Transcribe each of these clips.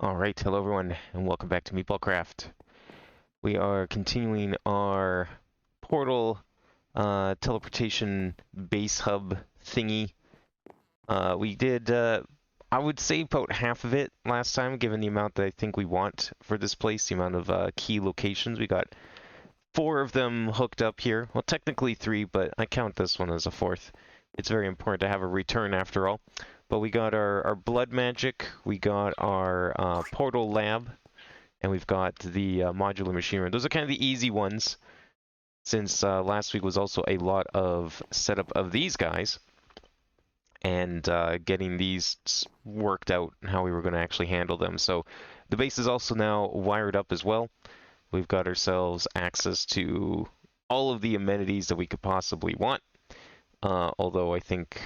Alright, hello everyone, and welcome back to Meatballcraft. We are continuing our portal teleportation base hub thingy. We did, I would say about half of it last time, given the amount that I think we want for this place, the amount of key locations. We got 4 of them hooked up here. Well, technically 3, but I count this one as a 4th. It's very important to have a return after all. But we got our blood magic, we got our portal lab, and we've got the modular machine room. Those are kind of the easy ones, since last week was also a lot of setup of these guys, and getting these worked out and how we were going to actually handle them. So the base is also now wired up as well. We've got ourselves access to all of the amenities that we could possibly want. Although I think,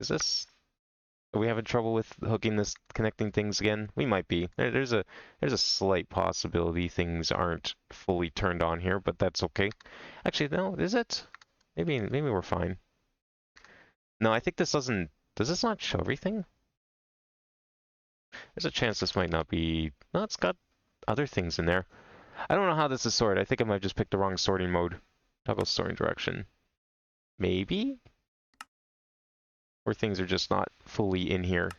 are we having trouble with connecting things again? We might be. There's a slight possibility things aren't fully turned on here, but that's okay. Actually, no, is it? Maybe we're fine. No, I think this doesn't. Does this not show everything? There's a chance this might not be. No, it's got other things in there. I don't know how this is sorted. I think I might have just picked the wrong sorting mode. Toggle sorting direction. Maybe? Or things are just not fully in here.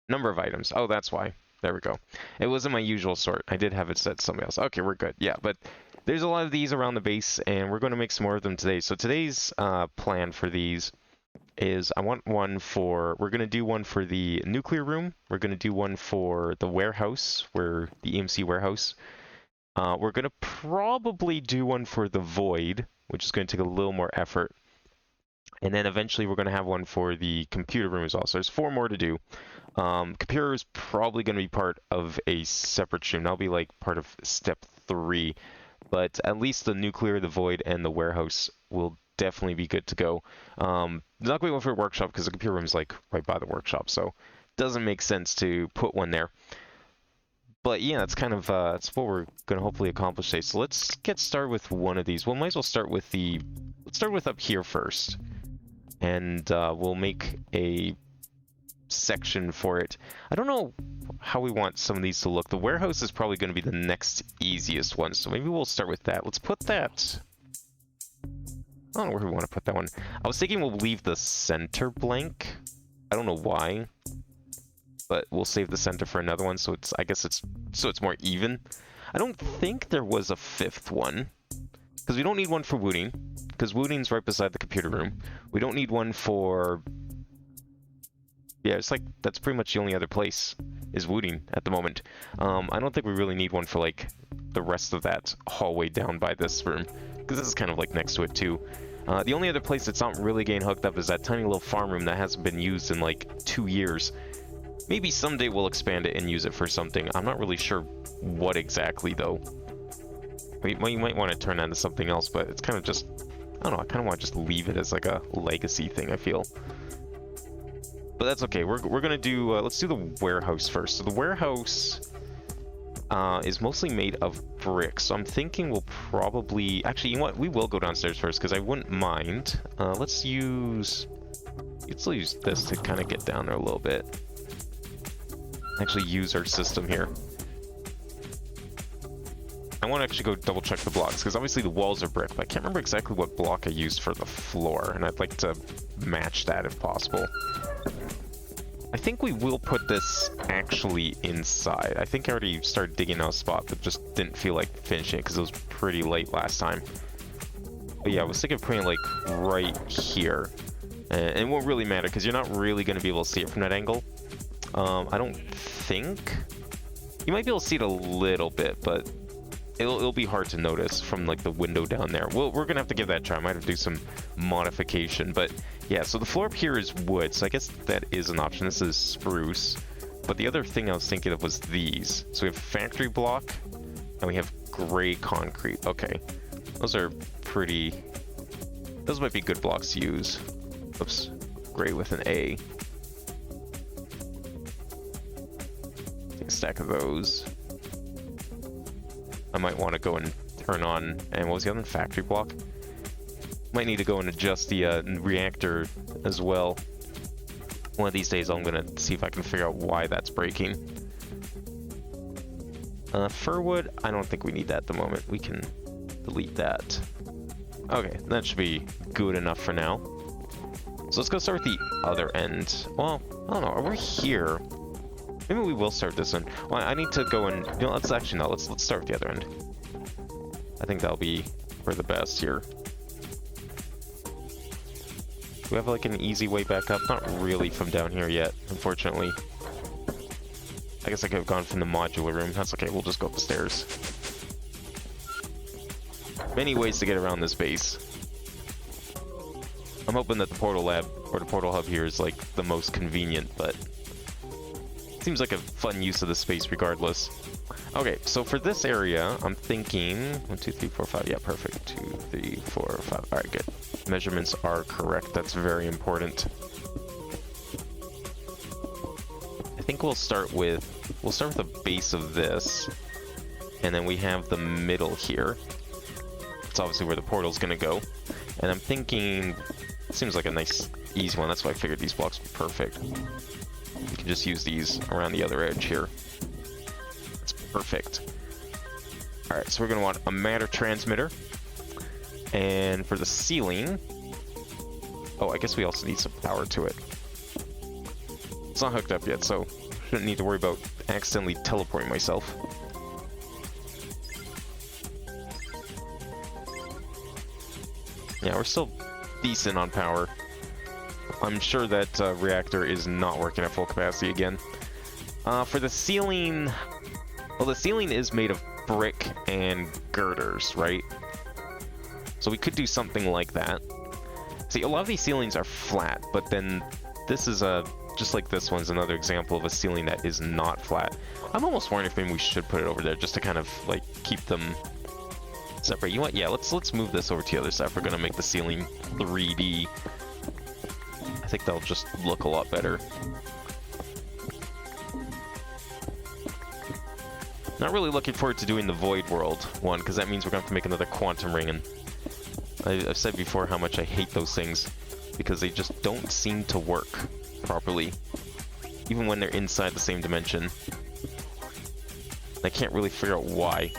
Number of items. Oh, that's why. There we go. It wasn't my usual sort. I did have it set to somebody else. Okay, we're good. Yeah, but there's a lot of these around the base, and we're going to make some more of them today. So today's plan for these is I want one for... We're going to do one for the nuclear room. We're going to do one for the warehouse, the EMC warehouse. We're going to probably do one for the void, which is going to take a little more effort. And then eventually we're going to have one for the computer room as well. So there's 4 more to do. Computer is probably going to be part of a separate stream. That'll be like part of step 3. But at least the nuclear, the void, and the warehouse will definitely be good to go. Not going to go for a workshop because the computer room is like right by the workshop. So it doesn't make sense to put one there. But yeah, that's kind of that's what we're going to hopefully accomplish today. So let's get started with one of these. Well, might as well start with let's start with up here first. And we'll make a section for it. I don't know how we want some of these to look. The warehouse is probably going to be the next easiest one, so maybe we'll start with that. Let's put that... I don't know where we want to put that one. I was thinking we'll leave the center blank. I don't know why, but we'll save the center for another one, so I guess it's more even. I don't think there was a 5th one, because we don't need one for Wooting, because Wooting's right beside the computer room. We don't need one for... Yeah, it's like, that's pretty much the only other place is Wooting at the moment. I don't think we really need one for, like, the rest of that hallway down by this room, because this is kind of, like, next to it, too. The only other place that's not really getting hooked up is that tiny little farm room that hasn't been used in, like, 2 years. Maybe someday we'll expand it and use it for something. I'm not really sure what exactly, though. Well, you might want to turn that into something else, but it's kind of just... I don't know, I kind of want to just leave it as like a legacy thing, I feel. But that's okay, we're going to do... let's do the warehouse first. So the warehouse is mostly made of bricks, so I'm thinking we'll probably... Actually, you know what? We will go downstairs first, because I wouldn't mind. Let's use this to kind of get down there a little bit. Actually use our system here. I want to actually go double check the blocks, because obviously the walls are brick, but I can't remember exactly what block I used for the floor, and I'd like to match that if possible. I think we will put this actually inside. I think I already started digging out a spot, but just didn't feel like finishing it because it was pretty late last time. But yeah, I was thinking of putting it like right here. And it won't really matter because you're not really going to be able to see it from that angle. I don't think... You might be able to see it a little bit, but it'll be hard to notice from like the window down there. We're gonna have to give that a try. I might have to do some modification, but yeah. So the floor up here is wood, so I guess that is an option. This is spruce, but the other thing I was thinking of was these. So we have factory block, and we have gray concrete. Okay, those are pretty. Those might be good blocks to use. Oops, gray with an A. Take a stack of those. I might want to go and turn on, and what was the other one? Factory block? Might need to go and adjust the reactor as well. One of these days I'm going to see if I can figure out why that's breaking. Firwood, I don't think we need that at the moment. We can delete that. Okay, that should be good enough for now. So let's go start with the other end. Well, I don't know, we're here. Maybe we will start this one. Well, I need to go and, you know, let's actually, no, let's start with the other end. I think that'll be for the best here. Do we have like an easy way back up? Not really from down here yet, unfortunately. I guess I could have gone from the modular room. That's okay, we'll just go up the stairs. Many ways to get around this base. I'm hoping that the portal lab, or the portal hub here is like the most convenient, but it seems like a fun use of the space regardless. Okay, so for this area, I'm thinking 1, 2, 3, 4, 5. Yeah, perfect. 2, 3, 4, 5. All right, good. Measurements are correct. That's very important. I think we'll start with the base of this, and then we have the middle here. It's obviously where the portal's gonna go, and I'm thinking it seems like a nice, easy one. That's why I figured these blocks were perfect. We can just use these around the other edge here. That's perfect. All right, so we're gonna want a matter transmitter, and for the ceiling, oh, I guess we also need some power to it. It's not hooked up yet, so shouldn't need to worry about accidentally teleporting myself. Yeah, we're still decent on power. I'm sure that reactor is not working at full capacity again. For the ceiling, well, the ceiling is made of brick and girders, right? So we could do something like that. See, a lot of these ceilings are flat, but then this is just like this one's another example of a ceiling that is not flat. I'm almost wondering if maybe we should put it over there just to kind of like keep them separate. You know what? Yeah, let's move this over to the other side. We're gonna make the ceiling 3D. I think that'll just look a lot better. Not really looking forward to doing the Void World one, because that means we're gonna have to make another quantum ring, and I've said before how much I hate those things because they just don't seem to work properly, even when they're inside the same dimension. I can't really figure out why.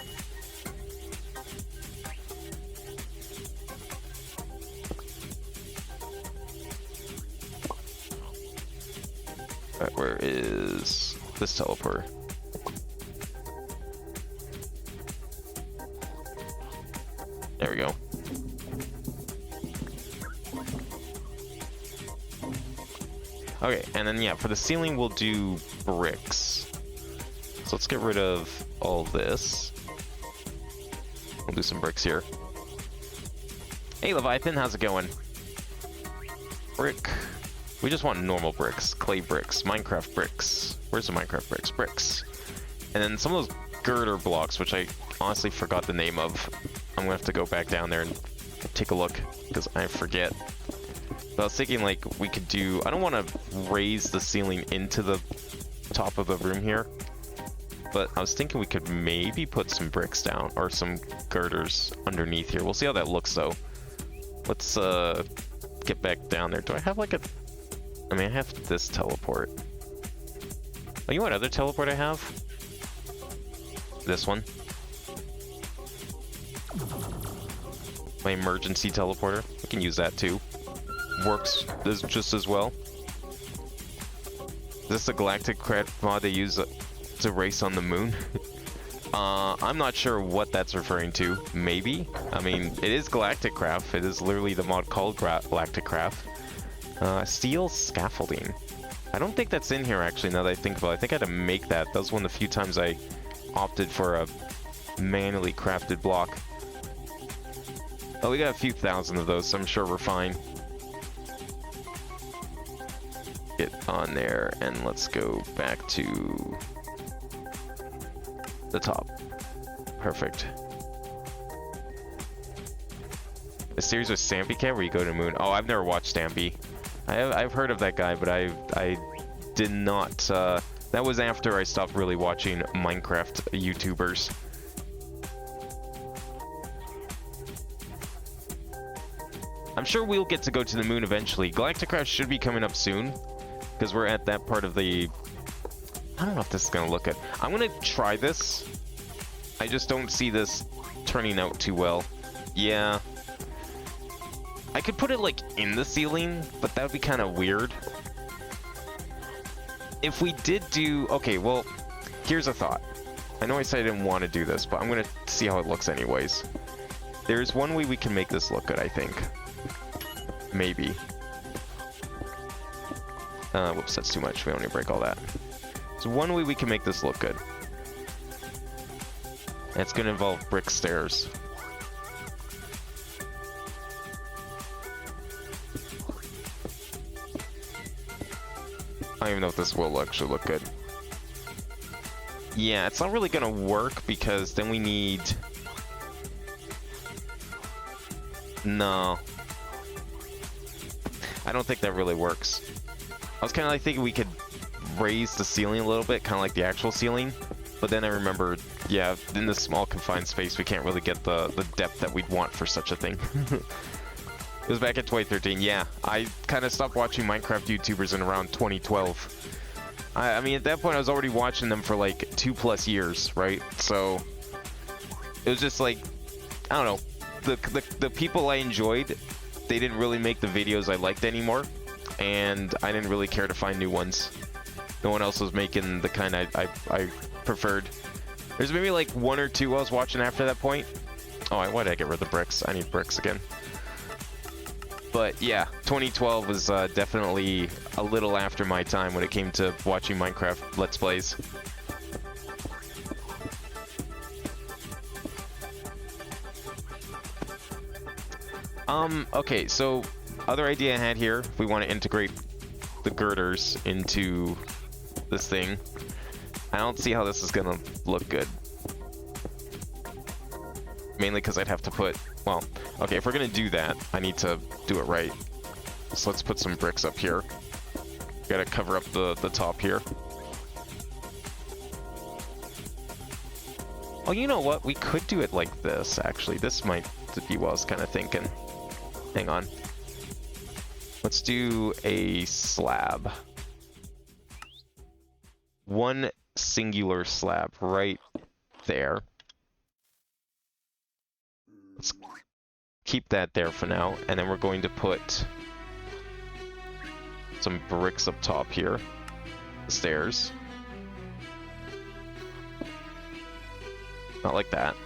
Alright, where is this teleporter? There we go. Okay, and then yeah, for the ceiling we'll do bricks. So let's get rid of all this. We'll do some bricks here. Hey Leviathan, how's it going? Brick. We just want normal bricks, clay bricks, Minecraft bricks. Where's the Minecraft bricks? Bricks. And then some of those girder blocks, which I honestly forgot the name of. I'm gonna have to go back down there and take a look, because I forget. But I was thinking like we could do, I don't want to raise the ceiling into the top of the room here, but I was thinking we could maybe put some bricks down, or some girders underneath here. We'll see how that looks though. Let's get back down there. Do I have like a, I mean I have this teleport. Oh, you know what other teleport I have? This one. My emergency teleporter. We can use that too. Works just as well. Is this a Meatballcraft mod they use to race on the moon? I'm not sure what that's referring to. Maybe. I mean, it is Meatballcraft. It is literally the mod called Meatballcraft. Steel scaffolding. I don't think that's in here actually. Now that I think about it, I think I had to make that. That was one of the few times I opted for a manually crafted block. Oh, we got a few thousand of those, so I'm sure we're fine. Get on there, and let's go back to the top. Perfect. A series with Stampy Cat where you go to the moon. Oh, I've never watched Stampy. I've heard of that guy, but I did not. That was after I stopped really watching Minecraft YouTubers. I'm sure we'll get to go to the moon eventually. Meatballcraft should be coming up soon, because we're at that part of the... I don't know if this is going to look good. I'm going to try this I just don't see this turning out too well. Yeah. I could put it, like, in the ceiling, but that would be kind of weird. If we did do... Okay, well, here's a thought. I know I said I didn't want to do this, but I'm going to see how it looks anyways. There's one way we can make this look good, I think. Maybe. Whoops, that's too much. We don't need to break all that. So one way we can make this look good. And it's going to involve brick stairs. I don't even know if this will actually look good. Yeah, it's not really going to work because then we need... No. I don't think that really works. I was kind of like thinking we could raise the ceiling a little bit, kind of like the actual ceiling. But then I remembered, yeah, in this small confined space, we can't really get the depth that we'd want for such a thing. It was back in 2013, yeah. I kind of stopped watching Minecraft YouTubers in around 2012. I mean, at that point, I was already watching them for like 2+ years, right? So it was just like, I don't know, the people I enjoyed, they didn't really make the videos I liked anymore, and I didn't really care to find new ones. No one else was making the kind I preferred. There's maybe like 1 or 2 I was watching after that point. Oh, why did I get rid of the bricks? I need bricks again. But yeah, 2012 was definitely a little after my time when it came to watching Minecraft Let's Plays. Okay, so other idea I had here, if we want to integrate the girders into this thing, I don't see how this is gonna look good. Mainly because I'd have to put, well, okay, if we're gonna do that, I need to do it right. So let's put some bricks up here. Gotta cover up the top here. Oh, you know what? We could do it like this, actually. This might be what I was kind of thinking. Hang on. Let's do a slab. One singular slab right there. Let's keep that there for now, and then we're going to put some bricks up top here. Stairs. Not like that.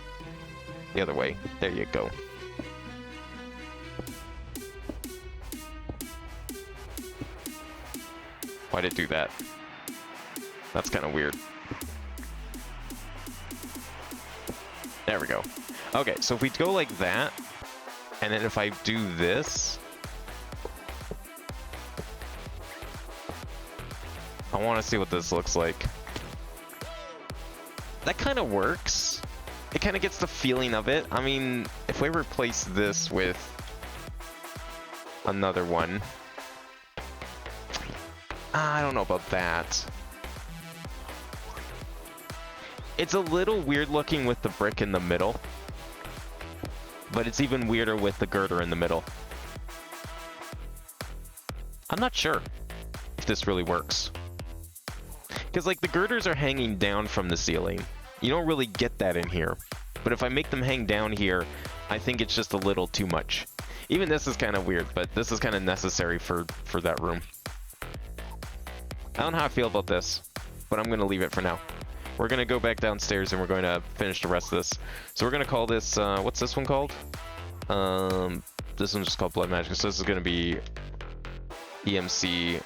The other way. There you go. Why'd it do that? That's kind of weird. There we go. Okay, so if we go like that, and then if I do this, I want to see what this looks like. That kind of works. It kind of gets the feeling of it. I mean, if we replace this with another one, I don't know about that. It's a little weird looking with the brick in the middle, but it's even weirder with the girder in the middle. I'm not sure if this really works. Because, like, the girders are hanging down from the ceiling. You don't really get that in here. But if I make them hang down here, I think it's just a little too much. Even this is kind of weird, but this is kind of necessary for that room. I don't know how I feel about this, but I'm going to leave it for now. We're going to go back downstairs and we're going to finish the rest of this. So we're going to call this, what's this one called? This one's just called Blood Magic. So this is going to be EMC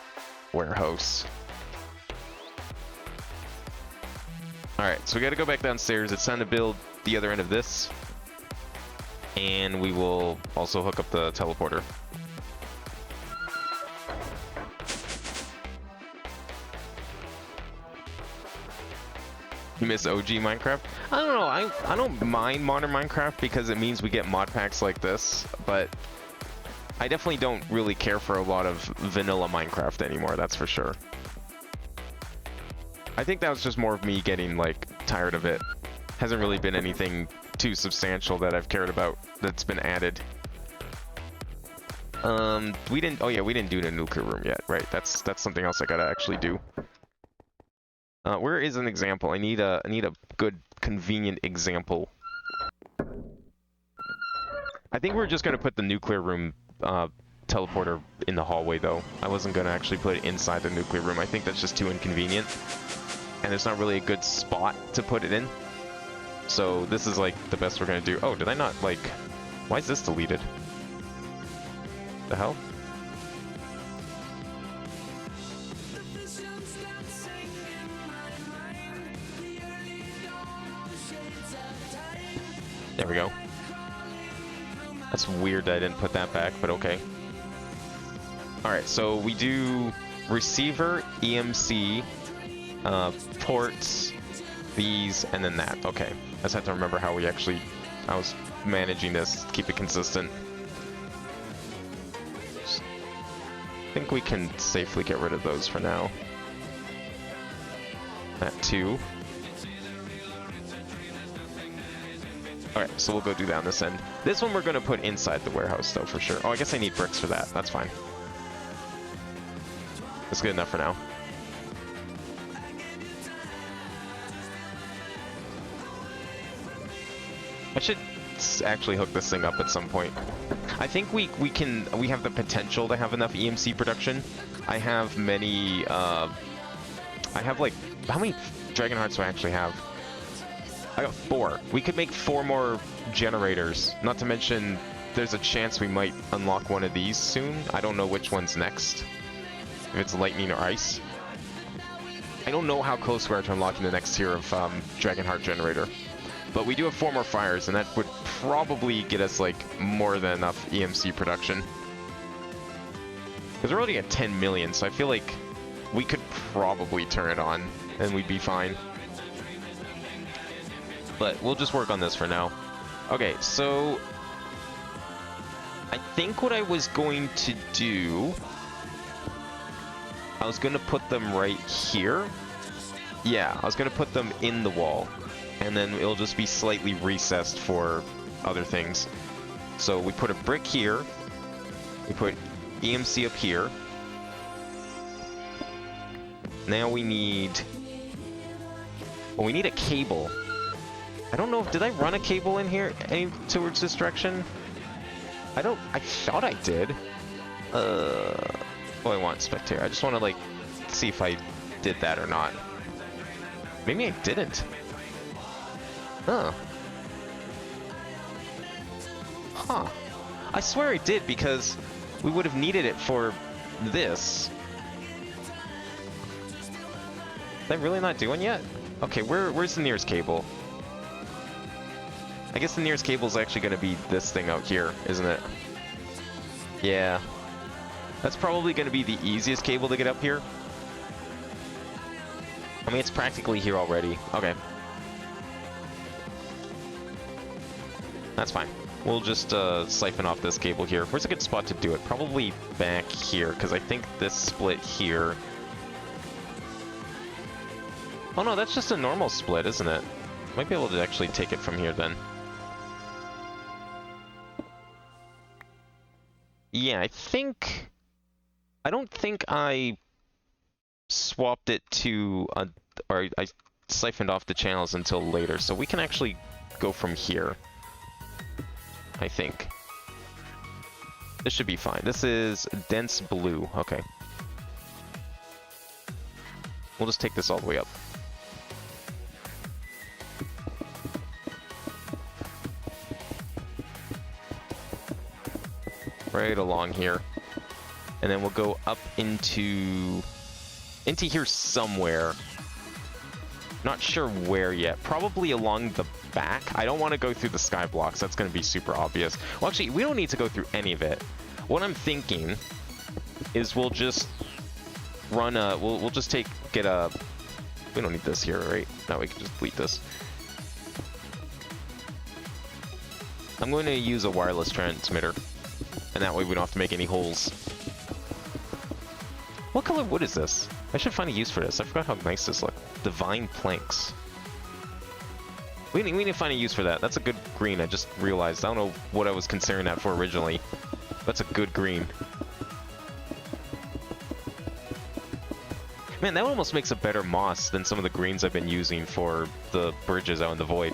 Warehouse. Alright, so we got to go back downstairs. It's time to build the other end of this. And we will also hook up the teleporter. You miss OG Minecraft? I don't know, I don't mind modern Minecraft because it means we get mod packs like this, but I definitely don't really care for a lot of vanilla Minecraft anymore, that's for sure. I think that was just more of me getting, like, tired of it. Hasn't really been anything too substantial that I've cared about that's been added. We didn't, oh yeah, we didn't do the nuclear room yet, right? That's something else I gotta actually do. Where is an example? I need a good, convenient example. I think we're just gonna put the nuclear room teleporter in the hallway, though. I wasn't gonna actually put it inside the nuclear room. I think that's just too inconvenient, and there's not really a good spot to put it in. So this is like the best we're gonna do. Oh, did I not like? Why is this deleted? The hell? There we go. That's weird that I didn't put that back, but okay. Alright, so we do receiver, EMC, ports, these, and then that. Okay. I just have to remember how I was managing this, keep it consistent. I think we can safely get rid of those for now. That too. Alright, so we'll go do that on this end. This one we're going to put inside the warehouse, though, for sure. Oh, I guess I need bricks for that. That's fine. That's good enough for now. I should actually hook this thing up at some point. I think we have the potential to have enough EMC production. I have many, I have like, how many Dragon Hearts do I actually have? I got 4. We could make 4 more generators. Not to mention, there's a chance we might unlock one of these soon. I don't know which one's next. If it's lightning or ice. I don't know how close we are to unlocking the next tier of Dragon Heart generator. But we do have 4 more fires, and that would probably get us like more than enough EMC production. Because we're already at 10 million, so I feel like we could probably turn it on, and we'd be fine. But we'll just work on this for now. Okay, so I think what I was going to do, I was going to put them right here. Yeah, I was going to put them in the wall, and then it'll just be slightly recessed for other things. So we put a brick here, we put EMC up here. Now we need, well, we need a cable. I don't know if, did I run a cable in here towards this direction? I thought I did. Oh, I want spectator. I just want to like see if I did that or not. Maybe I didn't. Oh. Huh. I swear I did, because we would have needed it for this. Did I really not do one yet? Okay, where's the nearest cable? I guess the nearest cable is actually going to be this thing out here, isn't it? Yeah. That's probably going to be the easiest cable to get up here. I mean, it's practically here already. Okay. That's fine. We'll just siphon off this cable here. Where's a good spot to do it? Probably back here, because I think this split here... Oh no, that's just a normal split, isn't it? Might be able to actually take it from here then. Yeah, I don't think I swapped it to, or I siphoned off the channels until later, so we can actually go from here, I think. This should be fine. This is dense blue, okay. We'll just take this all the way up. Right along here, and then we'll go up into here somewhere. Not sure where yet. Probably along the back. I don't want to go through the sky blocks. That's going to be super obvious. Well, actually, we don't need to go through any of it. What I'm thinking is we'll just run a. We'll just get a. We don't need this here, right? No, we can just delete this. I'm going to use a wireless transmitter. And that way we don't have to make any holes. What color wood is this? I should find a use for this. I forgot how nice this looks. Divine planks. We need to find a use for that. That's a good green. I just realized. I don't know what I was considering that for originally. That's a good green. Man, that almost makes a better moss than some of the greens I've been using for the bridges out in the void.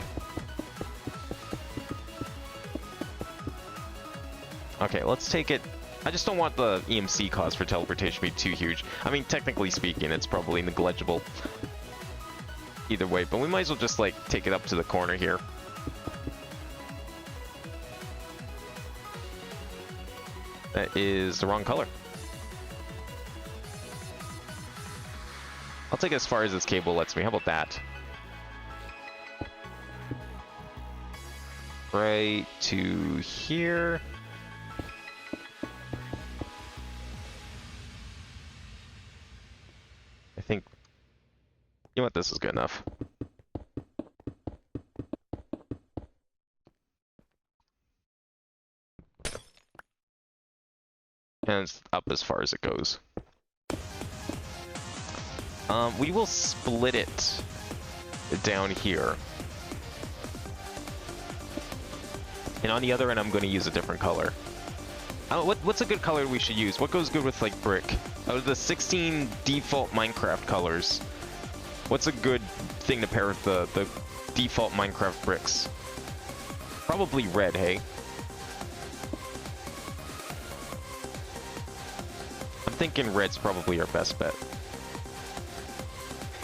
Okay, let's take it. I just don't want the EMC cost for teleportation to be too huge. I mean, technically speaking, it's probably negligible either way, but we might as well just, like, take it up to the corner here. That is the wrong color. I'll take it as far as this cable lets me. How about that? Right to here. I think, you know what, this is good enough. And it's up as far as it goes. We will split it down here. And on the other end, I'm going to use a different color. What's a good color we should use? What goes good with, like, brick? Out of the 16 default Minecraft colors, what's a good thing to pair with the default Minecraft bricks? Probably red, hey? I'm thinking red's probably our best bet.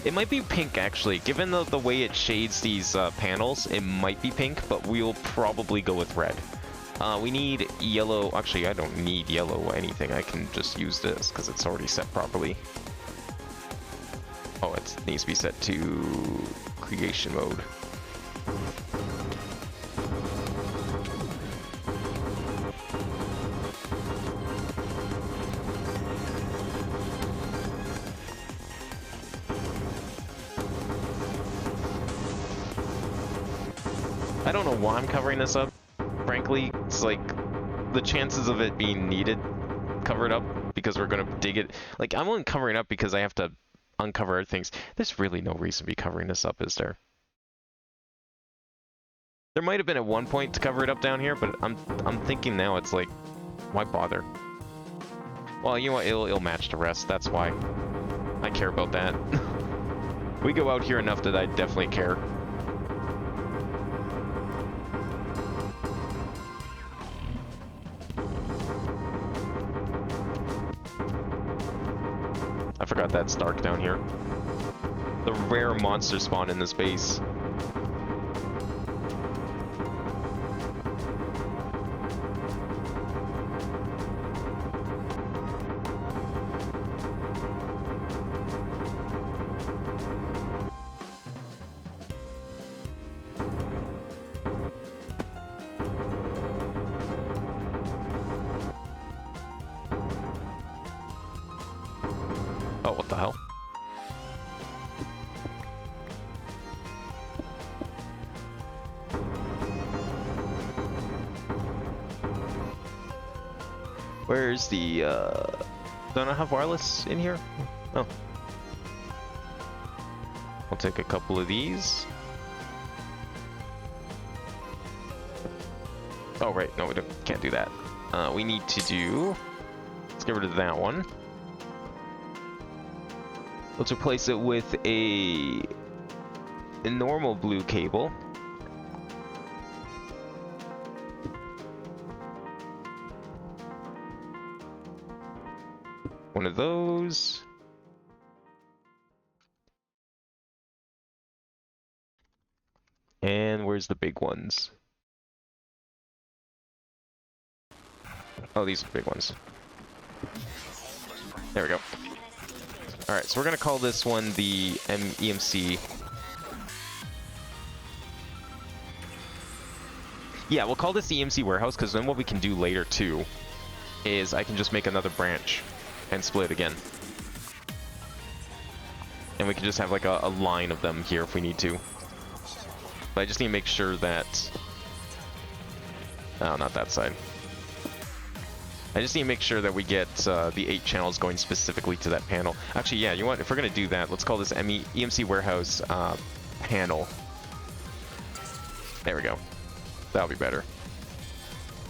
It might be pink, actually. Given the way it shades these panels, it might be pink, but we'll probably go with red. We need yellow. Actually, I don't need yellow anything. I can just use this because it's already set properly. Oh, it needs to be set to creation mode. I don't know why I'm covering this up. Frankly, it's like the chances of it being needed covered up because we're gonna dig it. Like, I'm only covering up because I have to uncover other things. There's really no reason to be covering this up, is there? There might have been at one point to cover it up down here, but I'm thinking now it's like, why bother? Well, you know what? It'll match the rest. That's why I care about that. We go out here enough that I definitely care. I forgot that's dark down here. The rare monster spawn in this base. Oh, what the hell? Where's the, don't I have wireless in here? Oh. I'll take a couple of these. Oh, right, no, we can't do that. We need to do, let's get rid of that one. Let's replace it with a normal blue cable. One of those. And where's the big ones? Oh, these are the big ones. There we go. Alright, so we're going to call this one the EMC. Yeah, we'll call this the EMC warehouse, because then what we can do later, too, is I can just make another branch and split it again. And we can just have like a line of them here if we need to. But I just need to make sure that... Oh, not that side. I just need to make sure that we get the 8 channels going specifically to that panel. Actually, yeah, you know what? If we're going to do that, let's call this EMC Warehouse panel. There we go. That'll be better.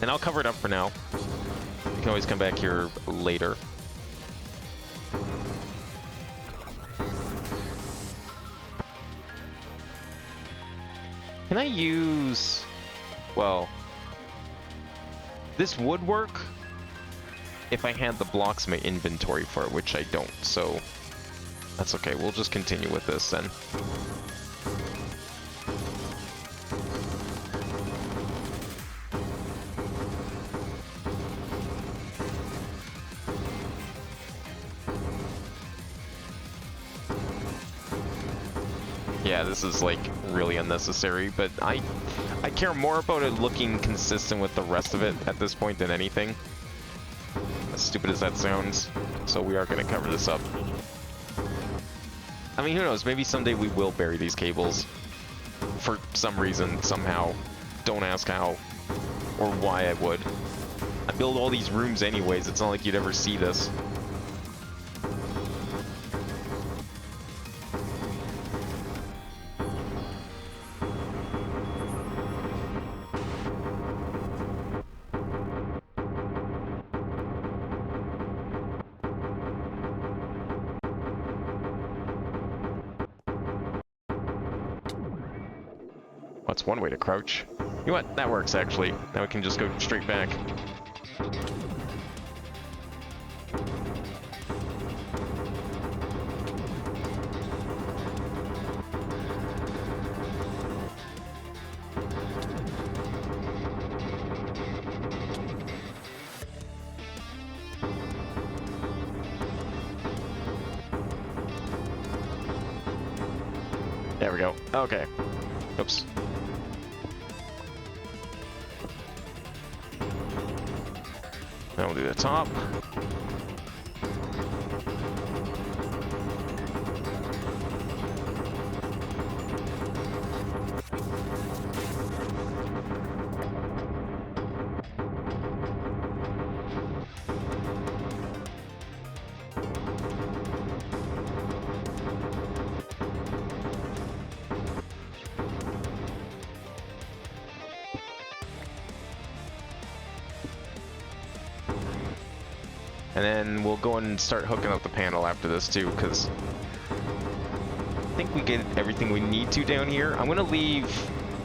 And I'll cover it up for now. You can always come back here later. Can I use... Well... This would work if I had the blocks in my inventory for it, which I don't, so... That's okay, we'll just continue with this then. Yeah, this is like really unnecessary, but I care more about it looking consistent with the rest of it at this point than anything. As stupid as that sounds. So we are going to cover this up. I mean, who knows? Maybe someday we will bury these cables. For some reason, somehow. Don't ask how or why I would. I build all these rooms anyways. It's not like you'd ever see this. That's one way to crouch. You know what? That works, actually. Now we can just go straight back. There we go. Okay. Oops. Now we'll do the top. And then we'll go and start hooking up the panel after this too, because I think we get everything we need to down here. I'm gonna leave,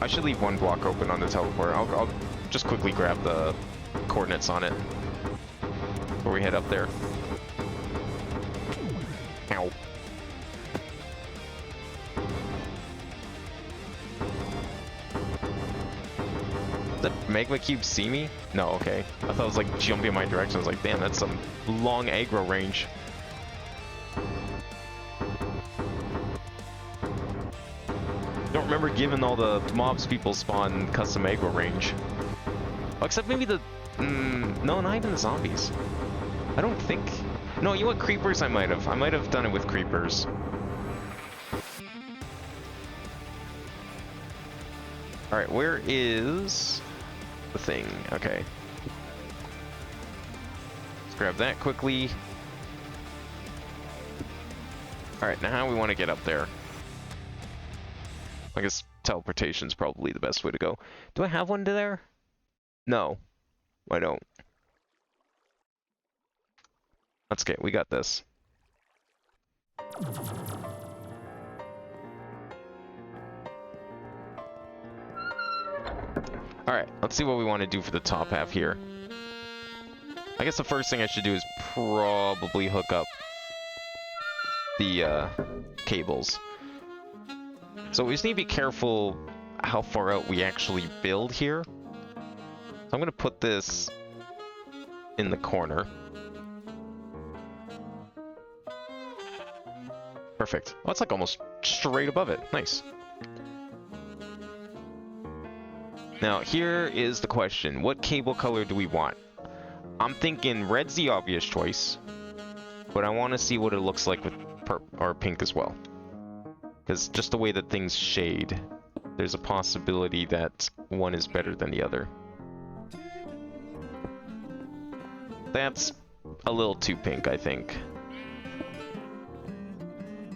I should leave one block open on the teleport. I'll just quickly grab the coordinates on it before we head up there. Ow. Did the magma cube see me? No, okay. I thought it was like jumping in my direction. I was like, damn, that's some long aggro range. Don't remember giving all the mobs people spawn custom aggro range. Oh, except maybe the... no, not even the zombies. I don't think... No, you know what? Creepers I might have. I might have done it with creepers. Alright, where is the thing? Okay. Let's grab that quickly. Alright, now how we want to get up there? I guess teleportation's probably the best way to go. Do I have one to there? No, I don't. Let's get, we got this. Alright, let's see what we want to do for the top half here. I guess the first thing I should do is probably hook up the cables. So we just need to be careful how far out we actually build here. So I'm going to put this in the corner. Perfect. Oh, it's like almost straight above it. Nice. Now, here is the question. What cable color do we want? I'm thinking red's the obvious choice, but I want to see what it looks like with purple or pink as well. Because just the way that things shade, there's a possibility that one is better than the other. That's a little too pink, I think.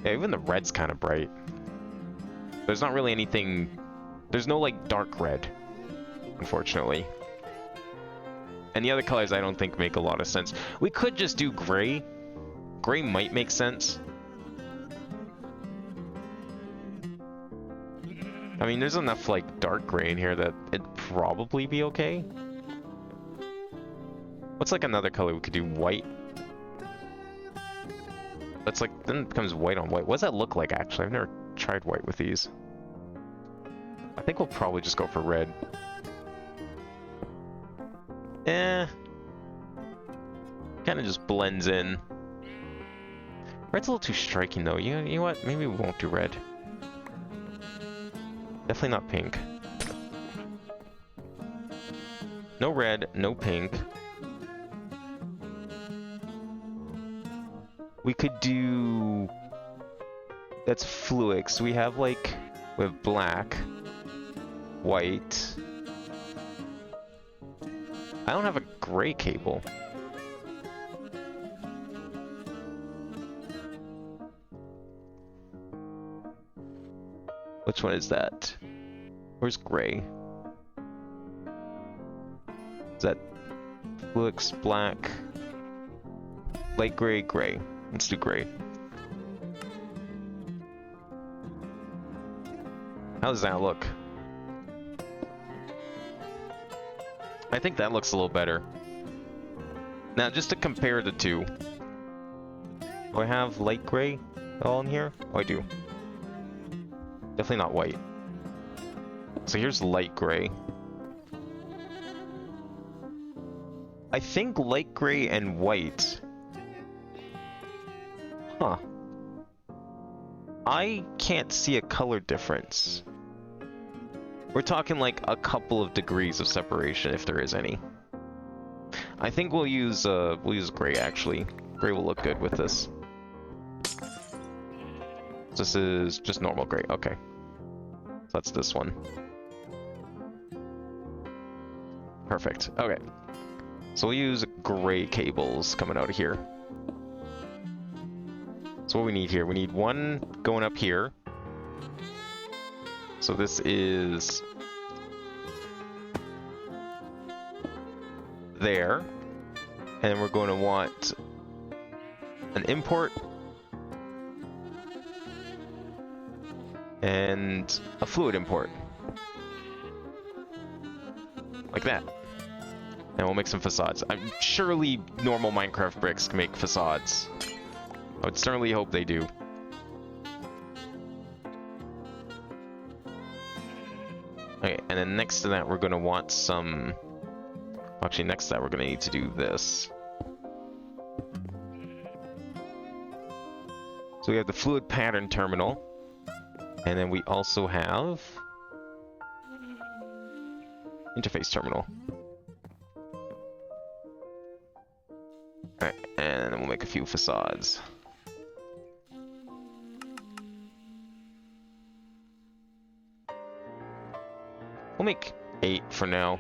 Yeah, even the red's kind of bright. There's not really anything... There's no, like, dark red, unfortunately. And the other colors I don't think make a lot of sense. We could just do gray. Gray might make sense. I mean, there's enough, like, dark gray in here that it'd probably be okay. What's, like, another color we could do? White? That's, like, then it becomes white on white. What does that look like, actually? I've never tried white with these. I think we'll probably just go for red. Eh. Kind of just blends in. Red's a little too striking, though. You know what? Maybe we won't do red. Definitely not pink. No red, no pink. We could do... That's fluid, so we have, like... We have black. White. I don't have a gray cable. Which one is that? Where's gray? Is that Flux, black, light gray, gray? Let's do gray. How does that look? I think that looks a little better. Now, just to compare the two. Do I have light gray all in here? Oh, I do. Definitely not white. So here's light gray. I think light gray and white. Huh. I can't see a color difference. We're talking like a couple of degrees of separation, if there is any. I think we'll use gray actually. Gray will look good with this. This is just normal gray. Okay. So that's this one. Perfect. Okay. So we'll use gray cables coming out of here. So what we need here, we need one going up here. So this is there. And we're going to want an import and a fluid import. Like that. And we'll make some facades. Surely normal Minecraft bricks can make facades. I would certainly hope they do. Okay, and then next to that we're going to want some... Actually, next to that we're going to need to do this. So we have the fluid pattern terminal. And then we also have... interface terminal. Alright, and then we'll make a few facades. We'll make 8 for now.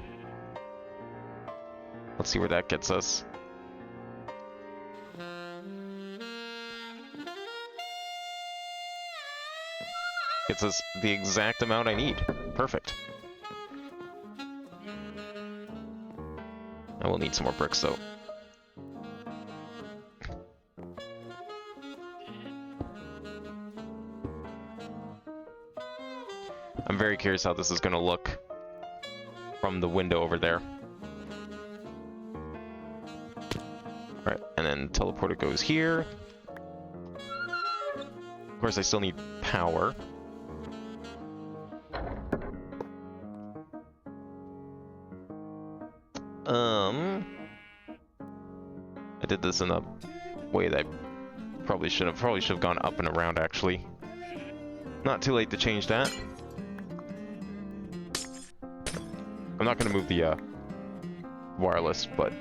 Let's see where that gets us. Gets us the exact amount I need. Perfect. I will need some more bricks though. I'm very curious how this is going to look from the window over there. Alright, and then teleporter goes here. Of course, I still need power. I did this in a way that I probably should have gone up and around, actually. Not too late to change that. I'm not going to move the wireless, but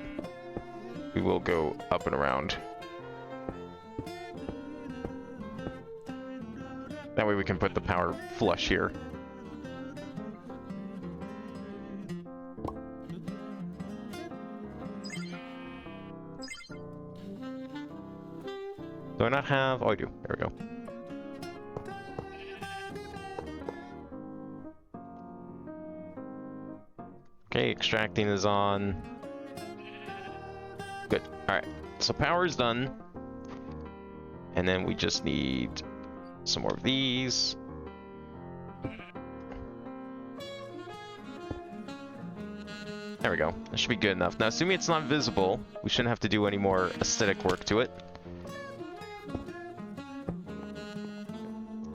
we will go up and around. That way we can put the power flush here. Do I not have... Oh, I do. There we go. Okay, extracting is on. Good. Alright, so power's done. And then we just need some more of these. There we go. That should be good enough. Now, assuming it's not visible, we shouldn't have to do any more aesthetic work to it.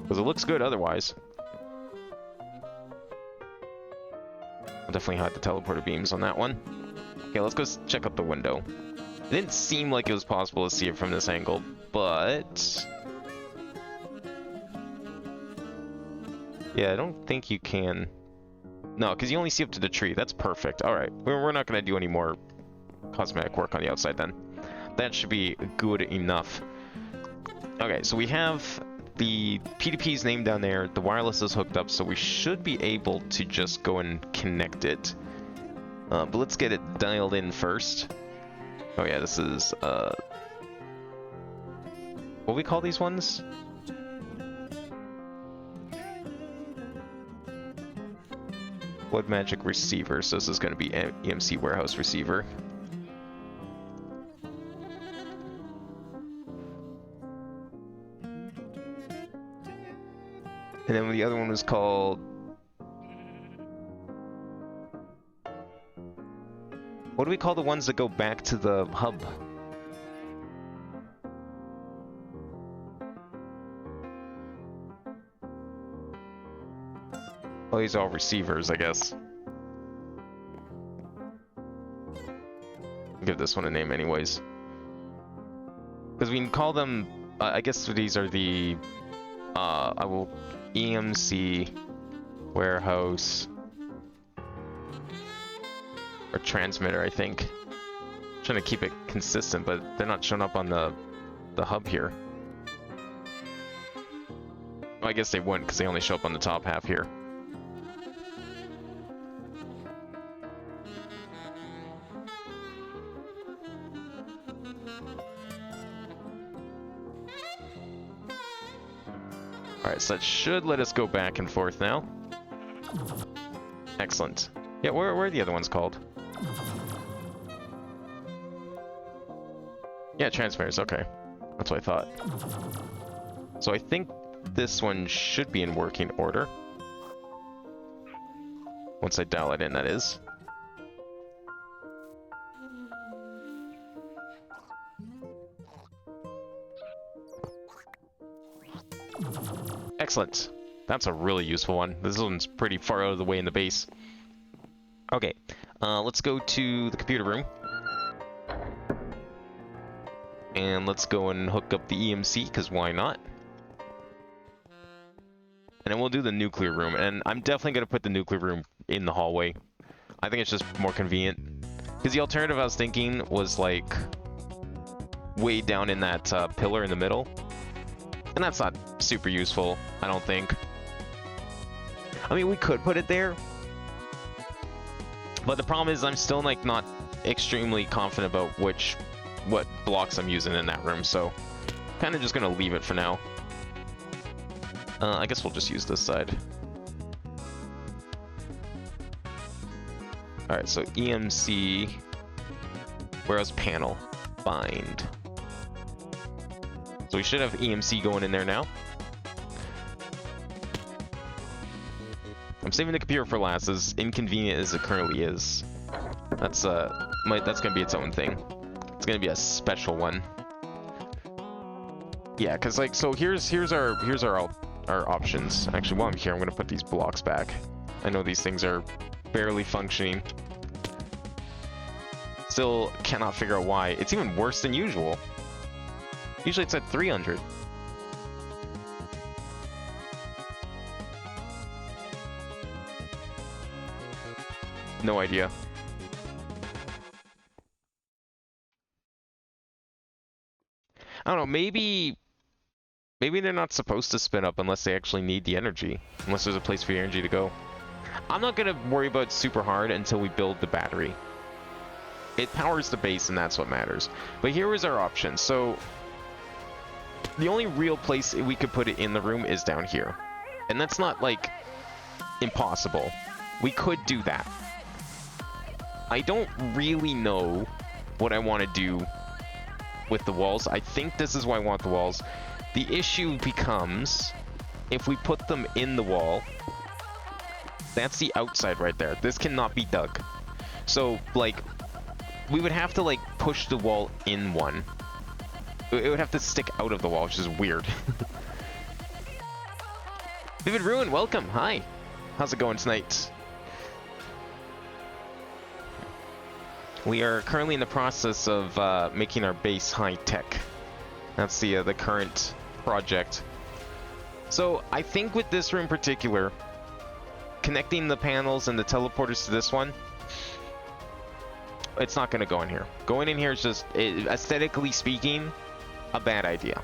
Because it looks good otherwise. I'll definitely hide the teleporter beams on that one. Okay, let's go check out the window. It didn't seem like it was possible to see it from this angle, but... yeah, I don't think you can... no, because you only see up to the tree. That's perfect. Alright, we're not going to do any more cosmetic work on the outside then. That should be good enough. Okay, so we have the P2P's name down there. The wireless is hooked up, so we should be able to just go and connect it. But let's get it dialed in first. Oh yeah, this is, what do we call these ones? Blood Magic Receiver, so this is going to be EMC Warehouse Receiver. And then the other one was called... what do we call the ones that go back to the hub? Oh, these are all receivers, I guess. Give this one a name anyways. Because we can call them... I guess these are the... I will... EMC... Warehouse... or transmitter, I think. I'm trying to keep it consistent, but they're not showing up on the hub here. Well, I guess they wouldn't, because they only show up on the top half here. Alright, so that should let us go back and forth now. Excellent. Yeah, where are the other ones called? Yeah, transmitters, okay. That's what I thought. So I think this one should be in working order. Once I dial it in, that is. Excellent. That's a really useful one. This one's pretty far out of the way in the base. Okay, let's go to the computer room. And let's go and hook up the EMC, because why not? And then we'll do the nuclear room. And I'm definitely going to put the nuclear room in the hallway. I think it's just more convenient. Because the alternative I was thinking was like way down in that pillar in the middle. And that's not super useful, I don't think. I mean, we could put it there. But the problem is I'm still like not extremely confident about what blocks I'm using in that room, so kind of just gonna leave it for now. I guess we'll just use this side. Alright, so EMC warehouse panel bind. So we should have EMC going in there now. I'm saving the computer for last, as inconvenient as it currently is. That's gonna be its own thing. It's gonna be a special one. Yeah, cause like, so here's our options. Actually, while I'm here, I'm gonna put these blocks back. I know these things are barely functioning. Still cannot figure out why. It's even worse than usual. Usually it's at 300. No idea. I don't know, maybe they're not supposed to spin up unless they actually need the energy. Unless there's a place for the energy to go. I'm not gonna worry about it super hard until we build the battery. It powers the base and that's what matters. But here is our option. So the only real place we could put it in the room is down here. And that's not like impossible. We could do that. I don't really know what I want to do with the walls. I think this is why I want the walls. The issue becomes if we put them in the wall, that's the outside right there. This cannot be dug. So, like, we would have to, like, push the wall in one. It would have to stick out of the wall, which is weird. Vivid Ruin, welcome. Hi. How's it going tonight? We are currently in the process of making our base high-tech. That's the current project. So I think with this room in particular, connecting the panels and the teleporters to this one, it's not going to go in here. Going in here is just, aesthetically speaking, a bad idea.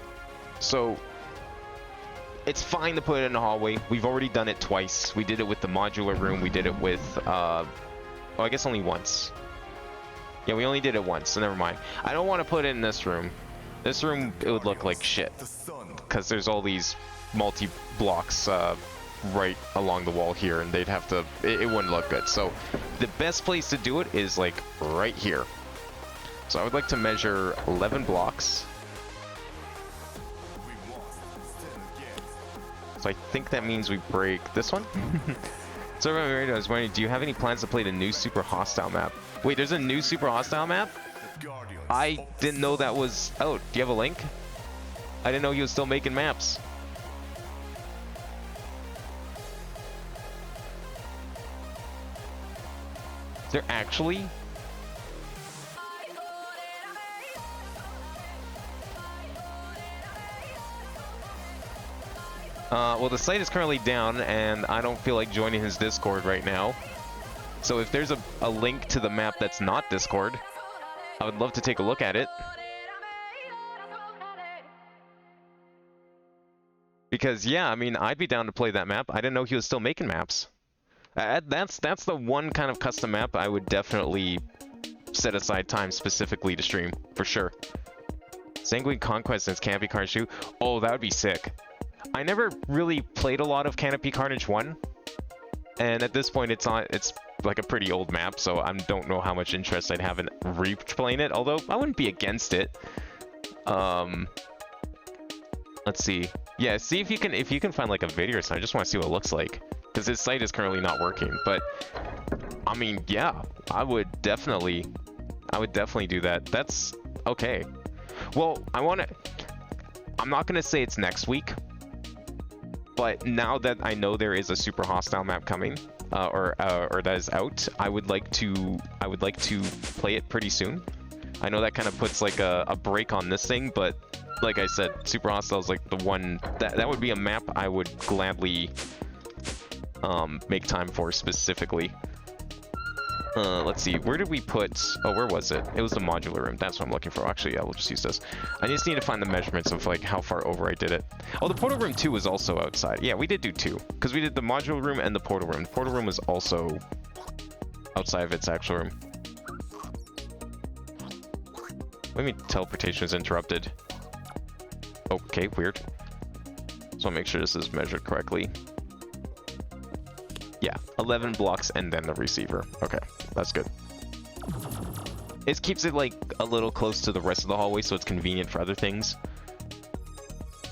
So it's fine to put it in the hallway. We've already done it twice. We did it with the modular room. We did it with, oh, I guess only once. Yeah, we only did it once, so never mind. I don't want to put it in this room. This room, it would look like shit. Because there's all these multi-blocks right along the wall here, and they'd have to... It wouldn't look good. So the best place to do it is, like, right here. So I would like to measure 11 blocks. So I think that means we break this one. So I was wondering, do you have any plans to play the new Super Hostile map? Wait, there's a new Super Hostile map? I didn't know that was out. Do you have a link? I didn't know he was still making maps. They're actually... well, the site is currently down, and I don't feel like joining his Discord right now. So if there's a link to the map that's not Discord, I would love to take a look at it. Because, yeah, I mean, I'd be down to play that map. I didn't know he was still making maps. That's the one kind of custom map I would definitely set aside time specifically to stream, for sure. Sanguine Conquest since Canopy Carnage 2? Oh, that would be sick. I never really played a lot of Canopy Carnage 1. And at this point, it's like a pretty old map, so I don't know how much interest I'd have in replaying it, although I wouldn't be against it. Let's see. Yeah, see if you can find like a video or something. I just want to see what it looks like, because his site is currently not working. But I mean, yeah, I would definitely do that. That's okay. Well, I'm not gonna say it's next week, but now that I know there is a Super Hostile map coming, or that is out, I would like to play it pretty soon. I know that kind of puts like a break on this thing, but like I said, Super Hostile is like the one that would be a map I would gladly make time for specifically. Let's see, where did we put... Oh, where was it? It was the modular room. That's what I'm looking for. Actually, yeah, we'll just use this. I just need to find the measurements of, like, how far over I did it. Oh, the portal room 2 was also outside. Yeah, we did do 2. Because we did the modular room and the portal room. The portal room was also outside of its actual room. What do you mean teleportation is interrupted? Okay, weird. So I'll make sure this is measured correctly. Yeah, 11 blocks and then the receiver. Okay, that's good. It keeps it like a little close to the rest of the hallway, so it's convenient for other things.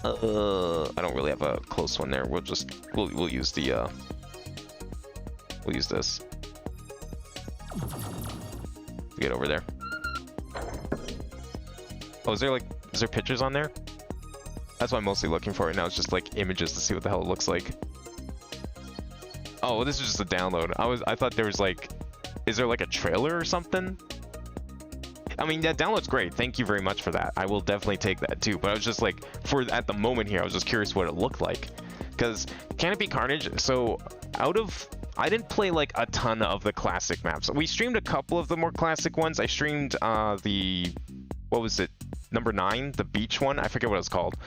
I don't really have a close one there. We'll use the we'll use this. Get over there. Oh, is there pictures on there? That's what I'm mostly looking for right now. It's just like images to see what the hell it looks like. Oh, well, this is just a download. I thought there was like, is there like a trailer or something? I mean, that download's great. Thank you very much for that. I will definitely take that too. But I was just like, at the moment here, I was just curious what it looked like. Because Canopy Carnage, so I didn't play like a ton of the classic maps. We streamed a couple of the more classic ones. I streamed what was it? Number 9, the beach one. I forget what it was called.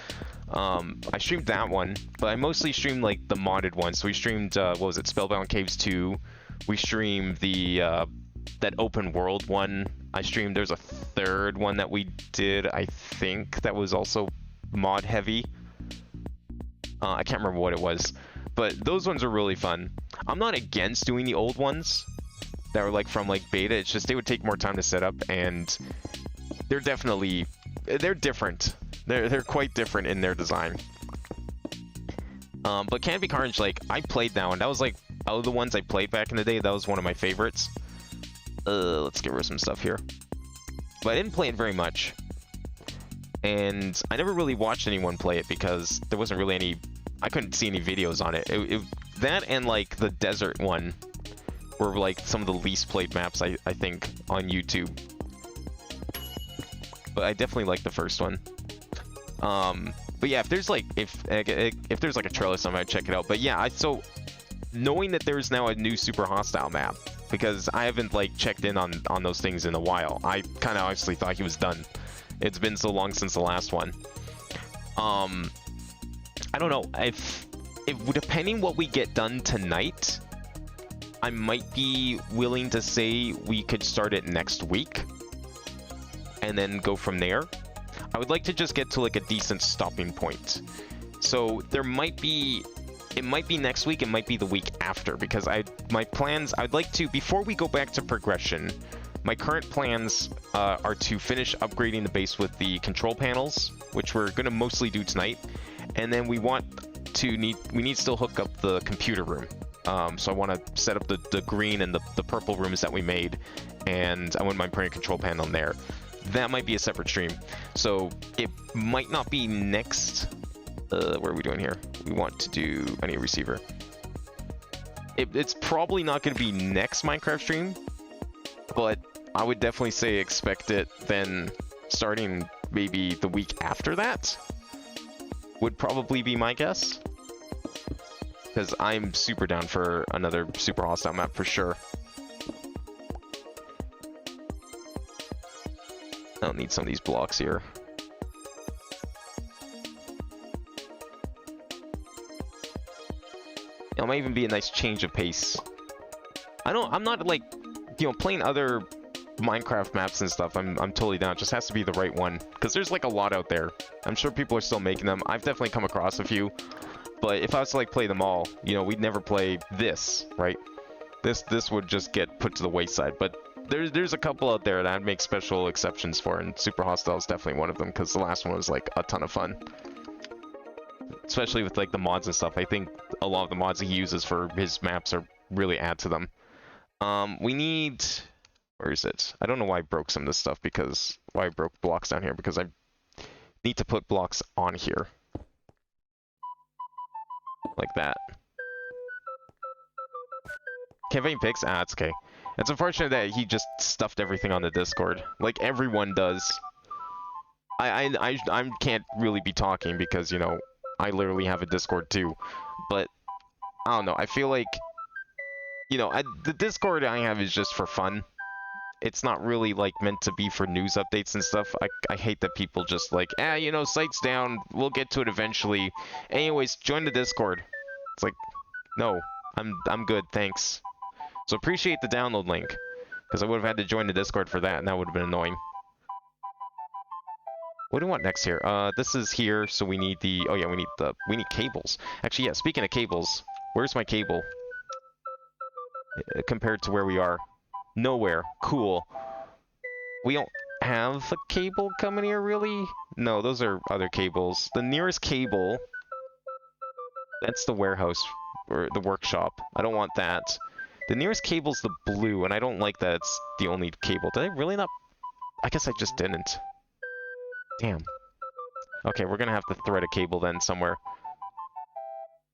I streamed that one, but I mostly streamed like the modded ones. So we streamed what was it, Spellbound Caves 2. We streamed the that open world one. There's a third one that we did, I think, that was also mod heavy. I can't remember what it was, but those ones are really fun. I'm not against doing the old ones that were like from like beta. It's just they would take more time to set up, and they're different. They're quite different in their design. But Canopy Carnage, like, I played that one. That was like, out of the ones I played back in the day, that was one of my favorites. Let's get rid of some stuff here. But I didn't play it very much. And I never really watched anyone play it because there wasn't really any... I couldn't see any videos on it. That and, like, the desert one were, like, some of the least played maps, I think, on YouTube. But I definitely like the first one. But yeah, if there's, like, if there's, like, a trailer or something, I'd check it out. But yeah, so... Knowing that there's now a new Super Hostile map, because I haven't, like, checked in on those things in a while. I kind of honestly thought he was done. It's been so long since the last one. I don't know. If depending what we get done tonight, I might be willing to say we could start it next week and then go from there. I would like to just get to like a decent stopping point. So there might be, it might be next week, it might be the week after, because my plans, I'd like to, before we go back to progression, my current plans are to finish upgrading the base with the control panels, which we're going to mostly do tonight. And then we need to still hook up the computer room. So I want to set up the green and the purple rooms that we made, and I wouldn't mind putting a control panel in there. That might be a separate stream. So it might not be next. What are we doing here? We want to do, I need a receiver. It's probably not going to be next Minecraft stream, but I would definitely say expect it then starting maybe the week after that. Would probably be my guess. Because I'm super down for another Super Hostile map for sure. I'll need some of these blocks here. It might even be a nice change of pace. I'm not like, you know, playing other Minecraft maps and stuff, I'm totally down. It just has to be the right one, because there's like a lot out there. I'm sure people are still making them. I've definitely come across a few, but if I was to like play them all, you know, we'd never play this, right? This would just get put to the wayside. But there's a couple out there that I'd make special exceptions for, and Super Hostile is definitely one of them, because the last one was like a ton of fun, especially with like the mods and stuff. I think a lot of the mods he uses for his maps are really add to them. We need... Where is it? I don't know why I broke some of this stuff, because... Why I broke blocks down here, because I need to put blocks on here. Like that. Can't find pics? Ah, it's okay. It's unfortunate that he just stuffed everything on the Discord. Like everyone does. I can't really be talking because, you know, I literally have a Discord too. But, I don't know. I feel like, you know, the Discord I have is just for fun. It's not really, like, meant to be for news updates and stuff. I hate that people just, like, you know, site's down, we'll get to it eventually. Anyways, join the Discord. It's like, no, I'm good, thanks. So appreciate the download link, because I would have had to join the Discord for that, and that would have been annoying. What do we want next here? This is here, so we need the... Oh yeah, we need cables. Actually, yeah, speaking of cables, where's my cable? Compared to where we are. Nowhere. Cool. We don't have a cable coming here, really? No, those are other cables. The nearest cable... That's the warehouse, or the workshop. I don't want that. The nearest cable's the blue, and I don't like that it's the only cable. Did I really not... I guess I just didn't. Damn. Okay, we're gonna have to thread a cable then somewhere.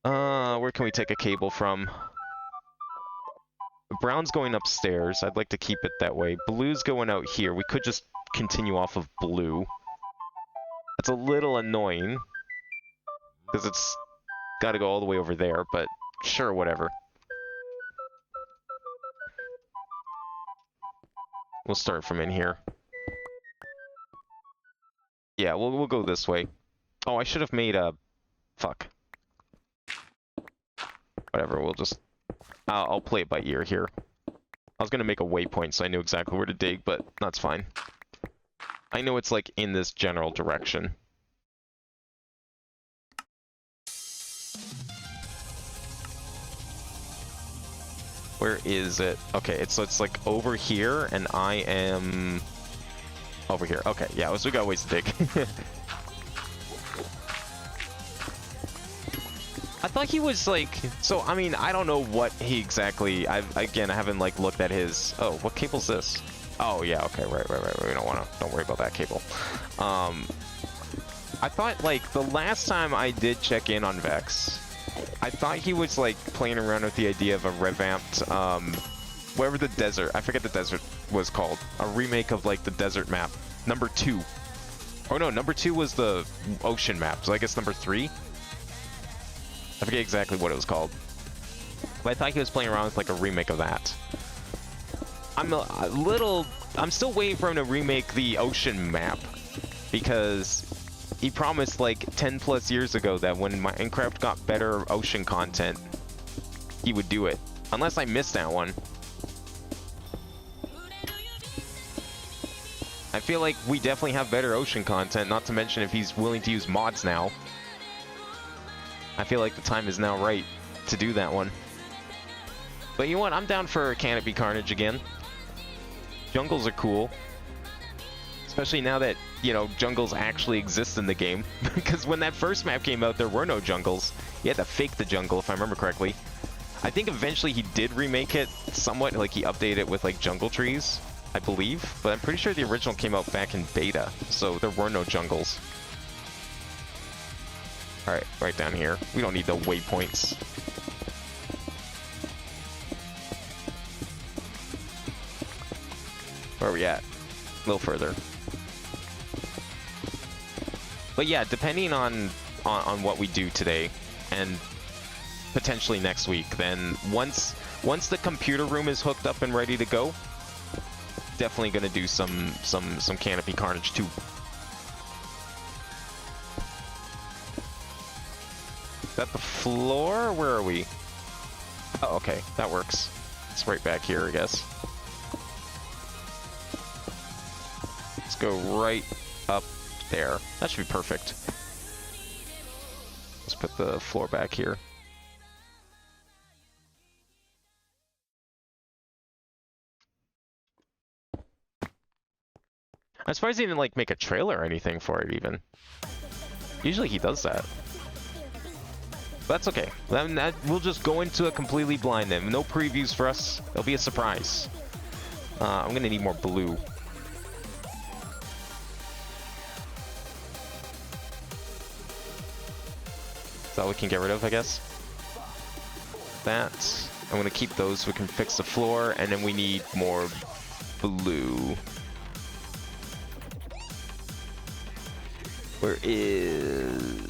Where can we take a cable from? Brown's going upstairs. I'd like to keep it that way. Blue's going out here. We could just continue off of blue. It's a little annoying, because it's got to go all the way over there, but sure, whatever. We'll start from in here. Yeah, we'll go this way. Oh, I should have made a... Fuck. Whatever, we'll just... I'll play it by ear here. I was gonna make a waypoint so I knew exactly where to dig, but that's fine. I know it's like in this general direction. Where is it? Okay, so it's like over here, and I am over here. Okay, yeah, so we got ways to dig. I thought he was like, so I mean, I don't know what he exactly, I haven't like looked at his, oh, what cable's this? Oh yeah, okay, right, we don't worry about that cable. I thought like the last time I did check in on Vex, I thought he was like playing around with the idea of a revamped, whatever the desert, I forget the desert was called, a remake of like the desert map, number 2. Oh no, number 2 was the ocean map, so I guess number 3? I forget exactly what it was called. But I thought he was playing around with like a remake of that. I'm still waiting for him to remake the ocean map, because he promised like 10 plus years ago that when Minecraft got better ocean content, he would do it. Unless I missed that one. I feel like we definitely have better ocean content, not to mention if he's willing to use mods now. I feel like the time is now right to do that one. But you know what? I'm down for Canopy Carnage again. Jungles are cool. Especially now that, you know, jungles actually exist in the game. Because when that first map came out, there were no jungles. You had to fake the jungle, if I remember correctly. I think eventually he did remake it somewhat, like he updated it with like jungle trees, I believe. But I'm pretty sure the original came out back in beta, so there were no jungles. Alright, right down here. We don't need the waypoints. Where are we at? A little further. But yeah, depending on what we do today, and potentially next week, then once the computer room is hooked up and ready to go, definitely gonna do some Canopy Carnage too. Is that the floor? Where are we? Oh, okay, that works. It's right back here, I guess. Let's go right up there. That should be perfect. Let's put the floor back here. I'm surprised he didn't like make a trailer or anything for it even. Usually he does that. But that's okay. Then we'll just go into it completely blind then. No previews for us. It'll be a surprise. I'm gonna need more blue. That we can get rid of, I guess. That. I'm gonna keep those so we can fix the floor, and then we need more blue. Where is...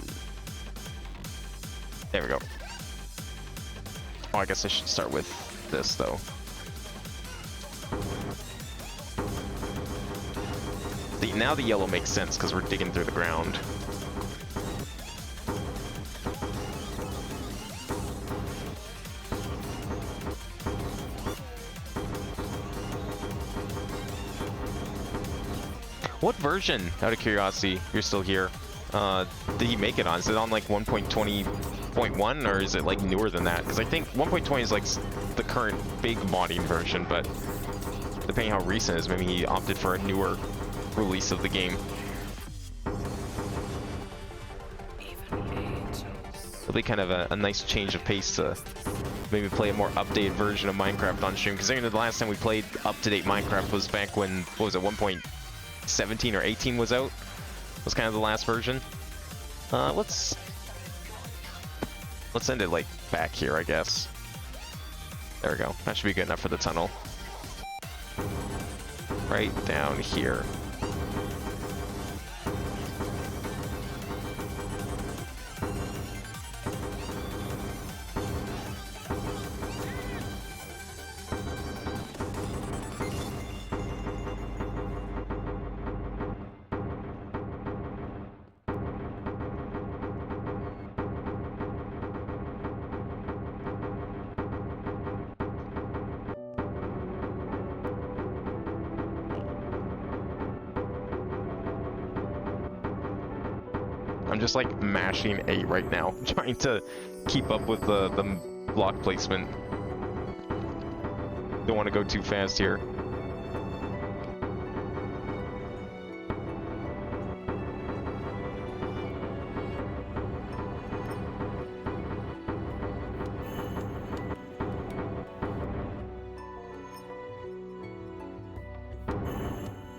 There we go. Oh, I guess I should start with this, though. See, now the yellow makes sense, because we're digging through the ground. What version, out of curiosity, you're still here, did he make it on? Is it on like 1.20.1 or is it like newer than that? Because I think 1.20 is like the current big modding version, but depending how recent it is, maybe he opted for a newer release of the game. It'll be kind of a nice change of pace to maybe play a more updated version of Minecraft on stream. Because I think the last time we played up-to-date Minecraft was back when, what was it, 1.17 or 18 was out? Was kind of the last version. Let's end it like back here, I guess. There we go. That should be good enough for the tunnel. Right down here. I'm just like mashing A right now, trying to keep up with the block placement. Don't want to go too fast here.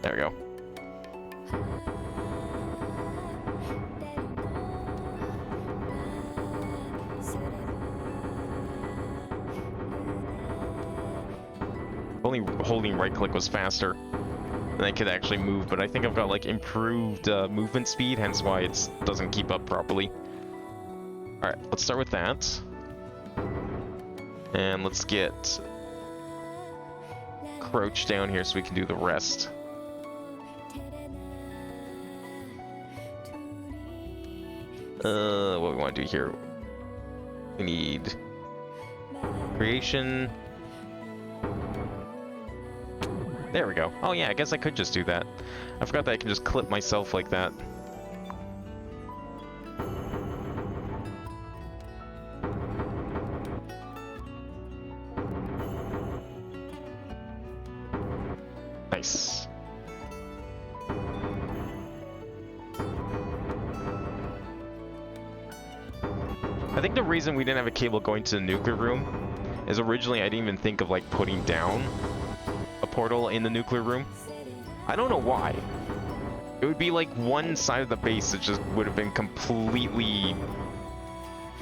There we go. Only holding right click was faster, and I could actually move, but I think I've got like improved movement speed, hence why it doesn't keep up properly. Alright, let's start with that. And let's get Crouch down here so we can do the rest. What we want to do here? We need creation. There we go. Oh yeah, I guess I could just do that. I forgot that I can just clip myself like that. Nice. I think the reason we didn't have a cable going to the nuclear room is originally I didn't even think of like putting down a portal in the nuclear room. I don't know why. It would be like one side of the base that just would have been completely...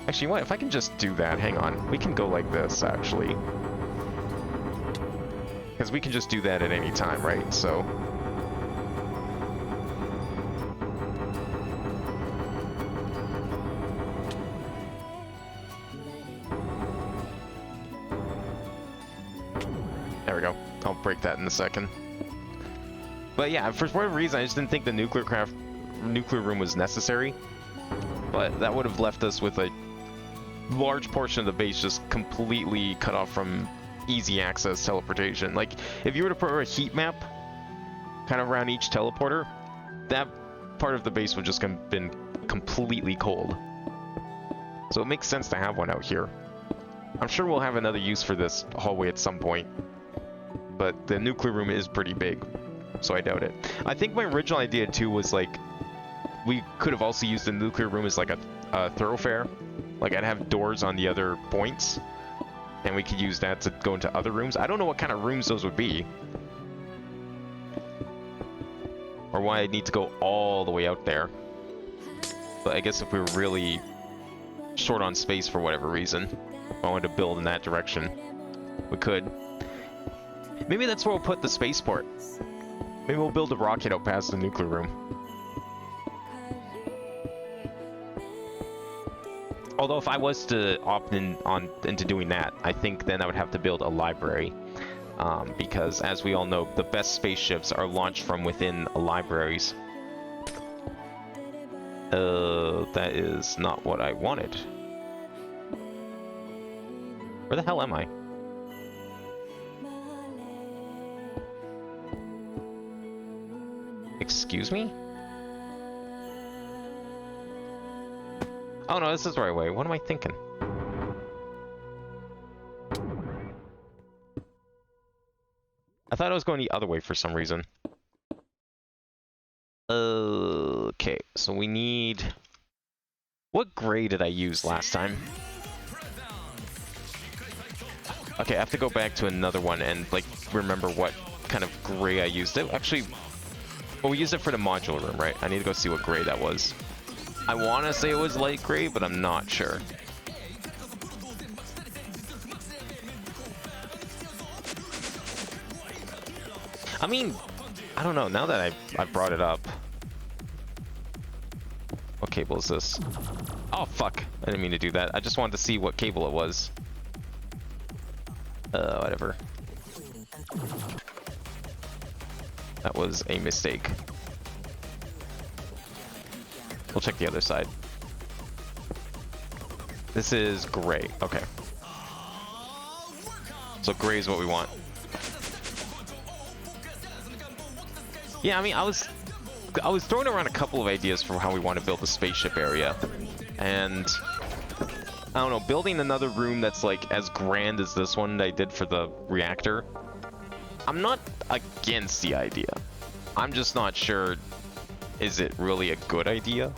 Actually, what? If I can just do that, hang on. We can go like this, actually. Because we can just do that at any time, right? So... There we go. I'll break that in a second. But yeah, for whatever reason, I just didn't think the nuclear room was necessary. But that would have left us with a large portion of the base just completely cut off from easy access teleportation. Like, if you were to put a heat map kind of around each teleporter, that part of the base would just have been completely cold. So it makes sense to have one out here. I'm sure we'll have another use for this hallway at some point. But the nuclear room is pretty big, so I doubt it. I think my original idea too was like, we could have also used the nuclear room as like a thoroughfare. Like I'd have doors on the other points, and we could use that to go into other rooms. I don't know what kind of rooms those would be. Or why I'd need to go all the way out there. But I guess if we were really short on space for whatever reason, if I wanted to build in that direction, we could. Maybe that's where we'll put the spaceport. Maybe we'll build a rocket out past the nuclear room. Although if I was to opt into doing that, I think then I would have to build a library. Because as we all know, the best spaceships are launched from within libraries. That is not what I wanted. Where the hell am I? Excuse me? Oh no, this is the right way. What am I thinking? I thought I was going the other way for some reason. Okay, so we need... What gray did I use last time? Okay, I have to go back to another one and, like, remember what kind of gray I used. Actually, well, we used it for the modular room, right? I need to go see what gray that was. I want to say it was light gray, but I'm not sure. I mean, I don't know. Now that I've brought it up. What cable is this? Oh, fuck. I didn't mean to do that. I just wanted to see what cable it was. Whatever. That was a mistake. We'll check the other side. This is gray. Okay. So gray is what we want. Yeah, I mean, I was throwing around a couple of ideas for how we want to build the spaceship area. And I don't know, building another room that's like as grand as this one that I did for the reactor. I'm not against the idea. I'm just not sure, is it really a good idea?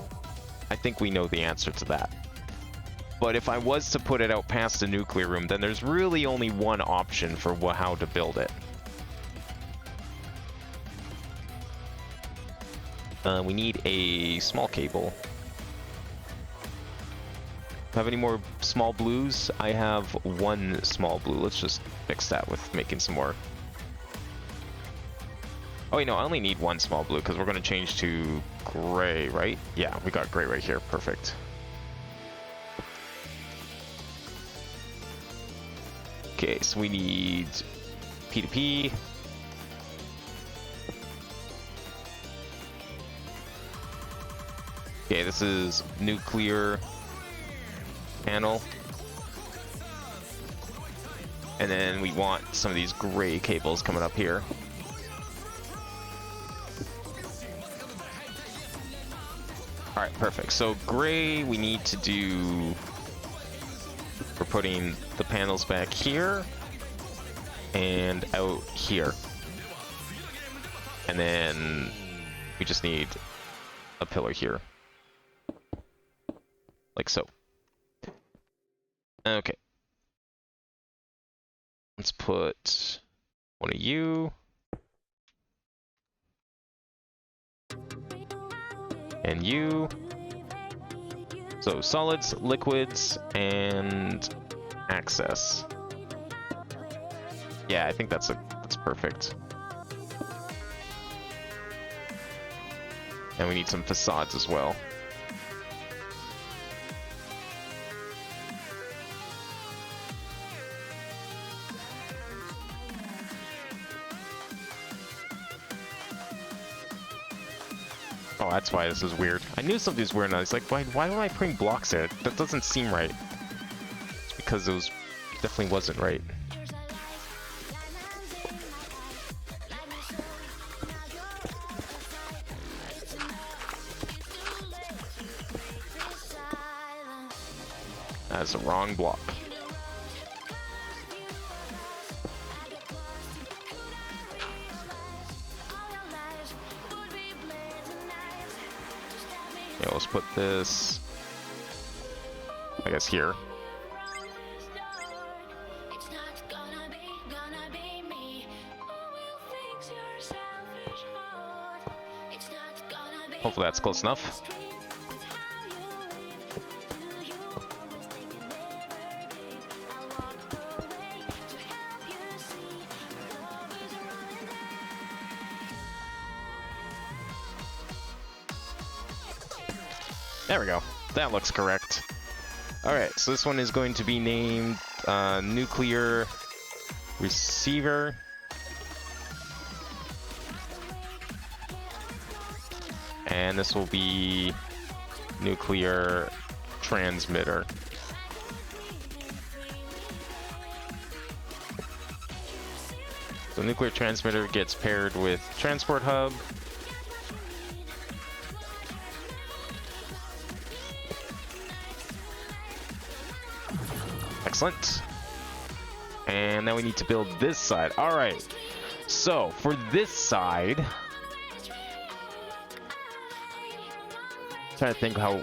I think we know the answer to that. But if I was to put it out past the nuclear room, then there's really only one option for how to build it. We need a small cable. Have any more small blues? I have one small blue. Let's just fix that with making some more. Oh, wait, no, I only need one small blue because we're going to change to gray, right? Yeah, we got gray right here. Perfect. Okay, so we need P2P. Okay, this is nuclear panel. And then we want some of these gray cables coming up here. Alright, perfect. So gray, we need to do... We're putting the panels back here and out here. And then we just need a pillar here. Like so. Okay. Let's put one of you. And you. So solids, liquids, and access. Yeah, I think that's perfect. And we need some facades as well. Oh, that's why this is weird. I knew something was weird, and I was like, why am I putting blocks there? That doesn't seem right. It's because it was definitely wasn't right. That's the wrong block. Yeah, let's put this, I guess, here. Hopefully that's close enough. There we go. That looks correct. Alright, so this one is going to be named Nuclear Receiver. And this will be Nuclear Transmitter. So Nuclear Transmitter gets paired with Transport Hub. Excellent. And now we need to build this side. All right. So for this side, trying to think how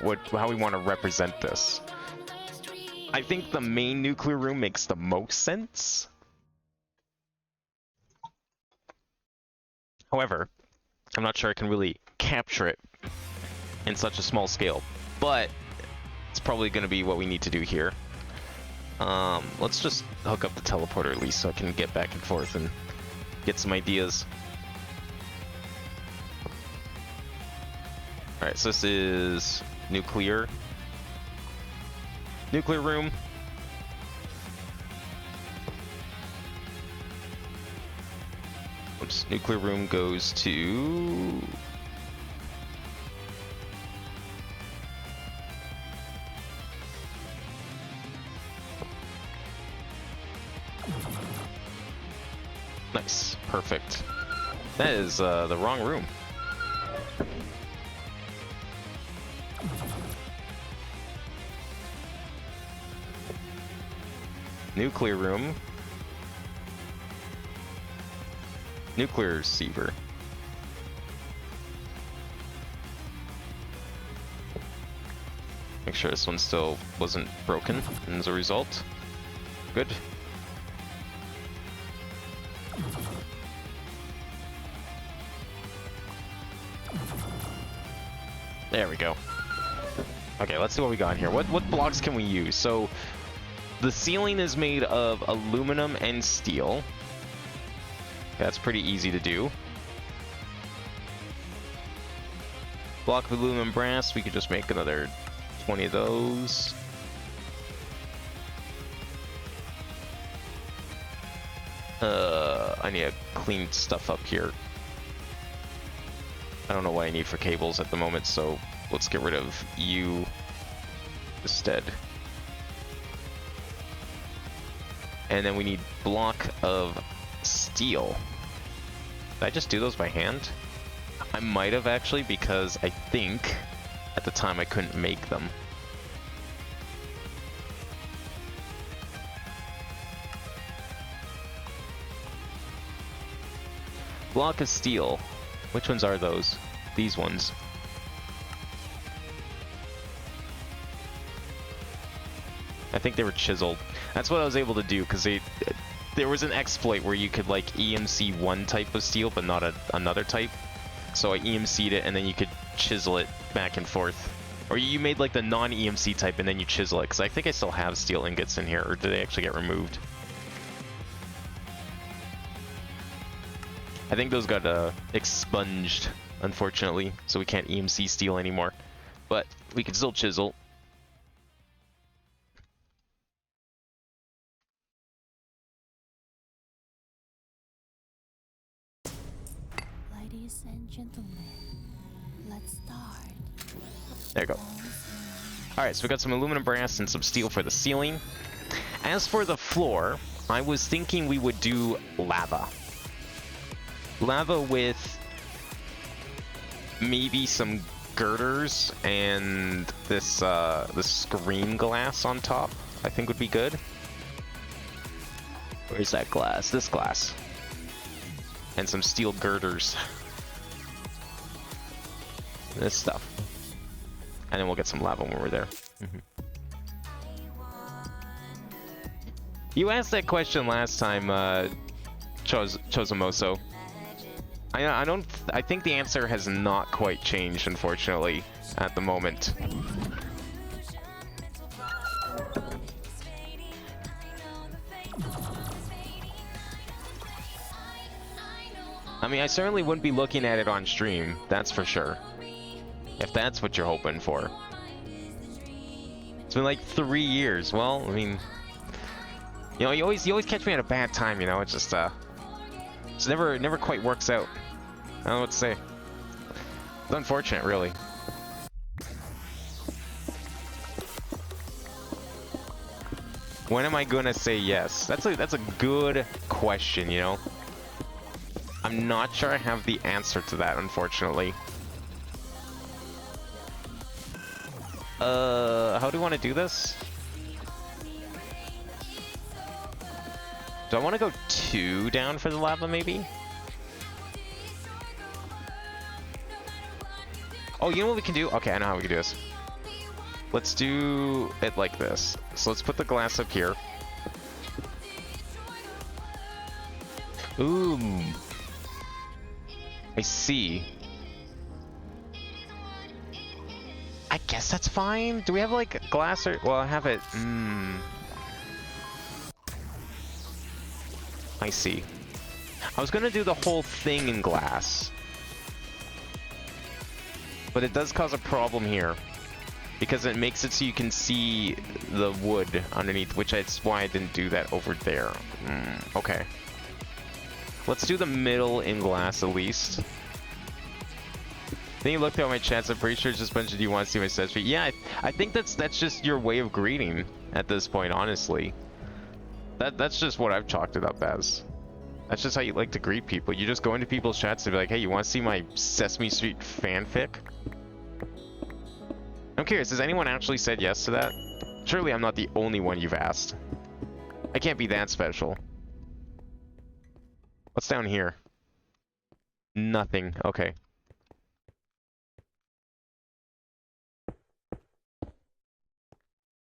we want to represent this. I think the main nuclear room makes the most sense. However, I'm not sure I can really capture it in such a small scale, but it's probably going to be what we need to do here. Let's just hook up the teleporter at least so I can get back and forth and get some ideas. Alright, so this is nuclear room. Oops, nuclear room goes to... Nice, perfect. That is the wrong room. Nuclear room. Nuclear receiver. Make sure this one still wasn't broken as a result. Good. There we go. Okay, let's see what we got here. What blocks can we use? So, the ceiling is made of aluminum and steel. That's pretty easy to do. Block of aluminum brass, we could just make another 20 of those. I need to clean stuff up here. I don't know what I need for cables at the moment, so let's get rid of you instead. And then we need block of steel. Did I just do those by hand? I might have actually, because I think at the time I couldn't make them. Block of steel. Which ones are those? These ones. I think they were chiseled. That's what I was able to do, because there was an exploit where you could like EMC one type of steel, but not another type. So I EMC'd it, and then you could chisel it back and forth. Or you made like the non-EMC type, and then you chisel it, because I think I still have steel ingots in here, or did they actually get removed? I think those got expunged, unfortunately, so we can't EMC steel anymore. But we can still chisel. Ladies and gentlemen, let's start. There you go. Alright, so we got some aluminum brass and some steel for the ceiling. As for the floor, I was thinking we would do lava. Lava with maybe some girders and this screen glass on top, I think would be good. Where's that glass? This glass. And some steel girders. This stuff. And then we'll get some lava when we're there. You asked that question last time, Chosomoso. I think the answer has not quite changed, unfortunately, at the moment. I mean, I certainly wouldn't be looking at it on stream, that's for sure. If that's what you're hoping for. It's been like 3 years. Well, I mean, you know, you always catch me at a bad time, you know. It's just it never quite works out. I don't know what to say. It's unfortunate, really. When am I gonna say yes? That's a good question, you know. I'm not sure I have the answer to that, unfortunately. How do you want to do this? Do I want to go 2 down for the lava, maybe? Oh, you know what we can do? Okay, I know how we can do this. Let's do it like this. So let's put the glass up here. Ooh. I see. I guess that's fine. Do we have like glass or... Well, I have it... I see. I was gonna do the whole thing in glass. But it does cause a problem here. Because it makes it so you can see the wood underneath, which is why I didn't do that over there. Okay. Let's do the middle in glass at least. Then you looked at my chats, I'm pretty sure it's just a bunch of, do you want to see my set street? Yeah, I think that's just your way of greeting at this point, honestly. That's just what I've chalked it up as. That's just how you like to greet people. You just go into people's chats and be like, hey, you want to see my Sesame Street fanfic? I'm curious, has anyone actually said yes to that? Surely I'm not the only one you've asked. I can't be that special. What's down here? Nothing. Okay.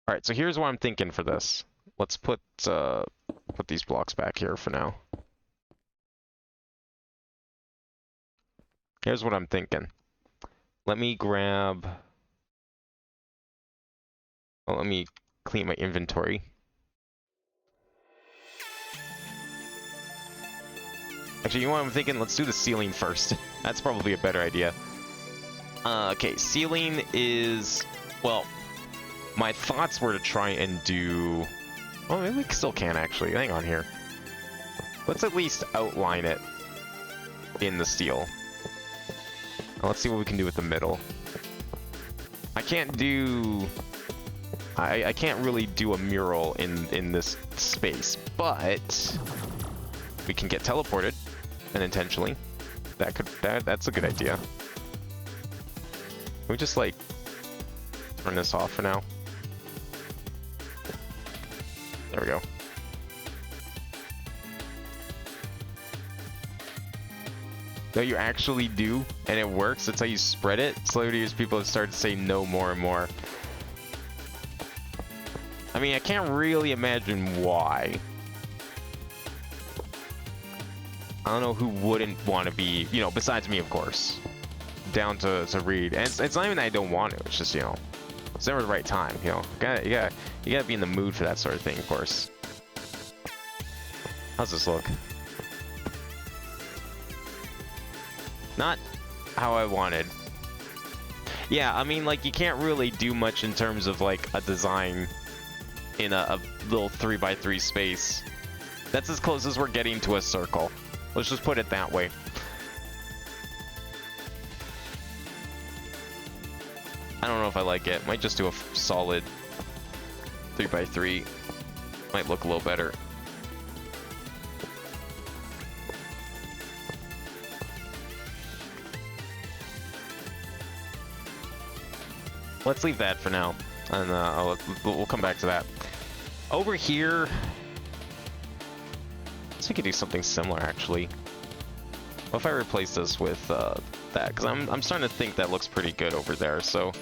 Alright, so here's what I'm thinking for this. Let's put these blocks back here for now. Here's what I'm thinking. Let me grab... Well, let me clean my inventory. Actually, you know what I'm thinking? Let's do the ceiling first. That's probably a better idea. Okay, ceiling is... Well, my thoughts were to try and do... Well, maybe we still can, actually. Hang on here. Let's at least outline it in the steel. Now, let's see what we can do with the middle. I can't do... I can't really do a mural in this space, but we can get teleported unintentionally. That's a good idea. Can we just like turn this off for now? There we go. No, you actually do, and it works. That's how you spread it. Slowly, as people have started to say no more and more. I mean, I can't really imagine why. I don't know who wouldn't want to be, you know, besides me, of course, down to read. And it's not even that I don't want to. It's just, you know, it's never the right time. You know, you gotta be in the mood for that sort of thing, of course. How's this look? Not how I wanted. Yeah, I mean, like, you can't really do much in terms of like a design in a little 3x3 space. That's as close as we're getting to a circle. Let's just put it that way. I don't know if I like it. Might just do a solid 3x3. Might look a little better. Let's leave that for now, and we'll come back to that. Over here, so we could do something similar, actually. What if I replace this with that? Because I'm starting to think that looks pretty good over there, so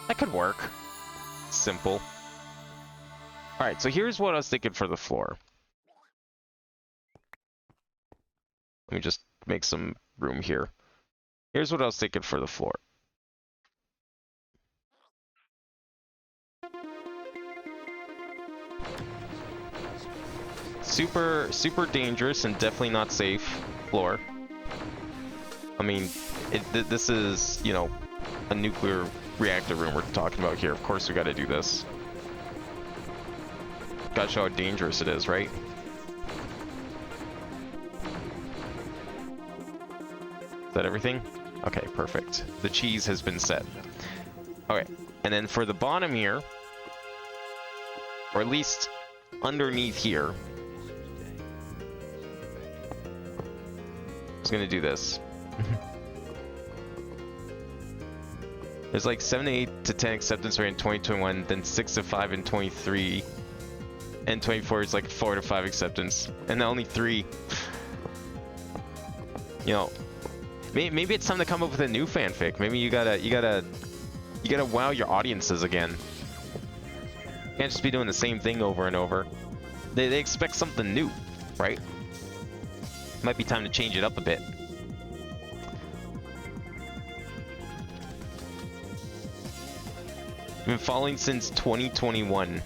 that could work. Simple. All right, so here's what I was thinking for the floor. Let me just make some room here. Here's what I was thinking for the floor. Super dangerous and definitely not safe floor. I mean, this is, you know, a nuclear reactor room we're talking about here. Of course we gotta do this. Gotta show how dangerous it is, right? Is that everything? Okay, perfect. The cheese has been set. Okay, and then for the bottom here, or at least underneath here, I was gonna do this. There's like 7 to 8 to 10 acceptance rate in 2021, then 6 to 5 in 23, and 24 is like 4 to 5 acceptance, and only 3. You know, maybe it's time to come up with a new fanfic. Maybe you gotta wow your audiences again. You can't just be doing the same thing over and over. They expect something new, right? Might be time to change it up a bit. You've been following since 2021,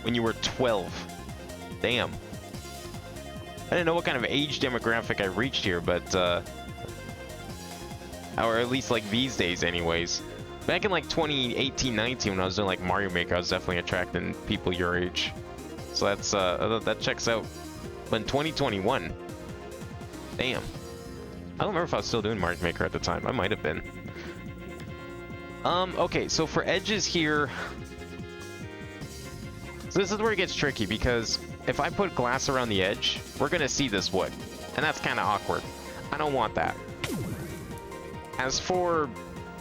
when you were 12. Damn. I didn't know what kind of age demographic I reached here, but or at least like these days anyways. Back in like 2018-19 when I was doing like Mario Maker, I was definitely attracting people your age. So that's that checks out. But in 2021, damn. I don't remember if I was still doing Mario Maker at the time. I might have been. Okay, so for edges here, so this is where it gets tricky, because if I put glass around the edge, we're gonna see this wood, and that's kind of awkward. I don't want that. As for,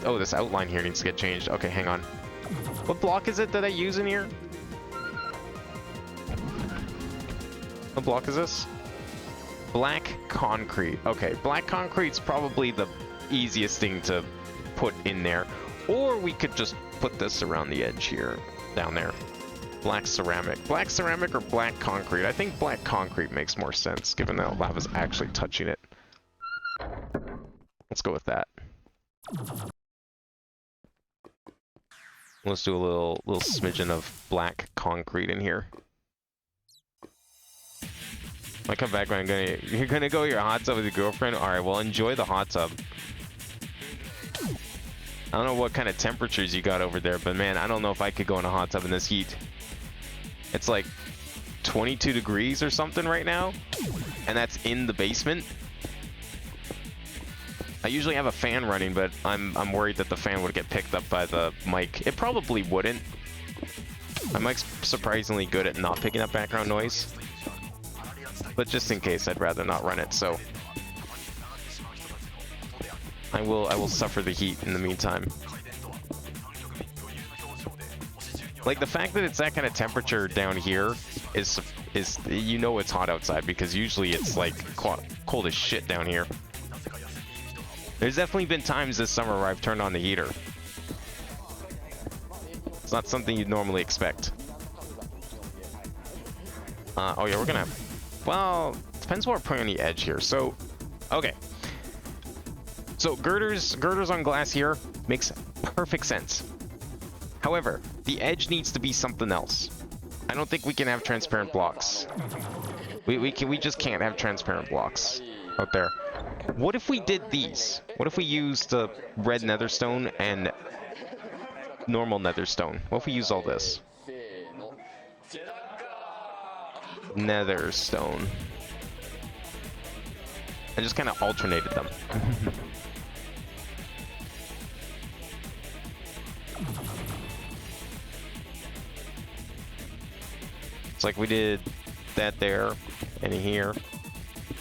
oh, this outline here needs to get changed. Okay, hang on. What block is it that I use in here? What block is this? Black concrete. Okay, black concrete's probably the easiest thing to put in there. Or we could just put this around the edge here, down there. Black ceramic. Black ceramic or black concrete? I think black concrete makes more sense, given that lava's actually touching it. Let's go with that. Let's do a little smidgen of black concrete in here. I come back when you're gonna go your hot tub with your girlfriend? Alright, well enjoy the hot tub. I don't know what kind of temperatures you got over there, but man, I don't know if I could go in a hot tub in this heat. It's like 22 degrees or something right now, and that's in the basement. I usually have a fan running, but I'm worried that the fan would get picked up by the mic. It probably wouldn't. My mic's surprisingly good at not picking up background noise. But just in case, I'd rather not run it, so I will suffer the heat in the meantime. Like the fact that it's that kind of temperature down here is you know it's hot outside, because usually it's like cold as shit down here. There's definitely been times this summer where I've turned on the heater. It's not something you'd normally expect. Oh yeah, we're gonna... Well, depends what we're putting on the edge here. So, okay. So girders on glass here makes perfect sense. However, the edge needs to be something else. I don't think we can have transparent blocks. We just can't have transparent blocks out there. What if we did these? What if we used the red netherstone and normal netherstone? What if we use all this? Netherstone. I just kind of alternated them. It's like we did that there and here,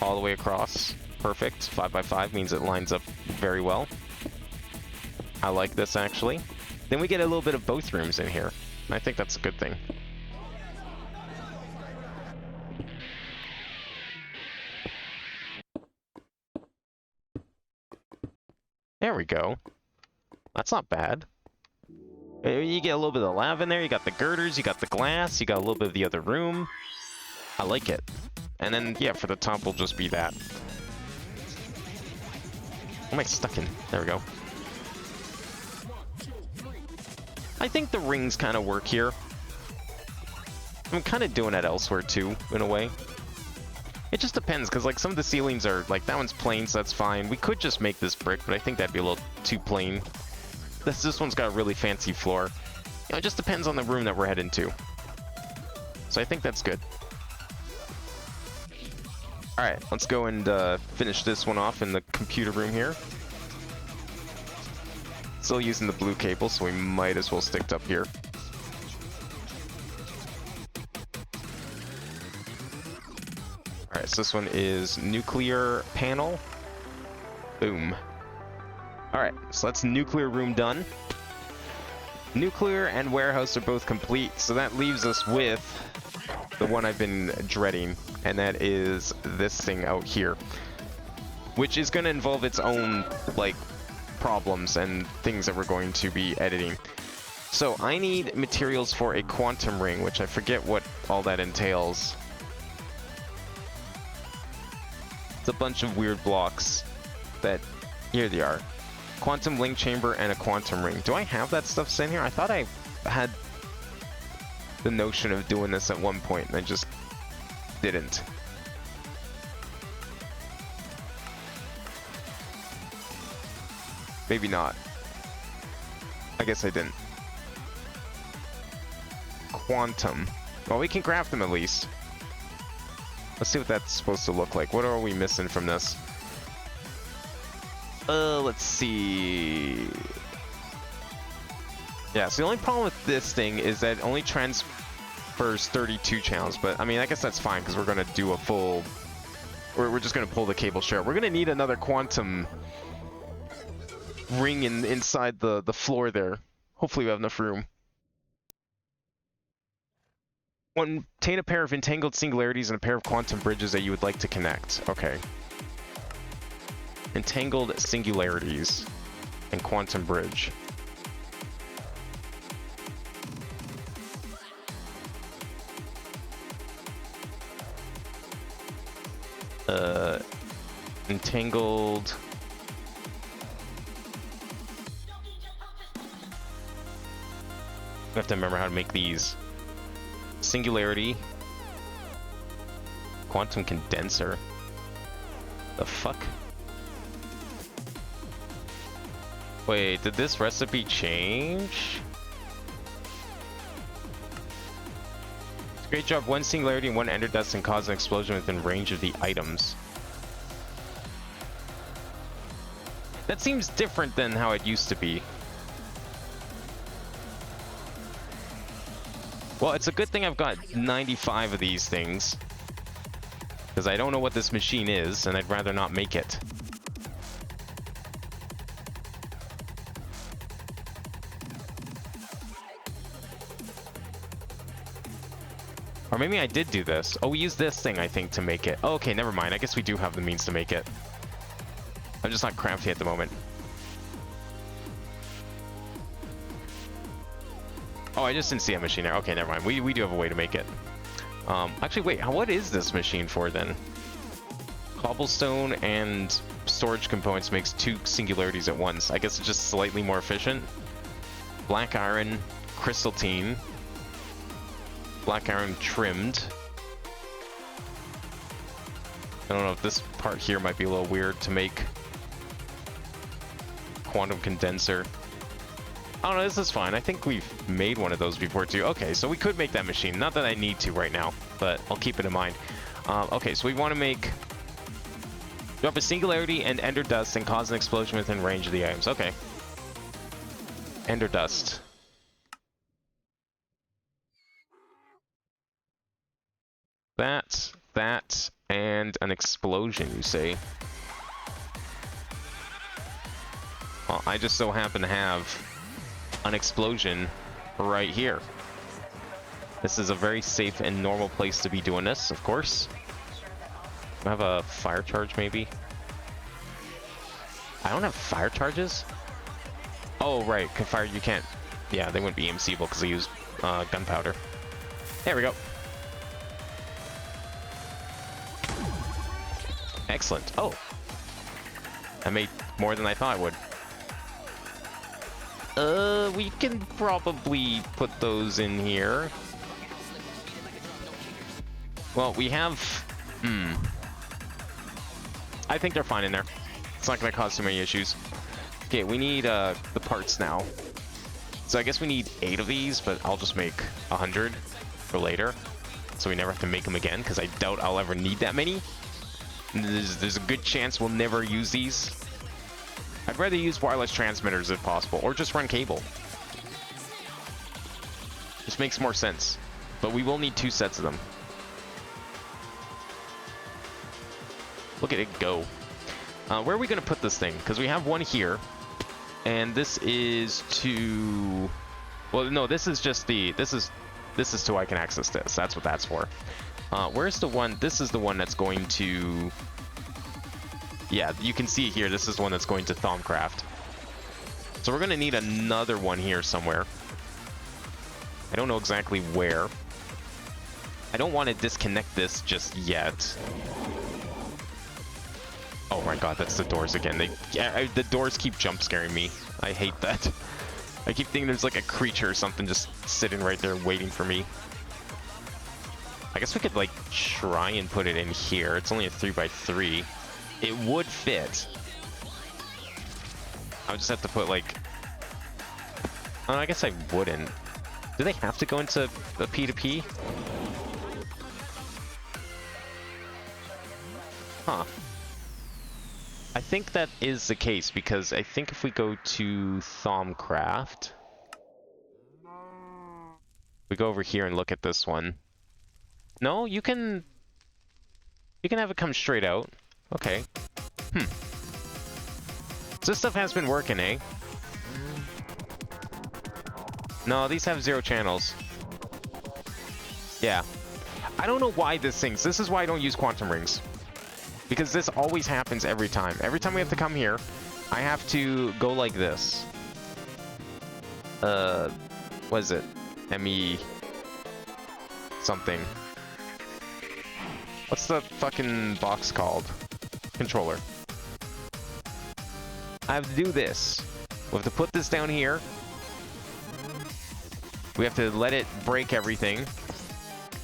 all the way across. Perfect. 5x5 means it lines up very well. I like this actually. Then we get a little bit of both rooms in here. I think that's a good thing. There we go. That's not bad. You get a little bit of lava in there, you got the girders, you got the glass, you got a little bit of the other room. I like it. And then, yeah, for the top will just be that. What am I stuck in? There we go. I think the rings kind of work here. I'm kind of doing that elsewhere too, in a way. It just depends, because like some of the ceilings are, like that one's plain, so that's fine. We could just make this brick, but I think that'd be a little too plain. This one's got a really fancy floor. You know, it just depends on the room that we're heading to. So I think that's good. Alright, let's go and finish this one off in the computer room here. Still using the blue cable, so we might as well stick up here. Alright, so this one is nuclear panel. Boom. Alright, so that's nuclear room done. Nuclear and warehouse are both complete, so that leaves us with the one I've been dreading, and that is this thing out here, which is going to involve its own, like, problems and things that we're going to be editing. So I need materials for a quantum ring, which I forget what all that entails. It's a bunch of weird blocks that, here they are. Quantum link chamber and a quantum ring. Do I have that stuff sitting here? I thought I had the notion of doing this at one point, and I just didn't. Maybe not. I guess I didn't. Quantum. Well, we can craft them at least. Let's see what that's supposed to look like. What are we missing from this? Let's see. Yeah, so the only problem with this thing is that it only transfers 32 channels, but I mean, I guess that's fine because we're gonna do a full. We're just gonna pull the cable share. We're gonna need another quantum ring inside the floor there. Hopefully, we have enough room. Obtain a pair of entangled singularities and a pair of quantum bridges that you would like to connect. Okay. Entangled singularities and quantum bridge. Entangled I have to remember how to make these. Singularity. Quantum condenser. The fuck? Wait, did this recipe change? Great job. One singularity and one ender dust and cause an explosion within range of the items. That seems different than how it used to be. Well, it's a good thing I've got 95 of these things. Because I don't know what this machine is, and I'd rather not make it. Or maybe I did do this. Oh, we used this thing, I think, to make it. Oh, okay, never mind. I guess we do have the means to make it. I'm just not crafty at the moment. Oh, I just didn't see a machine there. Okay, never mind. We do have a way to make it. Actually, wait. What is this machine for, then? Cobblestone and storage components makes 2 singularities at once. I guess it's just slightly more efficient. Black iron, crystalline. Black iron trimmed. I don't know if this part here might be a little weird to make. Quantum condenser. I don't know, this is fine. I think we've made one of those before too. Okay, so we could make that machine. Not that I need to right now, but I'll keep it in mind. Okay, so we want to make... drop a singularity and ender dust and cause an explosion within range of the items. Okay. Ender dust. That, and an explosion, you say? Well, I just so happen to have an explosion right here. This is a very safe and normal place to be doing this, of course. I have a fire charge, maybe? I don't have fire charges? Oh, right, fire, you can't. Yeah, they wouldn't be EMCable because they use gunpowder. There we go. Excellent. Oh! I made more than I thought I would. We can probably put those in here. Well, we have... I think they're fine in there. It's not going to cause too many issues. Okay, we need the parts now. So I guess we need 8 of these, but I'll just make 100 for later. So we never have to make them again, because I doubt I'll ever need that many. There's a good chance we'll never use these. I'd rather use wireless transmitters if possible, or just run cable. This makes more sense. But we will need 2 sets of them. Look at it go. Where are we going to put this thing? Because we have one here. And this is to... well, no, this is just the... This is so I can access this. That's what that's for. Where's the one? This is the one that's going to... yeah, you can see here. This is the one that's going to Meatballcraft. So we're going to need another one here somewhere. I don't know exactly where. I don't want to disconnect this just yet. Oh my god, that's the doors again. The doors keep jump scaring me. I hate that. I keep thinking there's like a creature or something just sitting right there waiting for me. I guess we could like try and put it in here. It's only a 3x3. It would fit. I would just have to put like... oh, I guess I wouldn't. Do they have to go into the P2P? Huh. I think that is the case, because I think if we go to Meatballcraft, we go over here and look at this one. No, you can have it come straight out. Okay. So this stuff has been working, eh? No, these have 0 channels. Yeah. I don't know why this thing's... this is why I don't use quantum rings. Because this always happens every time. Every time we have to come here, I have to go like this. What is it? ME... something. What's the fucking box called? Controller. I have to do this. We have to put this down here. We have to let it break everything,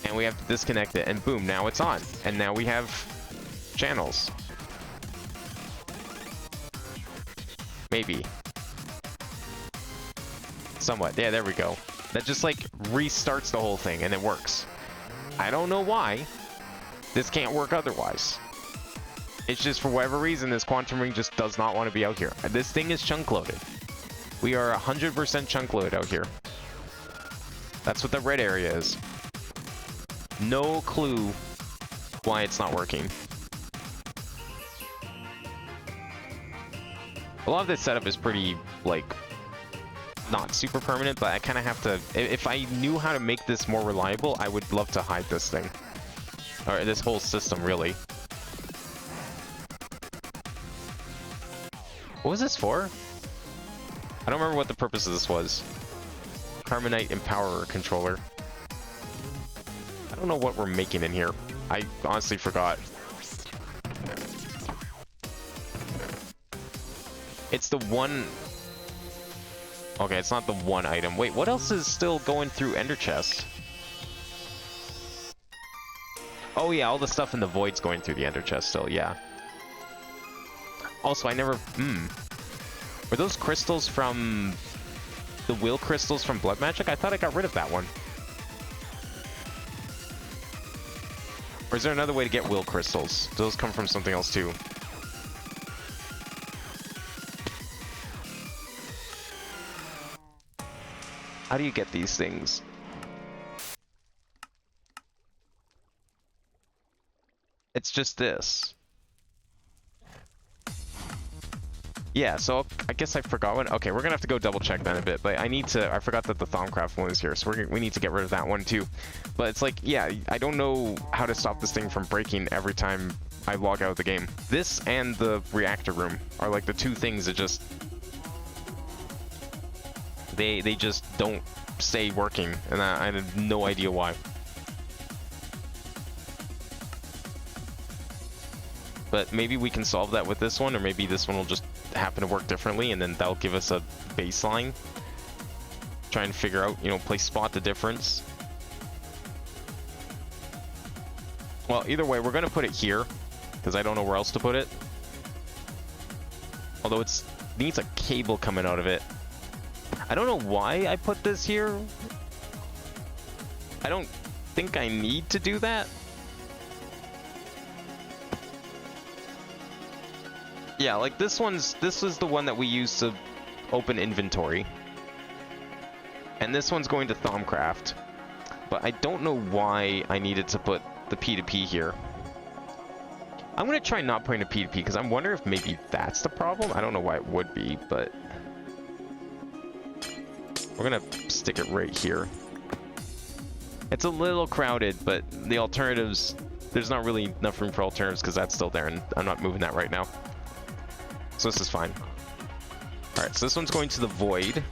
and we have to disconnect it, and boom, now it's on. And now we have channels. Maybe. Somewhat. Yeah, there we go. That just like restarts the whole thing and it works. I don't know why this can't work otherwise. It's just for whatever reason this quantum ring just does not want to be out here. This thing is chunk loaded. We are 100% chunk loaded out here. That's what the red area is. No clue why it's not working. A lot of this setup is pretty, like, not super permanent, but I kind of have to... If I knew how to make this more reliable, I would love to hide this thing. Or this whole system, really. What was this for? I don't remember what the purpose of this was. Carbonite Empowerer Controller. I don't know what we're making in here. I honestly forgot. It's the one... Okay, it's not the one item. Wait, what else is still going through Ender Chest? Oh yeah, all the stuff in the Void's going through the Ender Chest still, yeah. Also, I never... Were those crystals from... the will crystals from Blood Magic? I thought I got rid of that one. Or is there another way to get will crystals? Do those come from something else too? How do you get these things? It's just this. Yeah, so I guess I forgot one. Okay, we're gonna have to go double check that a bit, but I need to... I forgot that the Thaumcraft one is here, so we need to get rid of that one too. But it's like, yeah, I don't know how to stop this thing from breaking every time I log out of the game. This and the reactor room are like the two things that just... They just don't stay working, and I have no idea why. But maybe we can solve that with this one, or maybe this one will just happen to work differently, and then that'll give us a baseline. Try and figure out, you know, spot the difference. Well, either way, we're gonna put it here, because I don't know where else to put it. Although it needs a cable coming out of it. I don't know why I put this here. I don't think I need to do that. Yeah, like this is the one that we use to open inventory. And this one's going to Thaumcraft. But I don't know why I needed to put the P2P here. I'm gonna try not putting a P2P because I'm wondering if maybe that's the problem. I don't know why it would be, but we're gonna stick it right here. It's a little crowded, but the alternatives, there's not really enough room for alternatives because that's still there, and I'm not moving that right now. So this is fine. Alright, so this one's going to the Void.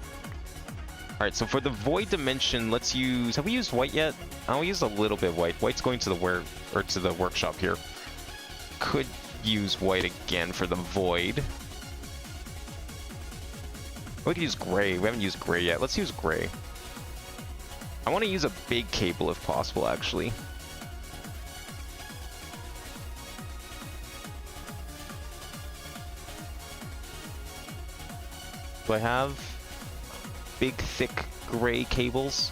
Alright, so for the Void dimension, let's use... Have we used white yet? Oh, we used a little bit of white. White's going to the workshop here. Could use white again for the Void. We could use gray. We haven't used gray yet. Let's use gray. I want to use a big cable if possible, actually. Do I have big, thick, gray cables?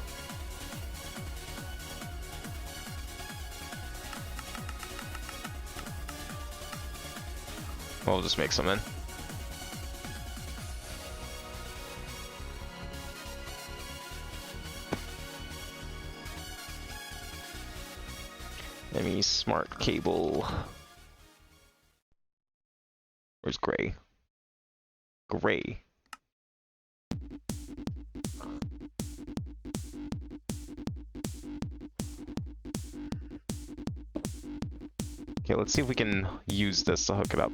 Well, we'll just make some then. Let me smart cable. Where's gray? Gray. Okay, let's see if we can use this to hook it up.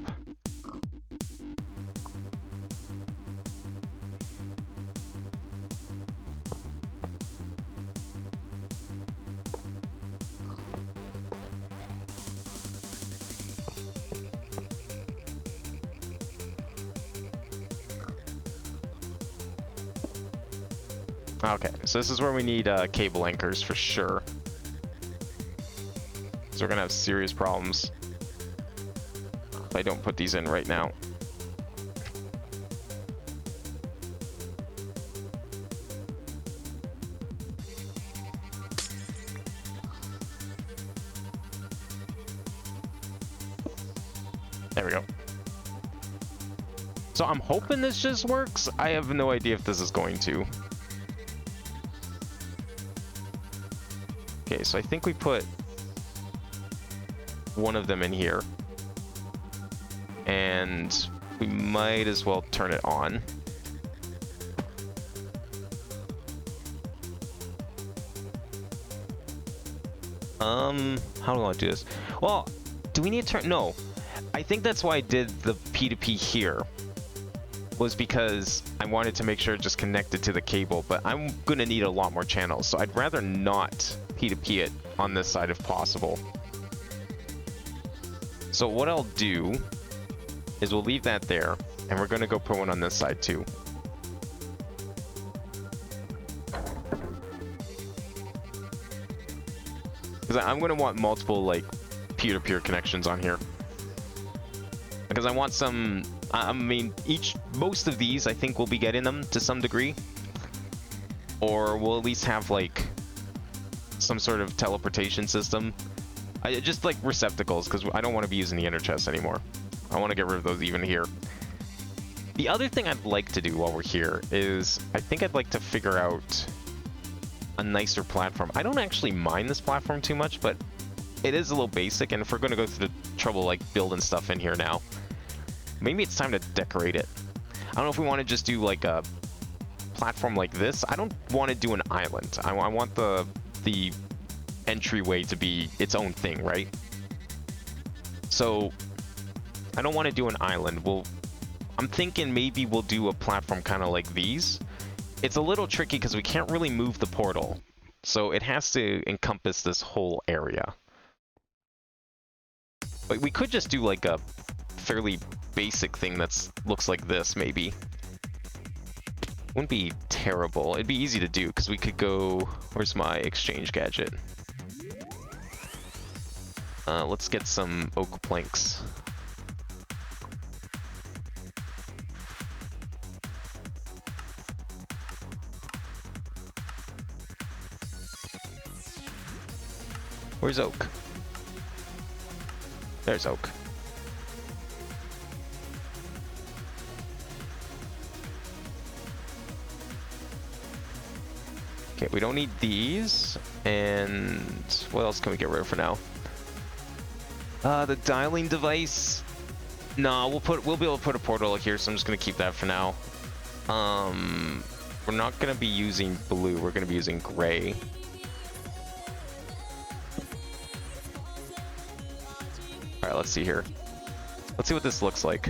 Okay, so this is where we need cable anchors for sure. So we're gonna have serious problems if I don't put these in right now. There we go. So I'm hoping this just works. I have no idea if this is going to. Okay, so I think we put one of them in here. And we might as well turn it on. How do I do this? Well, do we need to turn? No. I think that's why I did the P2P here. Was because I wanted to make sure it just connected to the cable, but I'm gonna need a lot more channels, so I'd rather not P2P it on this side if possible. So what I'll do is we'll leave that there, and we're gonna go put one on this side too. Because I'm gonna want multiple like peer-to-peer connections on here. Because I want some, I mean, most of these I think we'll be getting them to some degree. Or we'll at least have like some sort of teleportation system. Just like receptacles, because I don't want to be using the inner chest anymore. I want to get rid of those even here. The other thing I'd like to do while we're here is I think I'd like to figure out a nicer platform. I don't actually mind this platform too much, but it is a little basic, and if we're going to go through the trouble like building stuff in here now, maybe it's time to decorate it. I don't know if we want to just do like a platform like this. I don't want to do an island. I want the entryway to be its own thing, right? So I don't want to do an island. I'm thinking maybe we'll do a platform kind of like these. It's a little tricky because we can't really move the portal, so it has to encompass this whole area. But we could just do like a fairly basic thing that looks like this, maybe. Wouldn't be terrible. It'd be easy to do because we could go. Where's my exchange gadget? Let's get some oak planks. Where's oak? There's oak. Okay, we don't need these. And what else can we get rid of for now? The dialing device. No, we'll be able to put a portal here, so I'm just gonna keep that for now. We're not gonna be using blue. We're gonna be using gray. All right, let's see here. Let's see what this looks like.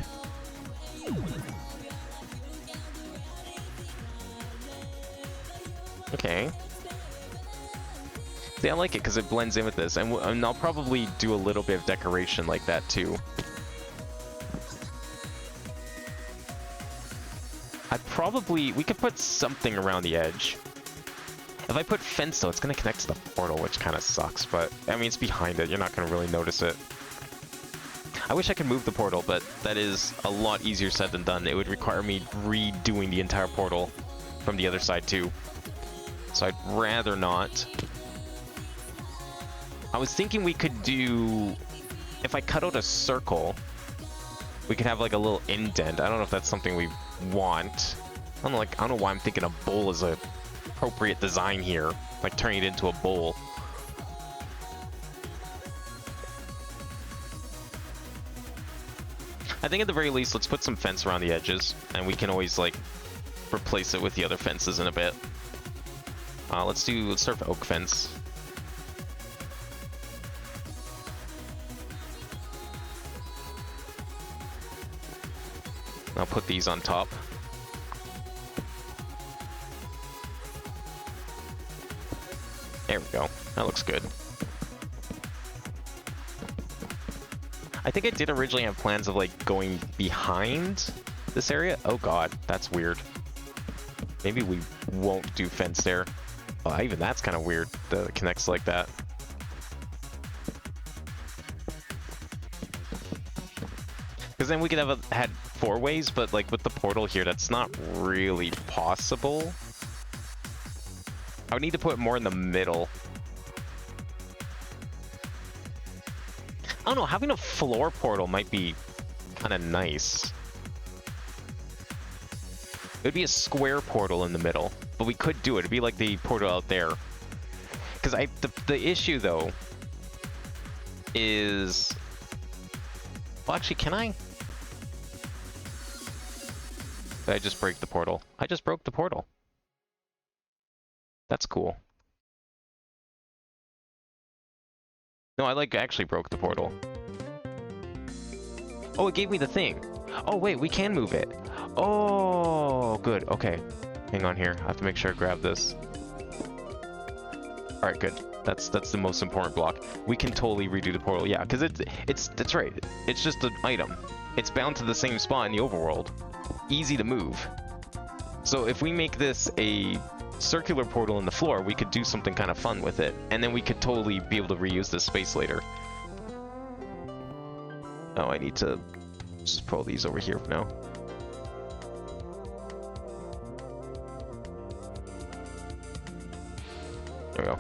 Okay. See, I like it because it blends in with this, and I'll probably do a little bit of decoration like that too. We could put something around the edge. If I put fence though, it's gonna connect to the portal, which kind of sucks, but I mean, it's behind it. You're not gonna really notice it. I wish I could move the portal, but that is a lot easier said than done. It would require me redoing the entire portal from the other side too. So I'd rather not. I was thinking we could do, if I cut out a circle, we could have like a little indent. I don't know if that's something we want. I don't know why I'm thinking a bowl is a appropriate design here, like turning it into a bowl. I think at the very least, let's put some fence around the edges, and we can always like replace it with the other fences in a bit. Let's start with oak fence. I'll put these on top. There we go. That looks good. I think I did originally have plans of like going behind this area. Oh god, that's weird. Maybe we won't do fence there. Oh, even that's kind of weird that it connects like that. Because then we could have had 4 ways, but like with the portal here, that's not really possible. I would need to put more in the middle. I don't know, having a floor portal might be kind of nice. It would be a square portal in the middle, but we could do it. It'd be like the portal out there. Because the issue though is, well, actually, can I? Did I just break the portal? I just broke the portal. That's cool. No, I like actually broke the portal. Oh, it gave me the thing. Oh, wait, we can move it. Oh, good. Okay. Hang on here. I have to make sure I grab this. All right, good. That's the most important block. We can totally redo the portal. Yeah, because that's right. It's just an item. It's bound to the same spot in the overworld. Easy to move. So if we make this a circular portal in the floor, we could do something kind of fun with it, and then we could totally be able to reuse this space later. Oh, I need to just pull these over here for now. There we go.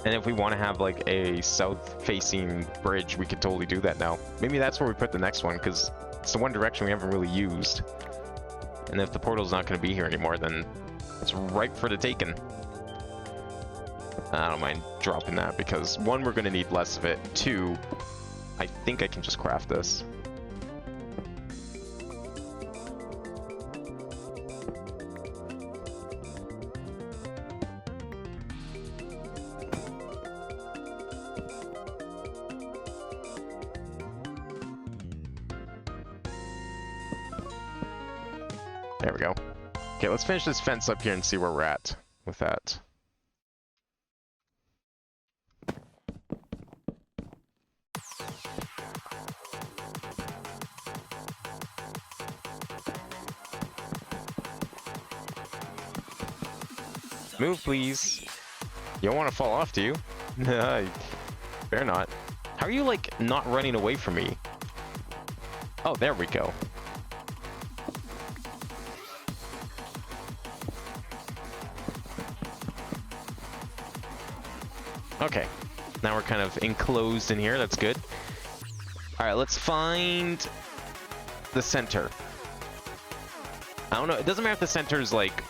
And if we want to have like a south-facing bridge, we could totally do that now. Maybe that's where we put the next one, because it's the one direction we haven't really used. And if the portal's not going to be here anymore, then it's ripe for the taking. I don't mind dropping that, because 1, we're going to need less of it. 2, I think I can just craft this. There we go. Okay, let's finish this fence up here and see where we're at with that. Move, please. You don't want to fall off, do you? Better not. How are you, like, not running away from me? Oh, there we go. Okay, now we're kind of enclosed in here. That's good. All right, let's find the center. I don't know. It doesn't matter if the center is like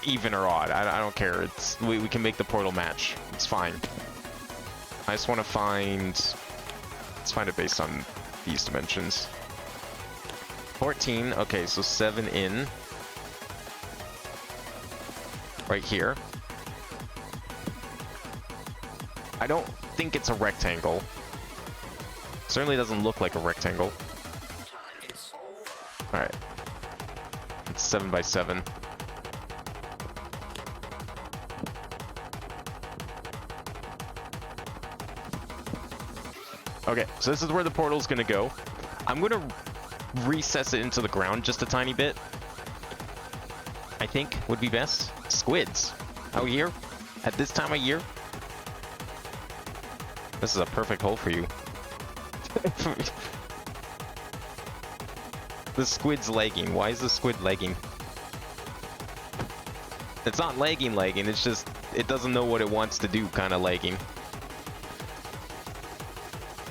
even or odd. I don't care. It's we can make the portal match. It's fine. I just want to find. Let's find it based on these dimensions. 14. Okay, so 7 in. Right here. I don't think it's a rectangle. Certainly doesn't look like a rectangle. Alright. It's 7 by 7. Okay, so this is where the portal's gonna go. I'm gonna recess it into the ground just a tiny bit. I think would be best. Squids out here at this time of year. This is a perfect hole for you. The squid's lagging. Why is the squid lagging? It's not lagging, it's just it doesn't know what it wants to do, kind of lagging.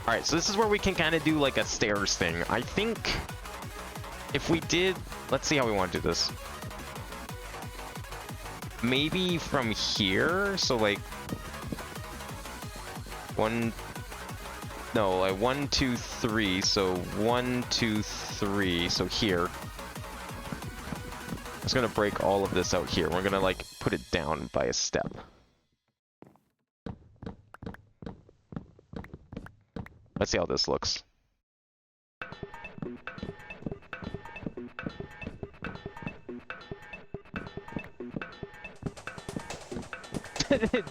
Alright, so this is where we can kind of do like a stairs thing. I think if we did, let's see how we want to do this. Maybe from here, so like 1, 2, 3, so 1, 2, 3, so here. I'm just gonna break all of this out here. We're gonna like put it down by a step. Let's see how this looks.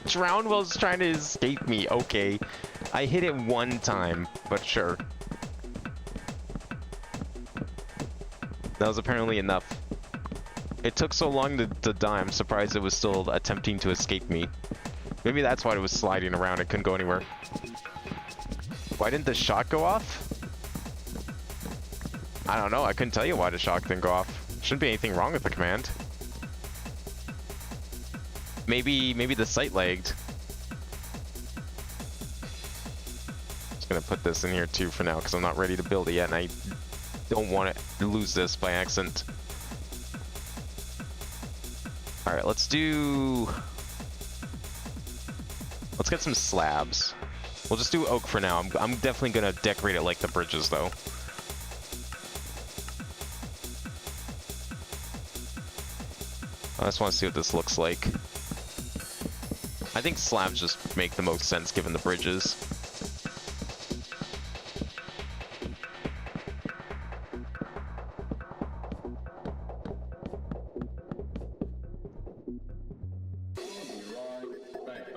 Drownwell's trying to escape me. Okay. I hit it 1 time, but sure. That was apparently enough. It took so long to die, I'm surprised it was still attempting to escape me. Maybe that's why it was sliding around, it couldn't go anywhere. Why didn't the shot go off? I don't know, I couldn't tell you why the shot didn't go off. Shouldn't be anything wrong with the command. Maybe the site lagged. Just gonna put this in here too for now because I'm not ready to build it yet and I don't want to lose this by accident. Alright, let's get some slabs. We'll just do oak for now. I'm definitely gonna decorate it like the bridges though. I just want to see what this looks like. I think slabs just make the most sense given the bridges.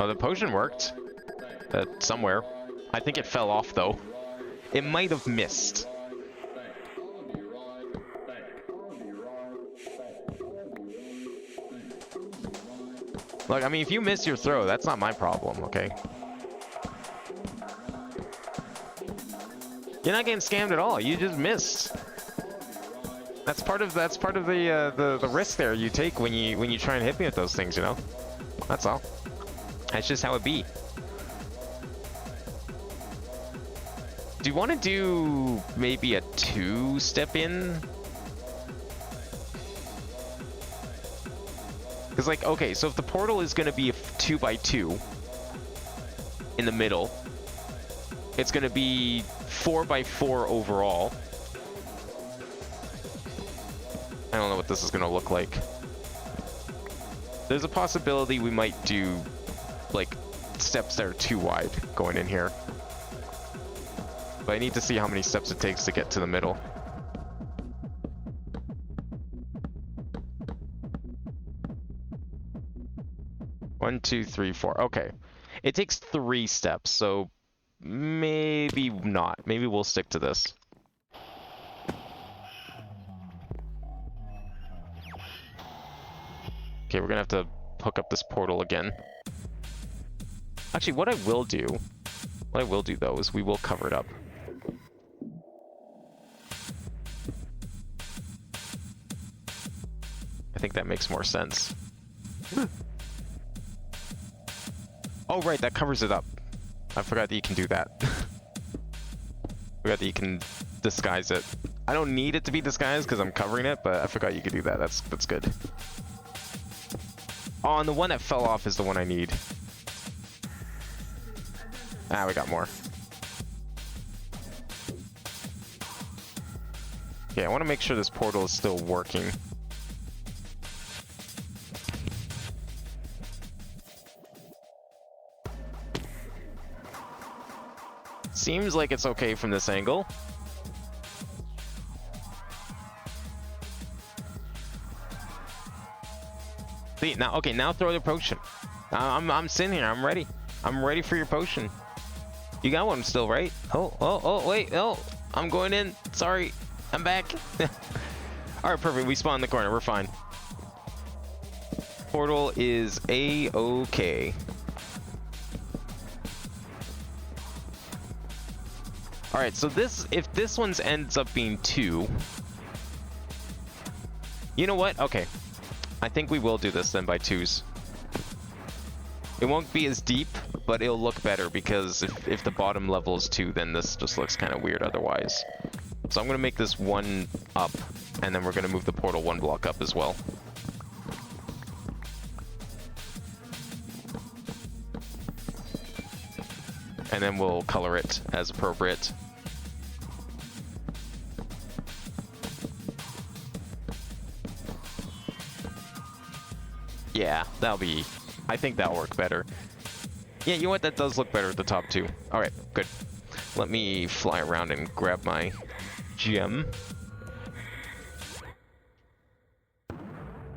Oh, the potion worked. Somewhere. I think it fell off though. It might have missed. Look, I mean, if you miss your throw, that's not my problem, okay? You're not getting scammed at all. You just missed. That's part of the risk there you take when you try and hit me with those things, you know? That's all. That's just how it be. Do you want to do maybe a 2-step in? Because, like, okay, so if the portal is going to be a 2x2 in the middle, it's going to be 4x4 overall. I don't know what this is going to look like. There's a possibility we might do, like, steps that are too wide going in here. But I need to see how many steps it takes to get to the middle. One, two, three, four. Okay. It takes 3 steps, so maybe not. Maybe we'll stick to this. Okay, we're gonna have to hook up this portal again. Actually, what I will do though is we will cover it up. I think that makes more sense. Oh, right, that covers it up. I forgot that you can do that. Forgot that you can disguise it. I don't need it to be disguised because I'm covering it, but I forgot you could do that. That's good. Oh, and the one that fell off is the one I need. Ah, we got more. Okay, I want to make sure this portal is still working. Seems like it's okay from this angle. See, now, okay, now throw the potion. I'm sitting here, I'm ready. I'm ready for your potion. You got one still, right? Oh, wait, oh, I'm going in. Sorry, I'm back. All right, perfect, we spawned in the corner, we're fine. Portal is A-okay. All right, so if this one's ends up being 2, you know what? Okay, I think we will do this then by 2s. It won't be as deep, but it'll look better because if the bottom level is 2, then this just looks kind of weird otherwise. So I'm gonna make this 1 up, and then we're gonna move the portal 1 block up as well. And then we'll color it as appropriate. Yeah, I think that'll work better. Yeah, you know what? That does look better at the top too. All right, good. Let me fly around and grab my gem.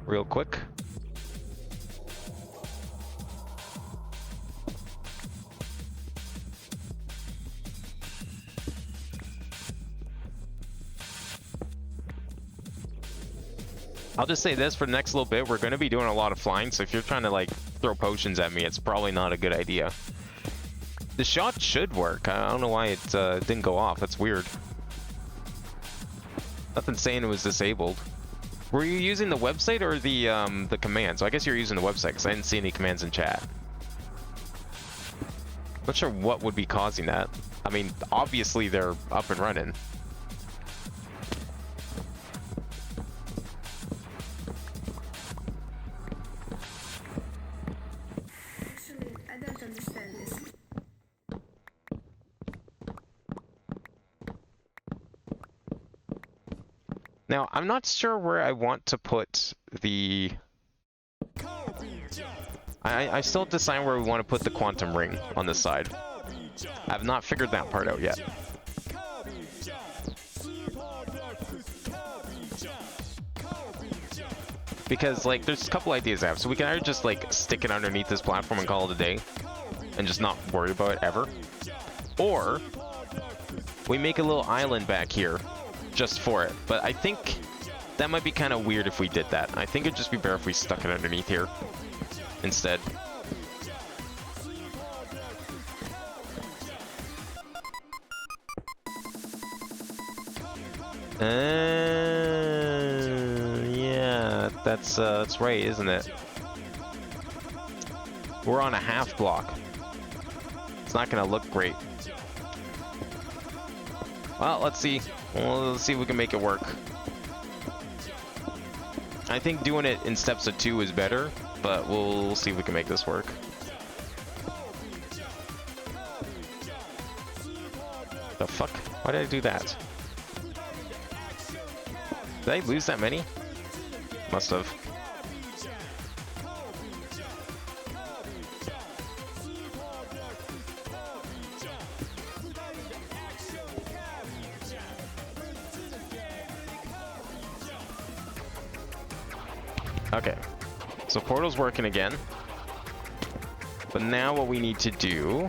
Real quick. I'll just say this, for the next little bit, we're going to be doing a lot of flying, so if you're trying to, like, throw potions at me, it's probably not a good idea. The shot should work. I don't know why it didn't go off. That's weird. Nothing saying it was disabled. Were you using the website or the command? So I guess you're using the website, because I didn't see any commands in chat. Not sure what would be causing that. I mean, obviously they're up and running. Actually, I don't understand this. Now, I'm not sure where I want to put the... I still have to decide where we want to put the quantum ring on this side. I have not figured that part out yet. Because, like, there's a couple ideas I have. So we can either just, like, stick it underneath this platform and call it a day. And just not worry about it ever. Or we make a little island back here just for it. But I think that might be kind of weird if we did that. I think it'd just be better if we stuck it underneath here instead. Yeah, that's right, isn't it? We're on a half block. It's not gonna look great. Well, let's see. Well, let's see if we can make it work. I think doing it in steps of 2 is better, but we'll see if we can make this work. The fuck? Why did I do that? Did I lose that many? Must have. Okay, so portal's working again. But now what we need to do...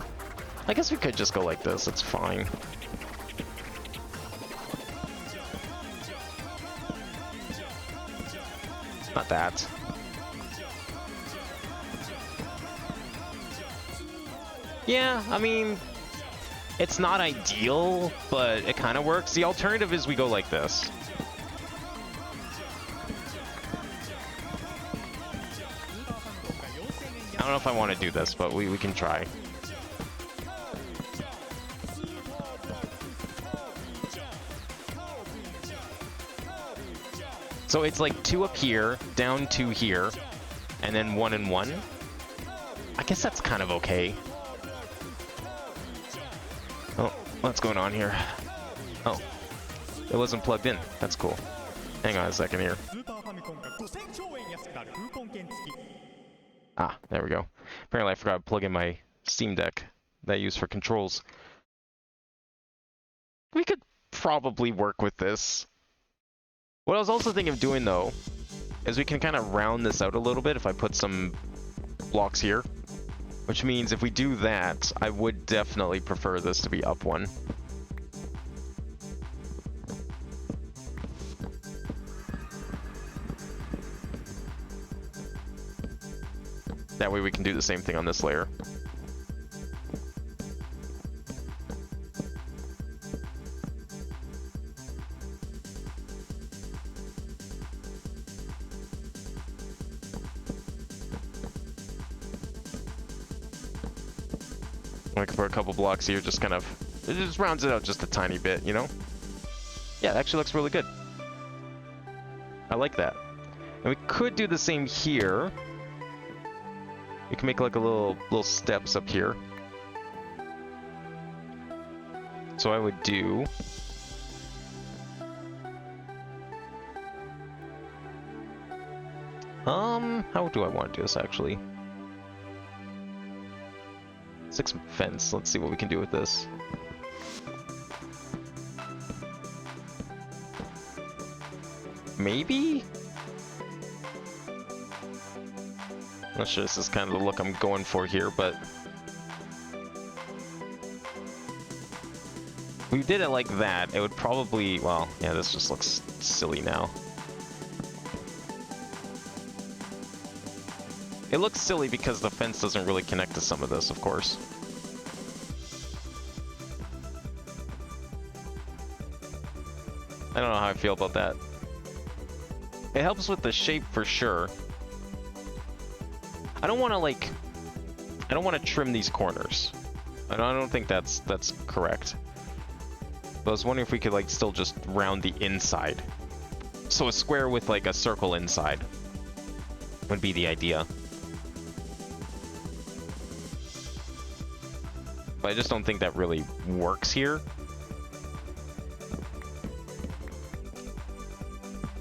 I guess we could just go like this, it's fine. Not that. Yeah, I mean, it's not ideal, but it kind of works. The alternative is we go like this. I don't know if I want to do this, but we can try. So it's like 2 up here, down 2 here, and then 1 and 1. I guess that's kind of okay. Oh, what's going on here? Oh, it wasn't plugged in. That's cool. Hang on a second here. Ah, there we go. Apparently I forgot to plug in my Steam Deck that I use for controls. We could probably work with this. What I was also thinking of doing, though, is we can kind of round this out a little bit if I put some blocks here. Which means if we do that, I would definitely prefer this to be up 1. That way we can do the same thing on this layer. I can put a couple blocks here, just kind of, it just rounds it out just a tiny bit, you know? Yeah, it actually looks really good. I like that. And we could do the same here. We can make like a little steps up here. So I would do... how do I want to do this actually? 6 fence. Let's see what we can do with this. Maybe? Not sure this is kind of the look I'm going for here, but... if we did it like that, it would probably... well, yeah, this just looks silly now. It looks silly because the fence doesn't really connect to some of this, of course. I don't know how I feel about that. It helps with the shape for sure. I don't want to like... I don't want to trim these corners. I don't think that's correct. But I was wondering if we could like still just round the inside. So a square with like a circle inside would be the idea. But I just don't think that really works here.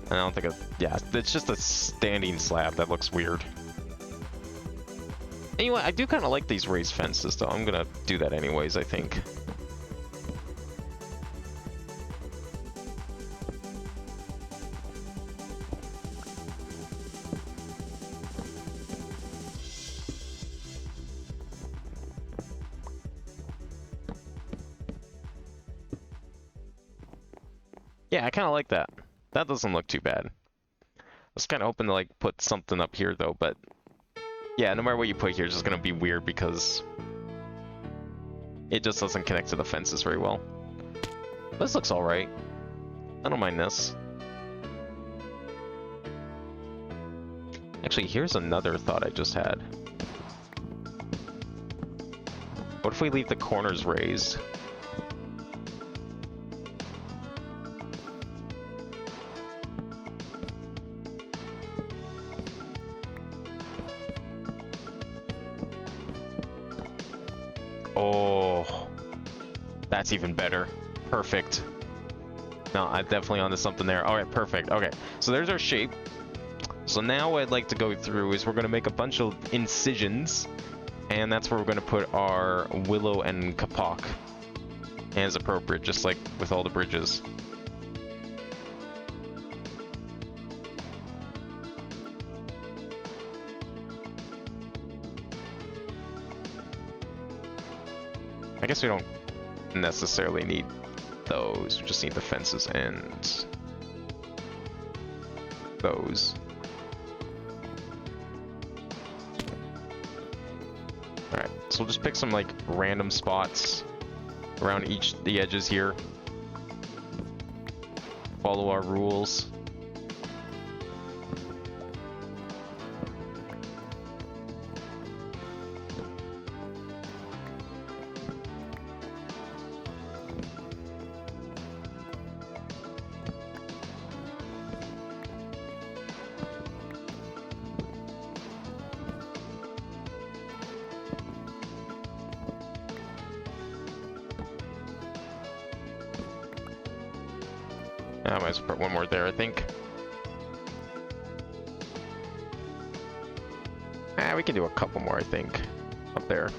I don't think yeah, it's just a standing slab that looks weird. Anyway, I do kind of like these raised fences though. I'm gonna do that anyways, I think. Yeah, I kind of like that. That doesn't look too bad. I was kind of hoping to like put something up here though, but yeah, no matter what you put here, it's just gonna be weird because it just doesn't connect to the fences very well. This looks alright. I don't mind this. Actually, here's another thought I just had. What if we leave the corners raised? Oh, that's even better. Perfect. No, I'm definitely onto something there. All right, perfect. Okay, so there's our shape. So now what I'd like to go through is we're going to make a bunch of incisions, and that's where we're going to put our willow and kapok as appropriate, just like with all the bridges. I guess we don't necessarily need those, we just need the fences and those. Alright, so we'll just pick some like random spots around the edges here. Follow our rules. I might as well put one more there, I think. We can do a couple more, I think, up there.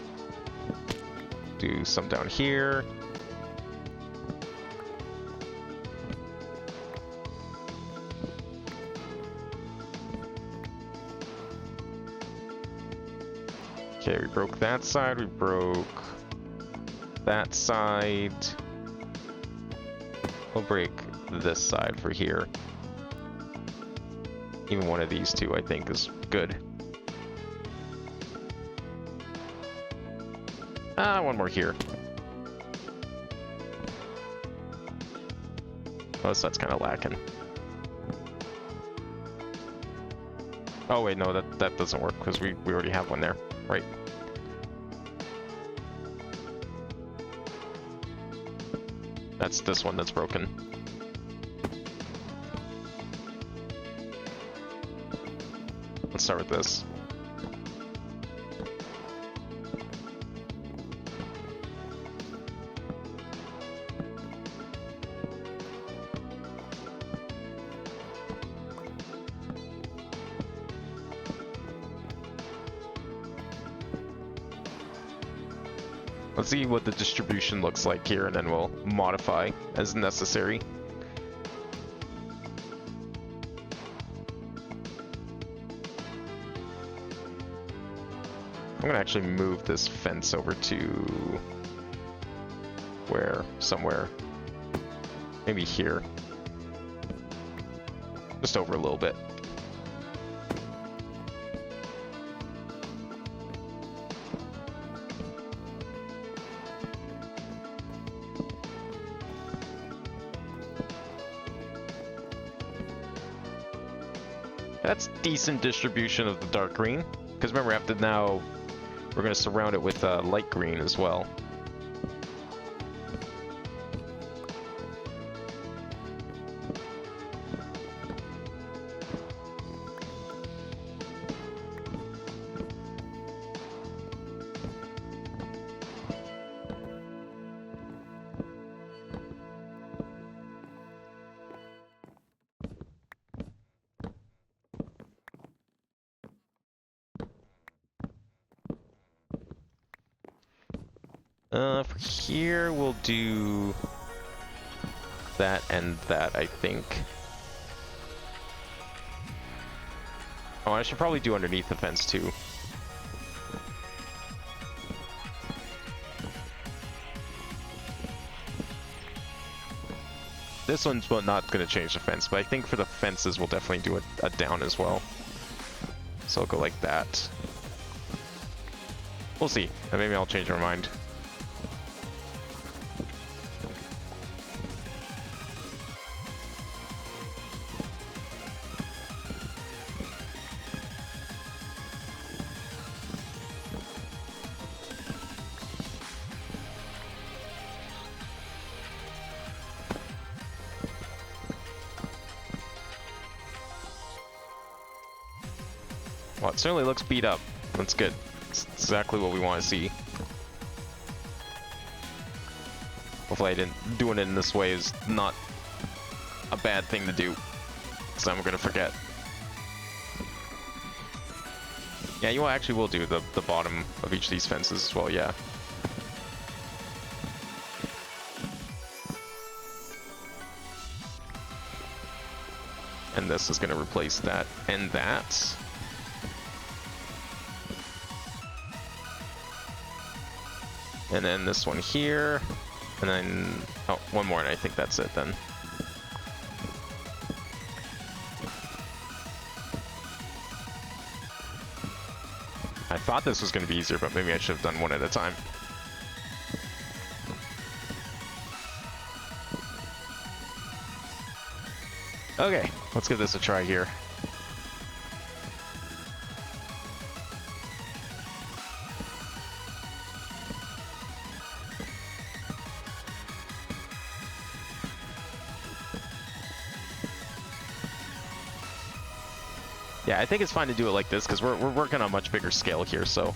Do some down here. Okay, we broke that side, we broke that side. We'll break this side for here. Even one of these two, I think, is good. One more here. Oh, this side's kind of lacking. Oh wait, no, that doesn't work because we already have one there, right? That's this one that's broken. Let's start with this. Let's see what the distribution looks like here, and then we'll modify as necessary. I'm gonna actually move this fence over to somewhere, maybe here, just over a little bit. That's decent distribution of the dark green. Because remember, after now, we're going to surround it with light green as well. For here, we'll do that and that, I think. Oh, I should probably do underneath the fence, too. This one's not going to change the fence, but I think for the fences, we'll definitely do a down as well. So I'll go like that. We'll see. Maybe I'll change my mind. Well, it certainly looks beat up. That's good. It's exactly what we want to see. Hopefully doing it in this way is not a bad thing to do, because I'm gonna forget. Yeah, you actually will do the bottom of each of these fences as well, yeah. And this is gonna replace that and that. And then this one here, and then, oh, one more, and I think that's it then. I thought this was going to be easier, but maybe I should have done one at a time. Okay, let's give this a try here. Yeah, I think it's fine to do it like this because we're working on a much bigger scale here, so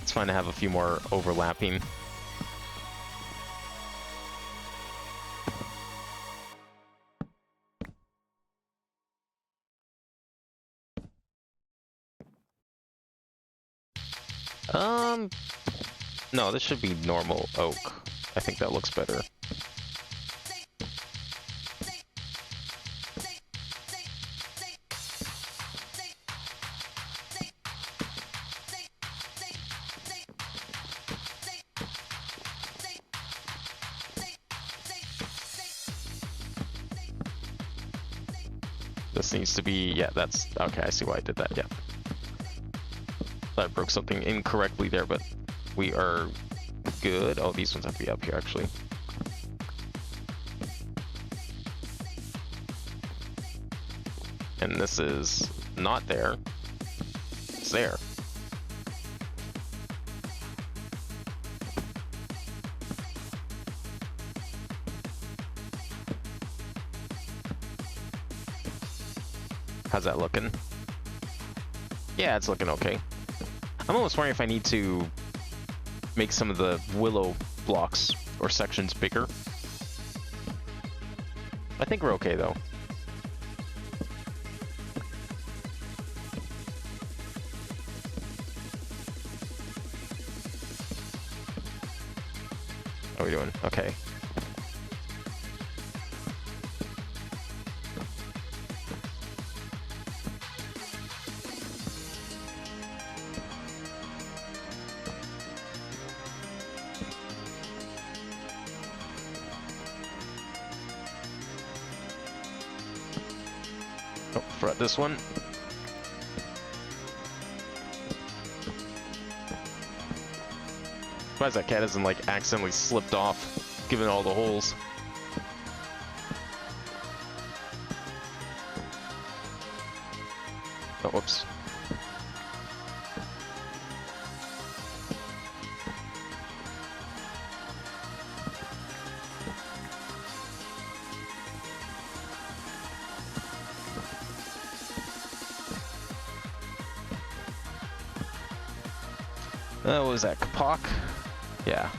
it's fine to have a few more overlapping. No, this should be normal oak. I think that looks better. This needs to be, yeah, that's, okay, I see why I did that, yeah. I broke something incorrectly there, but we are good. Oh, these ones have to be up here, actually. And this is not there. It's there. How's that looking? Yeah, it's looking okay. I'm almost wondering if I need to make some of the willow blocks or sections bigger. I think we're okay though. How are we doing? Okay. Oh, forgot this one. Surprised that cat hasn't like accidentally slipped off, given all the holes. Oh, whoops. What was that, Kapok? Yeah.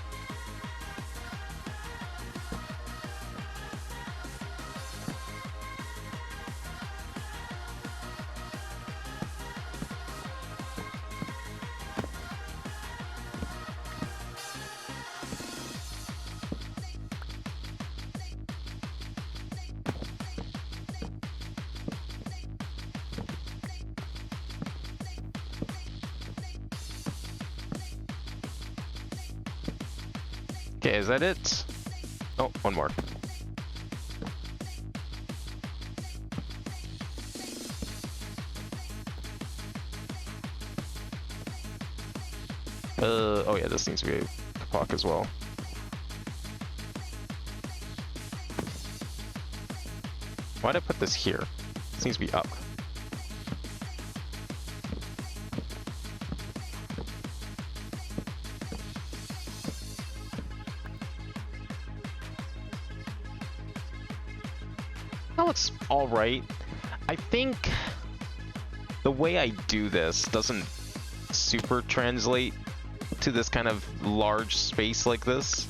Okay, is that it? Oh, one more. Oh yeah, this needs to be a Kapok as well. Why'd I put this here? This needs to be up. That looks alright. I think the way I do this doesn't super translate to this kind of large space like this.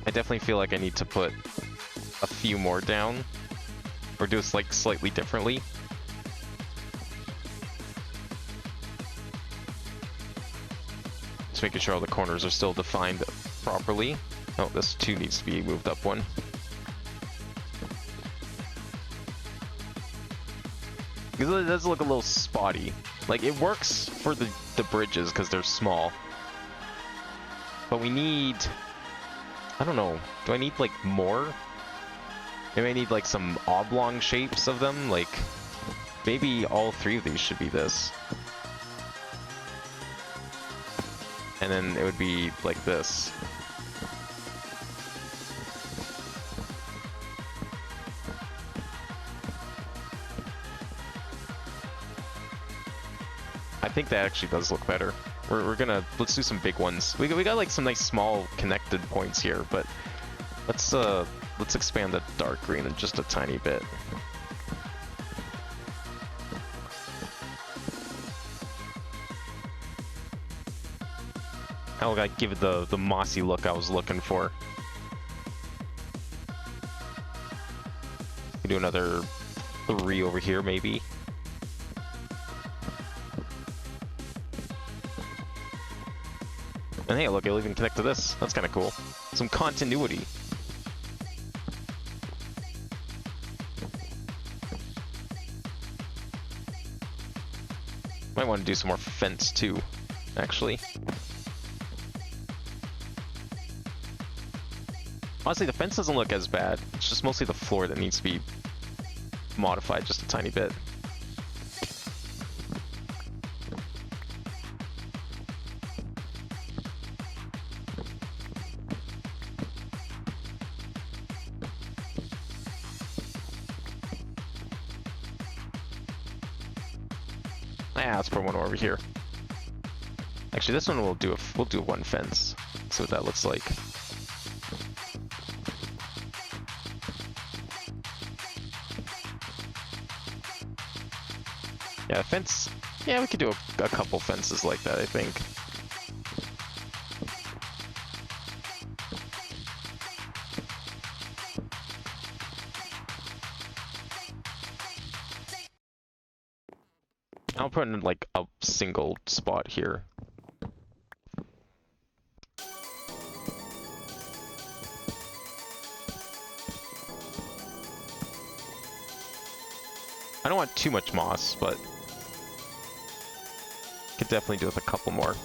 I definitely feel like I need to put a few more down, or do this like slightly differently. Just making sure all the corners are still defined properly. Oh, this 2 needs to be moved up one. Because it does look a little spotty. Like, it works for the bridges because they're small. But we need... I don't know. Do I need, like, more? Maybe I need, like, some oblong shapes of them? Like, maybe all 3 of these should be this. And then it would be like this. I think that actually does look better. We're gonna, let's do some big ones. We got like some nice small connected points here, but let's expand the dark green in just a tiny bit. I'll like give it the mossy look I was looking for. We do another 3 over here maybe. And hey, look, it'll even connect to this. That's kind of cool. Some continuity. Might want to do some more fence too, actually. Honestly, the fence doesn't look as bad. It's just mostly the floor that needs to be modified just a tiny bit. Yeah, let's put one over here. Actually, this one we'll do one fence. See what that looks like. Yeah, a fence. Yeah, we could do a couple fences like that, I think. I'll put in like a single spot here. I don't want too much moss, but could definitely do with a couple more.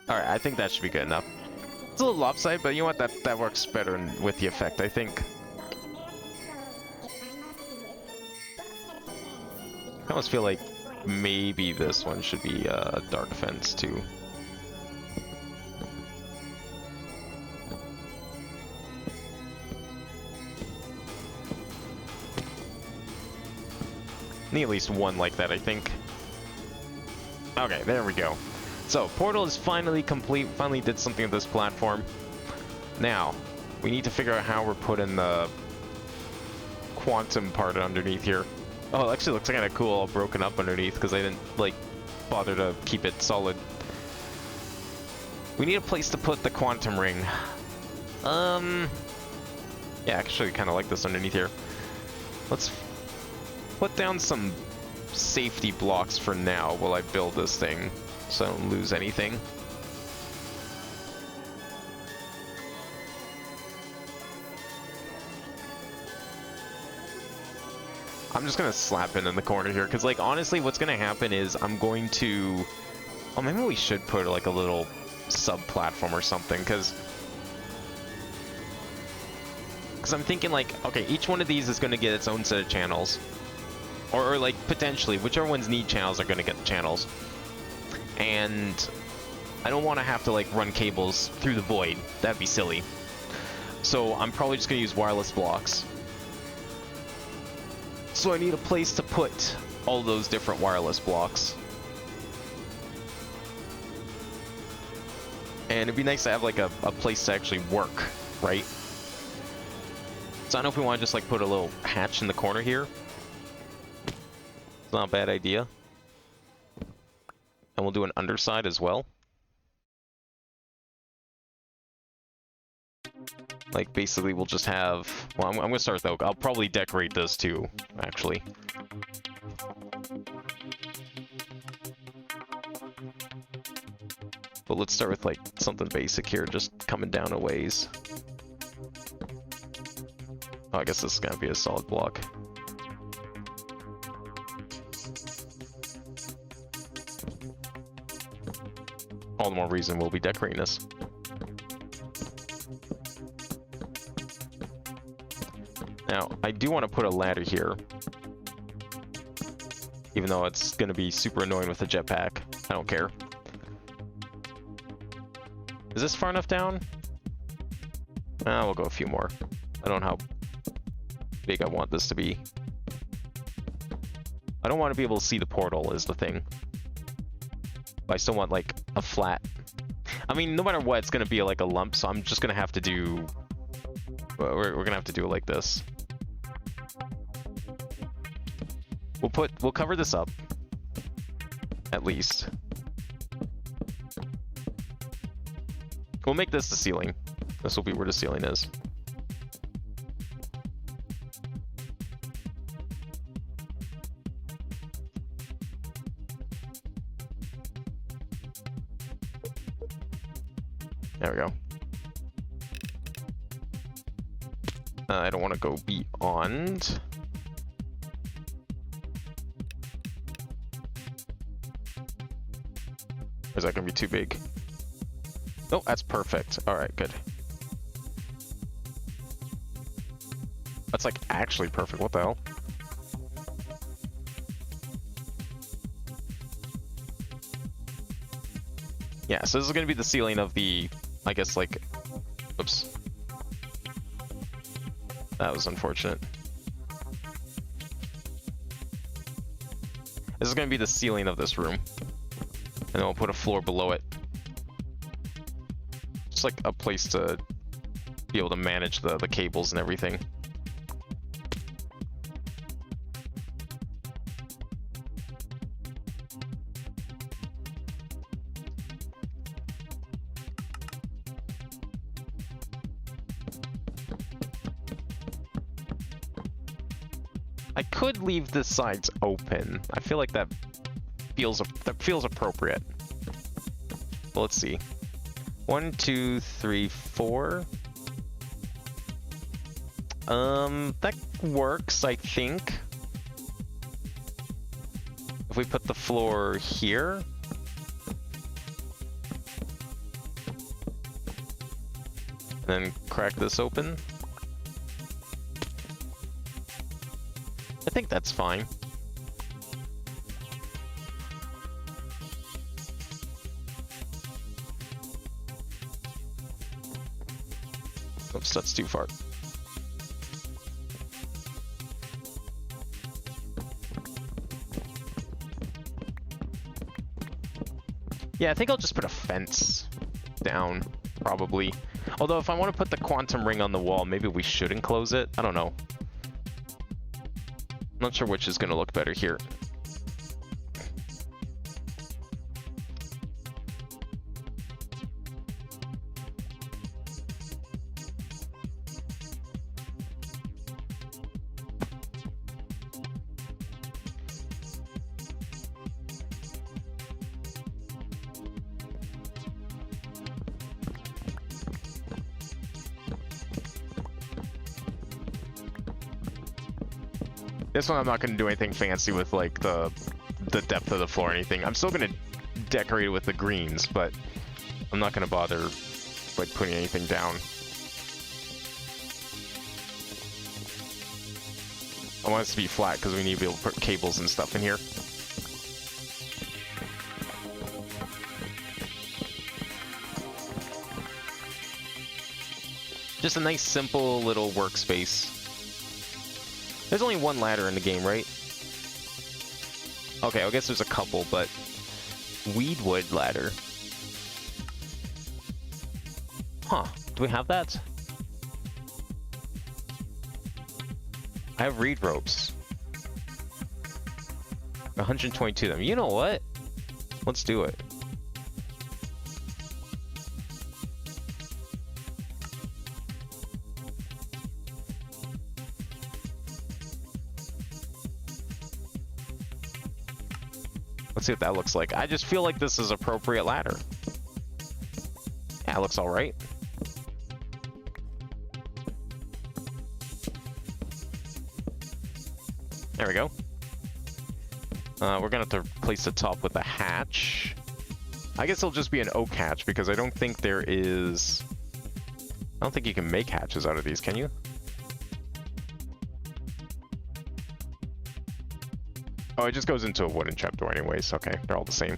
Alright, I think that should be good enough. a little lopsided, but you know what? That works better with the effect, I think. I almost feel like maybe this one should be a dark fence too. Need at least one like that, I think. Okay, there we go. So, portal is finally complete. Finally did something with this platform. Now, we need to figure out how we're putting the quantum part underneath here. Oh, it actually looks kind of cool, all broken up underneath, because I didn't, like, bother to keep it solid. We need a place to put the quantum ring. Yeah, actually kind of like this underneath here. Let's put down some safety blocks for now while I build this thing, so I don't lose anything. I'm just gonna slap it in the corner here, because, like, honestly, what's gonna happen is I'm going to... Oh, maybe we should put, like, a little sub-platform or something, because I'm thinking, like, okay, each one of these is gonna get its own set of channels. Or, like, potentially, whichever ones need channels are gonna get the channels. And I don't want to have to, like, run cables through the void. That'd be silly. So I'm probably just gonna use wireless blocks. So I need a place to put all those different wireless blocks. And it'd be nice to have, like, a place to actually work, right? So I don't know if we want to just, like, put a little hatch in the corner here. It's not a bad idea. And we'll do an underside as well. Like, basically, we'll just have... Well, I'm going to start with oak. I'll probably decorate this, too, actually. But let's start with, like, something basic here, just coming down a ways. Oh, I guess this is going to be a solid block. All the more reason we'll be decorating this. Now, I do want to put a ladder here. Even though it's going to be super annoying with the jetpack. I don't care. Is this far enough down? We'll go a few more. I don't know how big I want this to be. I don't want to be able to see the portal is the thing. But I still want, like, a flat. I mean, no matter what, it's going to be like a lump, so I'm just going to have to do... We're going to have to do it like this. We'll cover this up. At least. We'll make this the ceiling. This will be where the ceiling is. There we go. I don't want to go beyond. Or is that going to be too big? Oh, that's perfect. Alright, good. That's, like, actually perfect. What the hell? Yeah, so this is going to be the ceiling of the, I guess, like... Oops. That was unfortunate. This is going to be the ceiling of this room. And then we'll put a floor below it. Just like a place to be able to manage the cables and everything. I could leave the sides open. I feel like that feels appropriate. Well, let's see. 1, 2, 3, 4. That works, I think. If we put the floor here. Then crack this open. I think that's fine. Oops, that's too far. Yeah, I think I'll just put a fence down, probably. Although if I want to put the quantum ring on the wall, maybe we should enclose it. I don't know. Not sure which is going to look better here. This one I'm not going to do anything fancy with, like, the depth of the floor or anything. I'm still going to decorate it with the greens, but I'm not going to bother, like, putting anything down. I want it to be flat because we need to be able to put cables and stuff in here. Just a nice, simple little workspace. There's only one ladder in the game, right? Okay, I guess there's a couple, but... Weedwood ladder. Huh. Do we have that? I have reed ropes. 122 of them. You know what? Let's do it. Let's see what that looks like. I just feel like this is appropriate ladder. Yeah, it looks all right. There we go. We're gonna have to replace the top with a hatch. I guess it'll just be an oak hatch because I don't think there is... I don't think you can make hatches out of these, can you? Oh, it just goes into a wooden trapdoor anyways. Okay, they're all the same.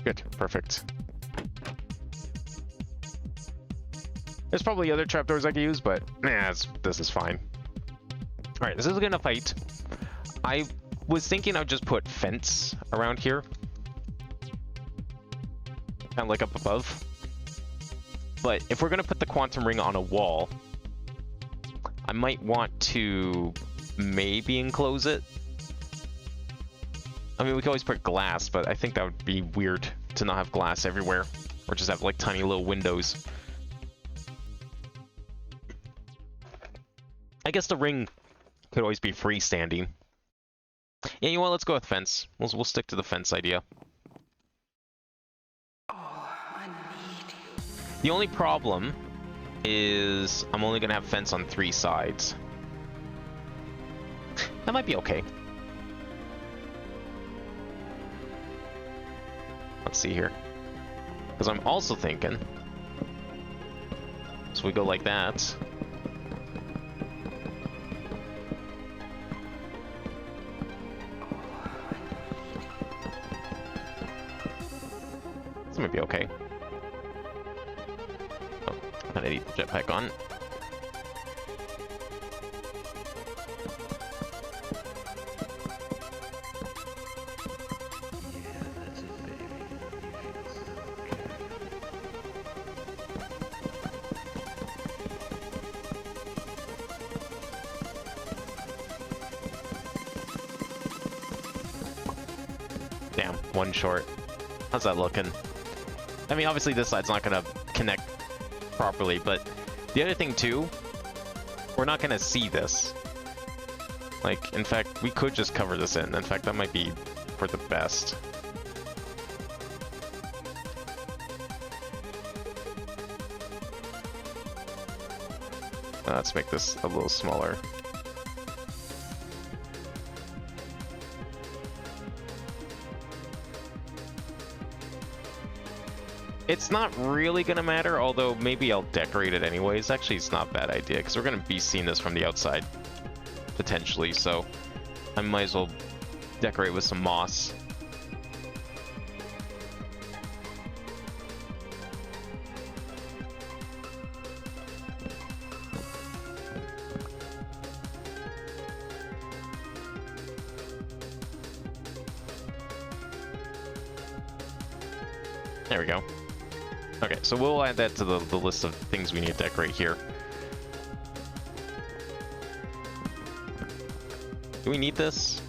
Good, perfect. There's probably other trapdoors I could use, but nah, this is fine. Alright, this is gonna fight. I was thinking I'd just put fence around here. Kind of like up above. But if we're gonna put the quantum ring on a wall, I might want to maybe enclose it. I mean, we could always put glass, but I think that would be weird to not have glass everywhere. Or just have like tiny little windows. I guess the ring could always be freestanding. Yeah, you know what? Let's go with fence. We'll stick to the fence idea. Oh, I need you. The only problem is I'm only gonna have fence on 3 sides. That might be okay. Let's see here. Because I'm also thinking... So we go like that. This might be okay. I need the jetpack on. Damn, one short. How's that looking? I mean, obviously this side's not gonna connect properly, but the other thing too, we're not gonna see this. Like, in fact, we could just cover this in. In fact, that might be for the best. Let's make this a little smaller. It's not really gonna matter, although maybe I'll decorate it anyways. Actually, it's not a bad idea, because we're gonna be seeing this from the outside, potentially, so I might as well decorate with some moss. There we go. Okay, so we'll add that to the list of things we need to decorate here. Do we need this?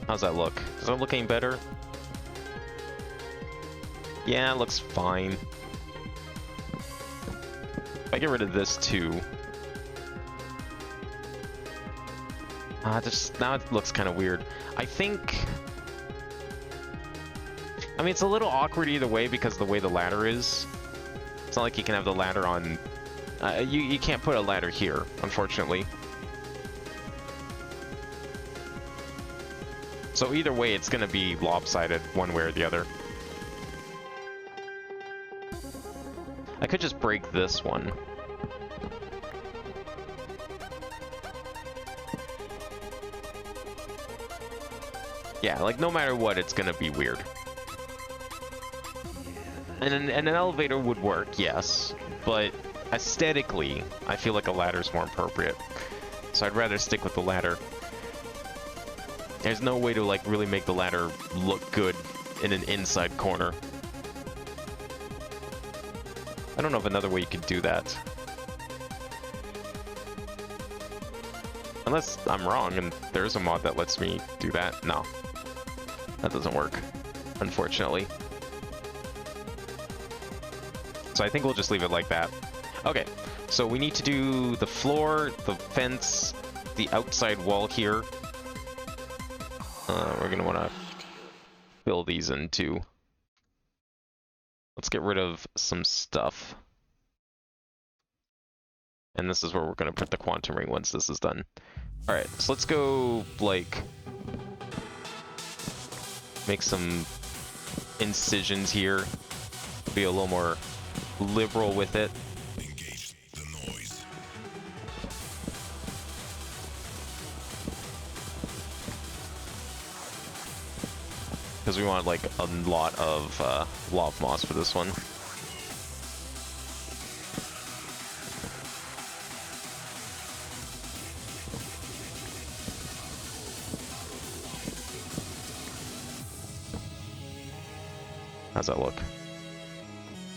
How's that look? Does that look any better? Yeah, it looks fine. If I get rid of this too... just now it looks kind of weird. I think... I mean, it's a little awkward either way because of the way the ladder is. It's not like you can have the ladder on... you can't put a ladder here, unfortunately. So either way, it's going to be lopsided one way or the other. I could just break this one. Yeah, like no matter what, it's going to be weird. And an elevator would work, yes, but aesthetically, I feel like a ladder is more appropriate. So I'd rather stick with the ladder. There's no way to like really make the ladder look good in an inside corner. I don't know of another way you could do that. Unless I'm wrong and there's a mod that lets me do that. No. That doesn't work, unfortunately. So I think we'll just leave it like that. Okay, so we need to do the floor, the fence, the outside wall here. We're gonna want to fill these in too. Let's get rid of some stuff. And this is where we're gonna put the quantum ring once this is done. Alright, so let's go, like, make some incisions here. Be a little more liberal with it. Engage the noise. Because we want like a lot of lava moss for this one. How's that look?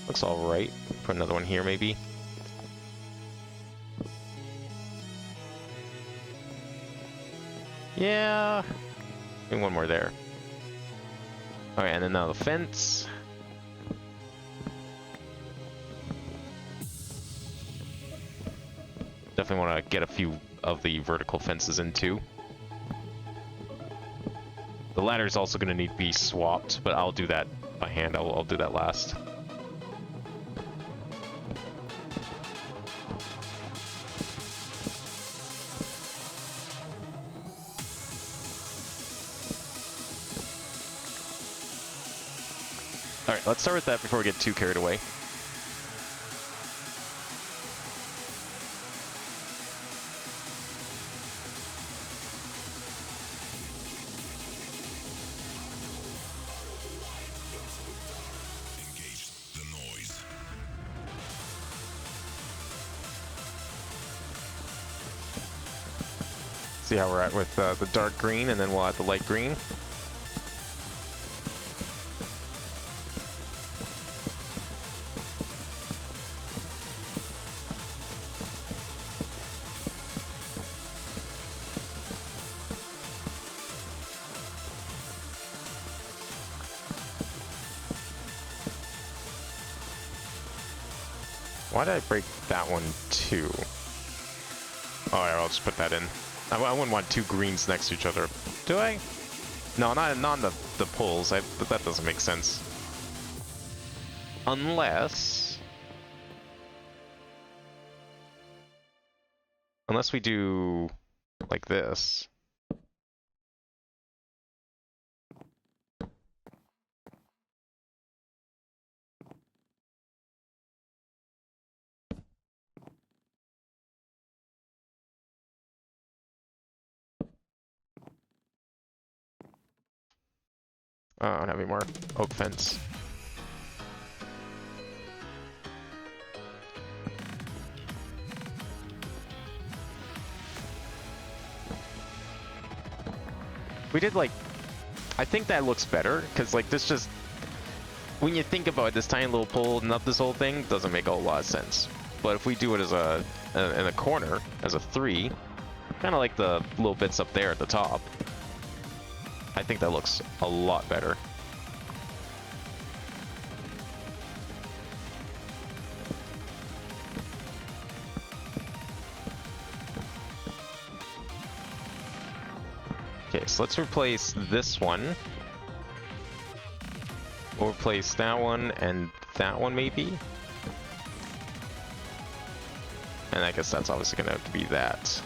Looks alright. Put another one here, maybe. Yeah. And one more there. Alright, and then now the fence. Definitely want to get a few of the vertical fences in too. The ladder is also going to need to be swapped, but I'll do that by hand. I'll do that last. Alright, let's start with that before we get too carried away. Engage the noise. See how we're at with the dark green, and then we'll add the light green. Why did I break that one too? Oh, yeah, I'll just put that in. I wouldn't want two greens next to each other. Do I? No, not on the poles. But that doesn't make sense. Unless we do like this. Oh, I don't have any more oak fence. We did like, I think that looks better, because like this just, when you think about it, this tiny little pole holding up this whole thing doesn't make a whole lot of sense. But if we do it as in a corner, as a 3, kind of like the little bits up there at the top, I think that looks a lot better. Okay, so let's replace this one. We'll replace that one and that one maybe. And I guess that's obviously gonna have to be that.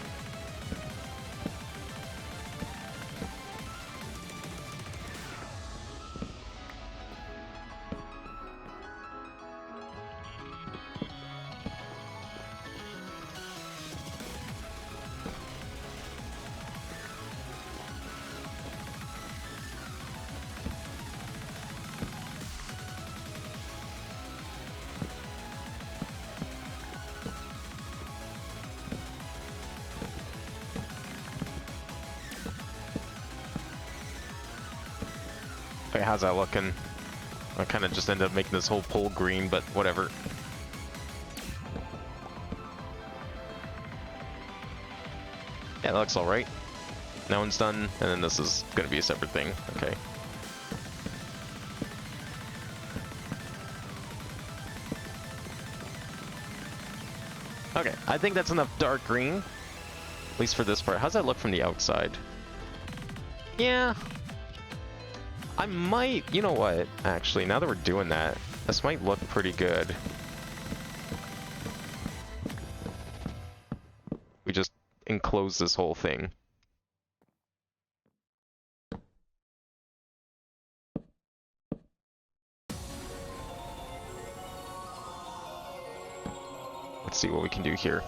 Okay, how's that looking? I kind of just ended up making this whole pole green, but whatever. Yeah, that looks alright. That one's done, and then this is going to be a separate thing. Okay. Okay, I think that's enough dark green. At least for this part. How's that look from the outside? Yeah. I might, you know what, actually, now that we're doing that, this might look pretty good. We just enclose this whole thing. Let's see what we can do here.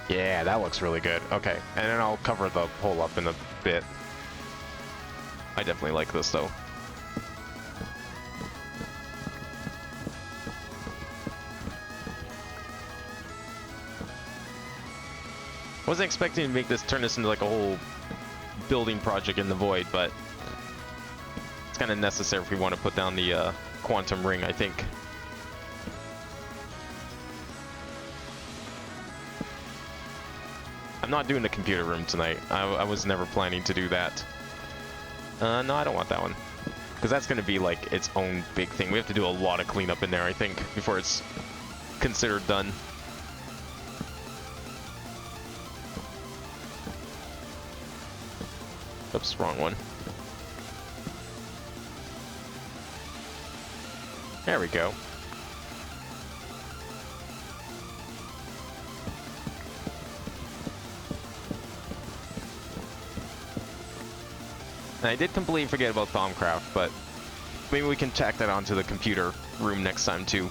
Yeah, that looks really good. Okay, and then I'll cover the hole up in a bit. I definitely like this though. Wasn't expecting to make this turn this into like a whole building project in the void, but it's kind of necessary if we want to put down the quantum ring, I think. I'm not doing the computer room tonight. I was never planning to do that. No, I don't want that one. Because that's going to be like its own big thing. We have to do a lot of cleanup in there, I think, before it's considered done. Oops, wrong one. There we go. And I did completely forget about Meatballcraft, but maybe we can tack that onto the computer room next time too.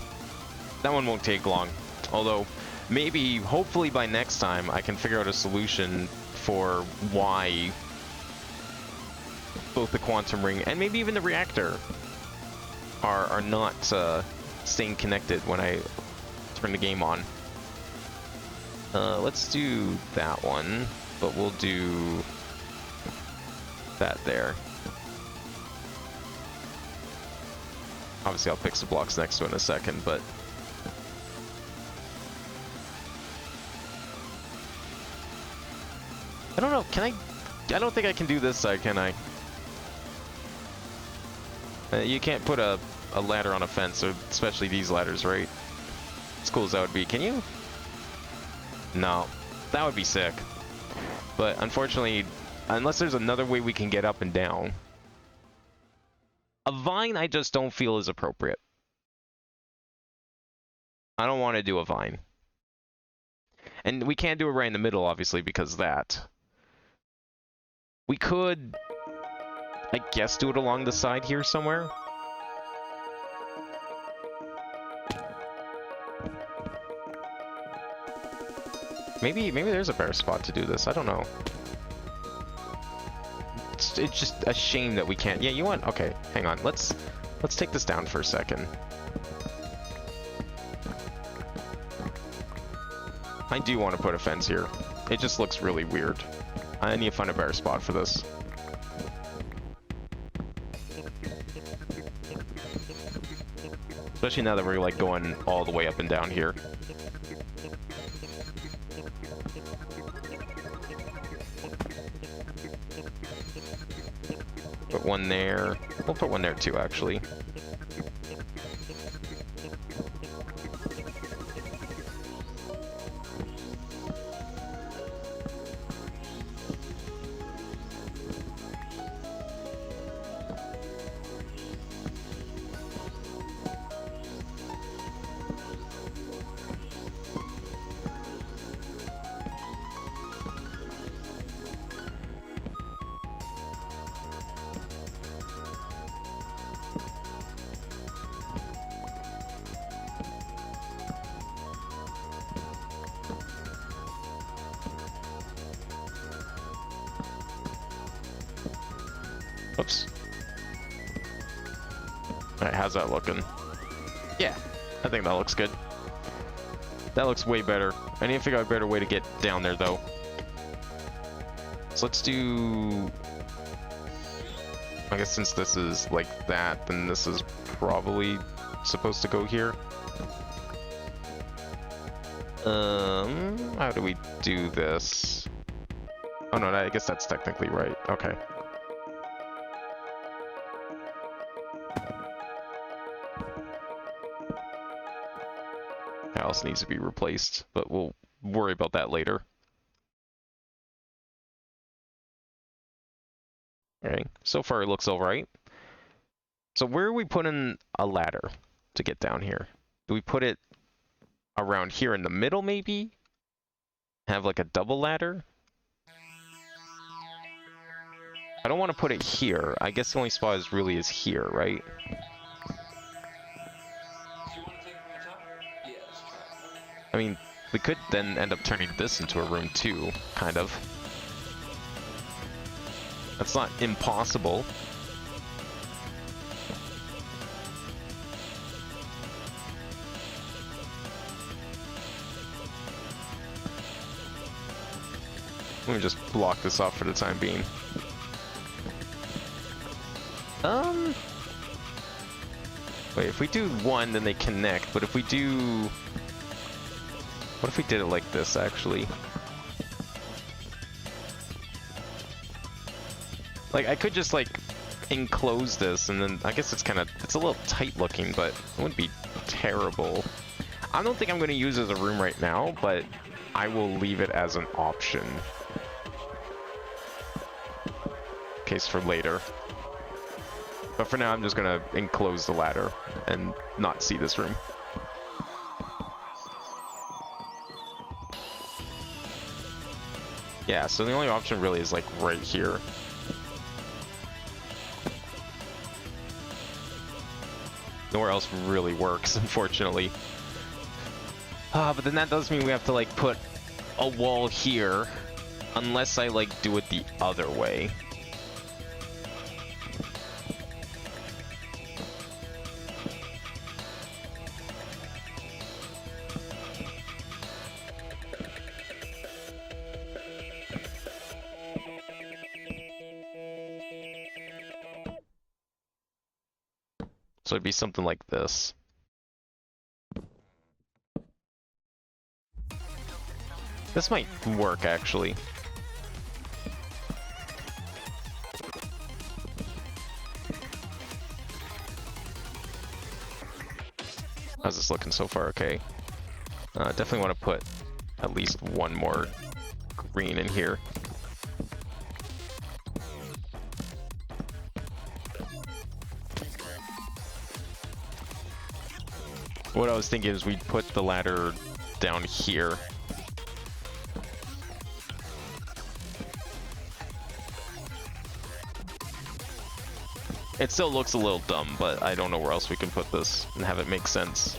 That one won't take long. Although, maybe, hopefully by next time, I can figure out a solution for why both the quantum ring and maybe even the reactor are not staying connected when I turn the game on. Let's do that one, but we'll do that there. Obviously I'll fix the blocks next to it in a second, but I don't know, can I don't think I can do this side, can I? You can't put a ladder on a fence, or especially these ladders, right? As cool as that would be, can you? No, that would be sick. But unfortunately, unless there's another way we can get up and down, a vine I just don't feel is appropriate. I don't want to do a vine. And we can't do it right in the middle, obviously, because of that. We could I guess do it along the side here somewhere. Maybe there's a better spot to do this. I don't know. It's just a shame that we can't. Yeah, you want? Okay, hang on. Let's take this down for a second. I do want to put a fence here. It just looks really weird. I need to find a better spot for this. Especially now that we're like going all the way up and down here. Put one there. We'll put one there too, actually. Oops. Alright, how's that looking? Yeah, I think that looks good. That looks way better. I need to figure out a better way to get down there, though. So let's do... I guess since this is like that, then this is probably supposed to go here. How do we do this? Oh no, I guess that's technically right. Okay. Else needs to be replaced, but we'll worry about that later. Okay, so far it looks alright. So where are we putting a ladder to get down here? Do we put it around here in the middle, maybe? Have like a double ladder? I don't want to put it here. I guess the only spot is really is here, right? I mean, we could then end up turning this into a room too, kind of. That's not impossible. Let me just block this off for the time being. Wait, if we do one, then they connect, but if we do... What if we did it like this, actually? Like, I could just, like, enclose this, and then I guess it's kind of... It's a little tight looking, but it wouldn't be terrible. I don't think I'm going to use it as a room right now, but I will leave it as an option. In case for later. But for now, I'm just going to enclose the ladder and not see this room. Yeah, so the only option really is like right here. Nowhere else really works, unfortunately. But then that does mean we have to like put a wall here, unless I like do it the other way. So it'd be something like this. This might work, actually. How's this looking so far? Okay. Definitely want to put at least one more green in here. What I was thinking is we'd put the ladder down here. It still looks a little dumb, but I don't know where else we can put this and have it make sense.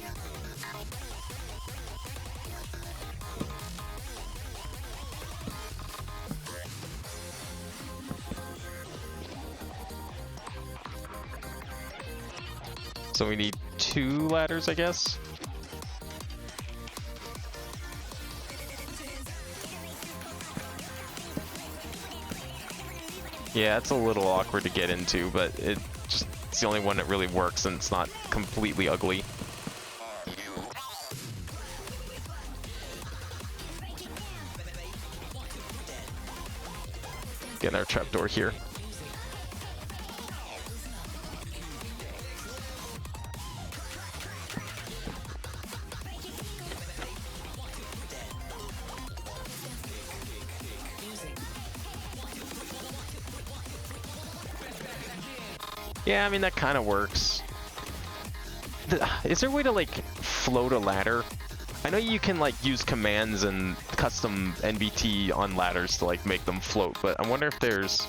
So we need 2 ladders, I guess? Yeah, it's a little awkward to get into, but it's the only one that really works and it's not completely ugly. Get our trapdoor here. Yeah, I mean, that kind of works. Is there a way to, like, float a ladder? I know you can, like, use commands and custom NBT on ladders to, like, make them float, but I wonder if there's...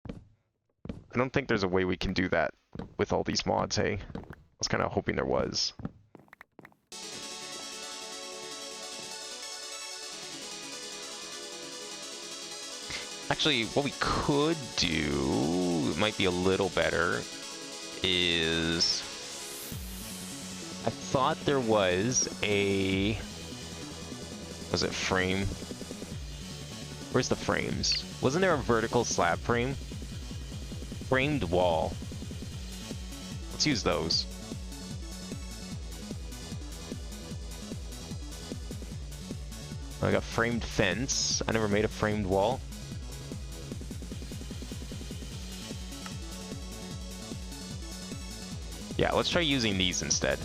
I don't think there's a way we can do that with all these mods, hey? I was kind of hoping there was. Actually, what we could do, it might be a little better, is... I thought there was a... Was it frame? Where's the frames? Wasn't there a vertical slab frame? Framed wall. Let's use those. I got framed fence. I never made a framed wall. Yeah, let's try using these instead.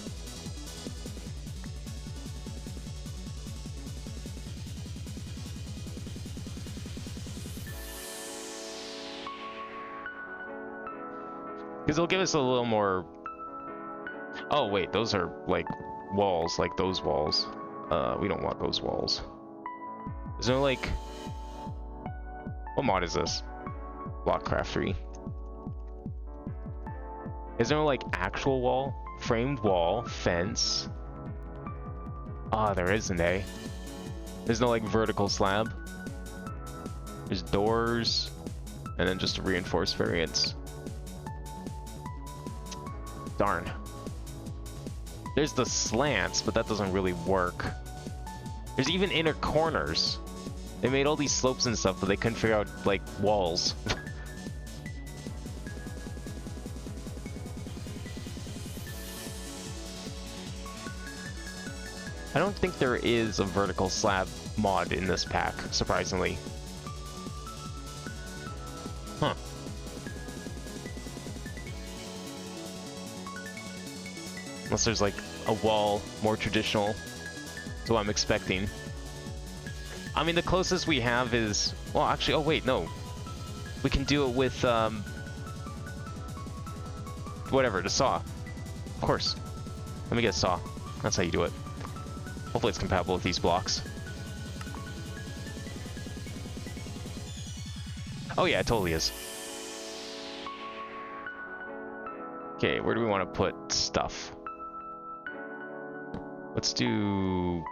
Because it'll give us a little more... Oh wait, those are like walls, like those walls. We don't want those walls. Is there like... What mod is this? Meatballcraft 3. Is there like actual wall? Framed wall, fence. Ah, there isn't, eh? There's no like vertical slab. There's doors, and then just a reinforced variance. Darn. There's the slants, but that doesn't really work. There's even inner corners. They made all these slopes and stuff, but they couldn't figure out like walls. I don't think there is a vertical slab mod in this pack, surprisingly. Huh. Unless there's like a wall, more traditional. That's what I'm expecting. I mean, the closest we have is... Well, actually, oh wait, no. We can do it with, whatever, the saw. Of course. Let me get a saw. That's how you do it. Hopefully it's compatible with these blocks. Oh yeah, it totally is. Okay, where do we want to put stuff? Let's do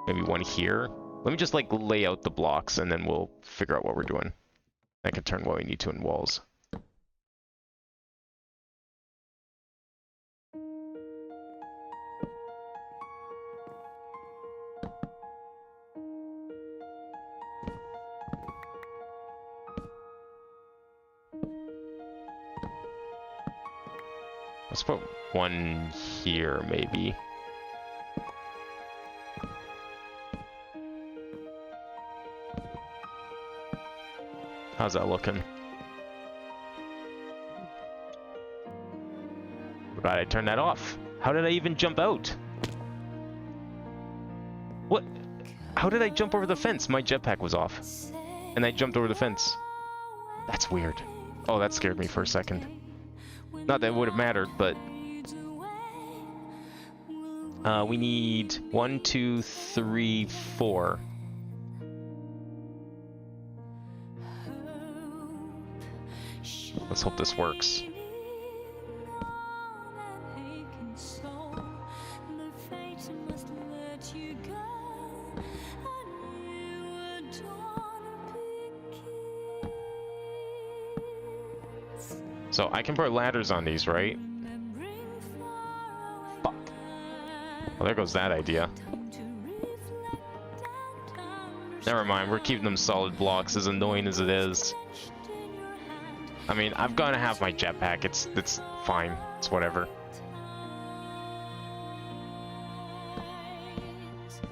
maybe one here. Let me just like lay out the blocks and then we'll figure out what we're doing. I can turn what we need to in walls. Let's put one here, maybe. How's that looking? Forgot I turned that off. How did I even jump out? What? How did I jump over the fence? My jetpack was off. And I jumped over the fence. That's weird. Oh, that scared me for a second. Not that it would have mattered, but... we need 1, 2, 3, 4. Let's hope this works. So I can put ladders on these, right? Fuck. Well, there goes that idea. Never mind, we're keeping them solid blocks, as annoying as it is. I mean, I'm gonna have my jetpack, it's fine. It's whatever.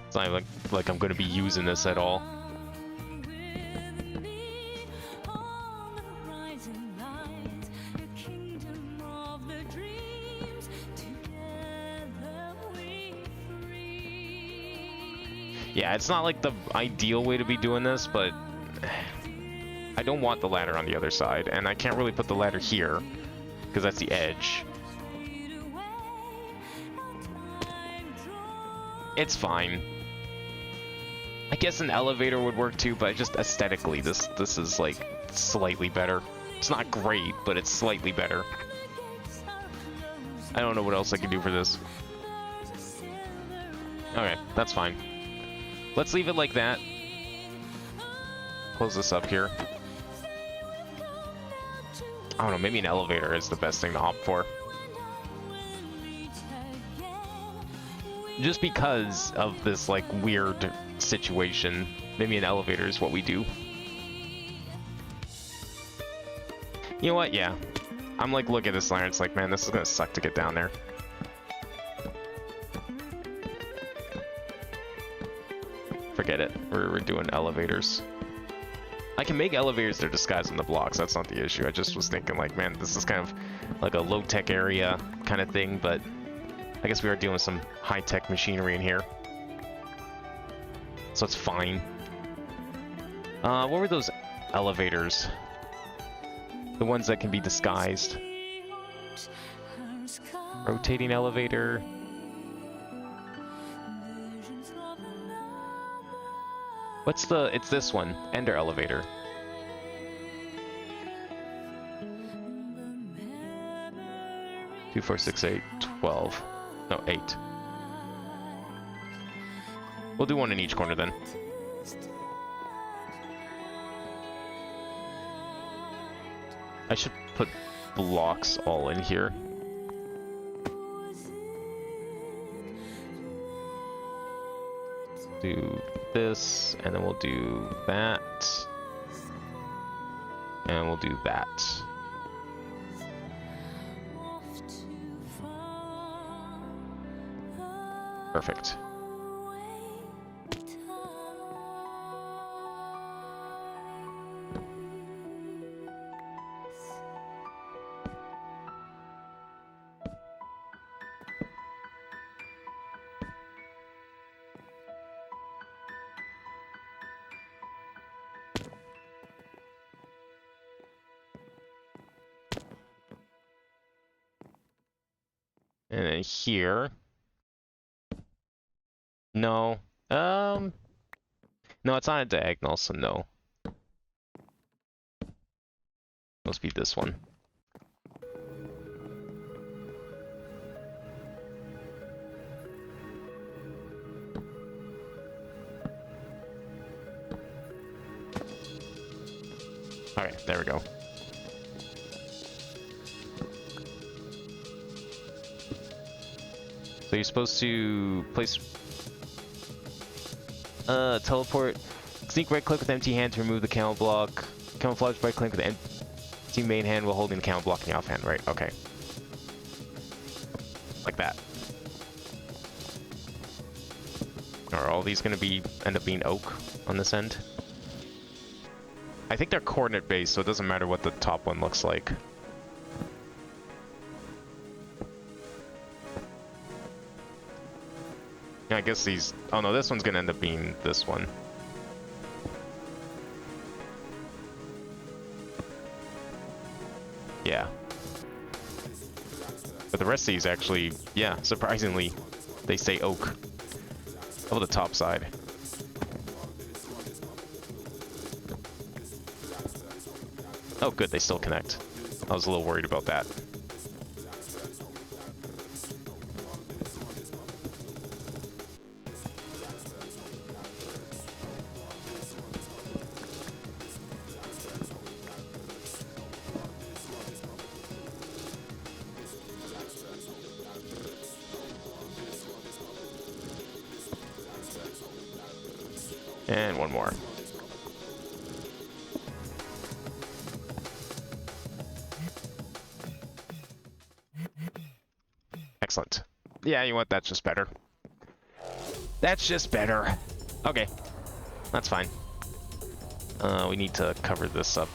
It's not like I'm gonna be using this at all. Yeah, it's not like the ideal way to be doing this, but I don't want the ladder on the other side, and I can't really put the ladder here, because that's the edge. It's fine. I guess an elevator would work too, but just aesthetically, this is like slightly better. It's not great, but it's slightly better. I don't know what else I can do for this. Okay, that's fine. Let's leave it like that. Close this up here. I don't know, maybe an elevator is the best thing to opt for. Just because of this, like, weird situation, maybe an elevator is what we do. You know what? Yeah. I'm like, look at this ladder, it's like, man, this is gonna suck to get down there. Forget it. We're doing elevators. I can make elevators that are disguised in the blocks. That's not the issue. I just was thinking, like, man, this is kind of like a low-tech area kind of thing, but I guess we are dealing with some high-tech machinery in here. So it's fine. What were those elevators? The ones that can be disguised. Rotating elevator. What's the... It's this one. Ender elevator. Two, 4, 6, 8, 12. No, 8. We'll do one in each corner then. I should put blocks all in here. Do this, and then we'll do that. And we'll do that. Perfect. And then here. No. No, it's not a diagonal, so no. Must be this one. Alright, there we go. So you're supposed to place... teleport. Sneak right click with empty hand to remove the camel block. Camouflage right click with empty main hand while holding the camel block in the offhand. Right, okay. Like that. Are all these gonna be end up being oak on this end? I think they're coordinate based, so it doesn't matter what the top one looks like. I guess these... Oh no, this one's gonna end up being this one. Yeah. But the rest of these actually, yeah, surprisingly, they say oak. Oh, the top side. Oh good, they still connect. I was a little worried about that. And one more. Excellent. Yeah, you know what? That's just better. That's just better. Okay. That's fine. We need to cover this up.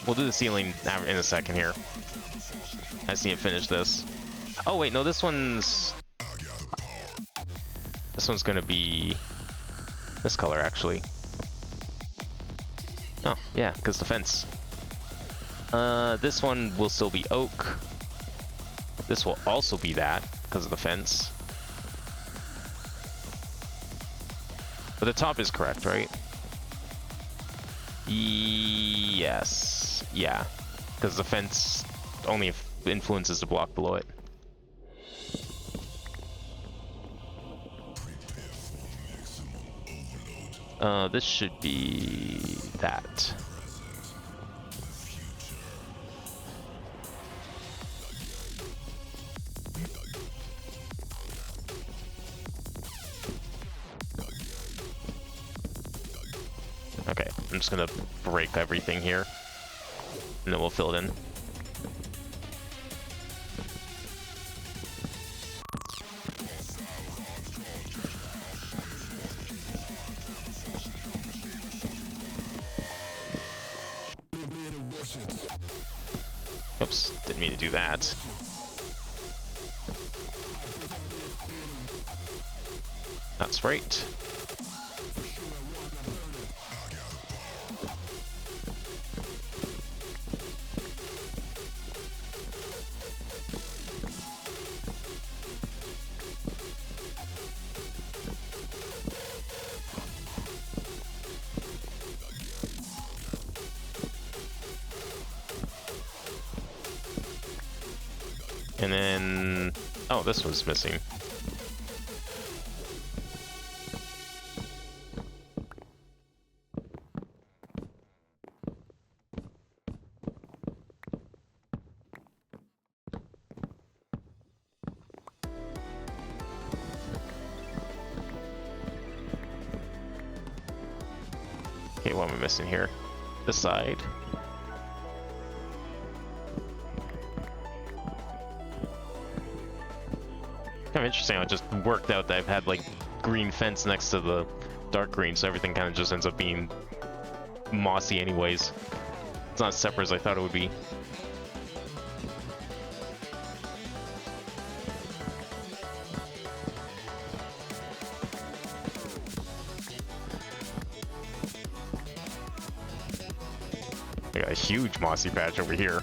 We'll do the ceiling in a second here. I just need to finish this. Oh, wait, no, this one's gonna be this color, actually. Oh, yeah, because the fence. This one will still be oak. This will also be that, because of the fence. But the top is correct, right? Yes. Yeah. Because the fence only influences the block below it. This should be that. Okay, I'm just gonna break everything here, and then we'll fill it in. Oops, didn't mean to do that. That's right. And then... oh, this was missing. Okay, what am I missing here? This side. Kind of interesting how it just worked out that I've had like green fence next to the dark green, so everything kind of just ends up being mossy anyways. It's not as separate as I thought it would be. I got a huge mossy patch over here.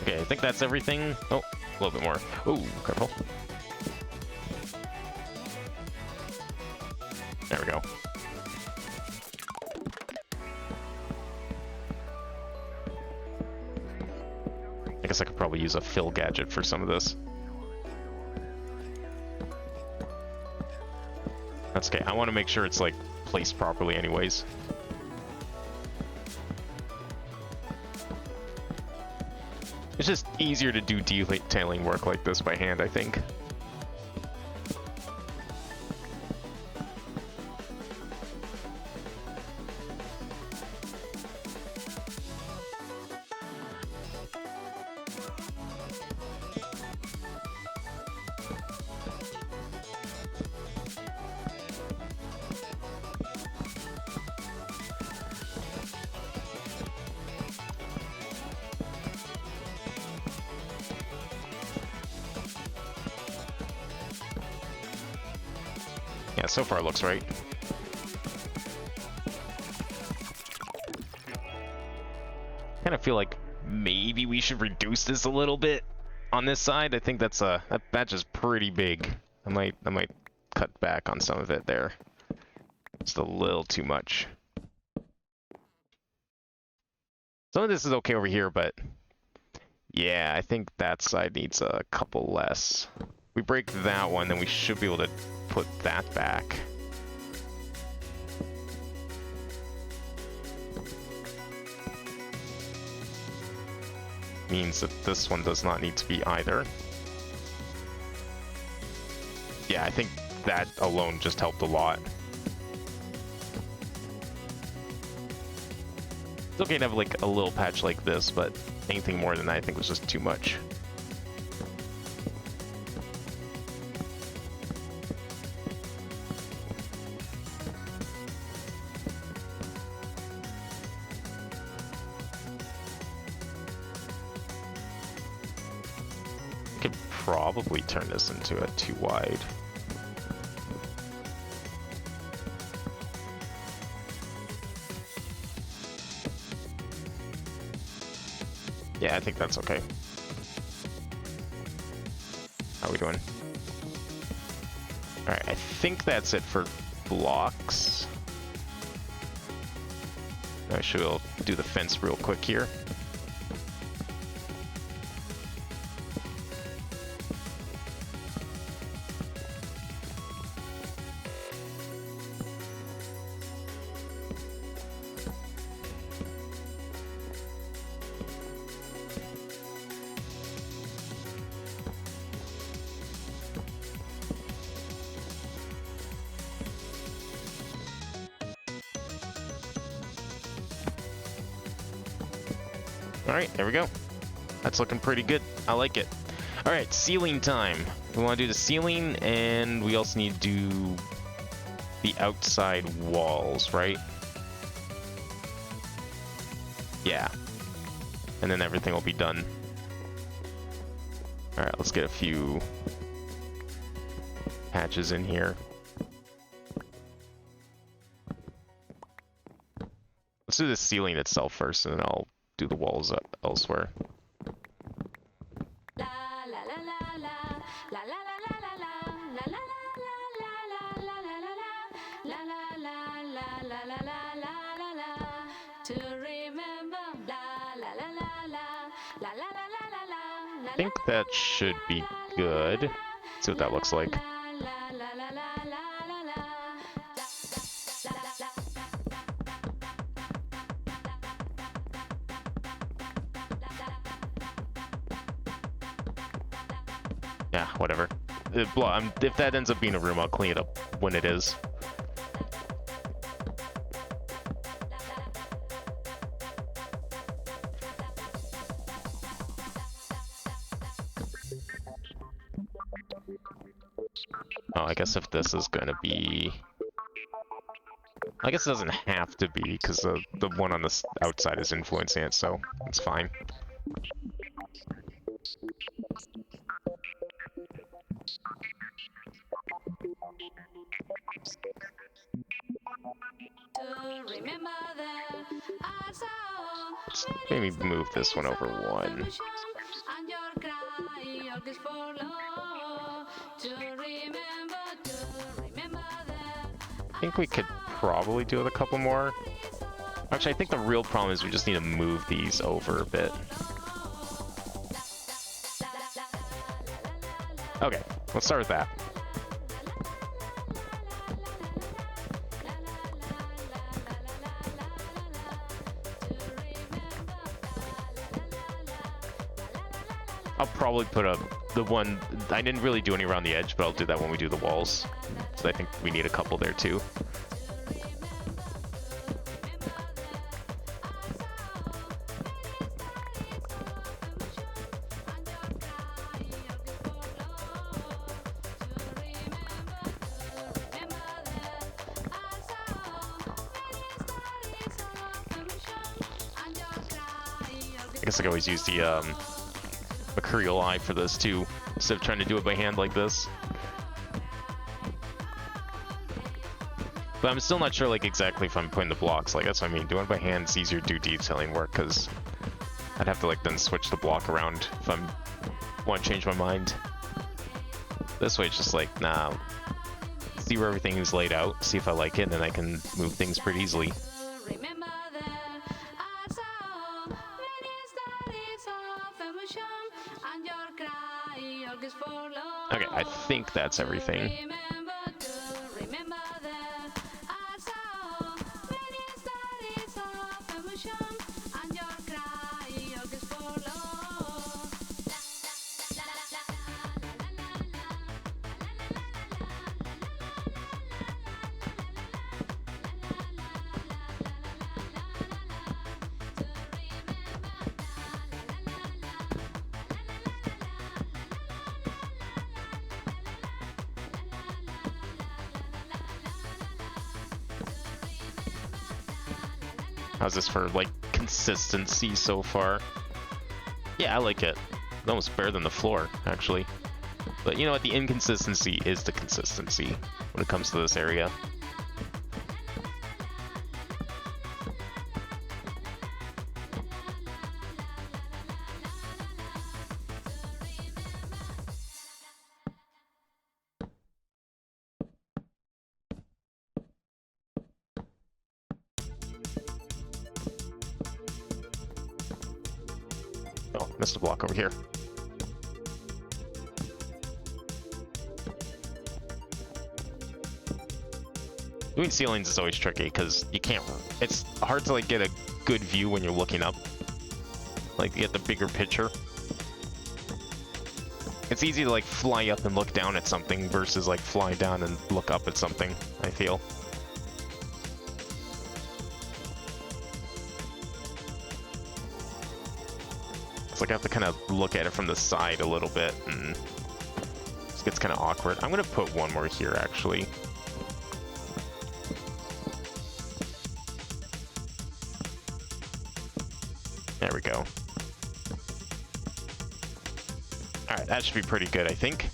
Okay, I think that's everything. Oh, a little bit more. Ooh, careful. There we go. I guess I could probably use a fill gadget for some of this. That's okay. I want to make sure it's like placed properly anyways. It's just easier to do detailing work like this by hand, I think. Yeah, so far it looks right. Kind of feel like maybe we should reduce this a little bit on this side. I think that's that batch is pretty big. I might cut back on some of it there. Just a little too much. Some of this is okay over here, but yeah, I think that side needs a couple less. We break that one, then we should be able to put that back. means that this one does not need to be either. Yeah, I think that alone just helped a lot. It's okay to have like a little patch like this, but anything more than that I think was just too much. Could probably turn this into a too wide. Yeah, I think that's okay. How are we doing? Alright, I think that's it for blocks. I should do the fence real quick here. Alright, there we go. That's looking pretty good. I like it. Alright, ceiling time. We want to do the ceiling, and we also need to do the outside walls, right? Yeah. And then everything will be done. Alright, let's get a few patches in here. Let's do the ceiling itself first, and then I'll do the walls elsewhere. I think that should be good. Let's see what that looks like. Yeah, whatever. If that ends up being a room, I'll clean it up when it is. Oh, I guess if this is gonna be... I guess it doesn't have to be, because the one on the outside is influencing it, so it's fine. Let's maybe move this one over one. I think we could probably do it a couple more. Actually, I think the real problem is we just need to move these over a bit. Okay, let's start with that. I'll probably put the one, I didn't really do any around the edge, but I'll do that when we do the walls. So I think we need a couple there too. I guess I could always use the Mercurial Eye for this too, instead of trying to do it by hand like this. But I'm still not sure like exactly if I'm putting the blocks, like that's what I mean. Doing it by hand is easier to do detailing work, because I'd have to like then switch the block around if I want to change my mind. This way it's just like, nah, see where everything is laid out, see if I like it, and then I can move things pretty easily. Okay, I think that's everything. How's this for, like, consistency so far? Yeah, I like it. Almost better than the floor, actually. But you know what? The inconsistency is the consistency when it comes to this area. Oh, missed a block over here. Doing ceilings is always tricky because you can't. It's hard to like get a good view when you're looking up. Like you get the bigger picture. It's easy to like fly up and look down at something versus like fly down and look up at something, I feel. It's like I have to kind of look at it from the side a little bit and it gets kind of awkward. I'm gonna put one more here actually. There we go. Alright, that should be pretty good, I think.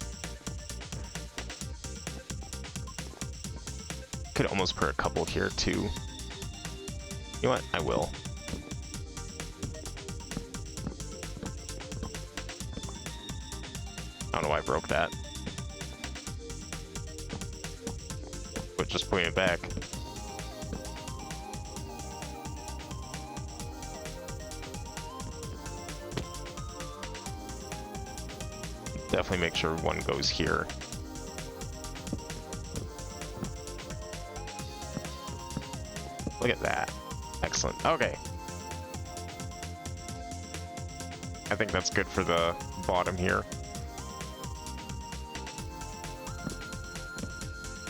Could almost put a couple here, too. You know what? I will. I don't know why I broke that. But just putting it back. Definitely make sure one goes here. Look at that. Excellent. Okay. I think that's good for the bottom here.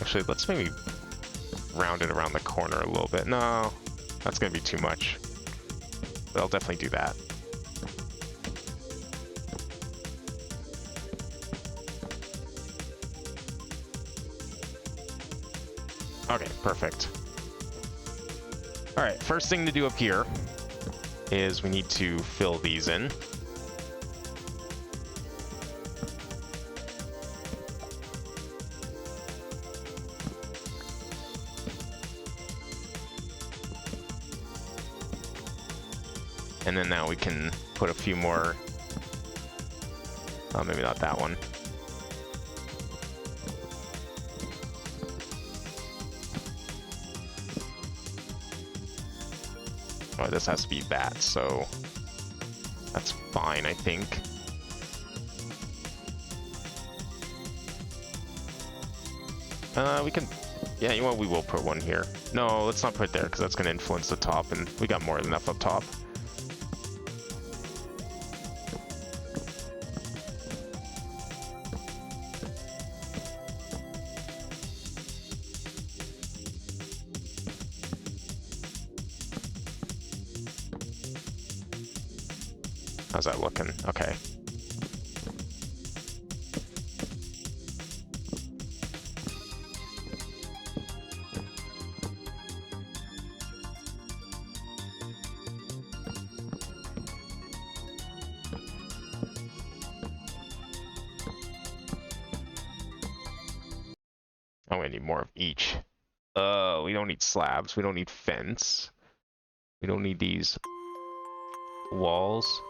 Actually, let's maybe round it around the corner a little bit. No, that's going to be too much. But I'll definitely do that. Okay, perfect. Alright, first thing to do up here is we need to fill these in. And then now we can put a few more, maybe not that one. Oh, this has to be that, so that's fine, I think. We can, yeah, you know what, we will put one here. No, let's not put it there, because that's going to influence the top, and we got more than enough up top. How's that looking? Okay. Oh, we need more of each. We don't need slabs. We don't need fence. We don't need these walls.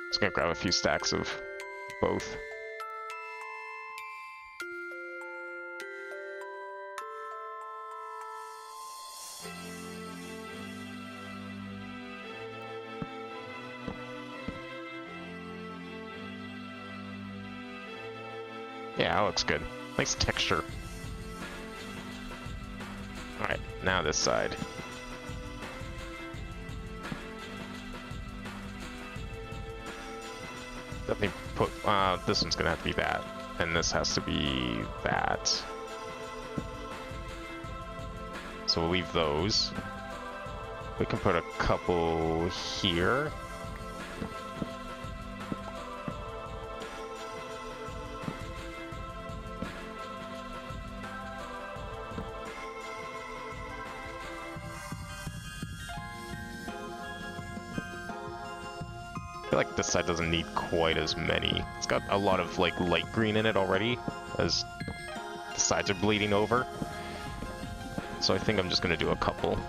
Just gonna grab a few stacks of both. Yeah, that looks good. Nice texture. Alright, now this side. Definitely put, this one's gonna have to be that, and this has to be that. So we'll leave those. We can put a couple here. feel like this side doesn't need quite as many. It's got a lot of like light green in it already, as the sides are bleeding over. So I think I'm just gonna do a couple.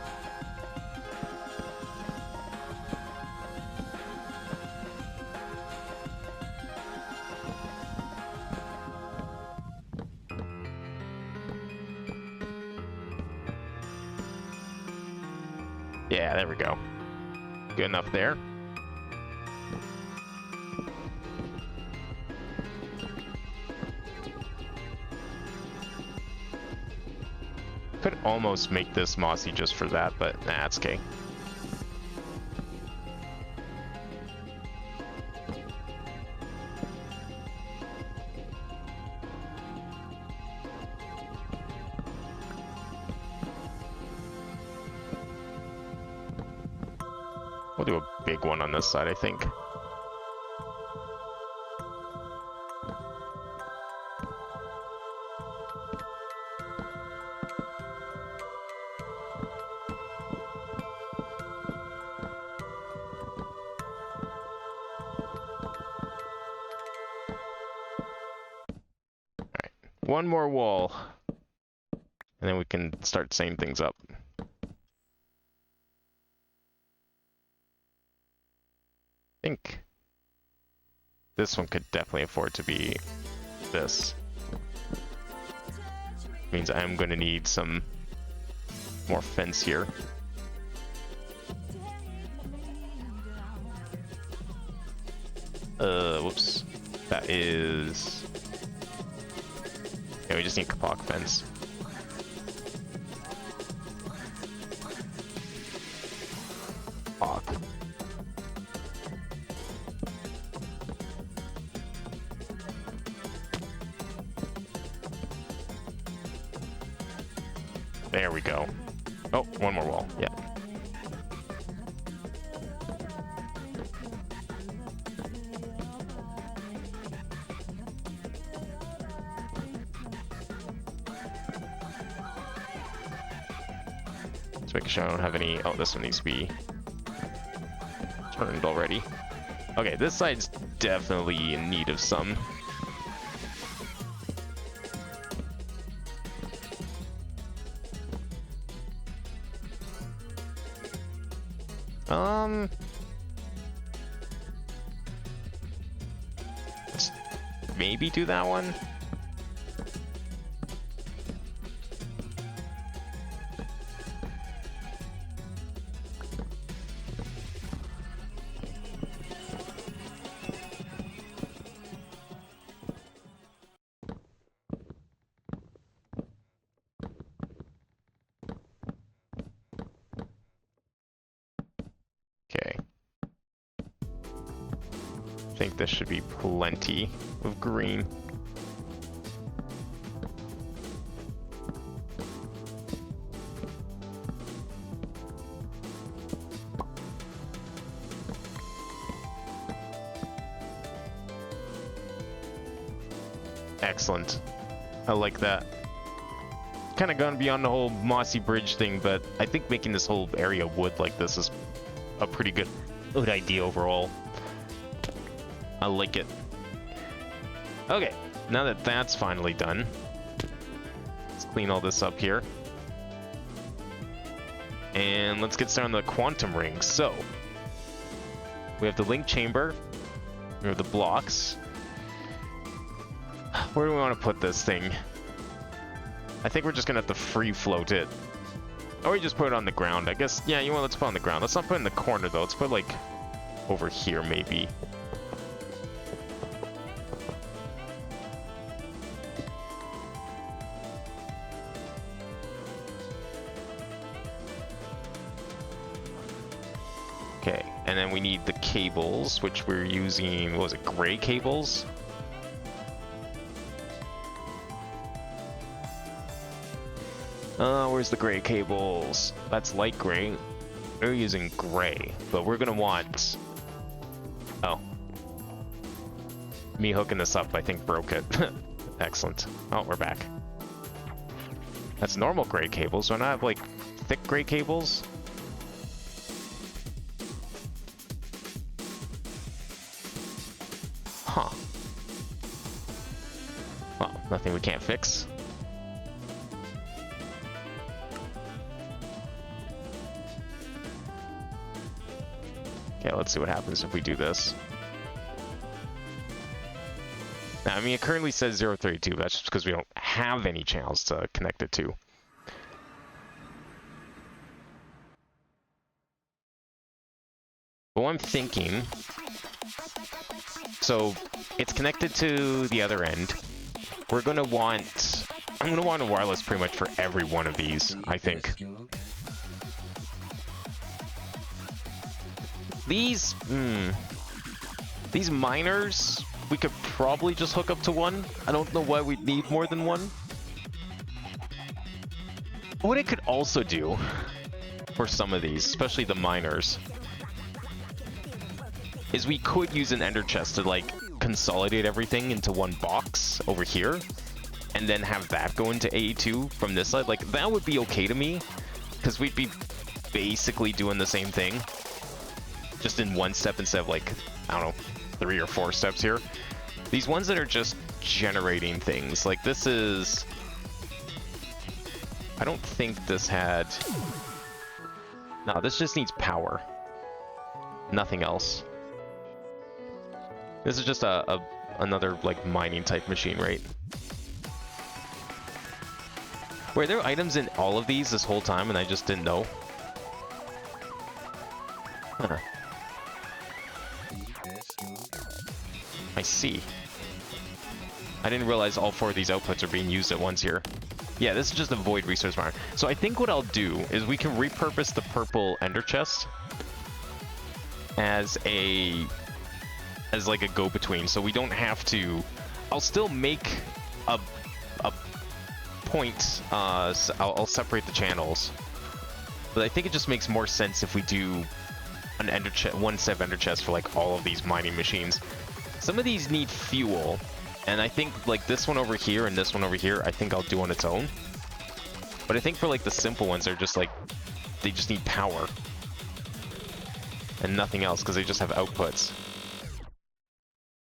Yeah, there we go. Good enough there. Could almost make this mossy just for that, but nah, it's okay. We'll do a big one on this side, I think. Alright, one more wall. And then we can start setting things up. I think this one could definitely afford to be this. Means I'm going to need some more fence here. Whoops. That is... Yeah, we just need kapok fence. Kapok. There we go. Oh, one more wall. Yeah. Just making sure I don't have any... Oh, this one needs to be turned already. Okay, this side's definitely in need of some. Let's maybe do that one. Okay. I think this should be plenty of green. Excellent. I like that. Kind of gone beyond the whole mossy bridge thing, but I think making this whole area wood like this is a pretty good idea overall. I like it. Okay, now that that's finally done, let's clean all this up here. And let's get started on the quantum rings. So, we have the link chamber, we have the blocks. Where do we want to put this thing? I think we're just gonna have to free float it. Or we just put it on the ground. I guess, yeah, you know what, let's put it on the ground. Let's not put it in the corner though, let's put it, like, over here maybe. Okay, and then we need the cables, which we're using, what was it, gray cables? Where's the gray cables? That's light gray. We're using gray, but we're gonna want... Oh. Me hooking this up, I think, broke it. Excellent. Oh, we're back. That's normal gray cables. Do I not have, like, thick gray cables? Nothing we can't fix. Okay, let's see what happens if we do this. Now, I mean, it currently says 032, but that's just because we don't have any channels to connect it to. But what I'm thinking... So, it's connected to the other end. We're gonna want... I'm gonna want a wireless pretty much for every one of these, I think. These miners, we could probably just hook up to one. I don't know why we'd need more than one. What it could also do for some of these, especially the miners, is we could use an ender chest to like consolidate everything into one box over here, and then have that go into AE2 from this side. Like, that would be okay to me, because we'd be basically doing the same thing, just in one step instead of like, I don't know, 3 or 4 steps here. These ones that are just generating things, like this is... I don't think this had... No, this just needs power. Nothing else. This is just another like mining type machine, right? Were there items in all of these this whole time and I just didn't know? Huh. I see. I didn't realize all 4 of these outputs are being used at once here. Yeah, this is just a void resource miner. So I think what I'll do is we can repurpose the purple ender chest as like a go-between, so we don't have to... I'll still make a point, I'll separate the channels, but I think it just makes more sense if we do an ender chest, one set of ender chests for like all of these mining machines. Some of these need fuel, and I think like this one over here and this one over here, I think I'll do on its own. But I think for like the simple ones, they're just like, they just need power and nothing else because they just have outputs.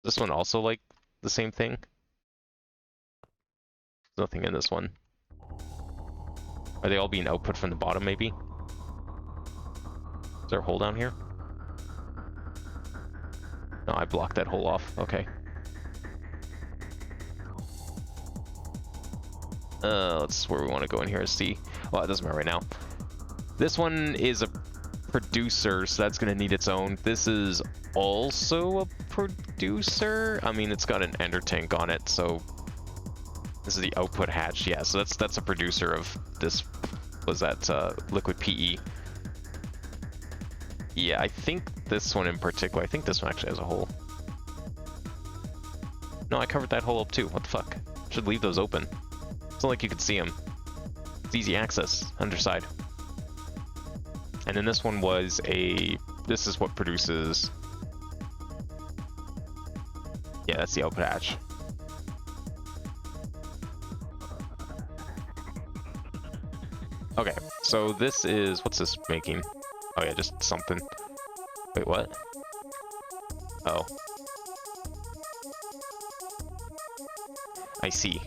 This one also like the same thing. Nothing in this one. Are they all being output from the bottom, maybe? Is there a hole down here? No, I blocked that hole off. Okay. That's where we want to go in here to see. Well, it doesn't matter right now. This one is a producer, so that's going to need its own. This is also a producer. I mean, it's got an ender tank on it, so this is the output hatch. Yeah, so that's a producer of this. Was that liquid PE? Yeah, I think this one in particular. I think this one actually has a hole. No, I covered that hole up too. What the fuck? Should leave those open. It's not like you could see them. It's easy access, underside. And then this one was a... This is what produces... Yeah, that's the output hatch. Okay, so this is... What's this making? Oh yeah, just something. Wait, what? Oh. I see.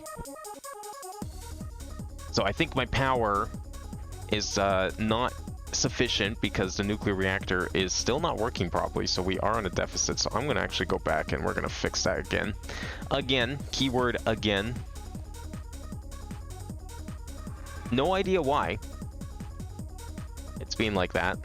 So I think my power is not sufficient because the nuclear reactor is still not working properly, so we are on a deficit. So I'm going to actually go back and we're going to fix that again. Again, keyword again. No idea why it's being like that.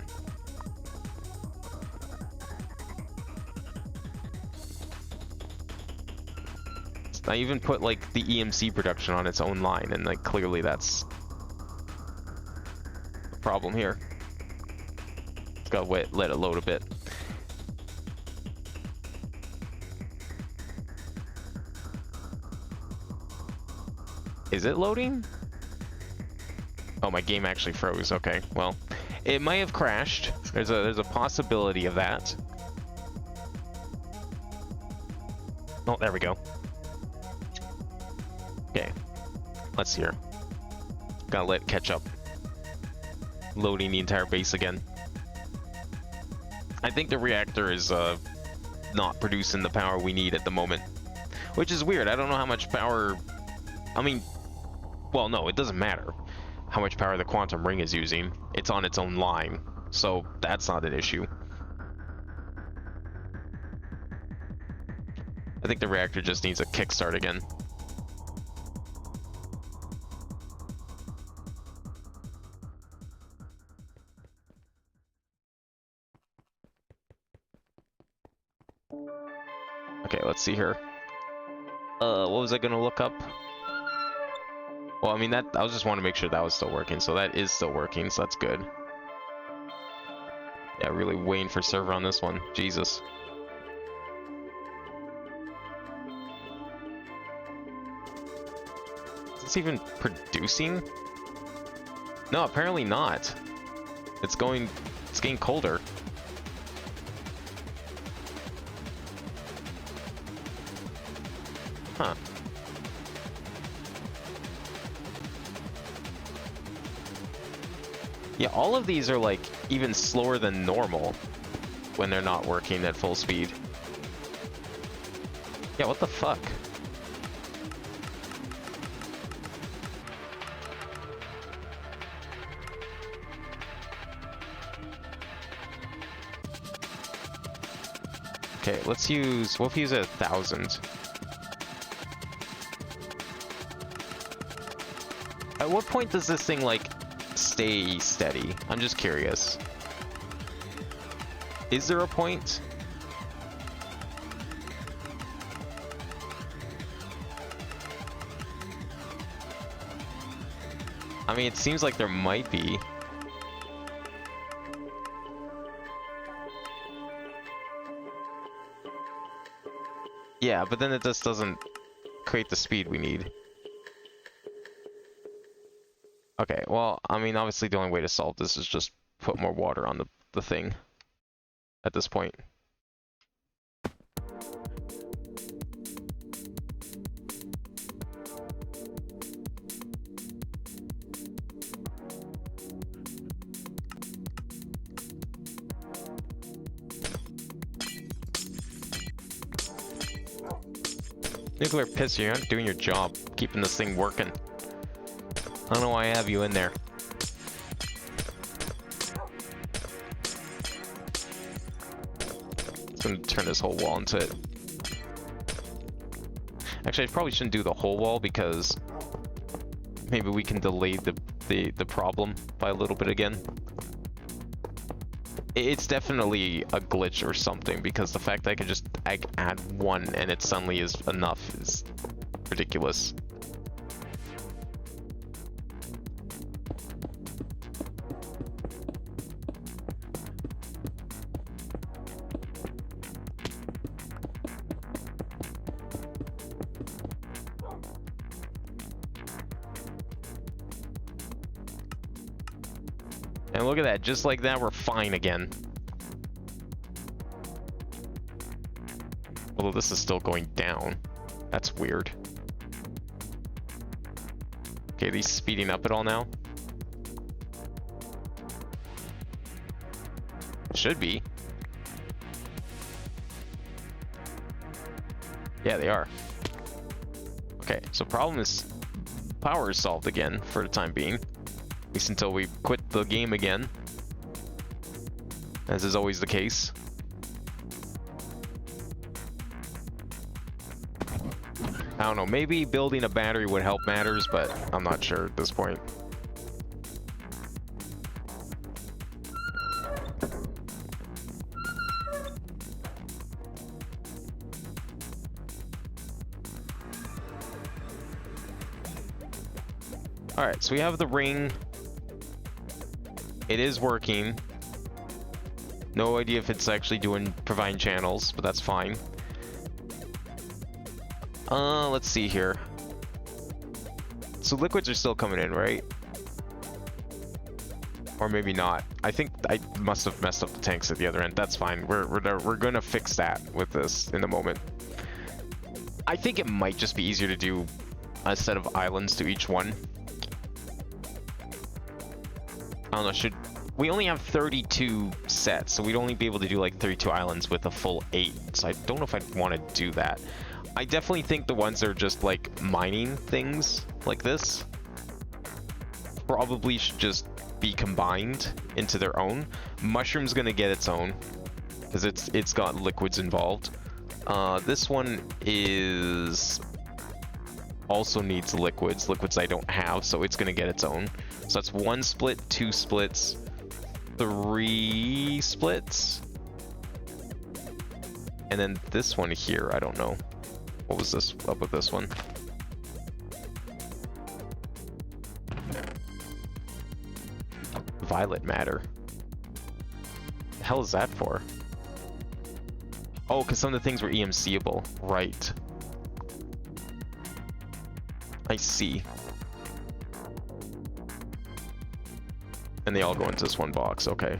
I even put like the EMC production on its own line, and like clearly that's the problem here. It's got to let it load a bit. Is it loading? Oh, my game actually froze. Okay, well, it might have crashed. There's a possibility of that. Oh, there we go. Okay, let's see here. Gotta let it catch up. Loading the entire base again. I think the reactor is not producing the power we need at the moment, which is weird. I don't know how much power I mean, well, no, it doesn't matter how much power the quantum ring is using. It's on its own line, so that's not an issue. I think the reactor just needs a kickstart again. Okay, let's see here. What was I gonna look up? Well, I mean, that I was just want to make sure that was still working, so that is still working, so that's good. Yeah, really waiting for server on this one. Jesus. Is this even producing? No, apparently not. It's getting colder. Huh. Yeah, all of these are like even slower than normal when they're not working at full speed. Yeah, what the fuck? Okay, let's use, we'll use 1,000. At what point does this thing like stay steady? I'm just curious. Is there a point? I mean, it seems like there might be. Yeah, but then it just doesn't create the speed we need. Okay, well, I mean, obviously the only way to solve this is just put more water on the thing at this point. Nuclear piss, you're not doing your job, keeping this thing working. I don't know why I have you in there. It's gonna turn this whole wall into it. Actually, I probably shouldn't do the whole wall because maybe we can delay the problem by a little bit again. It's definitely a glitch or something because the fact that I can just add one and it suddenly is enough is ridiculous. And look at that, just like that, we're fine again. Although this is still going down. That's weird. Okay, are these speeding up at all now? Should be. Yeah, they are. Okay, so problem is power is solved again for the time being. At least until we quit the game again. As is always the case. I don't know, maybe building a battery would help matters, but I'm not sure at this point. Alright, so we have the ring. It is working. No idea if it's actually providing channels, but that's fine. Let's see here. So liquids are still coming in, right? Or maybe not. I think I must have messed up the tanks at the other end. That's fine. We're gonna fix that with this in a moment. I think it might just be easier to do a set of islands to each one. I don't know, we only have 32 sets, so we'd only be able to do like 32 islands with a full 8. So I don't know if I'd want to do that. I definitely think the ones that are just like mining things like this probably should just be combined into their own. Mushroom's gonna get its own because it's got liquids involved. This one is also needs liquids I don't have, so it's gonna get its own. So that's 1 split, 2 splits, 3 splits, and then this one here, I don't know. What was this up with this one? Violet matter. The hell is that for? Oh, because some of the things were EMCable. Right. I see. And they all go into this one box. Okay.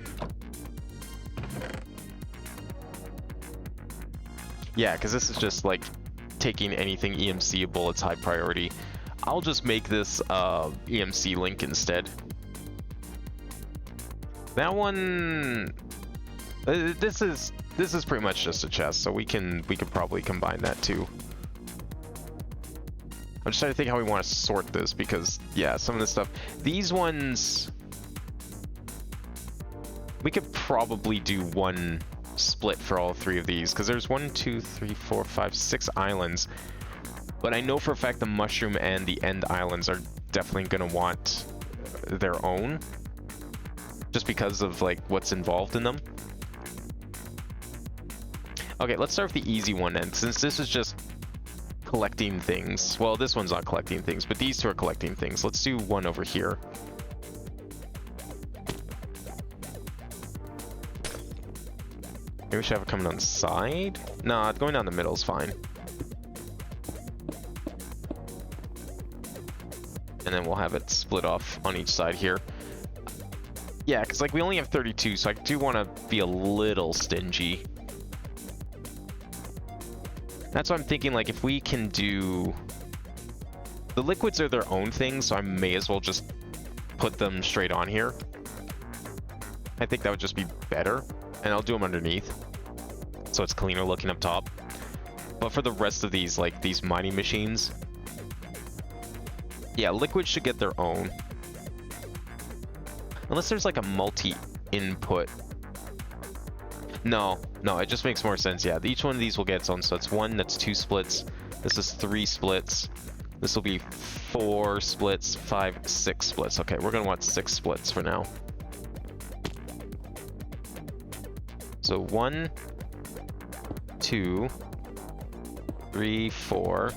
Yeah, because this is just like taking anything EMCable, it's high priority. I'll just make this EMC link instead. That one, this is pretty much just a chest, so we can probably combine that too. I'm just trying to think how we want to sort this because yeah, some of this stuff, these ones, we could probably do 1 split for all 3 of these because there's 1, 2, 3, 4, 5, 6 islands. But I know for a fact the mushroom and the end islands are definitely gonna want their own, just because of like what's involved in them. Okay, let's start with the easy one then, since this is just collecting things. Well, this one's not collecting things, but these 2 are collecting things. Let's do 1 over here. Maybe we should have it coming on the side? Nah, going down the middle is fine. And then we'll have it split off on each side here. Yeah, because like we only have 32, so I do want to be a little stingy. That's what I'm thinking, like if we can do... The liquids are their own thing, so I may as well just put them straight on here. I think that would just be better. And I'll do them underneath, so it's cleaner looking up top. But for the rest of these, like these mining machines, yeah, liquids should get their own. Unless there's like a multi-input. No, it just makes more sense. Yeah, each one of these will get its own. So that's 1, that's 2 splits. This is 3 splits. This will be 4 splits, 5, 6 splits. Okay, we're gonna want 6 splits for now. So 1, 2, 3, 4,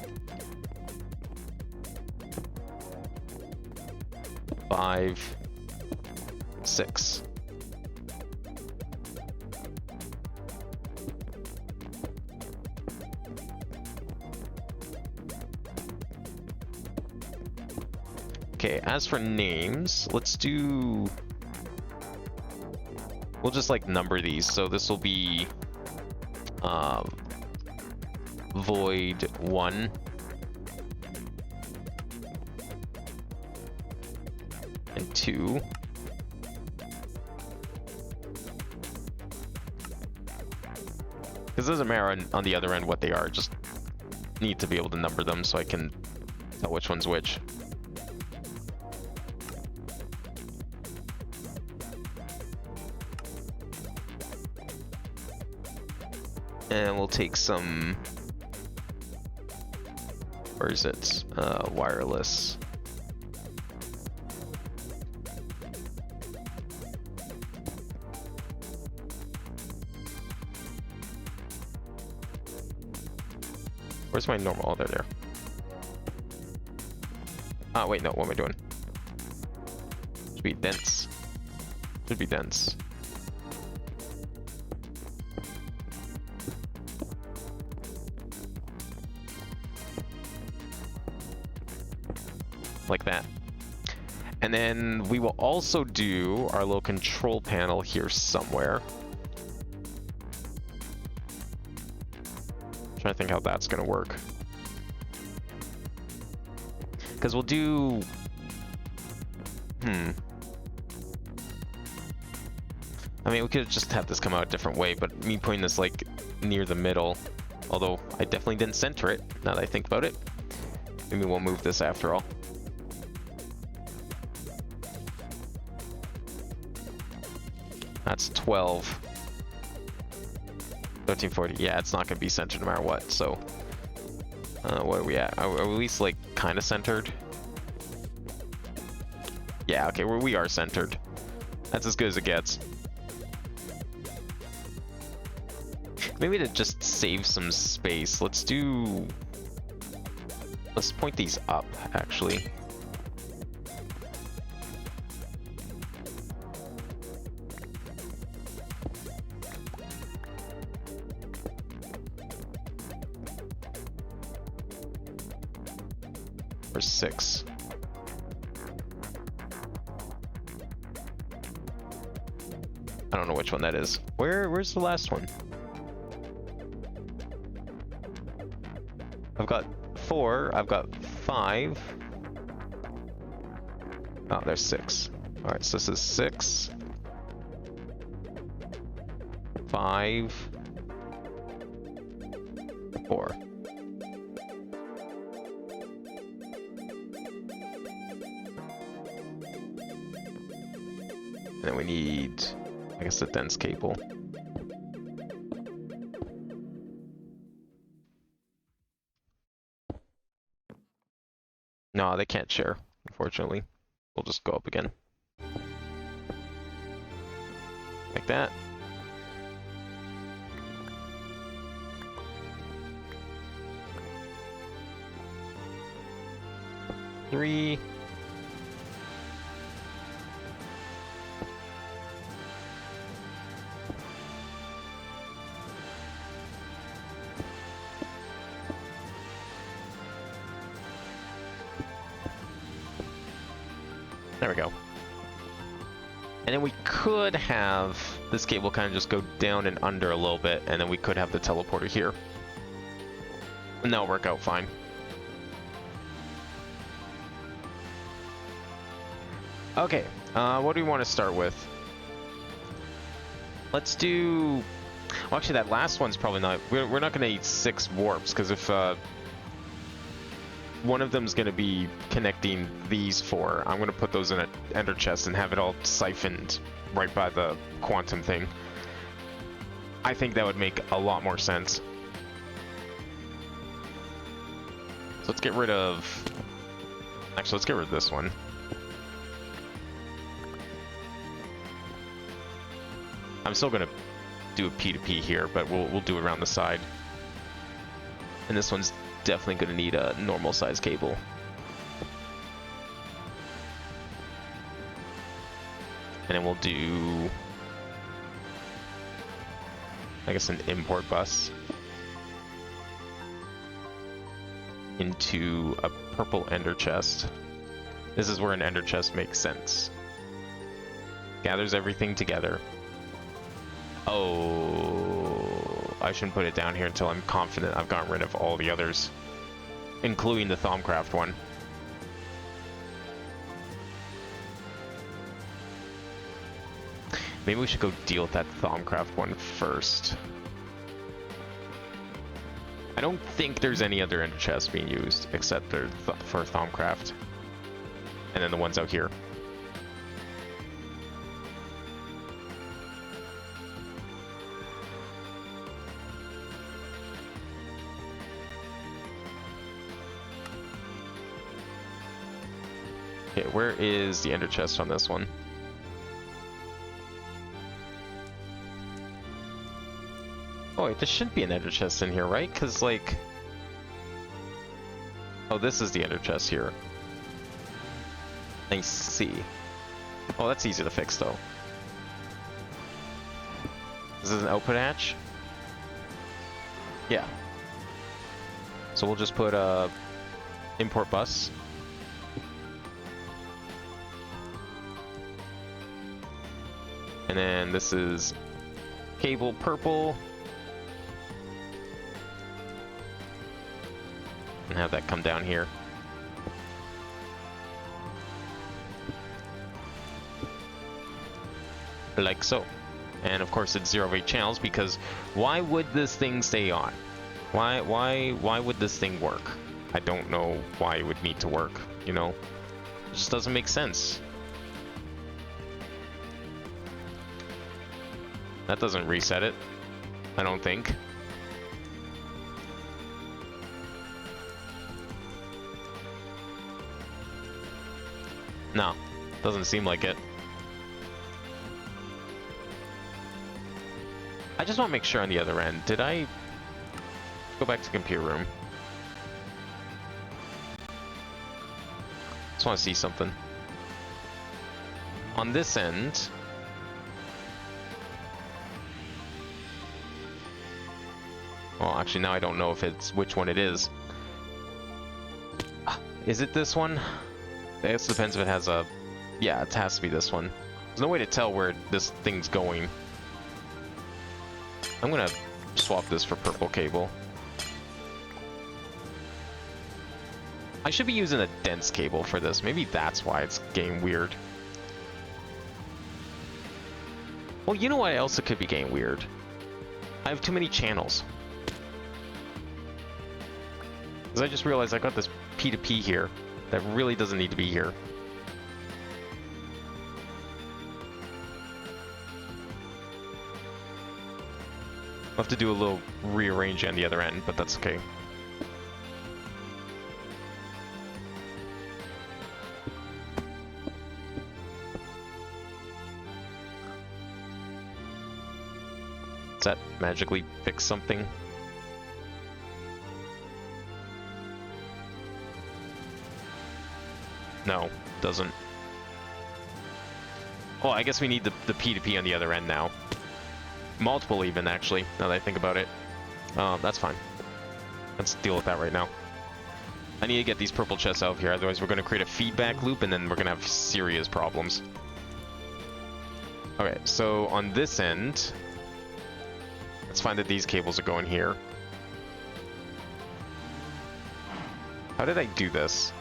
5, 6. Okay, as for names, let's do... We'll just like number these. So this will be void 1. And 2. Because it doesn't matter on the other end what they are, just need to be able to number them so I can tell which one's which. And we'll take some, where is it? Wireless. Where's my normal? Oh, they're there. Ah, wait, no, what am I doing? Should be dense. Should be dense. Like that. And then we will also do our little control panel here somewhere. Trying to think how that's gonna work. Because we'll do... I mean, we could just have this come out a different way, but me putting this like near the middle Although I definitely didn't center it, now that I think about it. Maybe we'll move this after all. That's 12. 1340. Yeah, it's not going to be centered no matter what, so... what are we at? Are we at least, like, kind of centered? Yeah, okay, we are centered. That's as good as it gets. Maybe to just save some space, let's point these up, actually. Or 6. I don't know which one that is. Where's the last one? I've got 4, I've got 5. Oh, there's 6. Alright, so this is 6. 5. 4. And then we need, I guess, the dense cable. No, they can't share, unfortunately. We'll just go up again. Like that. Three. There we go. And then we could have this cable kind of just go down and under a little bit, and then we could have the teleporter here. And that'll work out fine. Okay, what do we want to start with? Let's do... Well, actually, that last one's probably not... We're not going to need 6 warps, because if... one of them's going to be connecting these 4. I'm going to put those in an ender chest and have it all siphoned right by the quantum thing. I think that would make a lot more sense. So let's get rid of... Actually, let's get rid of this one. I'm still going to do a P2P here, but we'll do it around the side. And this one's definitely going to need a normal size cable. And then we'll do, I guess, an import bus into a purple ender chest. This is where an ender chest makes sense. Gathers everything together. Oh, I shouldn't put it down here until I'm confident I've gotten rid of all the others, including the Thaumcraft one. Maybe we should go deal with that Thaumcraft one first. I don't think there's any other ender chests being used except for Thaumcraft. And then the ones out here. Okay, where is the ender chest on this one? Oh wait, there shouldn't be an ender chest in here, right? Because, like... Oh, this is the ender chest here. I see. Oh, that's easy to fix, though. This is an output hatch? Yeah. So we'll just put a import bus. And then this is cable purple. And have that come down here. Like so. And of course it's 0 of 8 channels because why would this thing stay on? Why would this thing work? I don't know why it would need to work, you know? It just doesn't make sense. That doesn't reset it, I don't think. No, doesn't seem like it. I just want to make sure on the other end. Did I go back to computer room? Just want to see something. On this end, well, actually now I don't know if it's which one it is. Is it this one? I guess it depends if it has a... Yeah, it has to be this one. There's no way to tell where this thing's going. I'm gonna swap this for purple cable. I should be using a dense cable for this. Maybe that's why it's getting weird. Well, you know what else it could be getting weird? I have too many channels. Because I just realized I got this P2P here that really doesn't need to be here. I'll have to do a little rearranging on the other end, but that's okay. Does that magically fix something? No, doesn't. Well, I guess we need the P2P on the other end now. Multiple even, actually, now that I think about it. That's fine. Let's deal with that right now. I need to get these purple chests out of here, otherwise we're going to create a feedback loop and then we're going to have serious problems. Okay, so on this end, let's find that these cables are going here. How did I do this?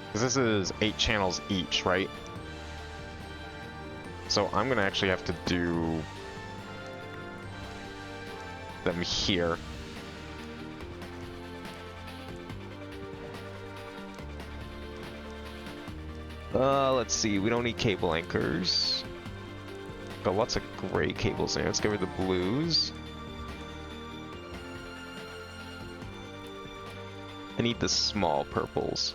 Because this is 8 channels each, right? So I'm gonna actually have to do them here. Let's see, we don't need cable anchors. Got lots of gray cables there. Let's get rid of the blues. I need the small purples.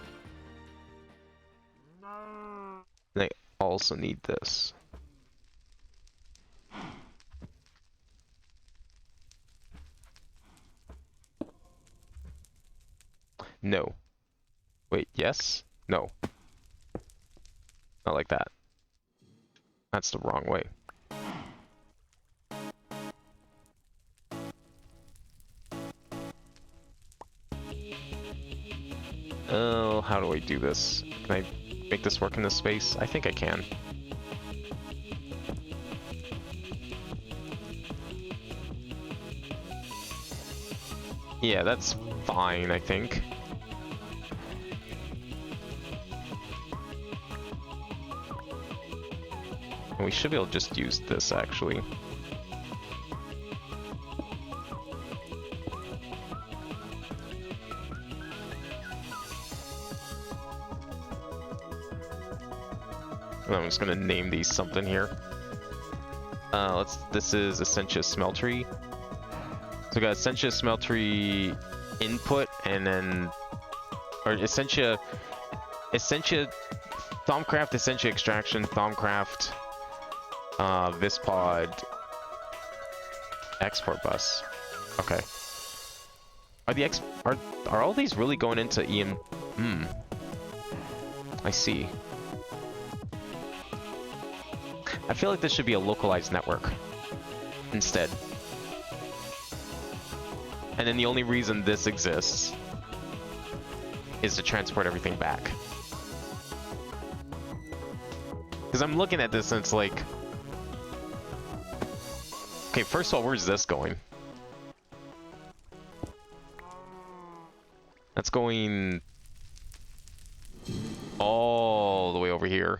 And I also need this. No. Wait, yes? No. Not like that. That's the wrong way. Oh, how do I do this? Can I make this work in this space? I think I can. Yeah, that's fine, I think. And we should be able to just use this, actually. And I'm just gonna name these something here. This is Essentia Smeltery. So we got Essentia Smeltery input, and then, or Essentia Thaumcraft, Essentia Extraction, Thaumcraft, Vispod, Export Bus. Okay. Are all these really going into EM? I see. I feel like this should be a localized network instead. And then the only reason this exists is to transport everything back. Because I'm looking at this and it's like... Okay, first of all, where's this going? That's going... all the way over here.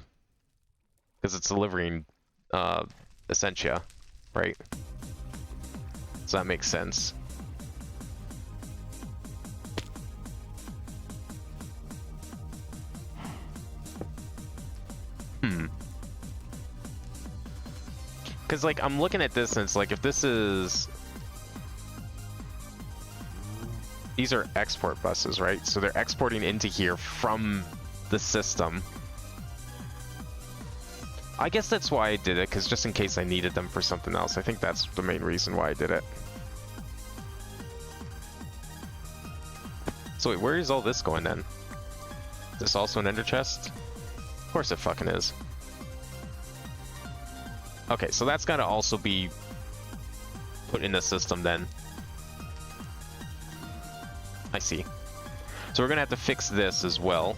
Because it's delivering Essentia, right? So that makes sense. Because, like, I'm looking at this and it's like, if this is... These are export buses, right? So they're exporting into here from the system. I guess that's why I did it, because just in case I needed them for something else. I think that's the main reason why I did it. So wait, where is all this going then? Is this also an ender chest? Of course it fucking is. Okay, so that's gotta also be put in the system then. I see. So we're gonna have to fix this as well.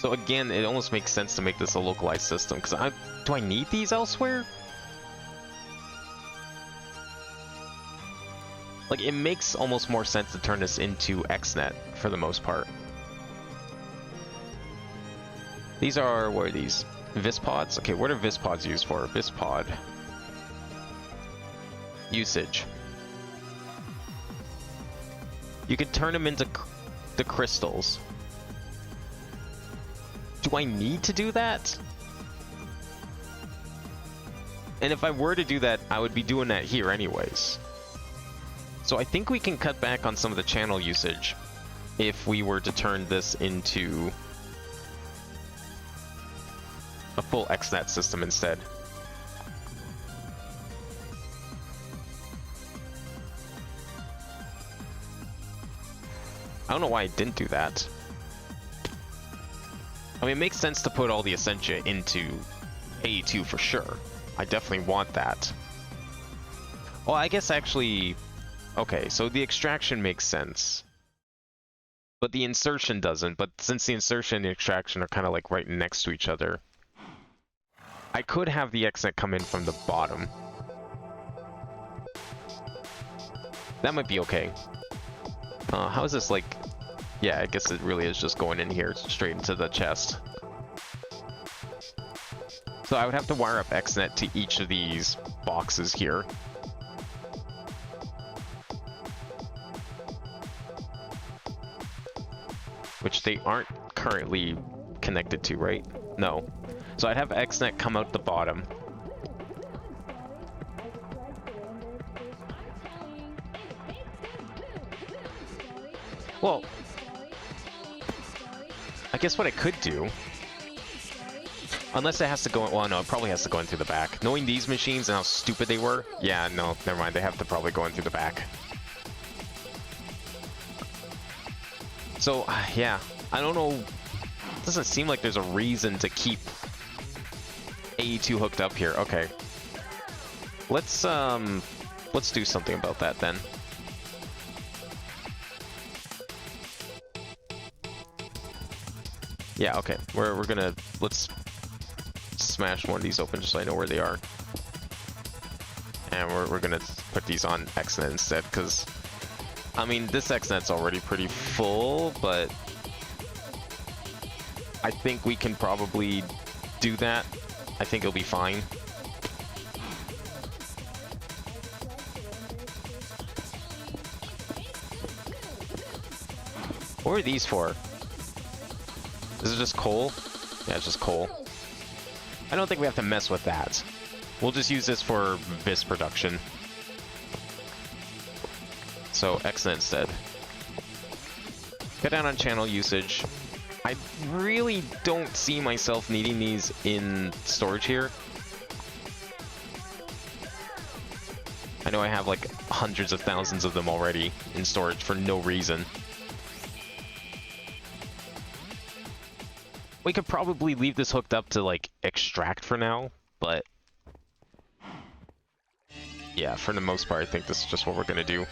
So again, it almost makes sense to make this a localized system, because do I need these elsewhere? Like, it makes almost more sense to turn this into XNet for the most part. These are, what are these? Vispods? Okay, what are Vispods used for? Vispod. Usage. You can turn them into the crystals. Do I need to do that? And if I were to do that, I would be doing that here anyways. So I think we can cut back on some of the channel usage if we were to turn this into a full XNet system instead. I don't know why I didn't do that. I mean, it makes sense to put all the Essentia into A2 for sure. I definitely want that. Well, I guess actually... Okay, so the extraction makes sense. But the insertion doesn't. But since the insertion and the extraction are kind of like right next to each other, I could have the exit come in from the bottom. That might be okay. How is this like... Yeah, I guess it really is just going in here straight into the chest. So I would have to wire up XNet to each of these boxes here. Which they aren't currently connected to, right? No. So I'd have XNet come out the bottom. Well, I guess what I could do, unless it has to go, well no, it probably has to go in through the back. Knowing these machines and how stupid they were, yeah, no, never mind, they have to probably go in through the back. So, yeah, I don't know, it doesn't seem like there's a reason to keep AE2 hooked up here. Okay. Let's do something about that then. Yeah, okay. We're gonna, let's smash one of these open just so I know where they are. And we're gonna put these on XNet instead, because I mean this XNet's already pretty full, but I think we can probably do that. I think it'll be fine. What are these for? Is it just coal? Yeah, it's just coal. I don't think we have to mess with that. We'll just use this for vis production. So, XNet instead. Cut down on channel usage. I really don't see myself needing these in storage here. I know I have like hundreds of thousands of them already in storage for no reason. We could probably leave this hooked up to like extract for now, but yeah, for the most part, I think this is just what we're gonna do.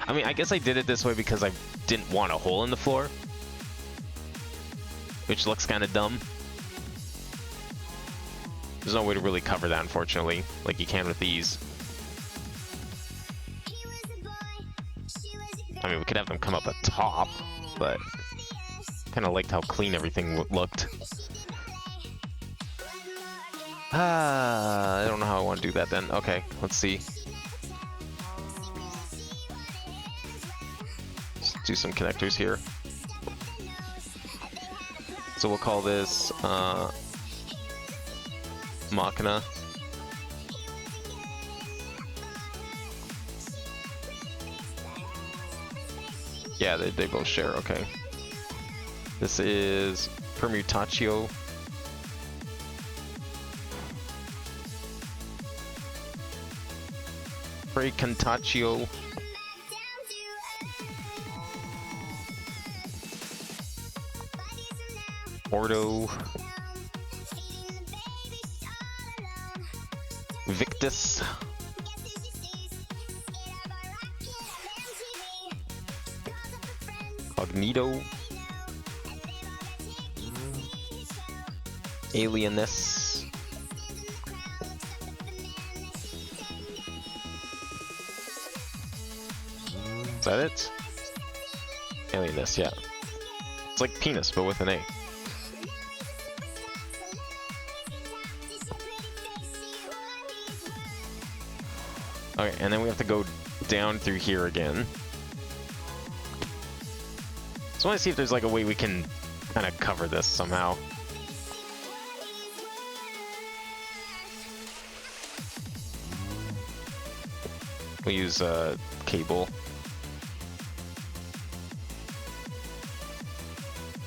I mean, I guess I did it this way because I didn't want a hole in the floor, which looks kind of dumb. There's no way to really cover that, unfortunately, like you can with these. I mean, we could have them come up the top, but kind of liked how clean everything looked. I don't know how I want to do that then. Okay, let's see. Let's do some connectors here. So we'll call this Machina. Yeah, they both share, okay. This is Permutatio. Precantatio. Ordo. Victus. Cognito. Alienness. Is that it? Alienness, yeah. It's like penis, but with an A. Okay, and then we have to go down through here again. So I want to see if there's like a way we can kind of cover this somehow. We'll use a cable.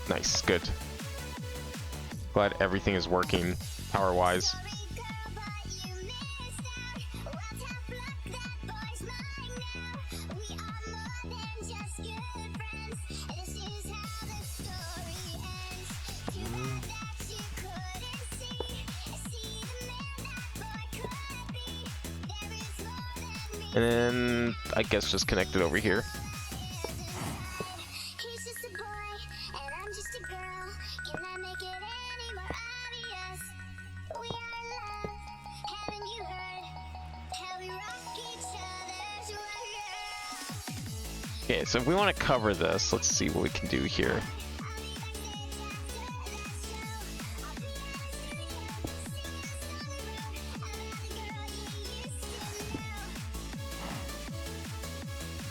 Nice, good. Glad everything is working power-wise. And then I guess just connect it over here. Okay, so if we want to cover this, let's see what we can do here.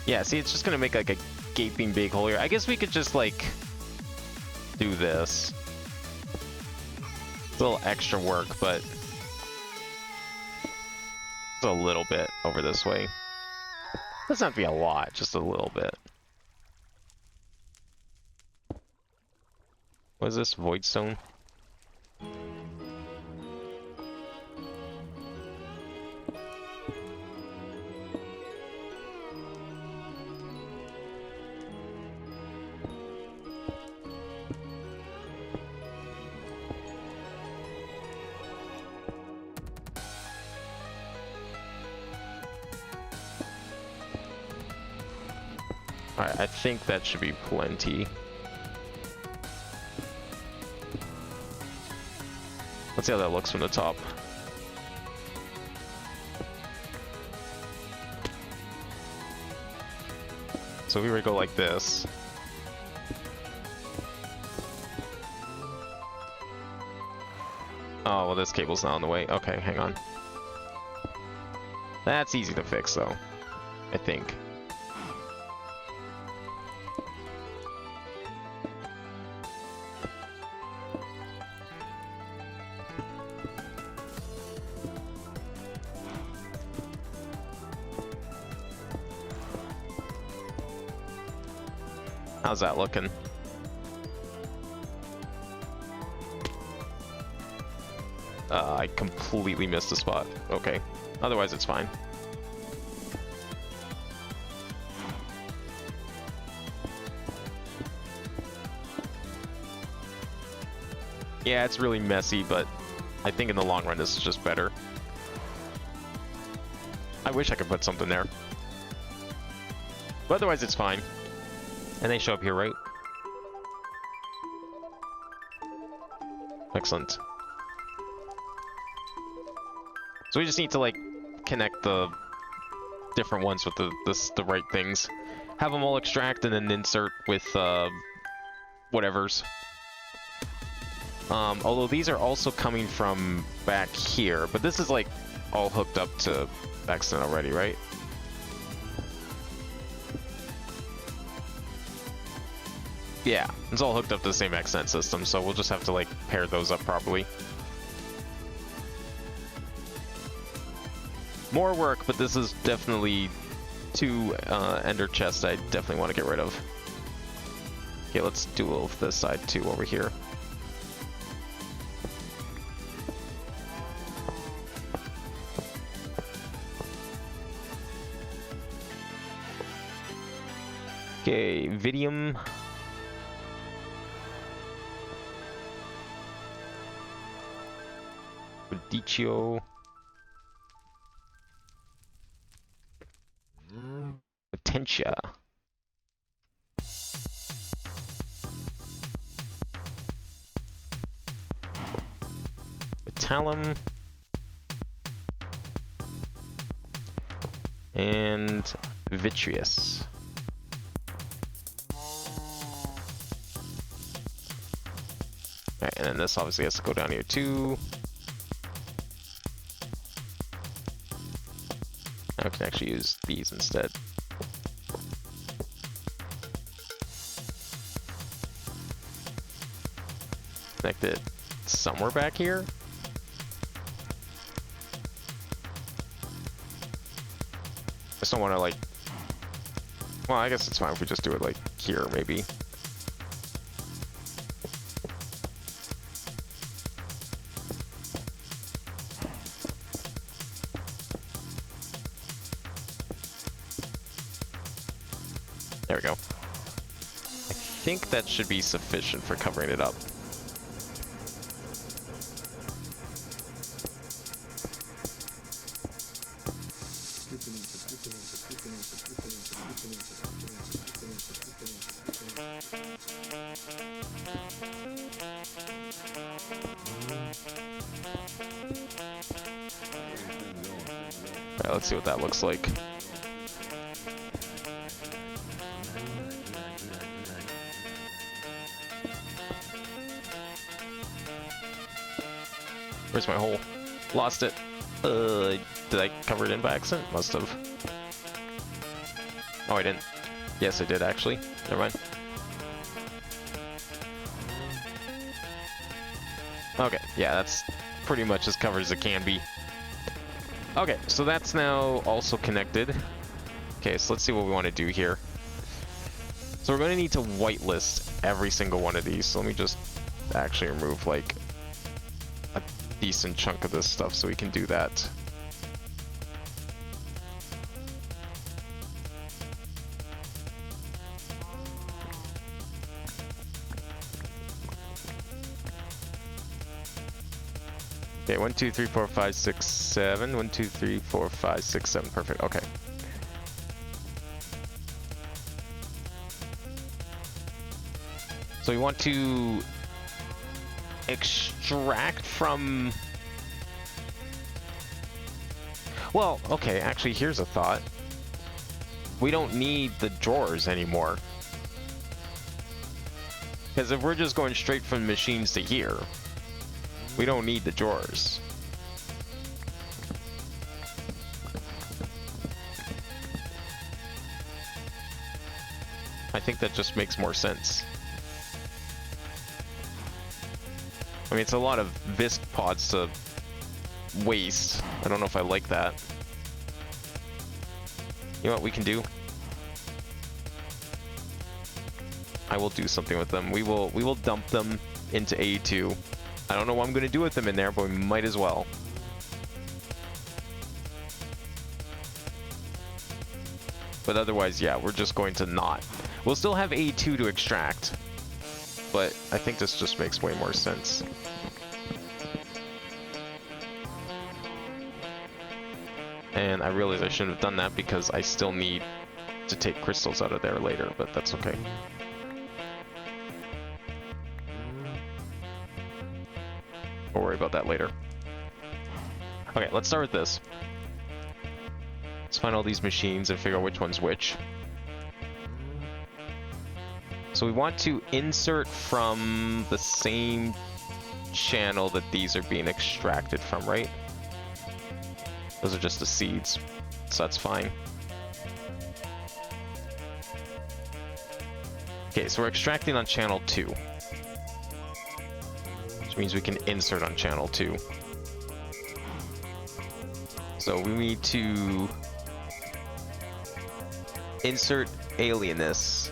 Yeah, see, it's just gonna make like a gaping big hole here. I guess we could just like do this. It's a little extra work, but it's a little bit over this way. Doesn't have to be a lot, just a little bit. What is this? Void stone? Alright, I think that should be plenty. Let's see how that looks from the top. So if we were to go like this. Oh, well, this cable's not on the way. Okay, hang on. That's easy to fix, though. I think. How's that looking? I completely missed the spot. Okay. Otherwise, it's fine. Yeah, it's really messy, but I think in the long run, this is just better. I wish I could put something there. But otherwise, it's fine. And they show up here, right? Excellent. So we just need to like connect the different ones with the right things. Have them all extract and then insert with whatevers. Although these are also coming from back here, but this is like all hooked up to Extant already, right? Yeah, it's all hooked up to the same Extant system, so we'll just have to like pair those up properly. More work, but this is definitely two ender chests I definitely want to get rid of. Okay, let's duel this side too over here. Okay, Vidium. Radicio. Potentia. Metallum. And Vitreous. Alright, and then this obviously has to go down here too. Now I can actually use these instead. Connect it somewhere back here. I just don't want to like... Well, I guess it's fine if we just do it like here, maybe. There we go. I think that should be sufficient for covering it up. Alright, let's see what that looks like. Where's my hole? Lost it. Did I cover it in by accident? Must have. Oh, I didn't. Yes, I did actually. Never mind. Okay, yeah, that's pretty much as covered as it can be. Okay, so that's now also connected. Okay, so let's see what we want to do here. So we're going to need to whitelist every single one of these. So let me just actually remove like a decent chunk of this stuff so we can do that. Okay, 1, 2, 3, 4, 5, 6, 7. 1, 2, 3, 4, 5, 6, 7. Perfect. Okay. So we want to extract from... Well, okay, actually, here's a thought. We don't need the drawers anymore. Because if we're just going straight from machines to here, we don't need the drawers. I think that just makes more sense. I mean, it's a lot of Visc pods to waste. I don't know if I like that. You know what we can do? I will do something with them. We will dump them into A2. I don't know what I'm going to do with them in there, but we might as well. But otherwise, yeah, we're just going to not. We'll still have A2 to extract, but I think this just makes way more sense. And I realize I shouldn't have done that because I still need to take crystals out of there later, but that's okay. We'll worry about that later. Okay, let's start with this. Let's find all these machines and figure out which one's which. So we want to insert from the same channel that these are being extracted from, right? Those are just the seeds, so that's fine. Okay, so we're extracting on channel 2. Which means we can insert on channel 2. So we need to insert alienness.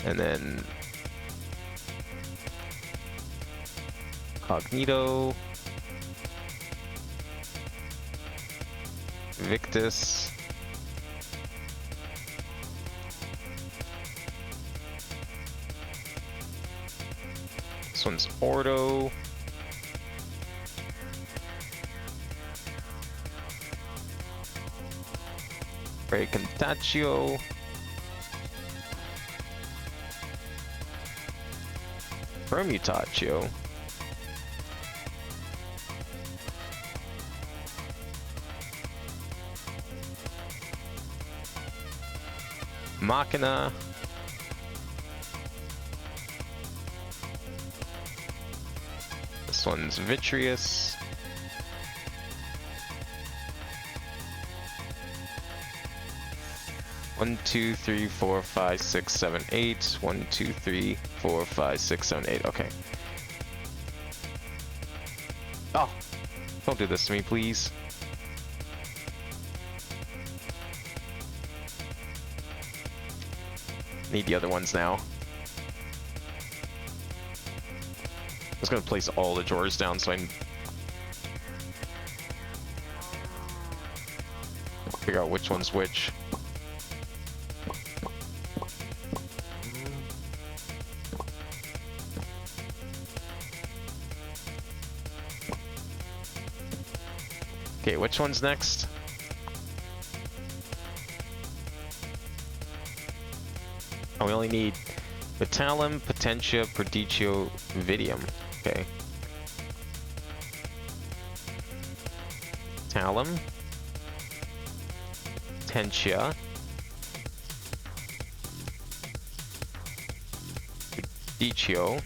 And then Cognito, Victus, this one's Ordo, Recontaccio, Permutatio, Machina, this one's Vitreous, one, two, three, four, five, six, seven, eight. 1, 2, 3, 4, 5, 6, 7, 8. Okay. Oh, don't do this to me, please. Need the other ones now. I was gonna place all the drawers down so I can figure out which one's which. Okay, which one's next? Oh, we only need Metallum, Potentia, Prodicio, Vidium. Okay. Metallum, Potentia, Prodicio,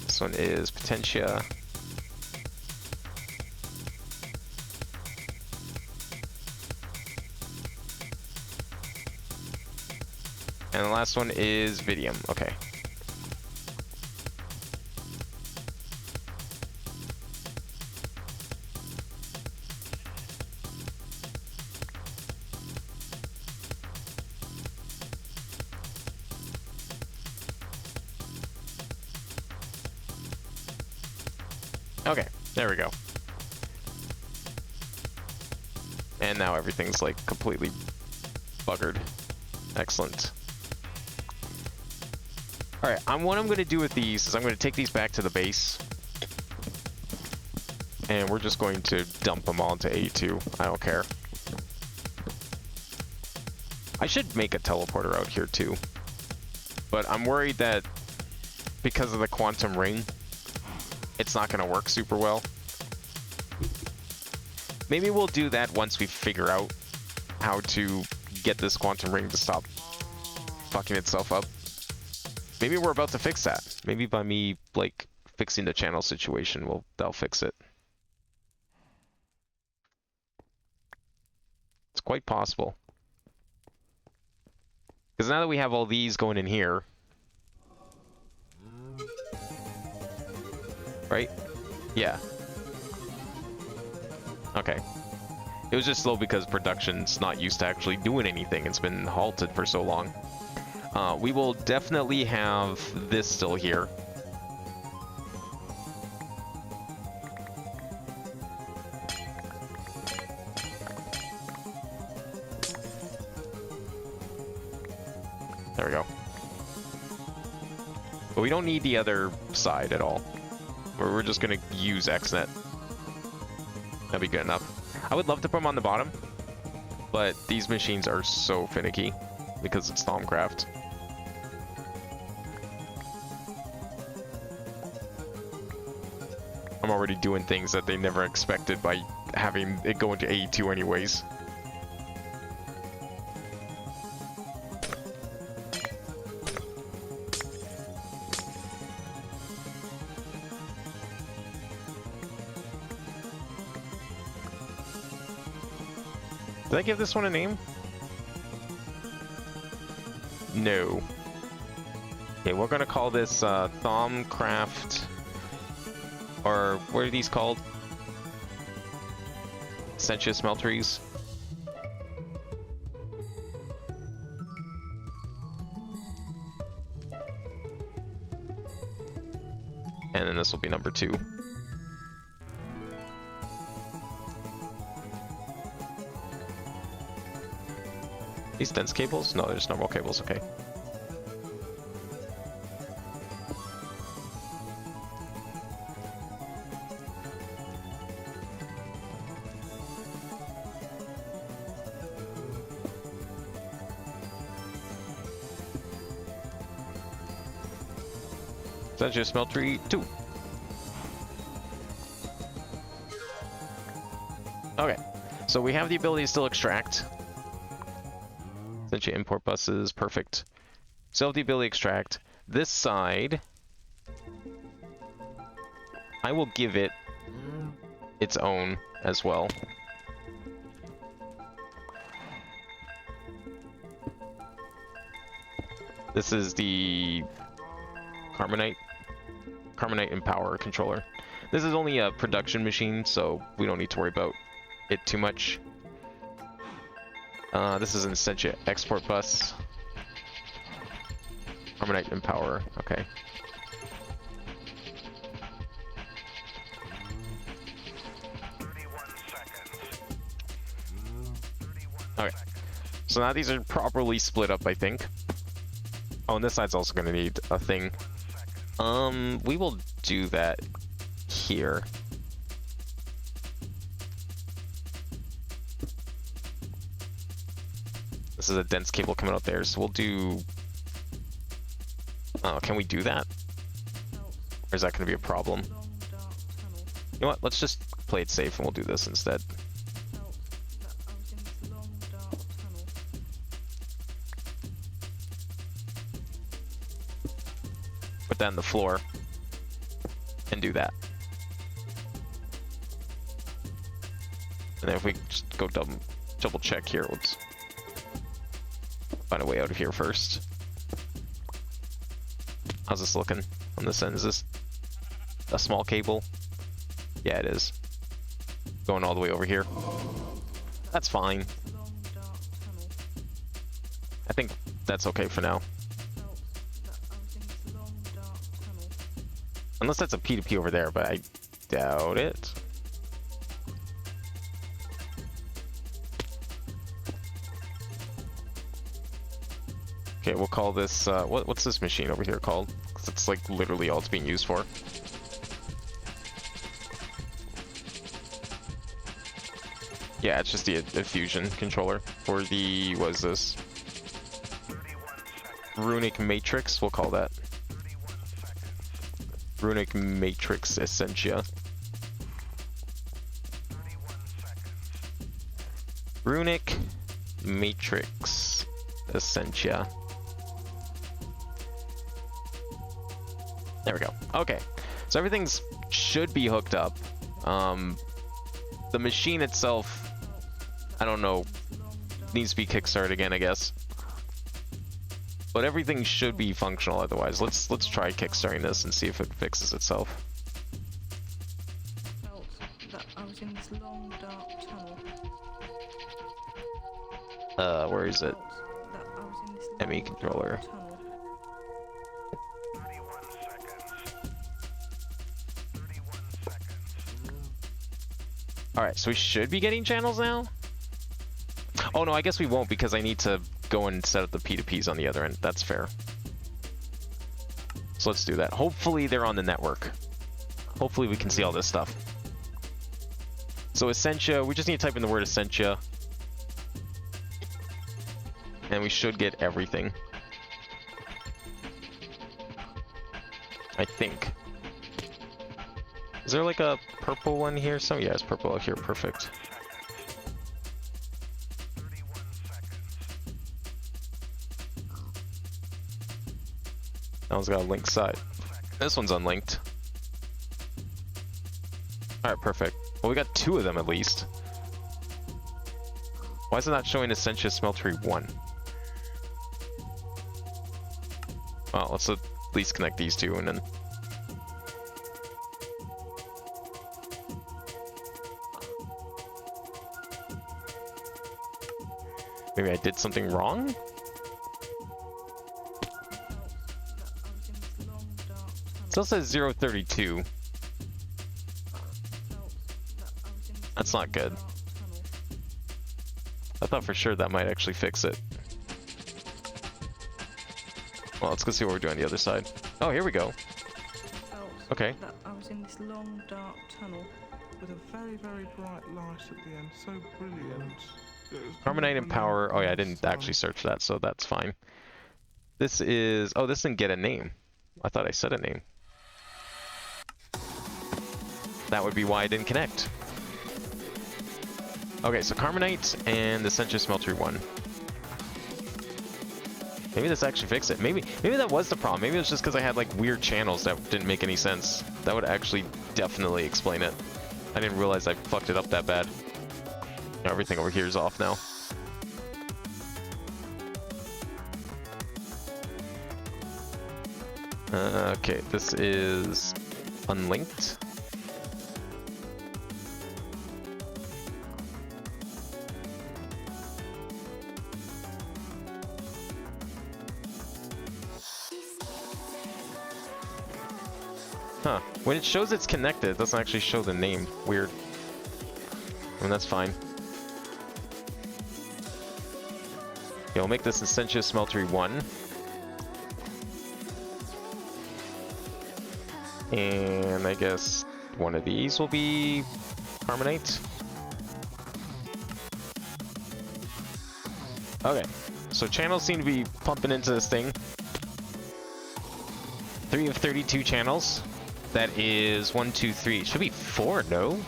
this one is Potentia. And the last one is Vidium. Okay. Okay, there we go. And now everything's like completely buggered. Excellent. Alright, what I'm going to do with these is I'm going to take these back to the base. And we're just going to dump them all into A2. I don't care. I should make a teleporter out here too. But I'm worried that because of the quantum ring, it's not going to work super well. Maybe we'll do that once we figure out how to get this quantum ring to stop fucking itself up. Maybe we're about to fix that. Maybe by me, like, fixing the channel situation, that'll fix it. It's quite possible. Because now that we have all these going in here... Right? Yeah. Okay. It was just slow because production's not used to actually doing anything. It's been halted for so long. We will definitely have this still here. There we go. But we don't need the other side at all. We're just gonna use XNet. That'd be good enough. I would love to put them on the bottom, but these machines are so finicky because it's Thaumcraft. I'm already doing things that they never expected by having it go into AE2 anyways. Did I give this one a name? No. Okay, we're gonna call this Meatballcraft, or what are these called? Essentia Smelteries. And then this will be number 2. These dense cables? No, they're just normal cables, okay. Essentia Smeltery 2. Okay, so we have the ability to still extract. Essentia import buses, perfect. Still have the ability to extract. This side, I will give it its own as well. This is the Carbonite and Power controller. This is only a production machine, so we don't need to worry about it too much. This is an Essentia export bus. Carbonite and Power, okay. Okay, so now these are properly split up, I think. Oh, and this side's also gonna need a thing. We will do that here. This is a dense cable coming out there, so we'll do... Oh, can we do that? Or is that gonna be a problem? You know what, let's just play it safe and we'll do this instead. Put that on the floor and do that. And then if we just go double check here, let's find a way out of here first. How's this looking on this end? Is this a small cable? Yeah, it is. Going all the way over here. That's fine. I think that's okay for now. Unless that's a P2P over there, but I doubt it. Okay, we'll call this, what's this machine over here called? 'Cause it's like literally all it's being used for. Yeah, it's just the fusion controller for the, what is this? Runic Matrix, we'll call that. Runic Matrix Essentia. Runic Matrix Essentia. There we go. Okay, so everything's should be hooked up. The machine itself, I don't know, needs to be kickstarted again, I guess. But everything should be functional otherwise. Let's try kickstarting this and see if it fixes itself. I was in this long dark tunnel. Where is it? I was in this ME long, controller. dark tunnel. Alright, so we should be getting channels now? Oh no, I guess we won't because I need to go and set up the P2Ps on the other end. That's fair. So let's do that. Hopefully they're on the network. Hopefully we can see all this stuff. So Essentia, we just need to type in the word Essentia. And we should get everything. I think. Is there like a purple one here? So yeah, it's purple out here. Perfect. That one's got a linked side. This one's unlinked. Alright, perfect. Well, we got 2 of them at least. Why is it not showing Essentia Smeltery 1? Well, let's at least connect these two and then... Maybe I did something wrong? Still says 032. That's not good. I thought for sure that might actually fix it. Well, let's go see what we're doing on the other side. Oh, here we go. Okay. That I was in this long dark tunnel. With a very, very bright light at the end. So brilliant. It was Carbonite and power. Oh yeah, I didn't sun. actually search that, so that's fine. This is... Oh, this didn't get a name. I thought I said a name. That would be why I didn't connect. Okay, so Carbonite and the Essentia Smeltery 1. Maybe this actually fixed it. Maybe that was the problem. Maybe it was just because I had like weird channels that didn't make any sense. That would actually definitely explain it. I didn't realize I fucked it up that bad. Everything over here is off now. Okay, this is unlinked. Huh. When it shows it's connected, it doesn't actually show the name. Weird. I mean, that's fine. Okay, we'll make this Essentia Smeltery 1. And I guess one of these will be Carbonite. Okay, so channels seem to be pumping into this thing. 3 of 32 channels. That is 1, 2, 3. It should be 4, no?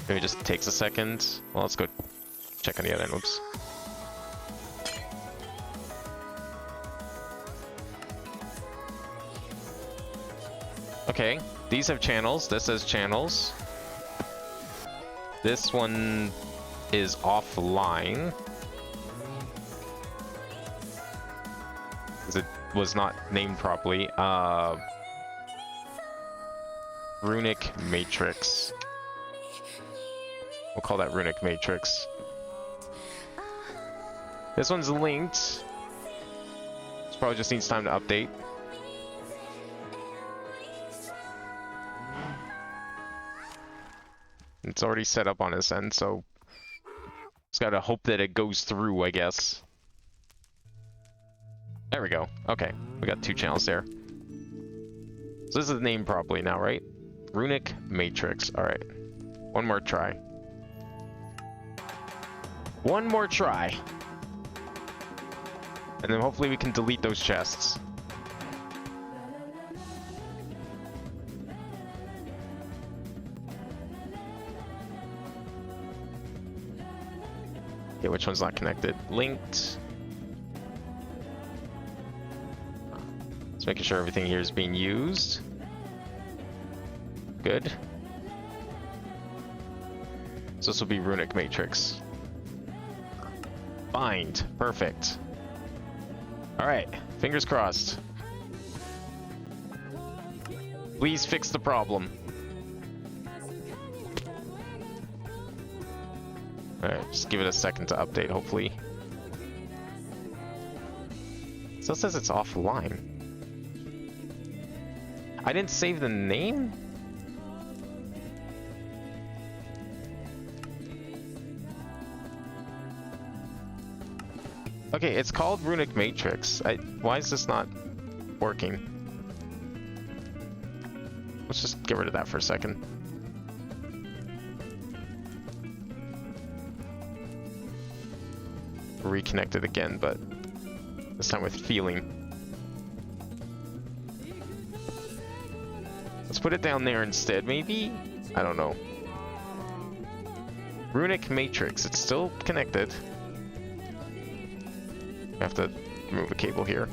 Maybe it just takes a second. Well, let's go check on the other end. Oops. Okay, these have channels. This has channels. This one is offline. Because it was not named properly. Runic Matrix. We'll call that Runic Matrix. This one's linked. This probably just needs time to update. It's already set up on this end, so just gotta hope that it goes through, I guess. There we go. Okay, we got 2 channels there. So this is named properly now, right? Runic Matrix. All right, one more try. One more try. And then hopefully we can delete those chests. Okay, which one's not connected? Linked. Just making sure everything here is being used. Good. So this will be Runic Matrix. Bind. Perfect. Alright, fingers crossed. Please fix the problem. Alright, just give it a second to update, hopefully. So it says it's offline. I didn't save the name? Okay, it's called Runic Matrix. Why is this not working? Let's just get rid of that for a second. Reconnect it again, but this time with feeling. Let's put it down there instead, maybe? I don't know. Runic Matrix, it's still connected. I have to remove a cable here.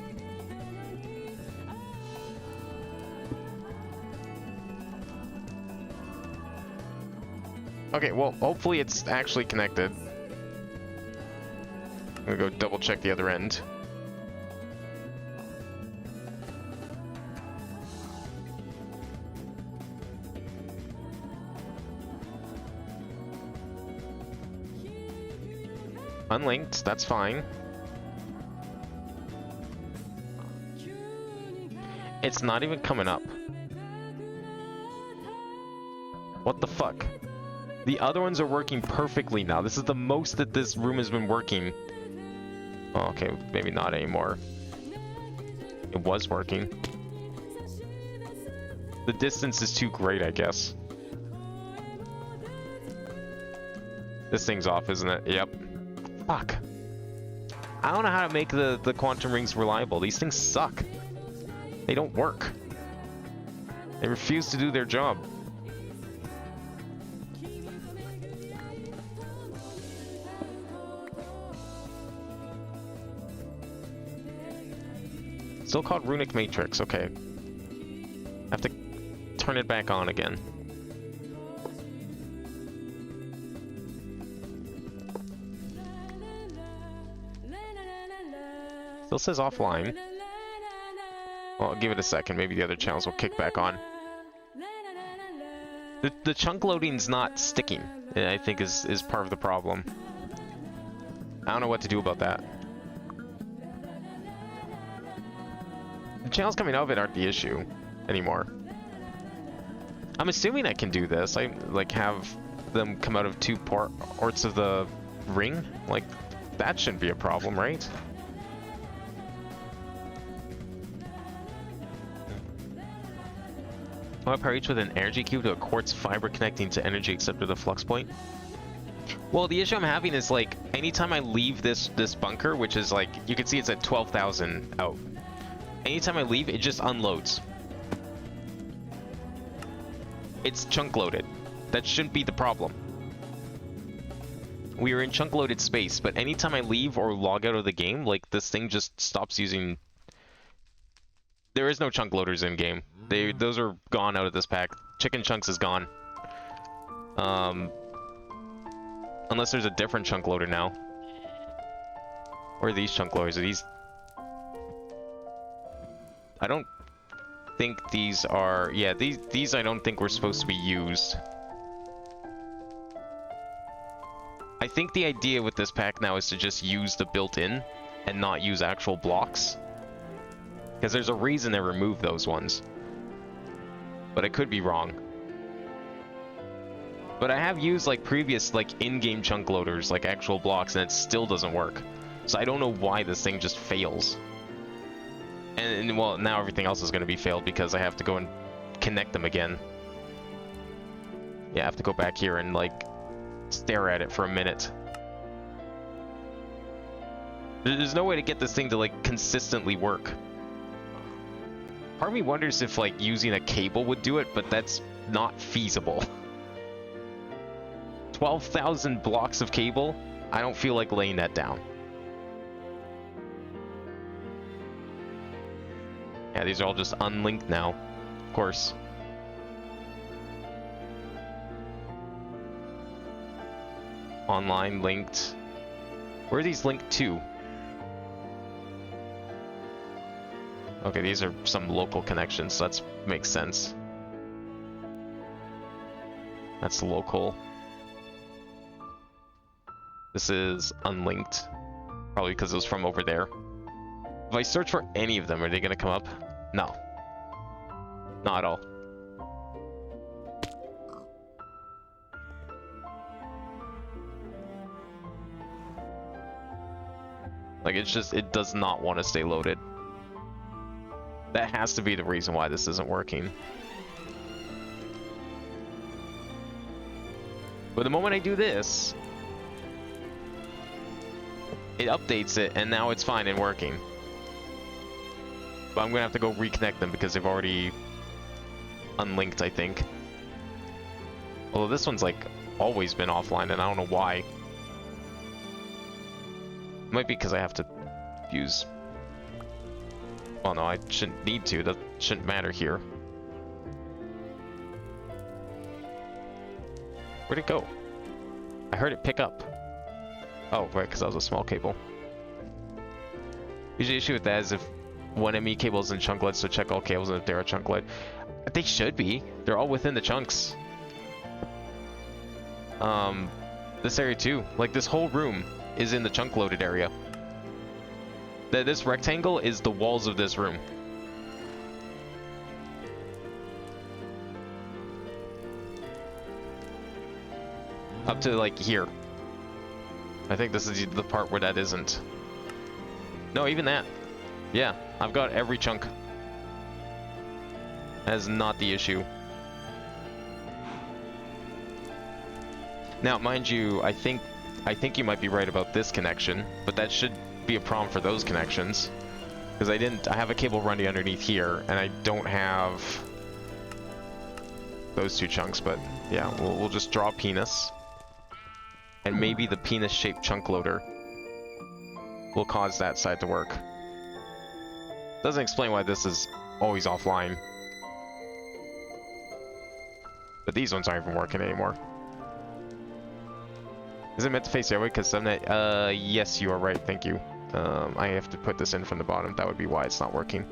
Okay, well, hopefully it's actually connected. I'm gonna go double check the other end. Unlinked, that's fine. It's not even coming up. What the fuck? The other ones are working perfectly now. This is the most that this room has been working. Oh, okay, maybe not anymore. It was working. The distance is too great, I guess. This thing's off, isn't it? Yep. Fuck. I don't know how to make the quantum rings reliable. These things suck. They don't work. They refuse to do their job. Still called Runic Matrix, okay. I have to turn it back on again. Still says offline. Well, I'll give it a second. Maybe the other channels will kick back on. The chunk loading's not sticking, I think is part of the problem. I don't know what to do about that. The channels coming out of it aren't the issue anymore. I'm assuming I can do this. I like have them come out of two ports of the ring. Like that shouldn't be a problem, right? I'll power each with an energy cube to a quartz fiber connecting to energy except for the flux point. Well, the issue I'm having is like anytime I leave this bunker, which is like you can see it's at 12,000 out. Anytime I leave, it just unloads. It's chunk loaded. That shouldn't be the problem. We are in chunk loaded space, but anytime I leave or log out of the game, like this thing just stops using. There is no chunk loaders in game. Those are gone out of this pack. Chicken chunks is gone. Unless there's a different chunk loader now. Where are these chunk loaders? Are these? I don't think these are. Yeah, these I don't think were supposed to be used. I think the idea with this pack now is to just use the built-in and not use actual blocks. Because there's a reason they removed those ones. But I could be wrong. But I have used like previous like in-game chunk loaders, like actual blocks, and it still doesn't work. So I don't know why this thing just fails. And well, now everything else is going to be failed because I have to go and connect them again. Yeah, I have to go back here and like stare at it for a minute. There's no way to get this thing to like consistently work. Part of me wonders if like using a cable would do it, but that's not feasible. 12,000 blocks of cable? I don't feel like laying that down. Yeah, these are all just unlinked now, of course. Online linked. Where are these linked to? Okay, these are some local connections, so that makes sense. That's local. This is unlinked. Probably because it was from over there. If I search for any of them, are they going to come up? No. Not at all. Like, it's just, it does not want to stay loaded. That has to be the reason why this isn't working. But the moment I do this, it updates it, and now it's fine and working. But I'm gonna have to go reconnect them because they've already unlinked, I think. Although this one's like always been offline, and I don't know why. It might be because I have to use. Well, no, I shouldn't need to. That shouldn't matter here. Where'd it go? I heard it pick up. Oh, right, because that was a small cable. Usually the issue with that is if one ME cable is in chunklet, so check all cables and if they're a chunklet. They should be. They're all within the chunks. This area too. Like, this whole room is in the chunk loaded area. This rectangle is the walls of this room. Up to, like, here. I think this is the part where that isn't. No, even that. Yeah, I've got every chunk. That is not the issue. Now, mind you, I think you might be right about this connection, but that should be a problem for those connections. Because I have a cable running underneath here, and I don't have those two chunks, but yeah, we'll just draw penis. And maybe the penis-shaped chunk loader will cause that side to work. Doesn't explain why this is always offline. But these ones aren't even working anymore. Is it meant to face the other way? Because subnet, yes, you are right, thank you. I have to put this in from the bottom, that would be why it's not working.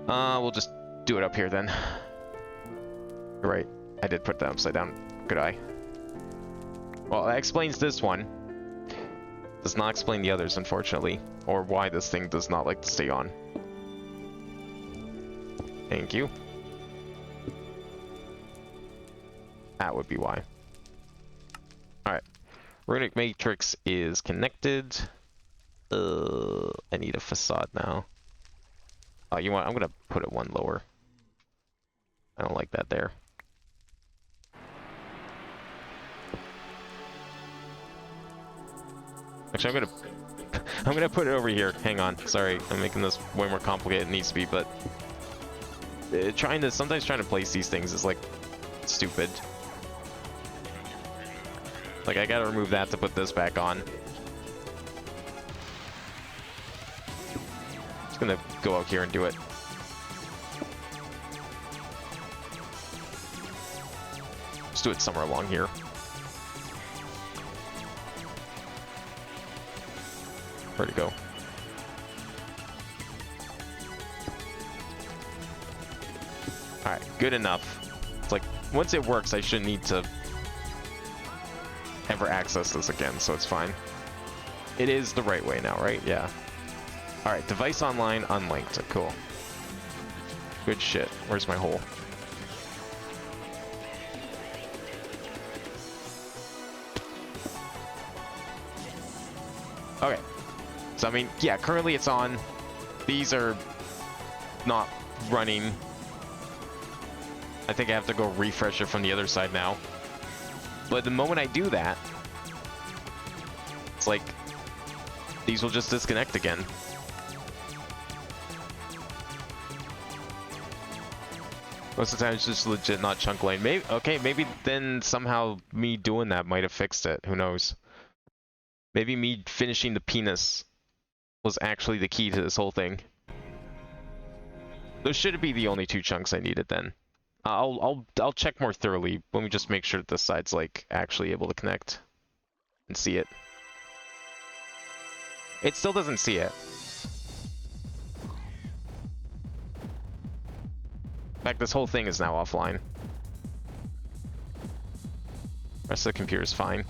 We'll just do it up here then. You're right, I did put that upside down. Good eye. Well, that explains this one. Does not explain the others, unfortunately. Or why this thing does not like to stay on. Thank you. That would be why. Alright. Runic Matrix is connected. I need a facade now. Oh, you want? I'm gonna put it one lower. I don't like that there. Actually, I'm gonna put it over here. Hang on. Sorry, I'm making this way more complicated than it needs to be, but sometimes trying to place these things is like stupid. Like, I gotta remove that to put this back on. Just gonna go out here and do it. Just do it somewhere along here. Where'd it go? Alright, good enough. It's like, once it works, I shouldn't need to ever access this again, so it's fine. It is the right way now, right? Yeah. Alright, device online, unlinked. Cool. Good shit. Where's my hole? Okay. So, I mean, yeah, currently it's on. These are not running. I think I have to go refresh it from the other side now. But the moment I do that, it's like, these will just disconnect again. Most of the time it's just legit not chunk lane. Maybe, okay, maybe then somehow me doing that might have fixed it. Who knows? Maybe me finishing the penis was actually the key to this whole thing. Those should be the only two chunks I needed then. I'll check more thoroughly. Let me just make sure that this side's like actually able to connect and see it. It still doesn't see it. In fact, this whole thing is now offline. Rest of the computer's fine.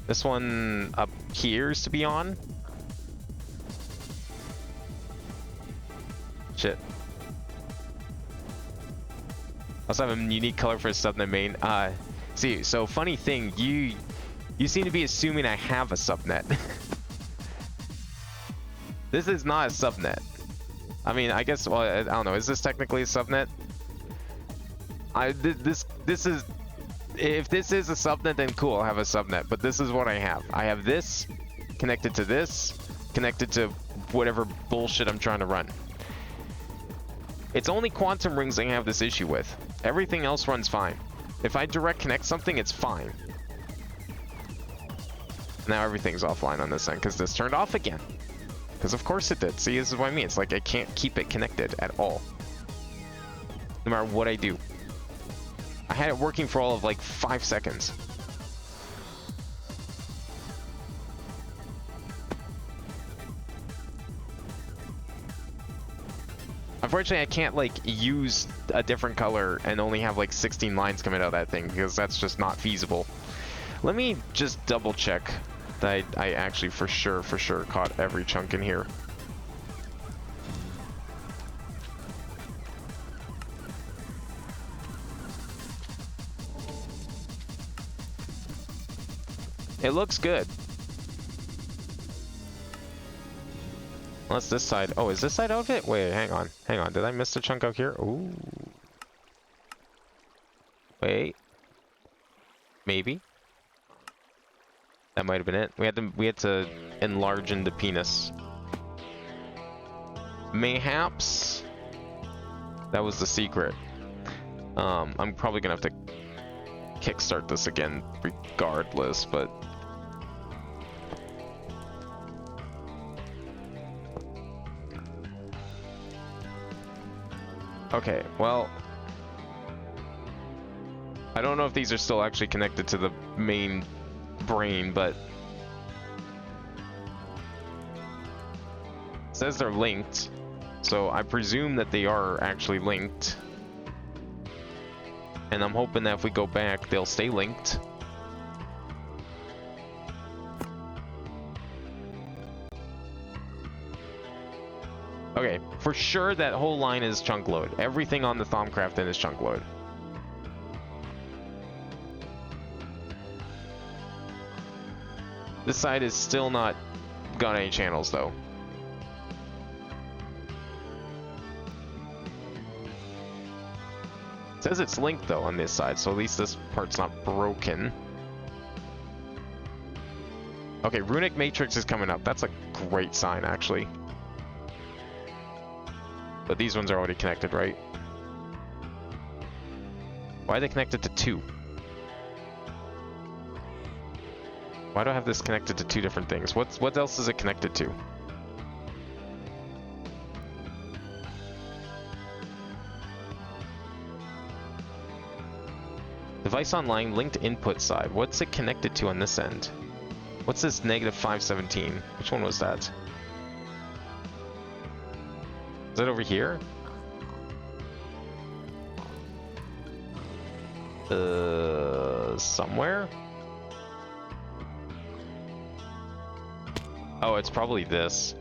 This one up here is to be on. Shit. Also have a unique color for a subnet main. See, so funny thing, you seem to be assuming I have a subnet. This is not a subnet. I mean, I guess, well, I don't know, is this technically a subnet? This is, if this is a subnet, then cool, I'll have a subnet, but this is what I have. I have this, connected to this, connected to whatever bullshit I'm trying to run. It's only quantum rings I have this issue with. Everything else runs fine. If I direct connect something, it's fine. Now everything's offline on this end because this turned off again. Because of course it did. See, this is what I mean. It's like I can't keep it connected at all. No matter what I do. I had it working for all of like 5 seconds. Unfortunately, I can't like use a different color and only have like 16 lines coming out of that thing because that's just not feasible. Let me just double check that I actually for sure caught every chunk in here. It looks good. Unless this side... Oh, is this side out of it? Wait, hang on. Hang on. Did I miss a chunk out here? Ooh. Wait. Maybe. That might have been it. We had to enlarge the penis. Mayhaps that was the secret. I'm probably gonna have to kickstart this again regardless, but okay, well, I don't know if these are still actually connected to the main brain, but it says they're linked, so I presume that they are actually linked. And I'm hoping that if we go back, they'll stay linked. Okay, for sure that whole line is chunk load. Everything on the Thaumcraft then is chunk load. This side is still not got any channels though. It says it's linked though on this side, so at least this part's not broken. Okay, Runic Matrix is coming up. That's a great sign actually. But these ones are already connected, right? Why are they connected to 2? Why do I have this connected to 2 different things? What else is it connected to? Device online linked input side. What's it connected to on this end? What's this negative 517? Which one was that? Is that over here? Somewhere? Oh, it's probably this.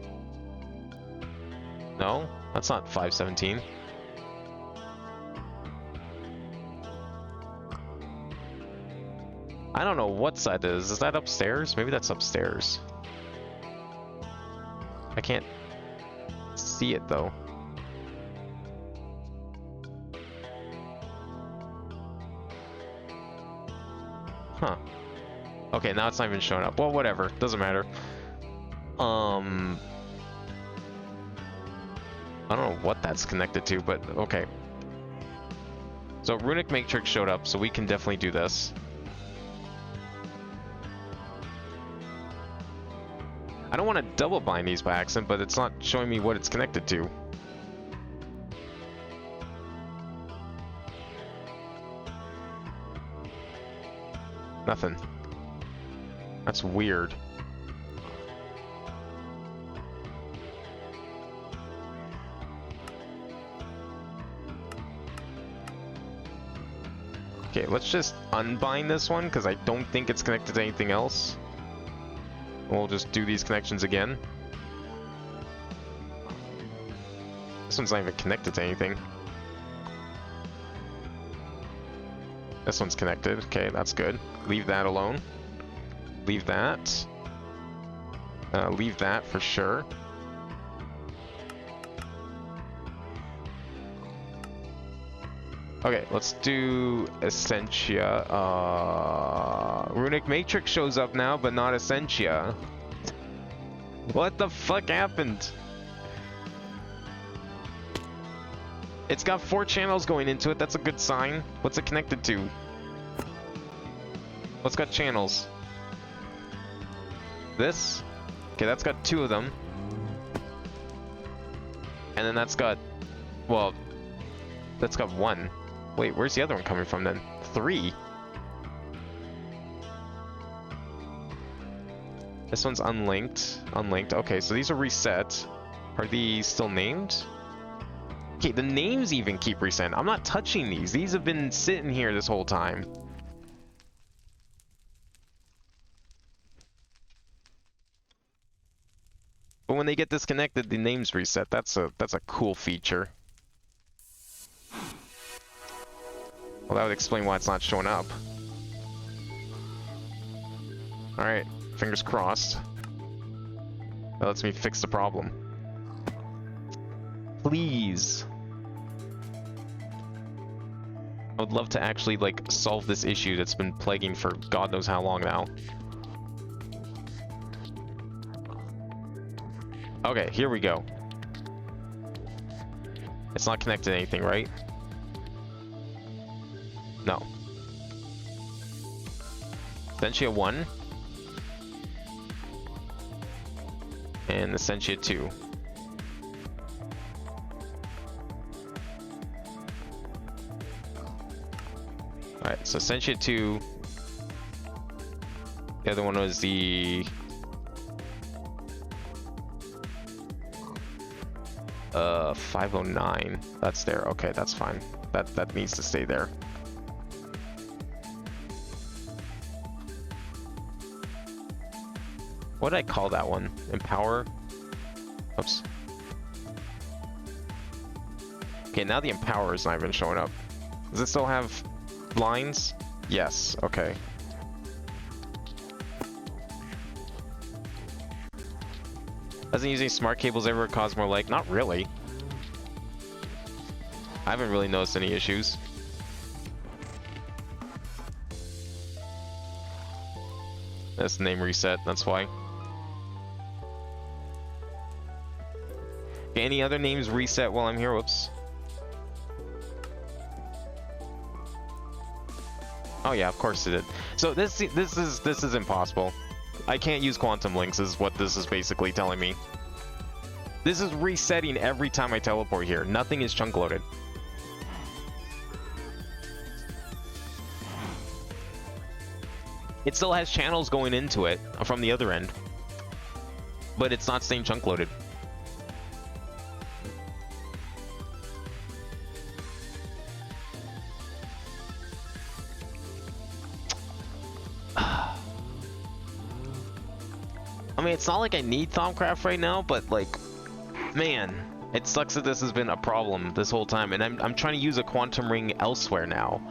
No? That's not 517. I don't know what side that is. Is that upstairs? Maybe that's upstairs. I can't see it though. Huh. Okay, now it's not even showing up. Well, whatever. Doesn't matter. I don't know what that's connected to, but okay. So Runic Matrix showed up, so we can definitely do this. I don't want to double bind these by accident, but it's not showing me what it's connected to. Nothing. That's weird. Okay, let's just unbind this one, because I don't think it's connected to anything else. We'll just do these connections again. This one's not even connected to anything. This one's connected. Okay, that's good. Leave that alone. Leave that. Leave that for sure. Okay, let's do Essentia. Runic Matrix shows up now, but not Essentia. What the fuck happened? It's got 4 channels going into it. That's a good sign. What's it connected to? What's got channels? This. Okay, that's got 2 of them. And then that's got, well, that's got 1. Wait, where's the other one coming from then? 3. This one's unlinked. Unlinked. Okay, so these are reset. Are these still named? Okay, the names even keep resetting. I'm not touching these. These have been sitting here this whole time. But when they get disconnected, the names reset. That's a cool feature. Well, that would explain why it's not showing up. Alright, fingers crossed. That lets me fix the problem. Please. I would love to actually, like, solve this issue that's been plaguing for God knows how long now. Okay, here we go. It's not connected to anything, right? No. Sentia 1. And the Sentia 2. Alright, so Sentia 2. The other one was the... 509. That's there. Okay, that's fine. That needs to stay there. What did I call that one? Empower? Oops. Okay, now the Empower is not even showing up. Does it still have lines? Yes. Okay. Doesn't using smart cables ever cause more lag? Not really. I haven't really noticed any issues. That's the name reset, that's why. Okay, any other names reset while I'm here? Whoops. Oh yeah, of course it did. So this is impossible. I can't use quantum links is what this is basically telling me. This is resetting every time I teleport here. Nothing is chunk loaded. It still has channels going into it from the other end, but it's not staying chunk loaded. I mean, it's not like I need Thaumcraft right now, but like, man, it sucks that this has been a problem this whole time, and I'm trying to use a quantum ring elsewhere now.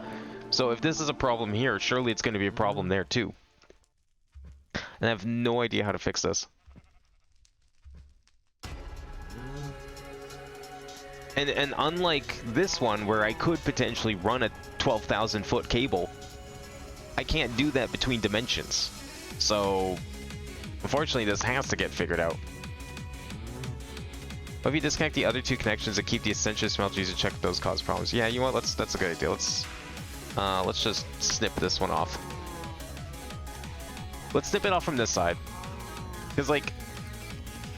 So if this is a problem here, surely it's going to be a problem there too. And I have no idea how to fix this. And unlike this one, where I could potentially run a 12,000 foot cable, I can't do that between dimensions. So unfortunately, this has to get figured out. But if you disconnect the other 2 connections and keep the essential smelters and check if those cause problems. Yeah, you know what? That's a good idea. Let's just snip this one off. Let's snip it off from this side. Because, like,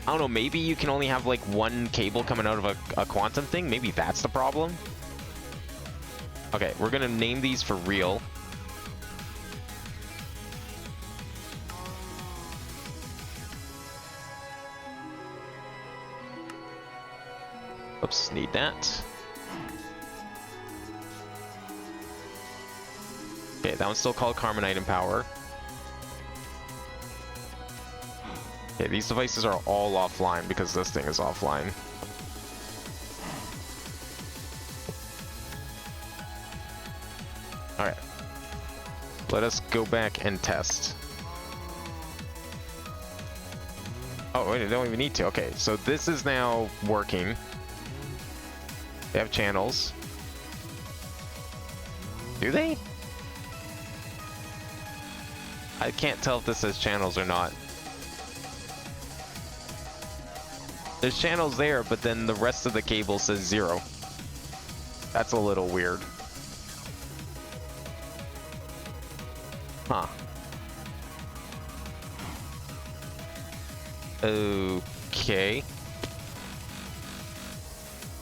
I don't know, maybe you can only have, like, 1 cable coming out of a quantum thing? Maybe that's the problem? Okay, we're gonna name these for real. Oops, need that. Okay, that one's still called Carbonite Empower. Okay, these devices are all offline because this thing is offline. Alright. Let us go back and test. Oh, wait, I don't even need to. Okay, so this is now working. They have channels. Do they? I can't tell if this says channels or not. There's channels there, but then the rest of the cable says 0. That's a little weird. Huh. Okay.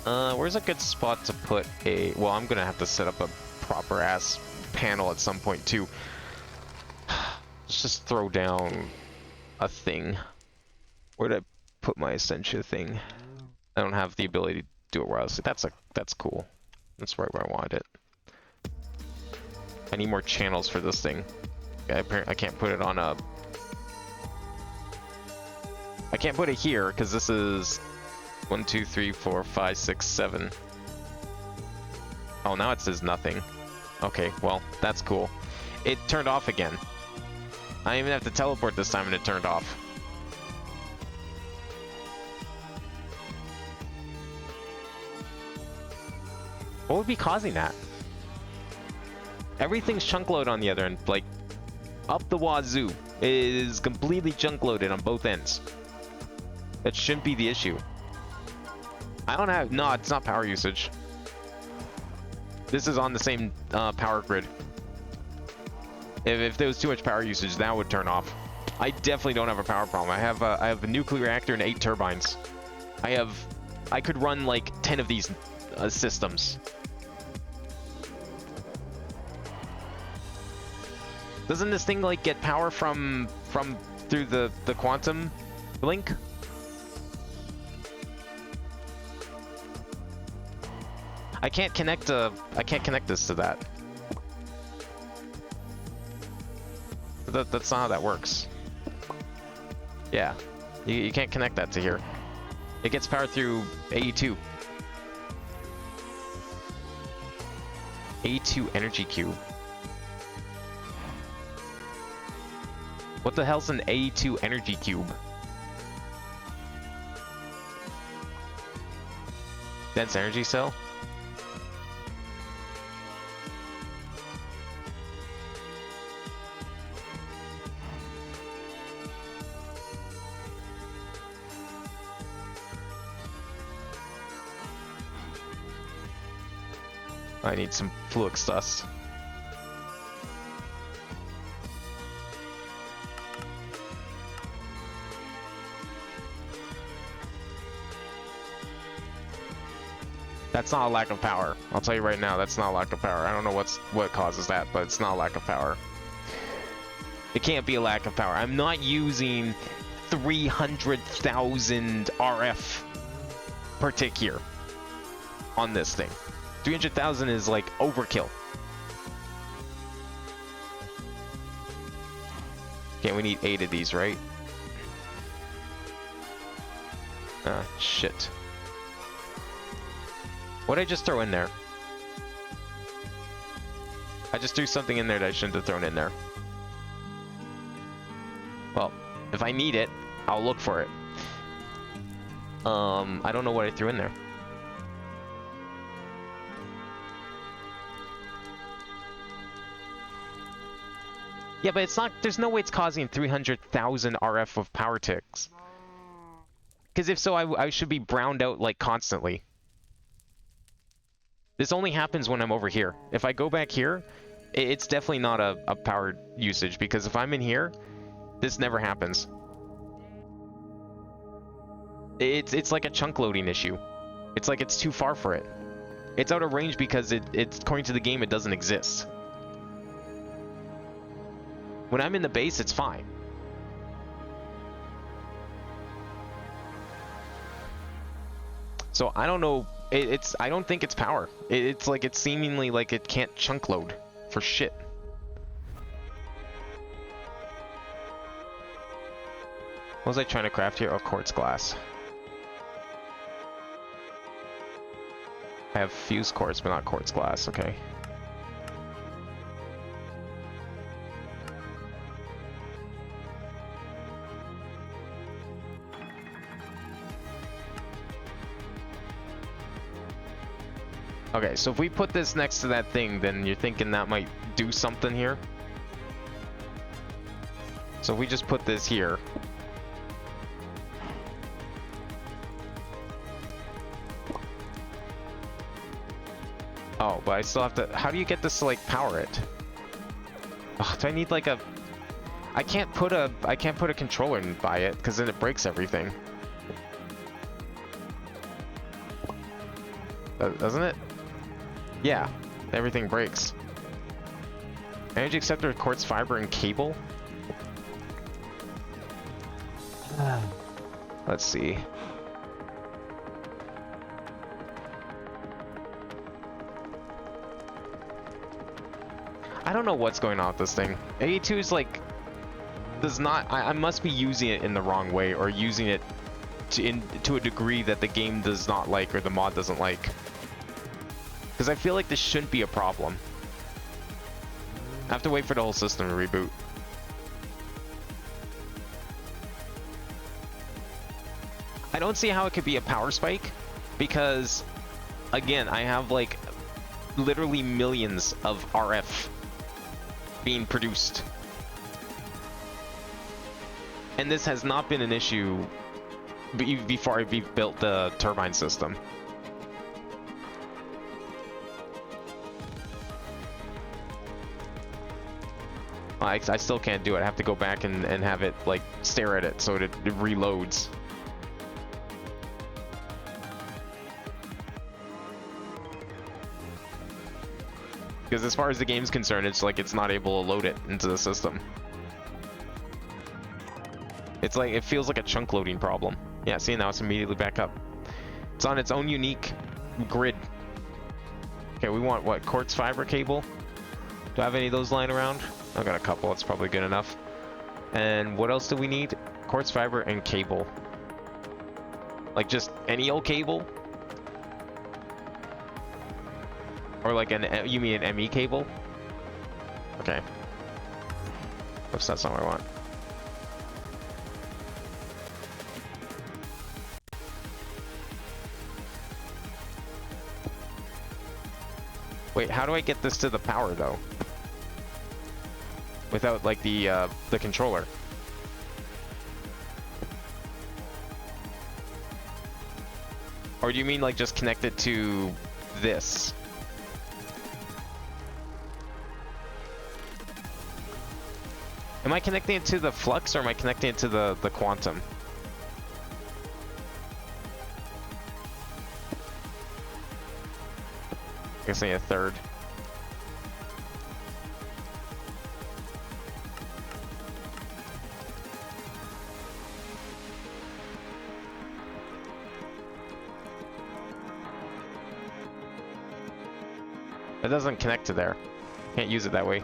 Where's a good spot to put a... Well, I'm gonna have to set up a proper-ass panel at some point, too. Let's just throw down a thing. Where did I put my Essentia thing? I don't have the ability to do it where else. That's cool. That's right where I wanted it. I need more channels for this thing. I can't put it on a... I can't put it here, because this is 1, 2, 3, 4, 5, 6, 7. Oh, now it says nothing. Okay, well, that's cool. It turned off again. I didn't even have to teleport this time and it turned off. What would be causing that? Everything's chunk load on the other end, like, up the wazoo. It is completely chunk loaded on both ends. That shouldn't be the issue. I don't have... No, it's not power usage. This is on the same power grid. If there was too much power usage, that would turn off. I definitely don't have a power problem. I have a nuclear reactor and 8 turbines. I could run like 10 of these systems. Doesn't this thing like get power from through the quantum link? I can't connect this to that. That's not how that works. Yeah, you can't connect that to here. It gets power through AE2. AE2 energy cube. What the hell's an AE2 energy cube? Dense energy cell? I need some flux dust. That's not a lack of power. I'll tell you right now, that's not a lack of power. I don't know what causes that, but it's not a lack of power. It can't be a lack of power. I'm not using 300,000 RF per tick here on this thing. 300,000 is like overkill. Okay, we need 8 of these, right? Ah, shit. What did I just throw in there? I just threw something in there that I shouldn't have thrown in there. Well, if I need it, I'll look for it. I don't know what I threw in there. Yeah, but it's not, there's no way it's causing 300,000 RF of power ticks. Because if so, I should be browned out like constantly. This only happens when I'm over here. If I go back here, it's definitely not a power usage, because if I'm in here, this never happens. It's like a chunk loading issue. It's like it's too far for it. It's out of range because it's according to the game, it doesn't exist. When I'm in the base, it's fine. So I don't know. I don't think it's power. It's like it's seemingly like it can't chunk load for shit. What was I trying to craft here? Oh, quartz glass. I have fused quartz, but not quartz glass. Okay. Okay, so if we put this next to that thing, then you're thinking that might do something here? So if we just put this here. Oh, but I still have to... How do you get this to, like, power it? Oh, do I need, like, a... I can't put a controller by it because then it breaks everything. Doesn't it? Yeah, everything breaks. Energy acceptor, quartz fiber, and cable. Let's see. I don't know what's going on with this thing. A2 is like, does not, I must be using it in the wrong way, or using it to a degree that the game does not like, or the mod doesn't like. Because I feel like this shouldn't be a problem. I have to wait for the whole system to reboot. I don't see how it could be a power spike, because, again, I have like literally millions of RF being produced. And this has not been an issue before I built the turbine system. I still can't do it. I have to go back and have it like stare at it so it reloads. Because as far as the game's concerned, it's like it's not able to load it into the system. It's like, it feels like a chunk loading problem. Yeah, see, now it's immediately back up. It's on its own unique grid. Okay, we want what? Quartz fiber cable? Do I have any of those lying around? I've got a couple, that's probably good enough. And what else do we need? Quartz fiber and cable. Like just any old cable? Or like you mean an ME cable? Okay. Oops, that's not what I want. Wait, how do I get this to the power though? Without like the controller. Or do you mean like just connect it to this? Am I connecting it to the flux or am I connecting it to the quantum? I guess I need a third. It doesn't connect to there. Can't use it that way.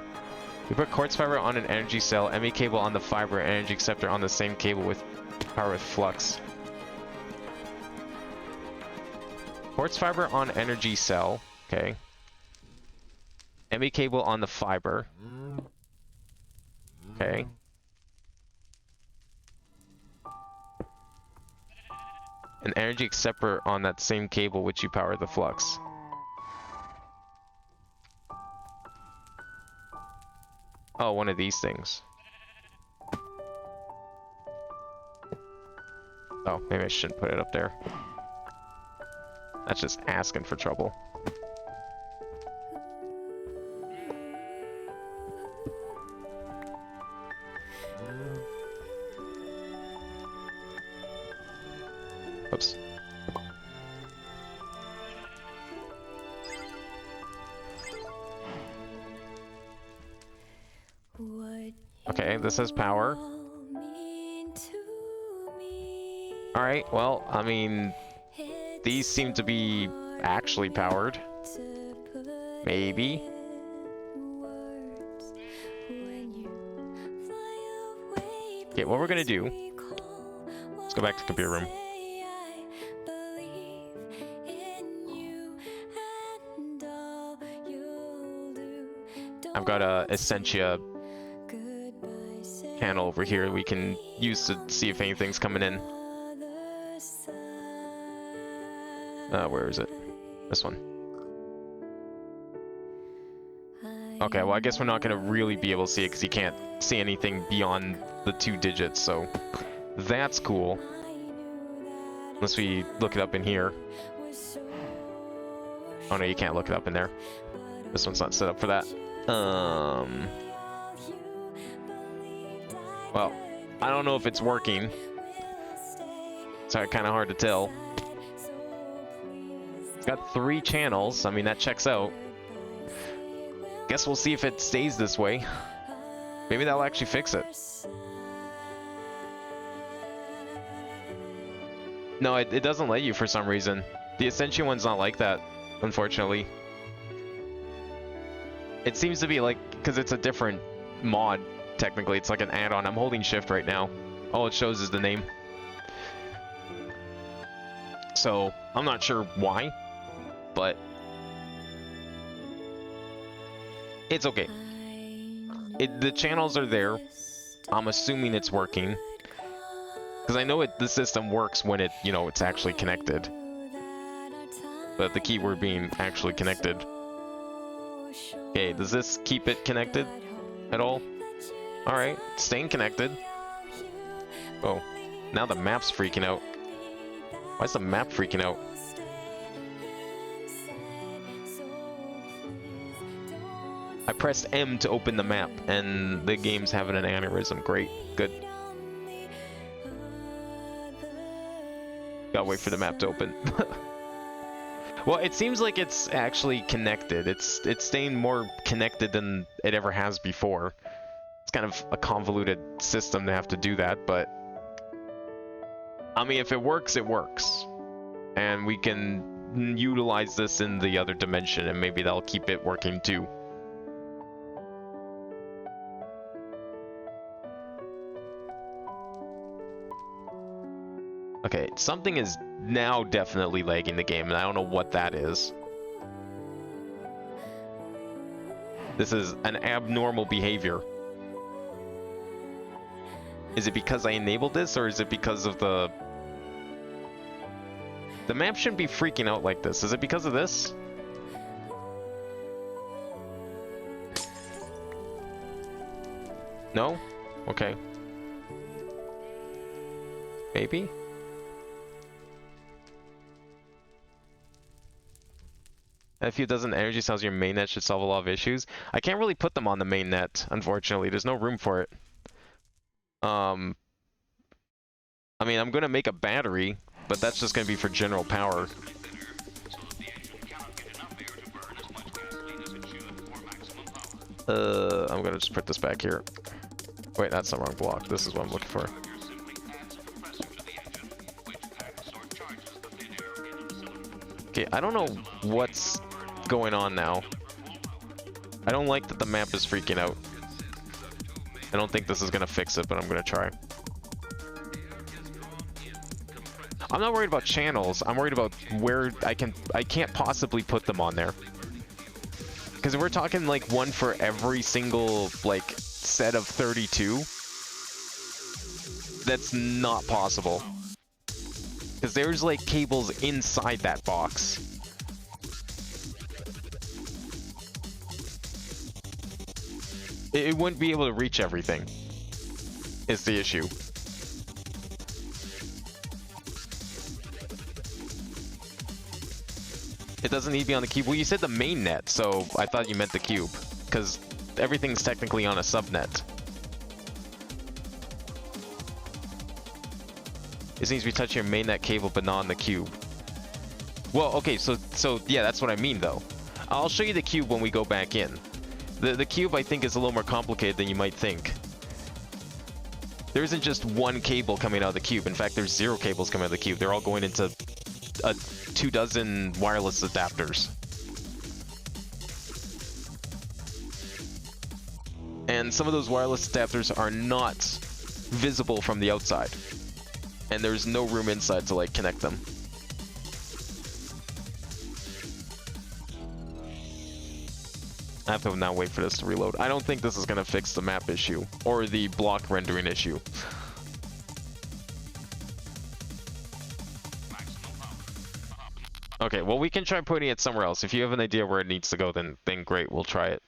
We put quartz fiber on an energy cell, ME cable on the fiber, and energy acceptor on the same cable with power with flux. Quartz fiber on energy cell. Okay. ME cable on the fiber. Okay. An energy acceptor on that same cable which you power the flux. Oh, one of these things. Oh, maybe I shouldn't put it up there. That's just asking for trouble. Oops. Okay, this has power. Alright, well, I mean, these seem to be actually powered. Maybe. Okay, what we're gonna do... Let's go back to the computer room. I've got a Essentia panel over here we can use to see if anything's coming in. Where is it? This one. Okay, well I guess we're not gonna really be able to see it because you can't see anything beyond the 2 digits, so that's cool. Unless we look it up in here. Oh no, you can't look it up in there. This one's not set up for that. Well, I don't know if it's working. It's kind of hard to tell. It's got 3 channels. I mean, that checks out. Guess we'll see if it stays this way. Maybe that'll actually fix it. No, it doesn't let you for some reason. The Ascension one's not like that, unfortunately. It seems to be like, because it's a different mod, technically. It's like an add-on. I'm holding shift right now. All it shows is the name. So, I'm not sure why, but it's okay. The channels are there. I'm assuming it's working. Because I know the system works when it's actually connected. But the keyword being actually connected. Okay, does this keep it connected at all? Alright, staying connected. Oh, now the map's freaking out. Why is the map freaking out? I pressed M to open the map, and the game's having an aneurysm. Great, good. Gotta wait for the map to open. Well, it seems like it's actually connected. It's staying more connected than it ever has before. It's kind of a convoluted system to have to do that, but I mean, if it works, it works. And we can utilize this in the other dimension, and maybe that'll keep it working too. Okay, something is now definitely lagging the game, and I don't know what that is. This is an abnormal behavior. Is it because I enabled this, or is it because of the... The map shouldn't be freaking out like this. Is it because of this? No? Okay. Maybe? If it doesn't energy cells, your main net should solve a lot of issues. I can't really put them on the main net, unfortunately. There's no room for it. I mean, I'm going to make a battery, but that's just going to be for general power. I'm going to just put this back here. Wait, that's the wrong block. This is what I'm looking for. Okay, I don't know what's going on now. I don't like that the map is freaking out. I don't think this is going to fix it, but I'm going to try. I'm not worried about channels. I'm worried about where I can't possibly put them on there. Because if we're talking like one for every single like set of 32, that's not possible. Because there's like cables inside that box. It wouldn't be able to reach everything, is the issue. It doesn't need to be on the cube. Well, you said the main net, so I thought you meant the cube, because everything's technically on a subnet. It needs to be touching your main net cable, but not on the cube. Well, okay, so yeah, that's what I mean, though. I'll show you the cube when we go back in. The cube, I think, is a little more complicated than you might think. There isn't just one cable coming out of the cube. In fact, there's 0 cables coming out of the cube. They're all going into 24 wireless adapters. And some of those wireless adapters are not visible from the outside. And there's no room inside to, like, connect them. I have to now wait for this to reload. I don't think this is going to fix the map issue or the block rendering issue. Okay, well, we can try putting it somewhere else. If you have an idea where it needs to go, then great, we'll try it.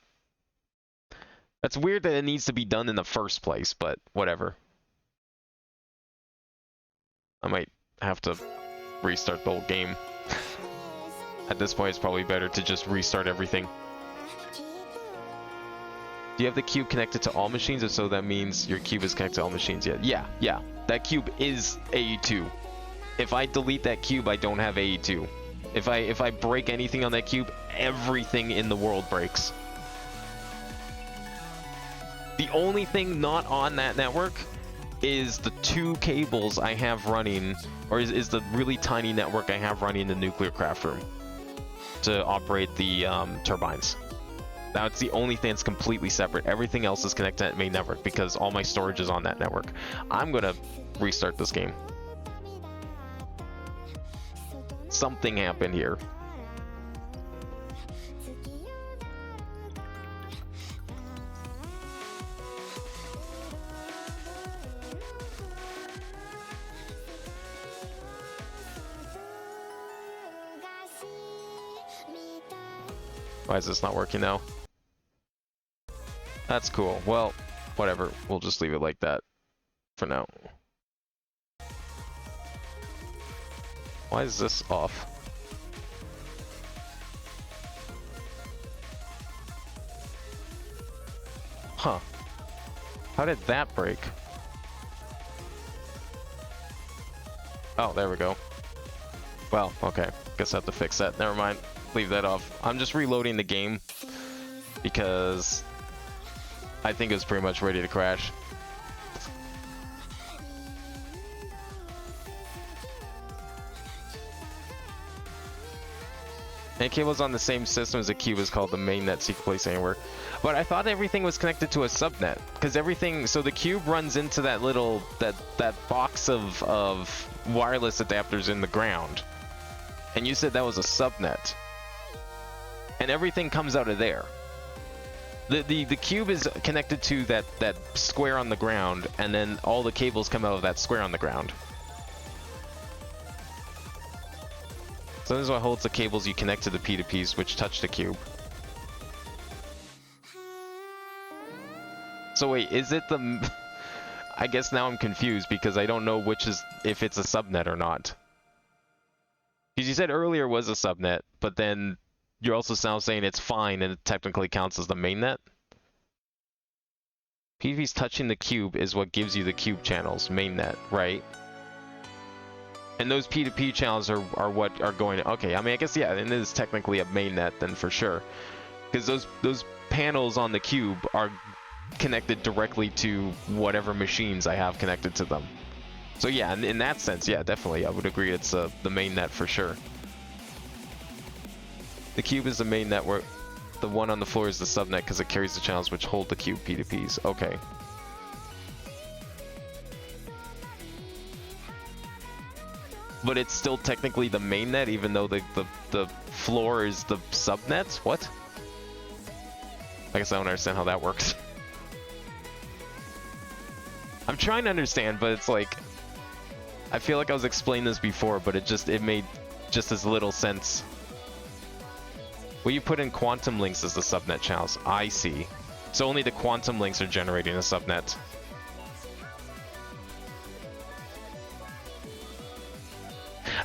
That's weird that it needs to be done in the first place, but whatever. I might have to restart the whole game. At this point, it's probably better to just restart everything. Do you have the cube connected to all machines? If so, that means your cube is connected to all machines. Yeah. That cube is AE2. If I delete that cube, I don't have AE2. If I break anything on that cube, everything in the world breaks. The only thing not on that network is the 2 cables I have running, or is the really tiny network I have running in the nuclear craft room to operate the turbines. That's the only thing that's completely separate. Everything else is connected to that main network because all my storage is on that network. I'm gonna restart this game. Something happened here. Why is this not working now? That's cool. Well, whatever. We'll just leave it like that for now. Why is this off? Huh. How did that break? Oh, there we go. Well, okay. Guess I have to fix that. Never mind. Leave that off. I'm just reloading the game because I think it's pretty much ready to crash. And cable's on the same system as the cube is called the mainnet, so you can place anywhere. But I thought everything was connected to a subnet because everything. So the cube runs into that little that box of wireless adapters in the ground, and you said that was a subnet. And everything comes out of there. The cube is connected to that square on the ground, and then all the cables come out of that square on the ground. So this is what holds the cables you connect to the P2Ps, which touch the cube. So wait, is it the... I guess now I'm confused because I don't know which is... if it's a subnet or not. Because you said earlier was a subnet, but then... you're also now saying it's fine and it technically counts as the mainnet? PV's touching the cube is what gives you the cube channels, mainnet, right? And those P2P channels are what are going to... okay, I mean, I guess, yeah, it is technically a mainnet then for sure. Because those panels on the cube are connected directly to whatever machines I have connected to them. So yeah, in that sense, yeah, definitely, I would agree it's the mainnet for sure. The cube is the main network. The one on the floor is the subnet because it carries the channels which hold the cube P2Ps. Okay. But it's still technically the mainnet even though the floor is the subnet? What? I guess I don't understand how that works. I'm trying to understand, but it's like... I feel like I was explaining this before, but it made just as little sense. Well, you put in quantum links as the subnet channels. I see. So only the quantum links are generating a subnet.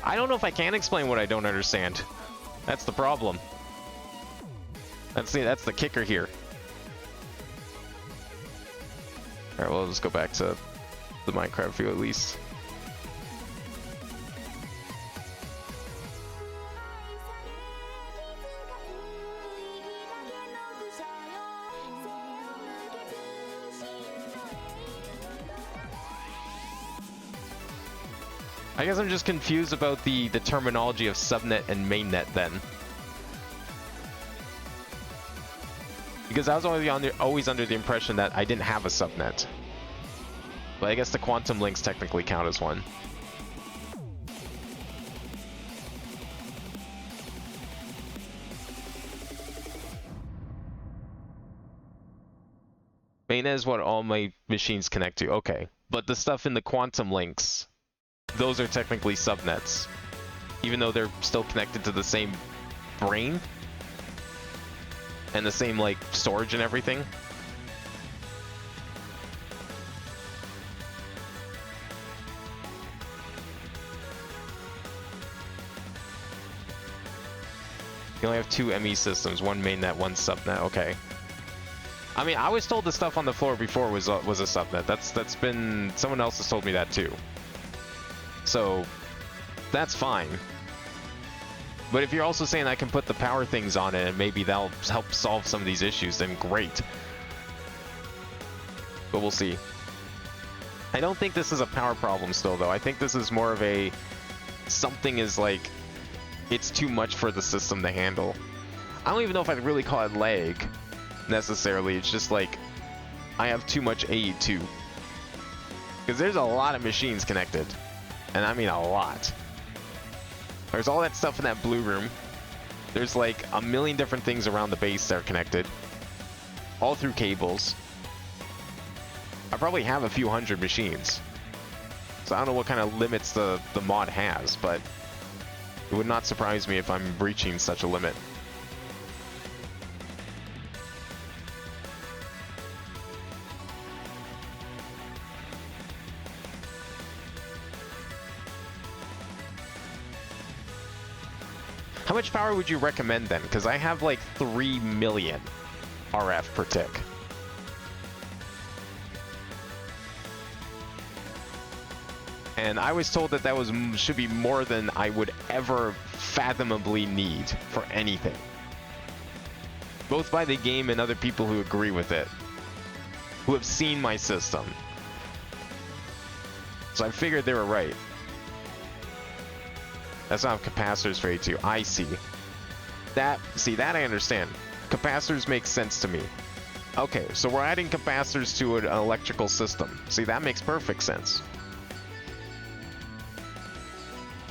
I don't know if I can explain what I don't understand. That's the problem. That's the kicker here. Alright, well, let's go back to the Minecraft view at least. I guess I'm just confused about the terminology of subnet and mainnet then. Because I was always under the impression that I didn't have a subnet. But I guess the quantum links technically count as one. Mainnet is what all my machines connect to. Okay. But the stuff in the quantum links... those are technically subnets, even though they're still connected to the same brain and the same like storage and everything. You only have 2 ME systems, one mainnet, one subnet. Okay. I mean, I was told the stuff on the floor before was a subnet. That's been... Someone else has told me that too. So, that's fine. But if you're also saying I can put the power things on it and maybe that'll help solve some of these issues, then great. But we'll see. I don't think this is a power problem still, though. I think this is more of a... Something is like... It's too much for the system to handle. I don't even know if I'd really call it lag, necessarily. It's just like... I have too much AE2. Because there's a lot of machines connected. And I mean a lot. There's all that stuff in that blue room. There's like a million different things around the base that are connected. All through cables. I probably have a few hundred machines. So I don't know what kind of limits the mod has, but it would not surprise me if I'm breaching such a limit. How much power would you recommend then? Because I have like 3 million RF per tick. And I was told that should be more than I would ever fathomably need for anything. Both by the game and other people who agree with it. Who have seen my system. So I figured they were right. That's not capacitors for A2. I see. That I understand. Capacitors make sense to me. Okay, so we're adding capacitors to an electrical system. See, that makes perfect sense.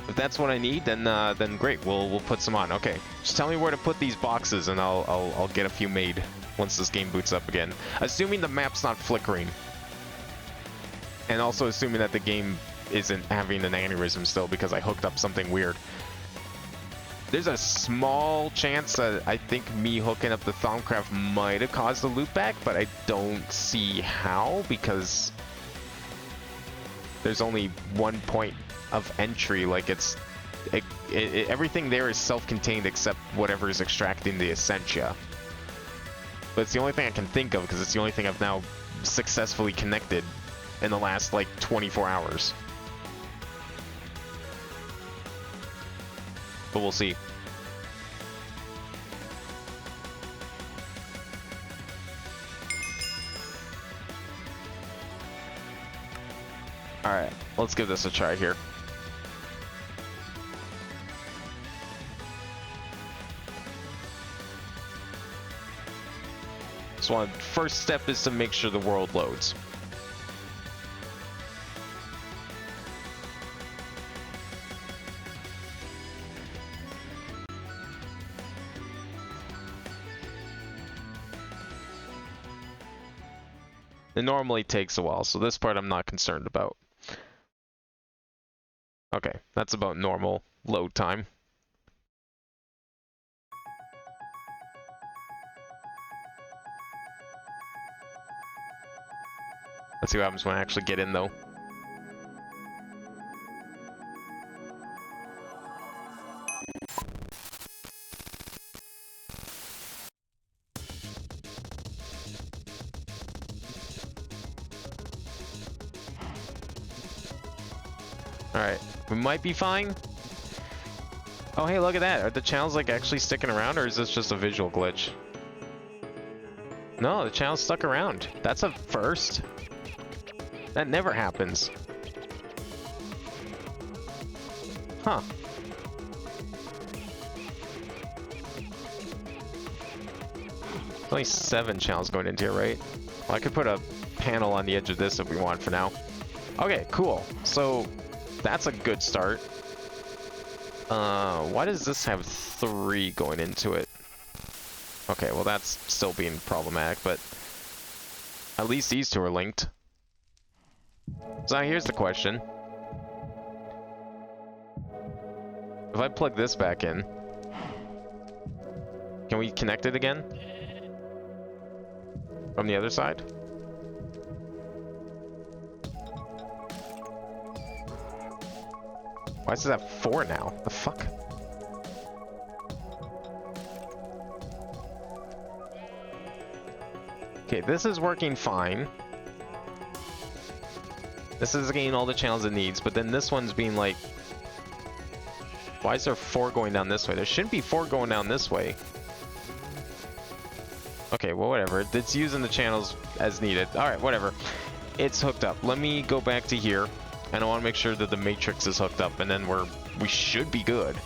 If that's what I need, then great. We'll put some on. Okay, just tell me where to put these boxes, and I'll get a few made once this game boots up again. Assuming the map's not flickering, and also assuming that the game isn't having an aneurysm still because I hooked up something weird. There's a small chance that I think me hooking up the Thaumcraft might have caused the loopback, but I don't see how because there's only one point of entry. Like everything there is self-contained except whatever is extracting the essentia. But it's the only thing I can think of because it's the only thing I've now successfully connected in the last like 24 hours. But we'll see. Alright, let's give this a try here. So first step is to make sure the world loads. It normally takes a while, so this part I'm not concerned about. Okay, that's about normal load time. Let's see what happens when I actually get in, though. Alright, we might be fine. Oh, hey, look at that. Are the channels like actually sticking around, or is this just a visual glitch? No, the channel's stuck around. That's a first. That never happens. Huh. Only 7 channels going into here, right? Well, I could put a panel on the edge of this if we want for now. Okay, cool. So that's a good start. Why does this have 3 going into it? Okay, well that's still being problematic, but at least these 2 are linked. So now here's the question. If I plug this back in, can we connect it again? From the other side? Why does it have 4 now? The fuck? Okay, this is working fine. This is getting all the channels it needs, but then this one's being like... Why is there 4 going down this way? There shouldn't be 4 going down this way. Okay, well, whatever. It's using the channels as needed. Alright, whatever. It's hooked up. Let me go back to here, and I want to make sure that the matrix is hooked up, and then we should be good.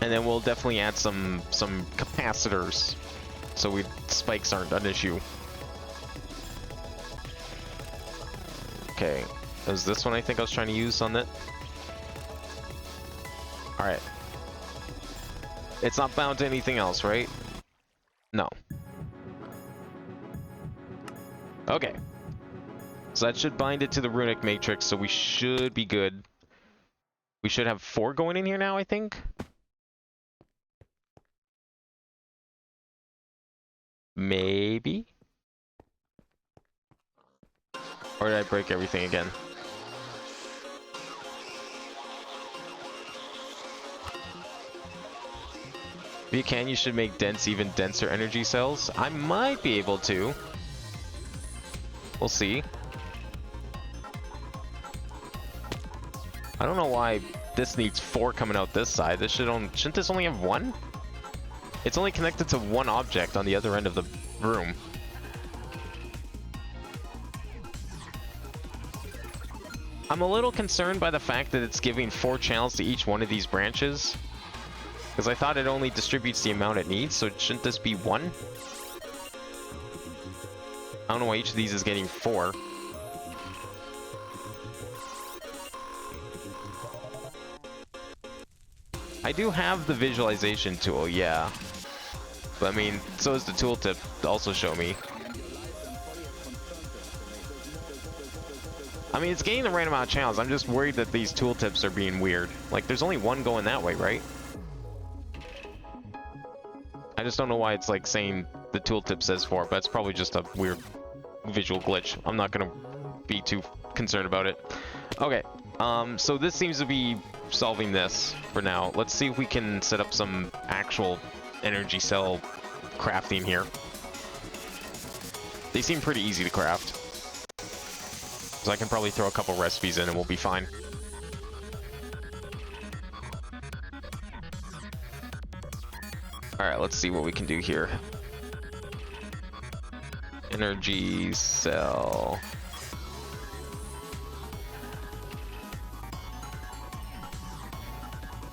And then we'll definitely add some capacitors, so spikes aren't an issue. Okay, it was this one I think I was trying to use on that. Alright. It's not bound to anything else, right? No. Okay. So that should bind it to the runic matrix, so we should be good. We should have 4 going in here now, I think. Maybe? Or did I break everything again? If you can, you should make dense, even denser energy cells. I might be able to. We'll see. I don't know why this needs 4 coming out this side. This shouldn't this only have 1? It's only connected to 1 object on the other end of the room. I'm a little concerned by the fact that it's giving 4 channels to each one of these branches. Because I thought it only distributes the amount it needs, so shouldn't this be 1? I don't know why each of these is getting 4. I do have the visualization tool, yeah. But I mean, so is the tooltip to also show me. I mean, it's getting the right amount of channels. I'm just worried that these tooltips are being weird. Like, there's only 1 going that way, right? I just don't know why it's like saying the tooltip says 4, but it's probably just a weird visual glitch. I'm not gonna be too concerned about it. Okay, so this seems to be solving this for now. Let's see if we can set up some actual energy cell crafting here. They seem pretty easy to craft. So I can probably throw a couple recipes in and we'll be fine. Alright, let's see what we can do here. Energy cell.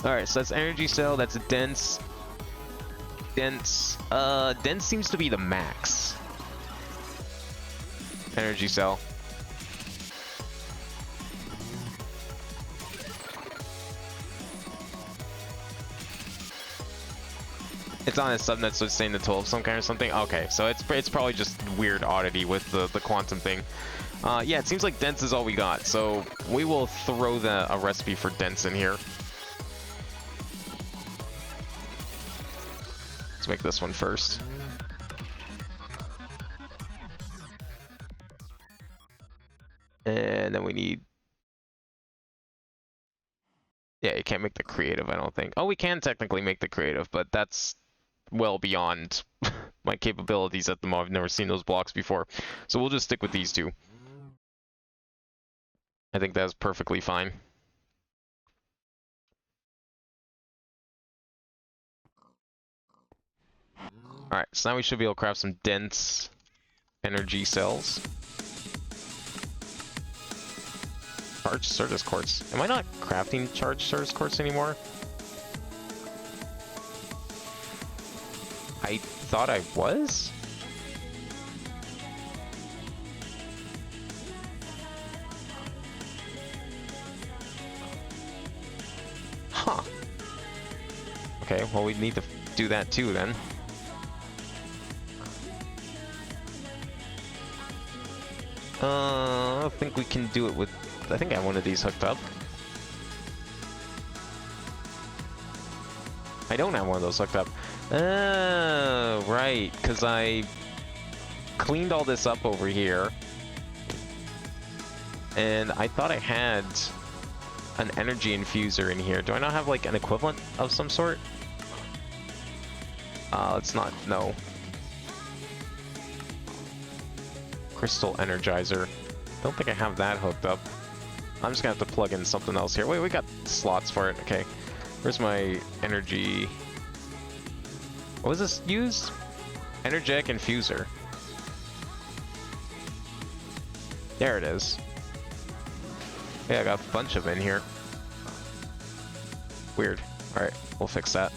Alright, so that's energy cell, that's a dense. Dense seems to be the max. Energy cell. It's on a subnet, so it's saying the tool of some kind or something. Okay, so it's probably just weird oddity with the quantum thing. Yeah, it seems like dense is all we got, so we will throw a recipe for dense in here. Let's make this one first. And then we need... Yeah, you can't make the creative, I don't think. Oh, we can technically make the creative, but that's well beyond my capabilities at the moment. I've never seen those blocks before. So we'll just stick with these 2. I think that's perfectly fine. Alright, so now we should be able to craft some dense energy cells. Charged Certus quartz. Am I not crafting charged Certus quartz anymore? I thought I was? Huh. Okay, well we need to do that too then. I think we can do it with... I think I have one of these hooked up. I don't have one of those hooked up. Oh, right, because I cleaned all this up over here. And I thought I had an energy infuser in here. Do I not have like an equivalent of some sort? Let's not, no. Crystal energizer. Don't think I have that hooked up. I'm just gonna have to plug in something else here. Wait, we got slots for it. Okay. Where's my energy? What was this used? Energetic infuser. There it is. Yeah, I got a bunch of them in here. Weird. Alright, we'll fix that.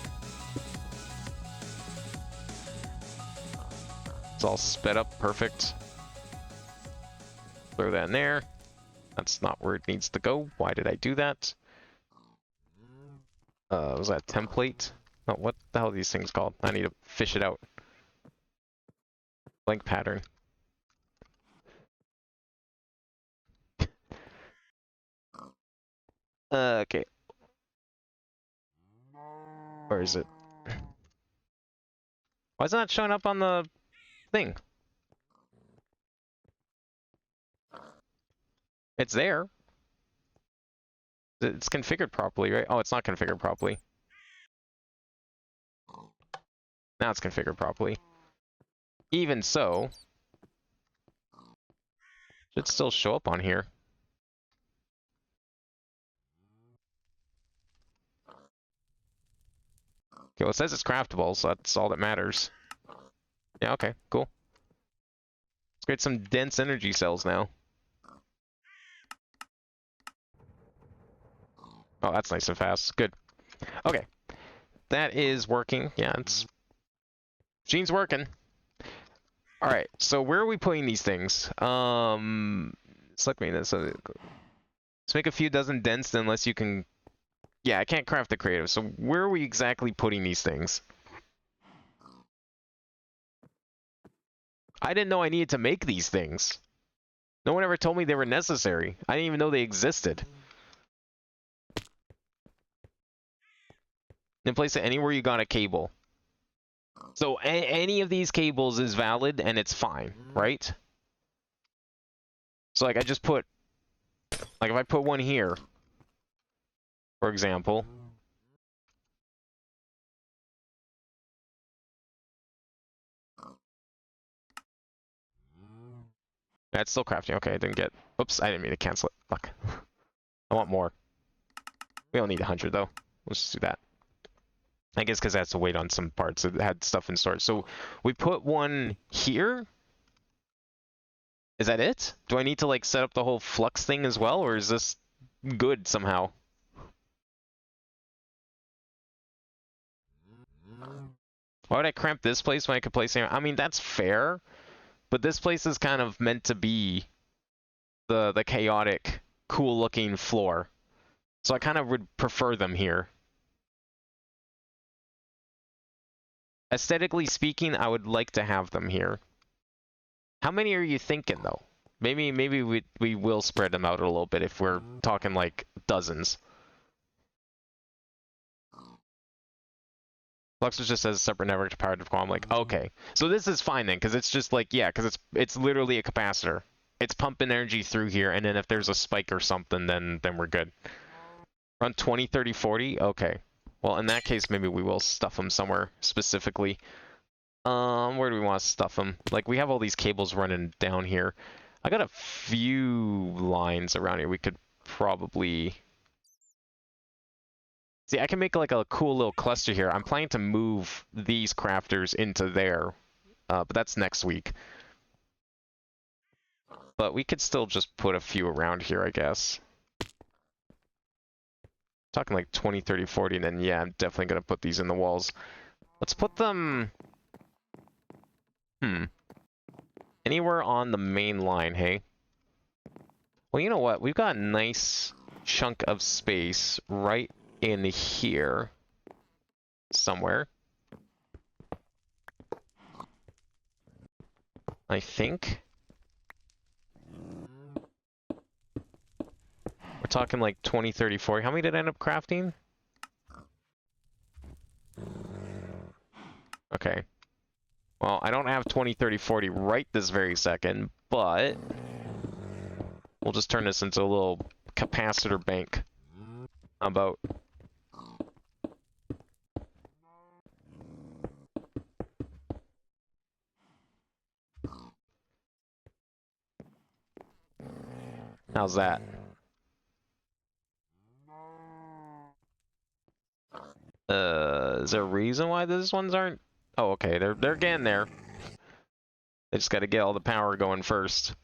It's all sped up, perfect. Throw that in there. That's not where it needs to go. Why did I do that? Was that a template? No, what the hell are these things called? I need to fish it out. Blank pattern. Okay. Where is it? Why is it not showing up on the thing? It's there. It's configured properly, right? Oh, it's not configured properly. Now it's configured properly. Even so, should still show up on here. Okay, well, it says it's craftable, so that's all that matters. Yeah, okay, cool. Let's create some dense energy cells now. Oh, that's nice and fast. Good. Okay. That is working. Yeah, it's... Machine's working. Alright, so where are we putting these things? Select maintenance. Let's make a few dozen dense unless you can... Yeah, I can't craft the creative, so where are we exactly putting these things? I didn't know I needed to make these things. No one ever told me they were necessary. I didn't even know they existed. And place it anywhere you got a cable. So any of these cables is valid and it's fine, right? So like I just put, like if I put one here, for example. That's still crafting. Okay, I didn't get, oops, I didn't mean to cancel it. Fuck. I want more. We don't need 100 though. Let's just do that. I guess because that's to wait on some parts that had stuff in storage. So we put one here. Is that it? Do I need to like set up the whole flux thing as well, or is this good somehow? Why would I cramp this place when I could place here? I mean, that's fair, but this place is kind of meant to be the chaotic, cool-looking floor. So I kind of would prefer them here. Aesthetically speaking, I would like to have them here. How many are you thinking, though? Maybe we will spread them out a little bit if we're talking like dozens. Fluxus just says separate network to power to I'm like, okay. So this is fine then, because it's just like, yeah, because it's literally a capacitor. It's pumping energy through here, and then if there's a spike or something, then we're good. Run 20, 30, 40? Okay. Well, in that case, maybe we will stuff them somewhere specifically. Where do we want to stuff them? Like, we have all these cables running down here. I got a few lines around here we could probably... See, I can make like a cool little cluster here. I'm planning to move these crafters into there, but that's next week. But we could still just put a few around here, I guess. Talking like 20, 30, 40, and then yeah, I'm definitely going to put these in the walls. Let's put them... Anywhere on the main line, hey? Well, you know what? We've got a nice chunk of space right in here. Somewhere. I think. We're talking like 20, 30, 40. How many did I end up crafting? Okay. Well, I don't have 20, 30, 40 right this very second, but we'll just turn this into a little capacitor bank. How about? How's that? Is there a reason why these ones aren't? Oh, okay, they're getting there. They just got to get all the power going first.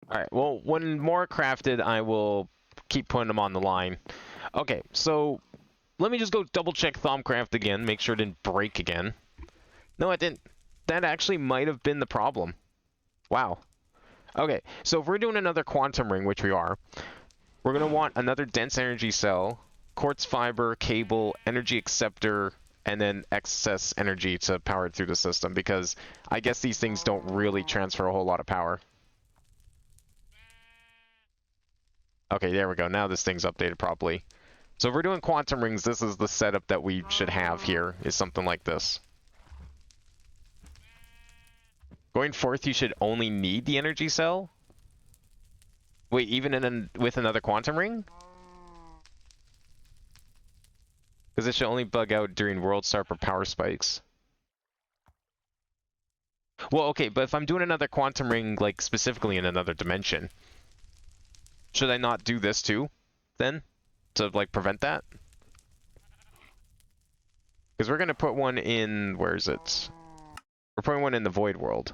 Alright, well, when more crafted, I will keep putting them on the line. Okay, so let me just go double check Thaumcraft again, make sure it didn't break again. No, it didn't. That actually might have been the problem. Wow. Okay, so if we're doing another quantum ring, which we are, we're going to want another dense energy cell, quartz fiber, cable, energy acceptor, and then excess energy to power it through the system, because I guess these things don't really transfer a whole lot of power. Okay, there we go. Now this thing's updated properly. So if we're doing quantum rings, this is the setup that we should have here, is something like this. Going forth, you should only need the energy cell? Wait, even with another quantum ring? Because it should only bug out during world start or power spikes. Well, okay, but if I'm doing another quantum ring, like, specifically in another dimension, should I not do this too, then? To, like, prevent that? Because we're going to put one in... Where is it? We're putting one in the void world.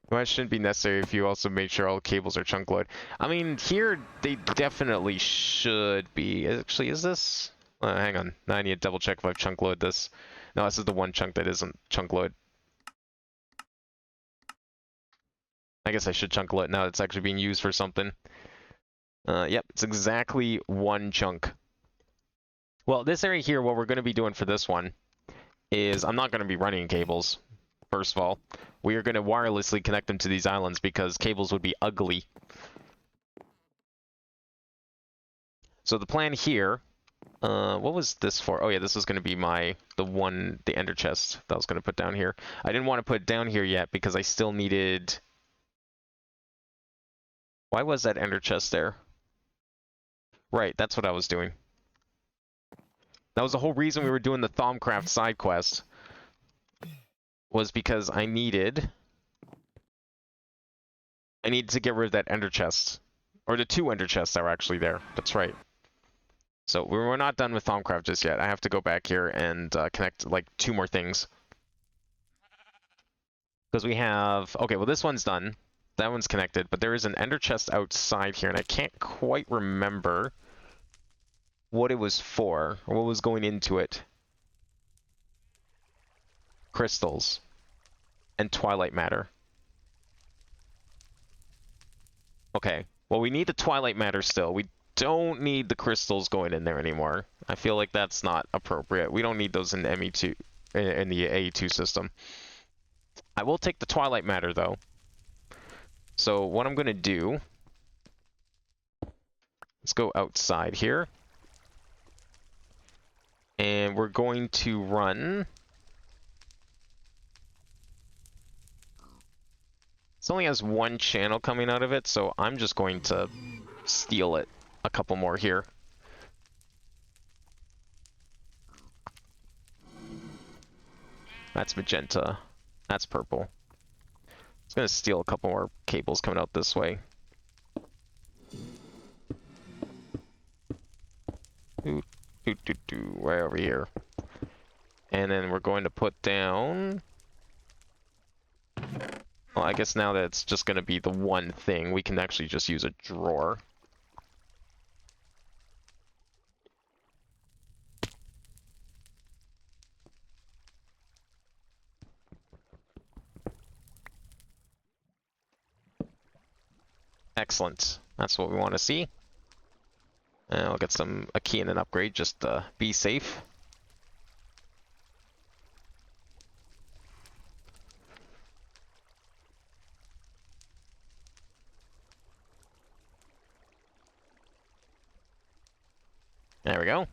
Well, it shouldn't be necessary if you also make sure all the cables are chunk load. I mean, here, they definitely should be. Actually, is this... hang on. Now I need to double check if I've chunk load this. No, this is the one chunk that isn't chunk load. I guess I should chunk load now it's actually being used for something. Yep, it's exactly one chunk. Well, this area here, what we're going to be doing for this one is I'm not going to be running cables, first of all. We are going to wirelessly connect them to these islands because cables would be ugly. So the plan here, what was this for? Oh yeah, this was going to be the ender chest that I was going to put down here. I didn't want to put it down here yet because I still needed... Why was that ender chest there? Right, that's what I was doing. That was the whole reason we were doing the Thaumcraft side quest. Was because I needed to get rid of that ender chest. Or the two ender chests that were actually there. That's right. So we're not done with Thaumcraft just yet. I have to go back here and connect like 2 more things. Because we have... Okay, well this one's done. That one's connected. But there is an ender chest outside here, and I can't quite remember what it was for, or what was going into it. Crystals. And twilight matter. Okay. Well, we need the twilight matter still. We don't need the crystals going in there anymore. I feel like that's not appropriate. We don't need those in the ME2, in the AE2 system. I will take the twilight matter, though. So what I'm going to do... Let's go outside here. And we're going to run... This only has one channel coming out of it, so I'm just going to steal it. A couple more here. That's magenta. That's purple. It's going to steal a couple more cables coming out this way. Right over here. And then we're going to put down... Well, I guess now that it's just going to be the one thing, we can actually just use a drawer. Excellent. That's what we want to see. And I'll get a key and an upgrade just to be safe. we go.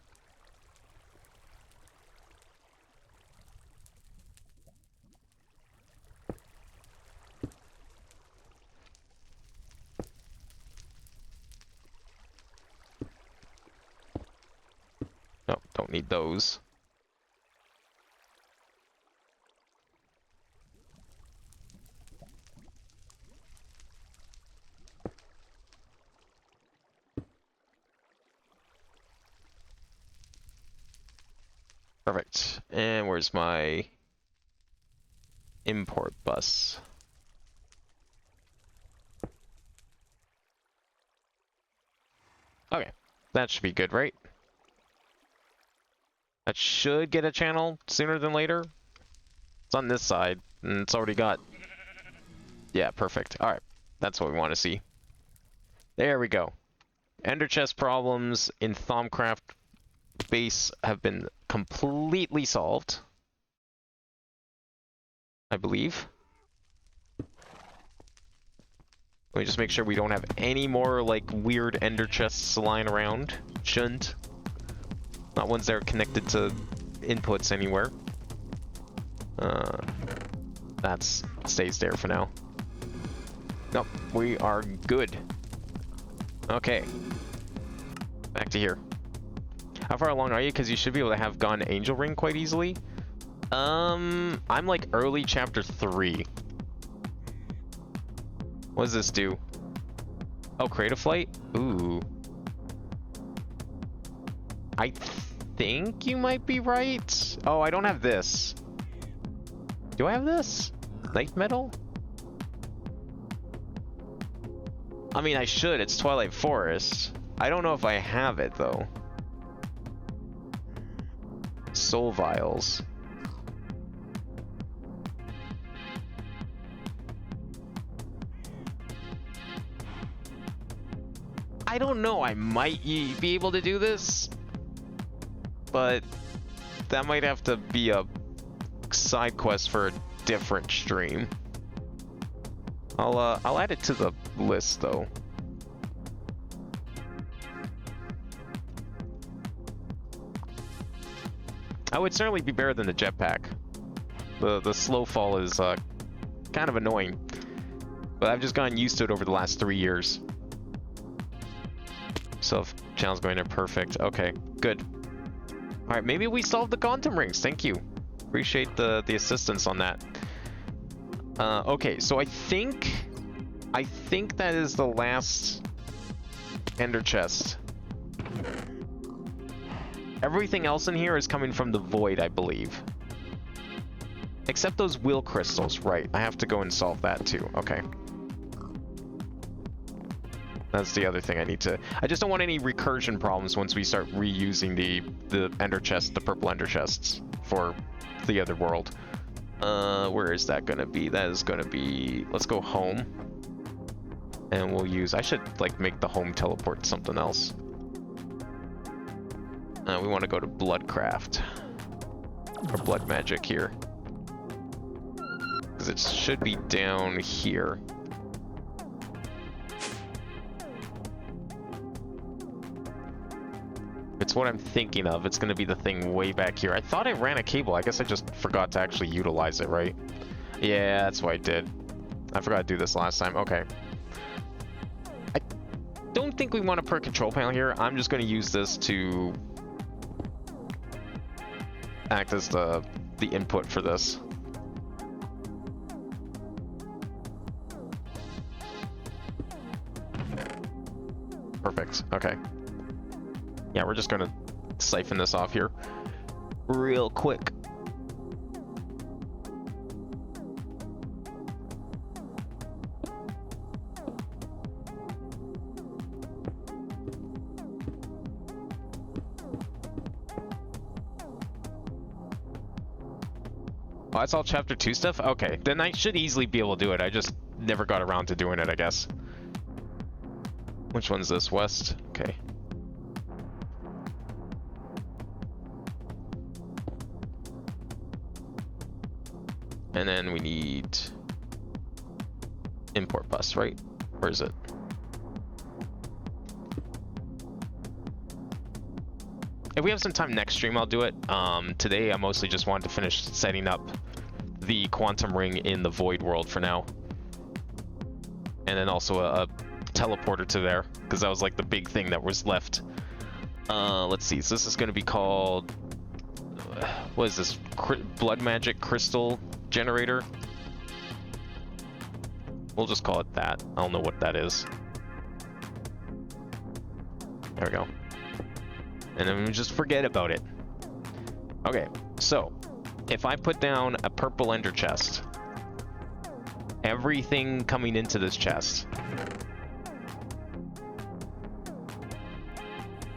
No, don't need those. Perfect. And where's my import bus? Okay, that should be good, right? That should get a channel sooner than later. It's on this side, and it's already got... Yeah, perfect. Alright, that's what we want to see. There we go. Ender chest problems in Thaumcraft base have been completely solved, I believe. Let me just make sure we don't have any more, like, weird ender chests lying around. Shouldn't. Not ones that are connected to inputs anywhere. That stays there for now. Nope, we are good. Okay. Back to here. How far along are you? Because you should be able to have gone Angel Ring quite easily. I'm like early chapter 3. What does this do? Oh, create a flight? Ooh. I think you might be right. Oh, I don't have this. Do I have this? Knife metal? I mean, I should. It's Twilight Forest. I don't know if I have it, though. Soul Vials. I don't know. I might be able to do this, but that might have to be a side quest for a different stream. I'll add it to the list though. I would certainly be better than the jetpack. The slow fall is kind of annoying, but I've just gotten used to it over the last 3 years. So channel's going in perfect. Okay, good. All right, maybe we solved the quantum rings. Thank you. Appreciate the assistance on that. Okay, so I think that is the last ender chest. Everything else in here is coming from the void, I believe. Except those will crystals, right? I have to go and solve that too. Okay. That's the other thing I need to... I just don't want any recursion problems once we start reusing the ender chest, the purple ender chests for the other world. Where is that gonna be? That is gonna be... Let's go home. And we'll use... I should, like, make the home teleport to something else. We want to go to Bloodcraft. Or Blood Magic here. Because it should be down here. It's what I'm thinking of. It's going to be the thing way back here. I thought I ran a cable. I guess I just forgot to actually utilize it, right? Yeah, that's what I did. I forgot to do this last time. Okay. I don't think we want to put a control panel here. I'm just going to use this to act as the input for this. Perfect. Okay. Yeah, we're just gonna siphon this off here real quick. Oh, that's all chapter 2 stuff? Okay, then I should easily be able to do it. I just never got around to doing it, I guess. Which one's this? West? Okay. And then we need import bus, right? Where is it? If we have some time next stream, I'll do it. Today I mostly just wanted to finish setting up the quantum ring in the void world for now. And then also a teleporter to there, because that was like the big thing that was left. Let's see, so this is going to be called... what is this? Blood magic crystal generator? We'll just call it that. I don't know what that is. There we go. And then we just forget about it. Okay, so if I put down a purple ender chest, everything coming into this chest,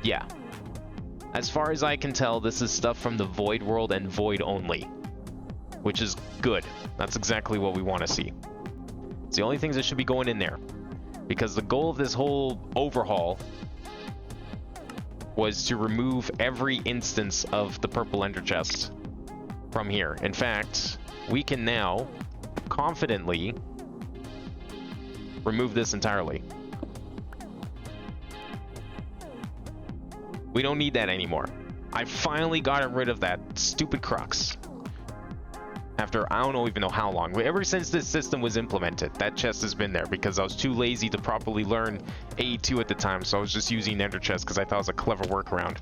yeah, as far as I can tell, this is stuff from the void world and void only, which is good. That's exactly what we want to see. It's the only things that should be going in there, because the goal of this whole overhaul was to remove every instance of the purple ender chest from here. In fact, we can now confidently remove this entirely. We don't need that anymore. I finally got rid of that stupid crux. After I don't even know how long. Ever since this system was implemented, that chest has been there because I was too lazy to properly learn A2 at the time, so I was just using ender chest because I thought it was a clever workaround.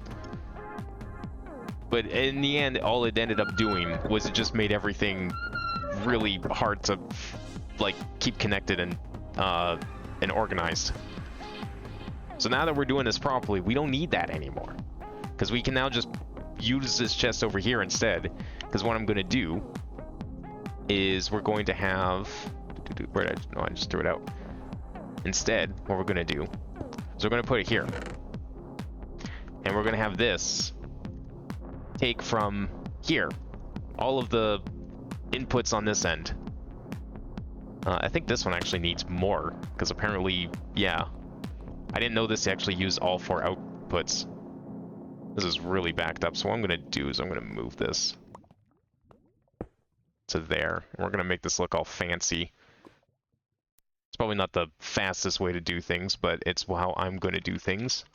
But in the end, all it ended up doing was it just made everything really hard to like keep connected and organized. So now that we're doing this properly, we don't need that anymore, because we can now just use this chest over here instead. Because what I'm going to do is we're going to have... where did I... no, I just threw it out. Instead, what we're going to do is we're going to put it here. And we're going to have this take from here all of the inputs on this end. I think this one actually needs more, because apparently, yeah, I didn't know this actually used all 4 outputs. This is really backed up, so what I'm going to do is I'm going to move this to there. And we're going to make this look all fancy. It's probably not the fastest way to do things, but it's how I'm going to do things.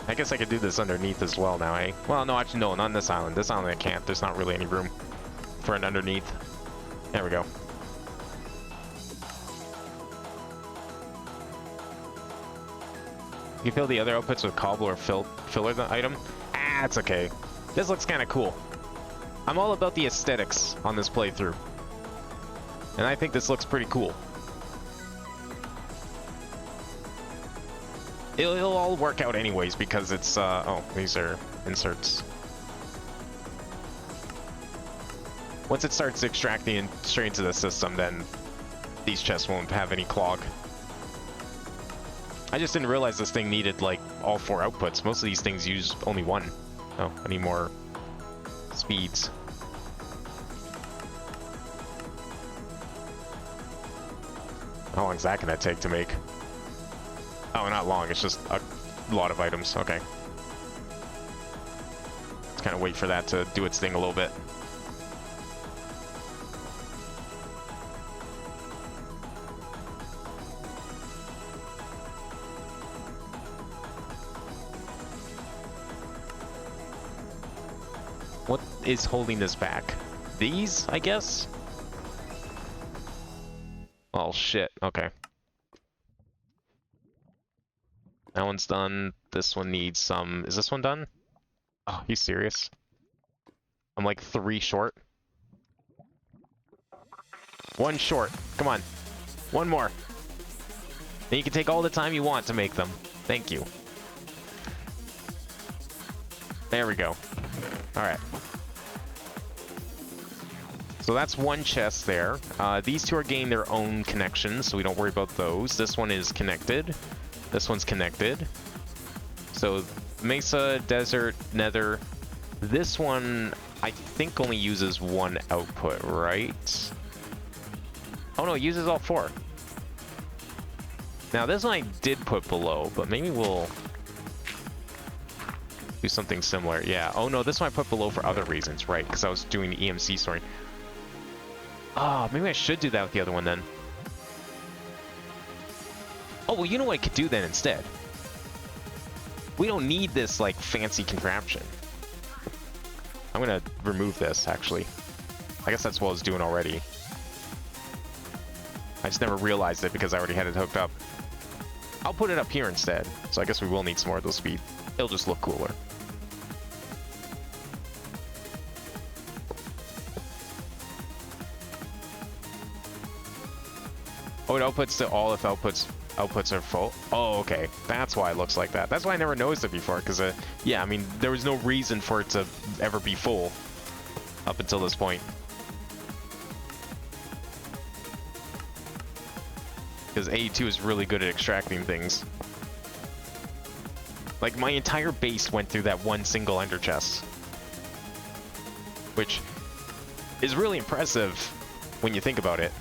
I guess I could do this underneath as well now, eh? Well, no, actually, no, not on this island. This island I can't. There's not really any room for an underneath. There we go. You fill the other outputs with cobble or filler the item? Ah, it's okay. This looks kind of cool. I'm all about the aesthetics on this playthrough. And I think this looks pretty cool. It'll all work out anyways because it's, oh, these are inserts. Once it starts extracting straight into the system, then these chests won't have any clog. I just didn't realize this thing needed, like, all 4 outputs. Most of these things use only 1. Oh, I need more speeds. How long is that gonna take to make? Oh, not long, it's just a lot of items, okay. Let's kind of wait for that to do its thing a little bit. What is holding this back? These, I guess? Oh, shit, okay. That one's done. This one needs some... Is this one done? Oh, you serious? I'm like 3 short. 1 short. Come on. 1 more. And you can take all the time you want to make them. Thank you. There we go. Alright. So that's 1 chest there. These 2 are getting their own connections, so we don't worry about those. This one is connected. This one's connected. So Mesa, Desert, Nether. This one, I think, only uses 1 output, right? Oh no, it uses all 4. Now this one I did put below, but maybe we'll do something similar. Yeah. Oh no, this one I put below for other reasons, right? Because I was doing the EMC story. Ah, maybe I should do that with the other one then. Oh, well, you know what I could do then instead? We don't need this, like, fancy contraption. I'm gonna remove this, actually. I guess that's what I was doing already. I just never realized it because I already had it hooked up. I'll put it up here instead. So I guess we will need some more of those speed. It'll just look cooler. Oh, it outputs to all if outputs are full. Oh, okay. That's why it looks like that. That's why I never noticed it before, because, yeah, I mean, there was no reason for it to ever be full up until this point. Because AE2 is really good at extracting things. Like, my entire base went through that one single ender chest. Which is really impressive when you think about it.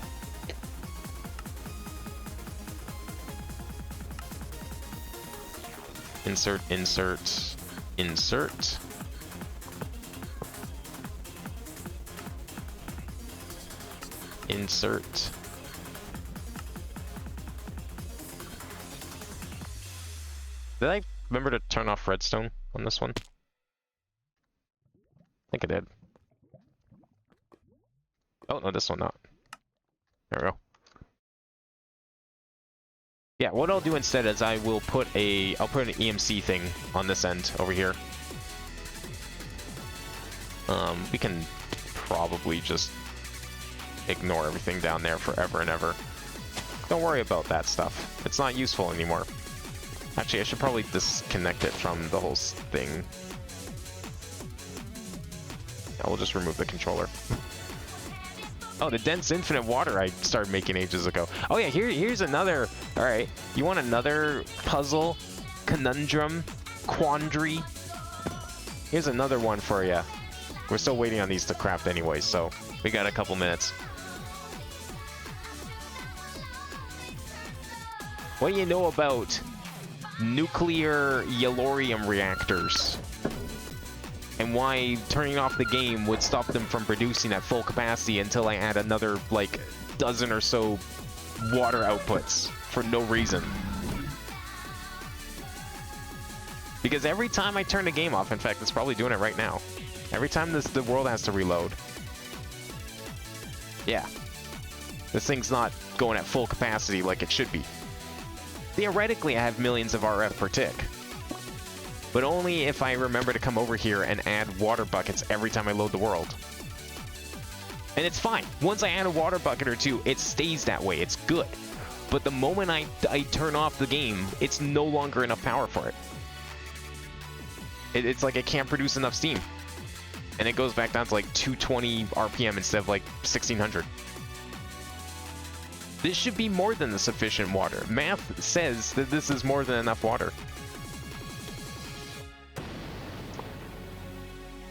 Insert, insert, insert. Insert. Did I remember to turn off redstone on this one? I think I did. Oh, no, this one not. There we go. Yeah, what I'll do instead is I'll put an EMC thing on this end over here. We can probably just ignore everything down there forever and ever. Don't worry about that stuff. It's not useful anymore. Actually, I should probably disconnect it from the whole thing. Yeah, we'll just remove the controller. Oh, the dense infinite water I started making ages ago. Oh yeah, here's another. All right, you want another puzzle, conundrum, quandary? Here's another one for you. We're still waiting on these to craft anyway, so we got a couple minutes. What do you know about nuclear yellorium reactors? And why turning off the game would stop them from producing at full capacity until I add another, like, dozen or so water outputs for no reason. Because every time I turn the game off, in fact, it's probably doing it right now. Every time the world has to reload. Yeah. This thing's not going at full capacity like it should be. Theoretically, I have millions of RF per tick. But only if I remember to come over here and add water buckets every time I load the world. And it's fine. Once I add a water bucket or two, it stays that way. It's good. But the moment I turn off the game, it's no longer enough power for it. It's like it can't produce enough steam. And it goes back down to like 220 RPM instead of like 1600. This should be more than the sufficient water. Math says that this is more than enough water.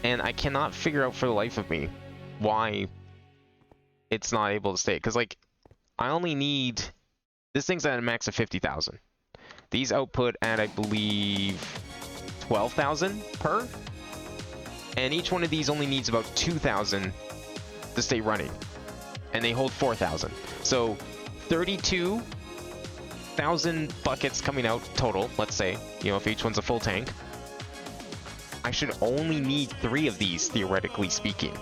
And I cannot figure out for the life of me why it's not able to stay. Because, like, I only need... This thing's at a max of 50,000. These output at, I believe, 12,000 per. And each one of these only needs about 2,000 to stay running. And they hold 4,000. So, 32,000 buckets coming out total, let's say. You know, if each one's a full tank. I should only need 3 of these, theoretically speaking.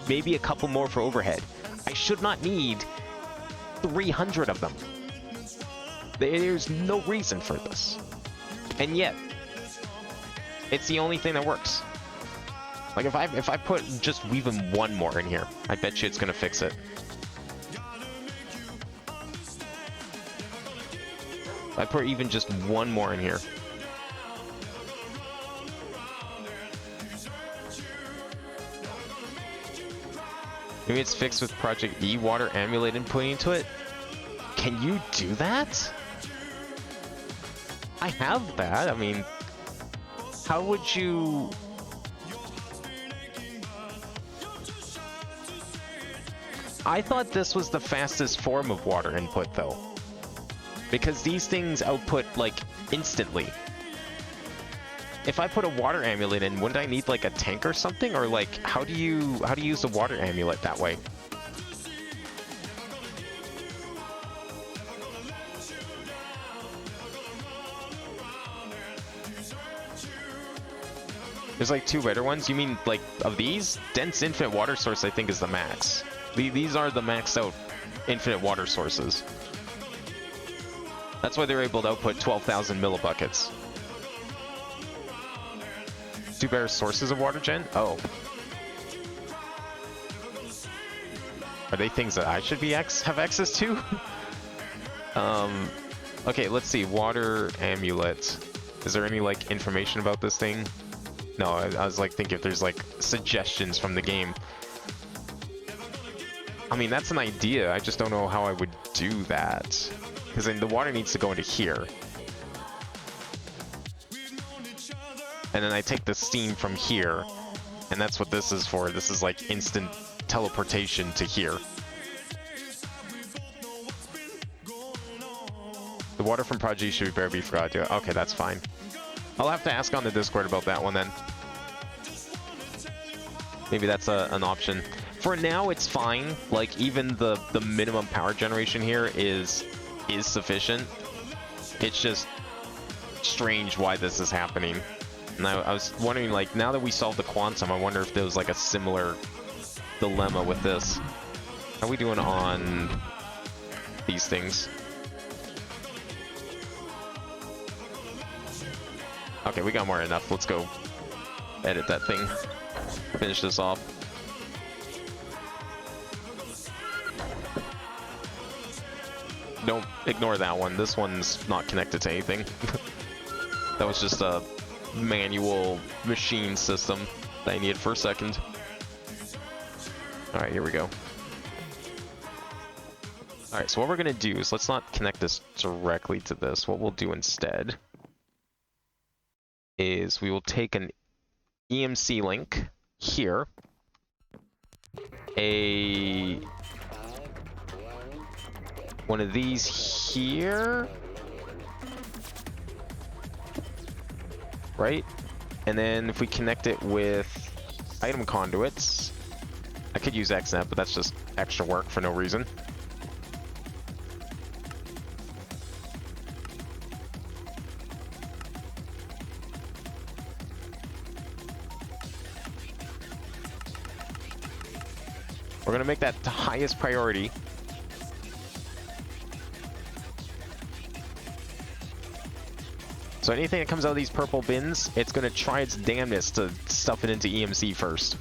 Maybe a couple more for overhead. I should not need 300 of them. There's no reason for this. And yet, it's the only thing that works. Like, if I put just even one more in here, I bet you it's gonna fix it. If I put even just one more in here. Maybe it's fixed with Project E, water emulate inputting into it. Can you do that? I have that. I mean, how would you... I thought this was the fastest form of water input, though. Because these things output, like, instantly. If I put a water amulet in, wouldn't I need, like, a tank or something? Or, like, how do you use a water amulet that way? There's, like, 2 redder ones? You mean, like, of these? Dense infinite water source, I think, is the max. These are the maxed out infinite water sources. That's why they're able to output 12,000 millibuckets. 2 better sources of water gen? Oh. Are they things that I should be have access to? Okay, let's see. Water amulet. Is there any, like, information about this thing? No, I was, like, thinking if there's, like, suggestions from the game. I mean, that's an idea. I just don't know how I would do that. Because then the water needs to go into here. And then I take the steam from here. And that's what this is for. This is like instant teleportation to here. The water from Prodigy should better be forgot to. Okay, that's fine. I'll have to ask on the Discord about that one then. Maybe that's an option. For now, it's fine. Like, even the minimum power generation here is sufficient. It's just strange why this is happening. And I was wondering, like, now that we solved the quantum, I wonder if there was, like, a similar dilemma with this. How are we doing on these things? Okay, we got more than enough. Let's go edit that thing. Finish this off. Don't ignore that one. This one's not connected to anything. That was just a manual machine system that I needed for a second. Alright, here we go. Alright, so what we're going to do is let's not connect this directly to this. What we'll do instead is we will take an EMC link here, one of these here, right? And then if we connect it with item conduits, I could use XNet, but that's just extra work for no reason. We're gonna make that the highest priority. So anything that comes out of these purple bins, it's gonna try its damnedest to stuff it into EMC first.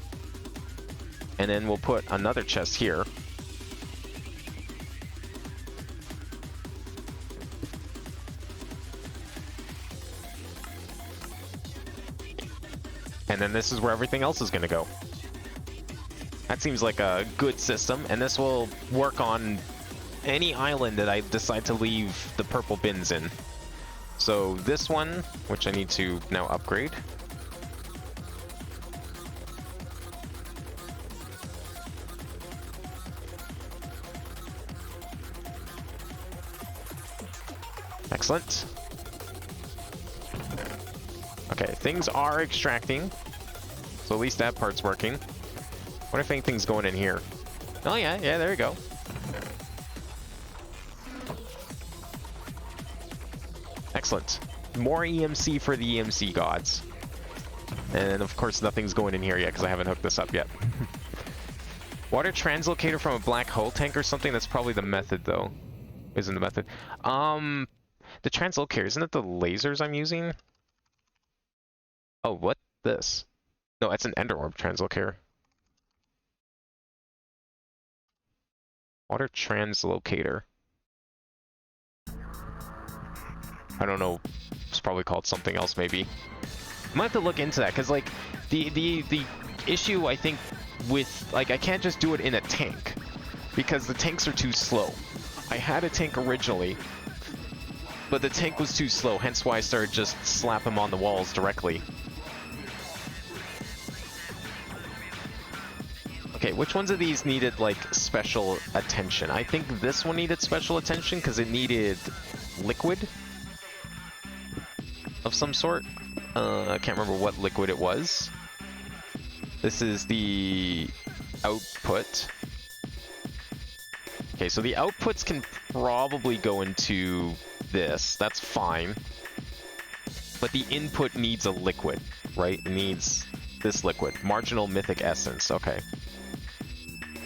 And then we'll put another chest here. And then this is where everything else is gonna go. That seems like a good system, and this will work on any island that I decide to leave the purple bins in. So this one, which I need to now upgrade. Excellent. Okay, things are extracting, so at least that part's working. What if anything's going in here? Oh yeah, there you go. Excellent. More EMC for the EMC gods. And of course nothing's going in here yet because I haven't hooked this up yet. Water translocator from a black hole tank or something? That's probably the method though. Isn't the method. The translocator, isn't it the lasers I'm using? Oh, what? This? No, that's an ender orb translocator. Water translocator. I don't know. It's probably called something else, maybe. I might have to look into that, because, like, the issue, I think, with, like, I can't just do it in a tank, because the tanks are too slow. I had a tank originally, but the tank was too slow, hence why I started just slapping them on the walls directly. Okay, which ones of these needed, like, special attention? I think this one needed special attention because it needed liquid of some sort. I can't remember what liquid it was. This is the output. Okay, so the outputs can probably go into this. That's fine. But the input needs a liquid, right? It needs this liquid. Marginal mythic essence. Okay.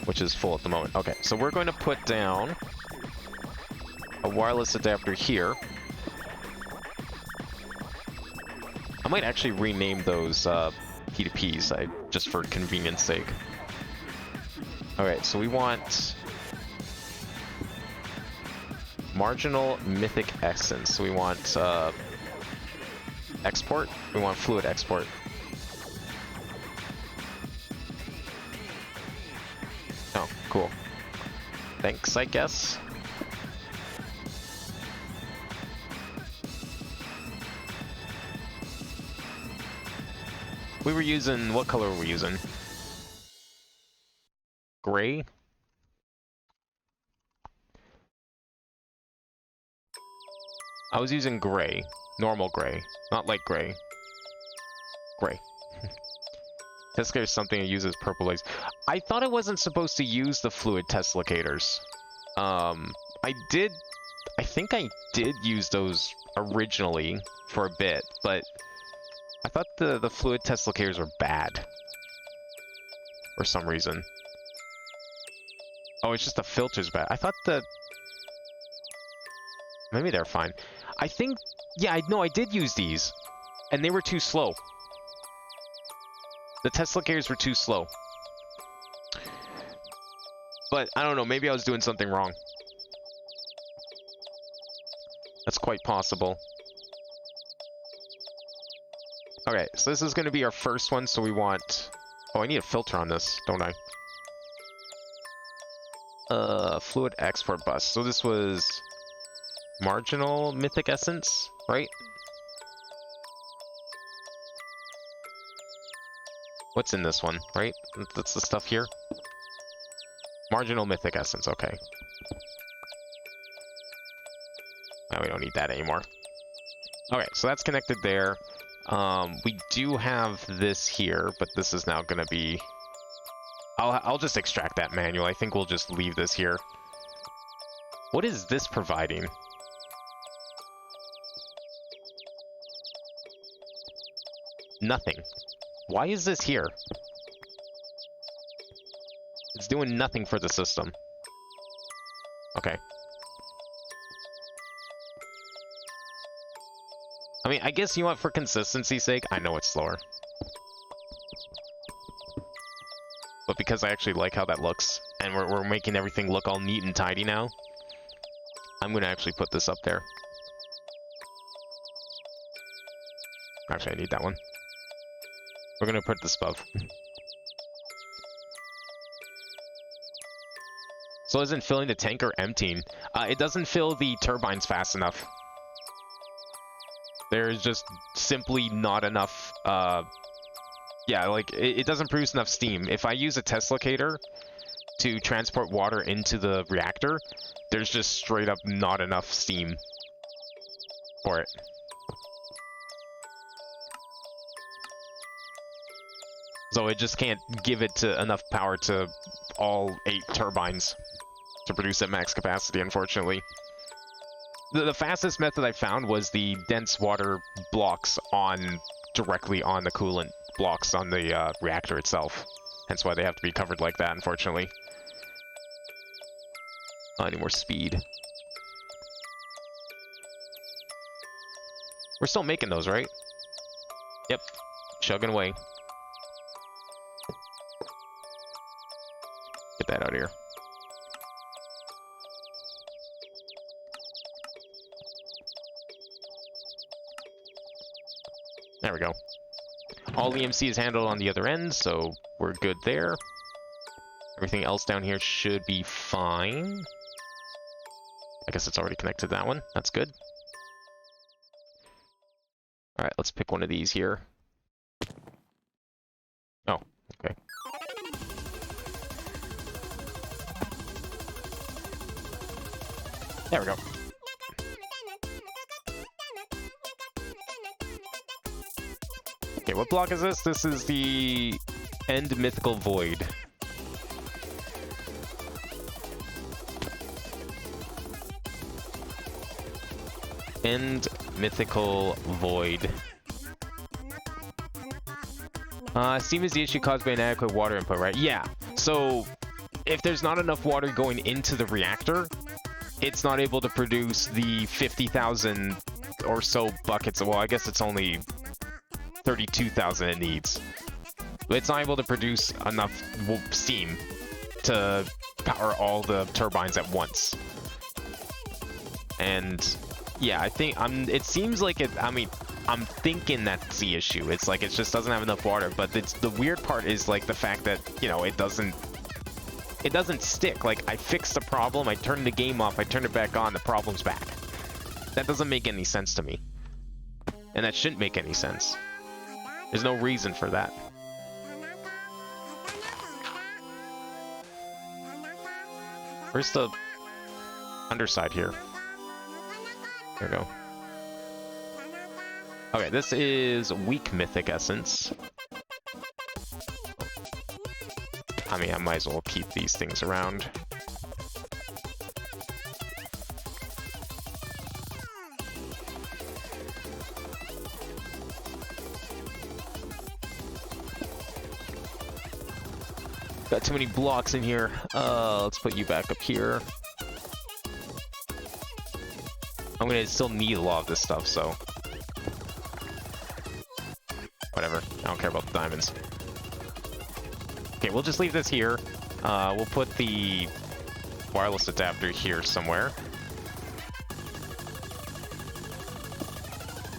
Which is full at the moment. Okay, so we're going to put down a wireless adapter here. I might actually rename those P2Ps, just for convenience sake. Alright, so we want marginal mythic essence. So we want export. We want fluid export. Oh, cool. Thanks, I guess. We were using, what color were we using? Gray? I was using gray. Normal gray. Not light gray. Gray. Tesla is something that uses purple lights. I thought I wasn't supposed to use the fluid Teslocators. I think I did use those originally for a bit, but I thought the fluid Teslocators were bad. For some reason. Oh, it's just the filter's bad. I thought maybe they're fine. I think... Yeah, I did use these. And they were too slow. The Teslocators were too slow. But, I don't know, maybe I was doing something wrong. That's quite possible. Okay, so this is going to be our first one, so we want... Oh, I need a filter on this, don't I? Fluid export bus. So this was... marginal mythic essence, right? What's in this one, right? That's the stuff here. Marginal mythic essence, okay. Now we don't need that anymore. Okay, so that's connected there. We do have this here, but this is now gonna be... I'll just extract that manual. I think we'll just leave this here. What is this providing? Nothing. Why is this here? It's doing nothing for the system. Okay. I mean, I guess you want for consistency's sake, I know it's slower. But because I actually like how that looks, and we're making everything look all neat and tidy now, I'm gonna actually put this up there. Actually, I need that one. We're gonna put this above. So isn't filling the tank or emptying? It doesn't fill the turbines fast enough. There's just simply not enough, yeah, like, it doesn't produce enough steam. If I use a Teslocator to transport water into the reactor, there's just straight up not enough steam for it. So it just can't give it to enough power to all 8 turbines to produce at max capacity, unfortunately. The fastest method I found was the dense water blocks directly on the coolant blocks on the reactor itself. Hence why they have to be covered like that, unfortunately. I need more speed. We're still making those, right? Yep. Chugging away. Get that out of here. There we go. All EMC is handled on the other end, so we're good there. Everything else down here should be fine. I guess it's already connected to that one. That's good. Alright, let's pick one of these here. Oh, okay. There we go. Okay, what block is this? This is the End Mythical Void. End Mythical Void. Steam is the issue caused by inadequate water input, right? Yeah. So, if there's not enough water going into the reactor, it's not able to produce the 50,000 or so buckets. Well, I guess it's only 32,000 it needs. But it's not able to produce enough steam to power all the turbines at once. And yeah, I think it seems like it. I mean, I'm thinking that's the issue. It's like it just doesn't have enough water. But the weird part is like the fact that, you know, it doesn't stick. Like, I fixed the problem, I turned the game off, I turned it back on, the problem's back. That doesn't make any sense to me. And that shouldn't make any sense. There's no reason for that. Where's the underside here? There we go. Okay, this is weak mythic essence. I mean, I might as well keep these things around. Got too many blocks in here. Let's put you back up here. I'm gonna still need a lot of this stuff, so... whatever. I don't care about the diamonds. Okay, we'll just leave this here. We'll put the wireless adapter here somewhere.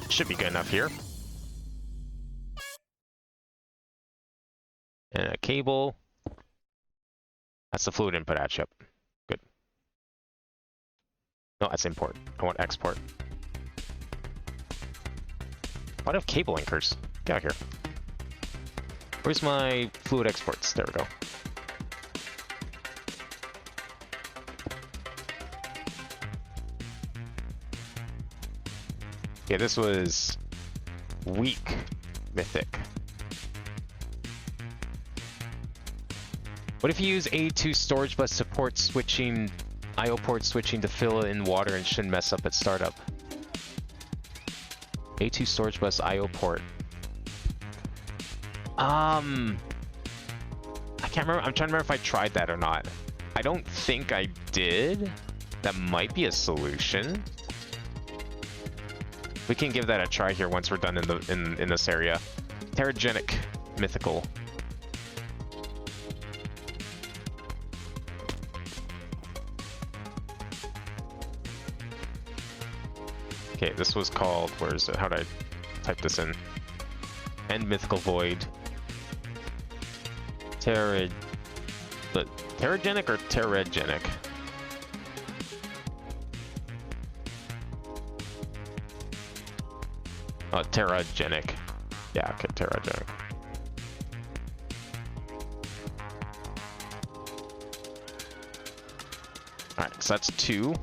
Should be good enough here. And a cable. That's the fluid input ad chip. Good. No, that's import. I want export. Why do I have cable anchors? Get out here. Where's my fluid exports? There we go. Okay, this was weak mythic. What if you use A2 storage bus support switching, IO port switching to fill in water and shouldn't mess up at startup? A2 storage bus IO port. I can't remember. I'm trying to remember if I tried that or not. I don't think I did. That might be a solution. We can give that a try here once we're done in this area. Terragenic mythical. Okay, this was called, where is it? How did I type this in? End Mythical Void. Terragenic or Terragenic? Oh, Terragenic. Yeah, okay, Terragenic. Alright, so that's 2.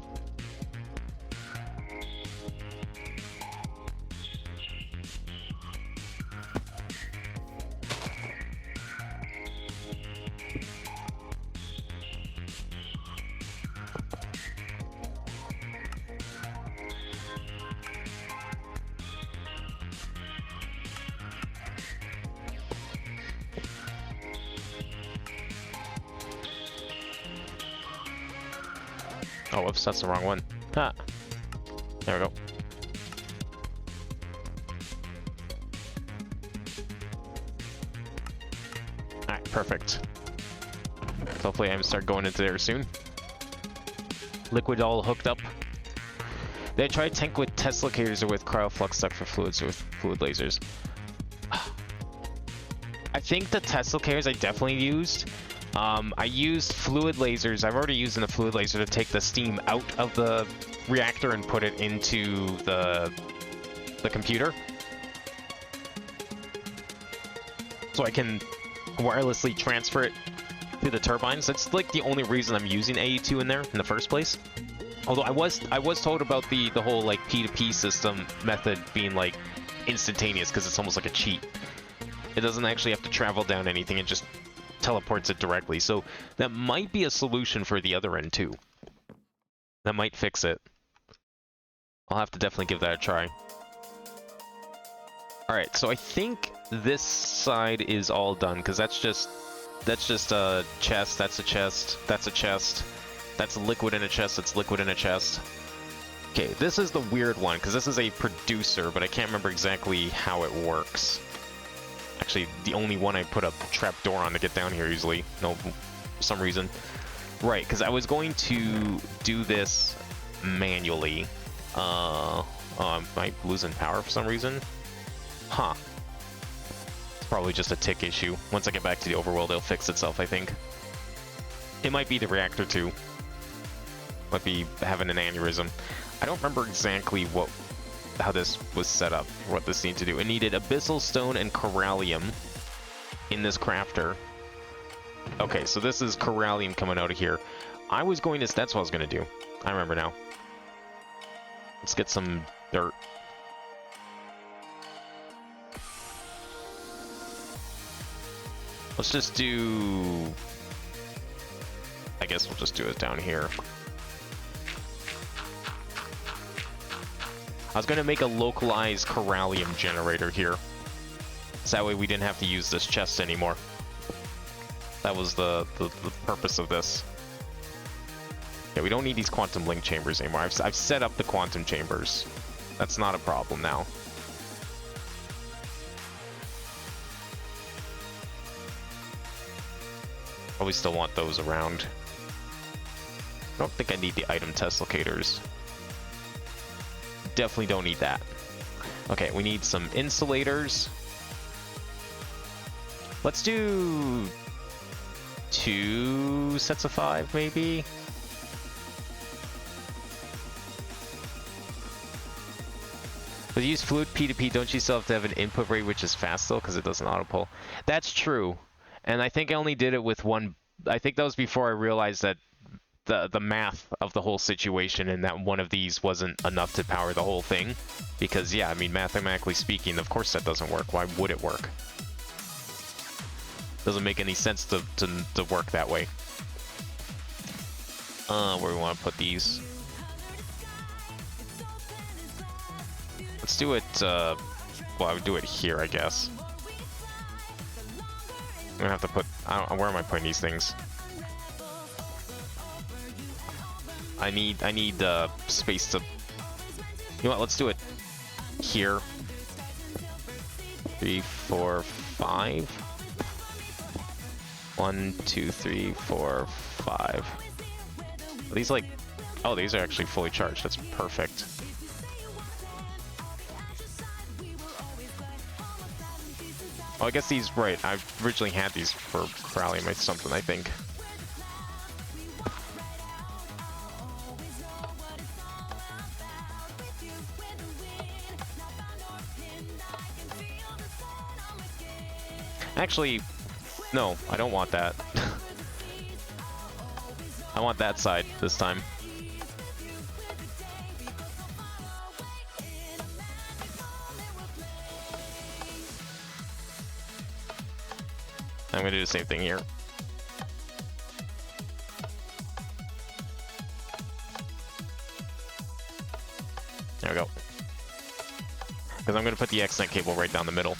Oh, whoops, that's the wrong one. Ah. There we go. Alright, perfect. So hopefully I can start going into there soon. Liquid all hooked up. They tried tank with Tesla locators or with cryoflux duct for fluids or with fluid lasers. I think the Tesla locators I definitely used. I used fluid lasers. I've already used the fluid laser to take the steam out of the reactor and put it into the computer. So I can wirelessly transfer it to the turbines. That's like the only reason I'm using AE2 in there in the first place. Although I was told about the whole like P2P system method being like instantaneous because it's almost like a cheat. It doesn't actually have to travel down anything, it just teleports it directly. So that might be a solution for the other end too. That might fix it. I'll have to definitely give that a try. Alright, so I think this side is all done, because that's just a chest, that's a chest, that's a chest, that's liquid in a chest, that's liquid in a chest. Okay, this is the weird one, because this is a producer, but I can't remember exactly how it works. Actually, the only one I put a trapdoor on to get down here easily. No, for some reason. Right, because I was going to do this manually. Am I losing power for some reason? Huh. It's probably just a tick issue. Once I get back to the overworld, it'll fix itself, I think. It might be the reactor, too. Might be having an aneurysm. I don't remember exactly how this was set up, what this needed to do. It needed abyssal stone and corallium in this crafter. Okay, so this is corallium coming out of here. I was going to... That's what I was going to do. I remember now. Let's get some dirt. Let's just do... I guess we'll just do it down here. I was going to make a localized corallium generator here. So that way we didn't have to use this chest anymore. That was the purpose of this. Yeah, we don't need these quantum link chambers anymore. I've set up the quantum chambers. That's not a problem now. Probably still want those around. I don't think I need the item test locators. Definitely don't need that. Okay, we need some insulators. Let's do 2 sets of 5, maybe? But use fluid P2P, don't you still have to have an input rate which is fast still? Because it doesn't auto-pull. That's true. And I think I only did it with one... I think that was before I realized that the math of the whole situation and that one of these wasn't enough to power the whole thing. Because, yeah, I mean, mathematically speaking, of course that doesn't work. Why would it work? Doesn't make any sense to work that way. Where we want to put these? Let's do it, well, I would do it here, I guess. I'm gonna have to put, where am I putting these things? I need space to, you know what, let's do it here. 3, 4, 5. 1, 2, 3, 4, 5. Are these like, oh, these are actually fully charged, that's perfect. Oh, I guess these, right, I originally had these for corallium or something, I think. Actually, no, I don't want that. I want that side this time. I'm gonna do the same thing here. There we go. Because I'm gonna put the XNet cable right down the middle.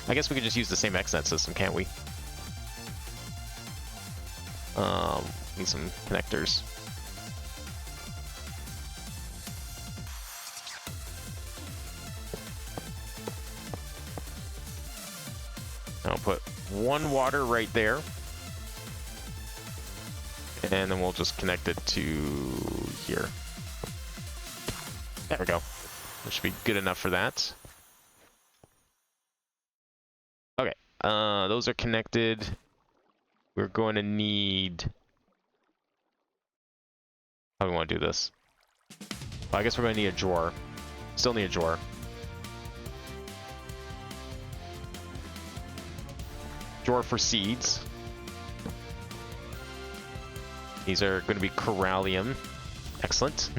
I guess we could just use the same XNet system, can't we? Need some connectors. I'll put 1 water right there. And then we'll just connect it to here. There we go. That should be good enough for that. Okay, those are connected. We're going to need... How do we want to do this? Well, I guess we're going to need a drawer. Still need a drawer. Drawer for seeds. These are going to be corallium. Excellent.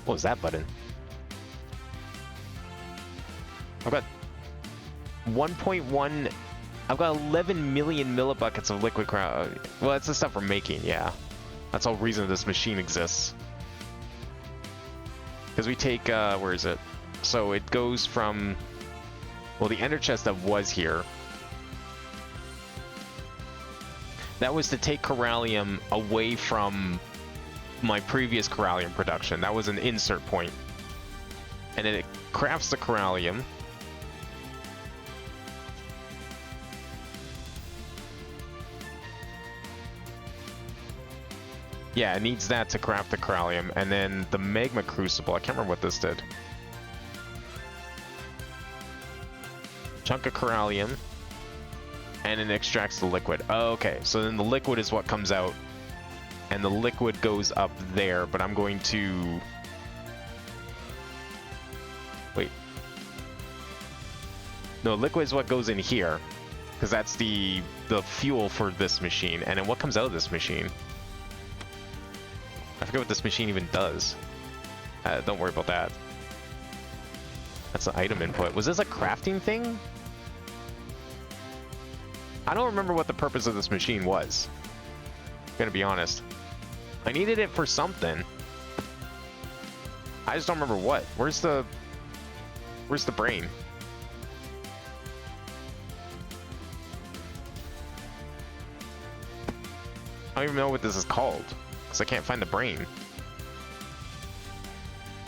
What was that button? I've got 1.1... I've got 11 million millibuckets of liquid corallium. Well, that's the stuff we're making, yeah. That's the whole reason this machine exists. Because we take, where is it? So it goes from... Well, the ender chest that was here... That was to take corallium away from my previous corallium production. That was an insert point. And then it crafts the corallium. Yeah, it needs that to craft the corallium. And then the magma crucible, I can't remember what this did. Chunk of corallium. And it extracts the liquid. Oh, okay, so then the liquid is what comes out. And the liquid goes up there, but I'm going to... Wait. No, liquid is what goes in here. Because that's the fuel for this machine. And then what comes out of this machine? I forget what this machine even does. Don't worry about that. That's the item input. Was this a crafting thing? I don't remember what the purpose of this machine was. I'm gonna be honest. I needed it for something. I just don't remember what. Where's the brain? I don't even know what this is called. Because I can't find the brain.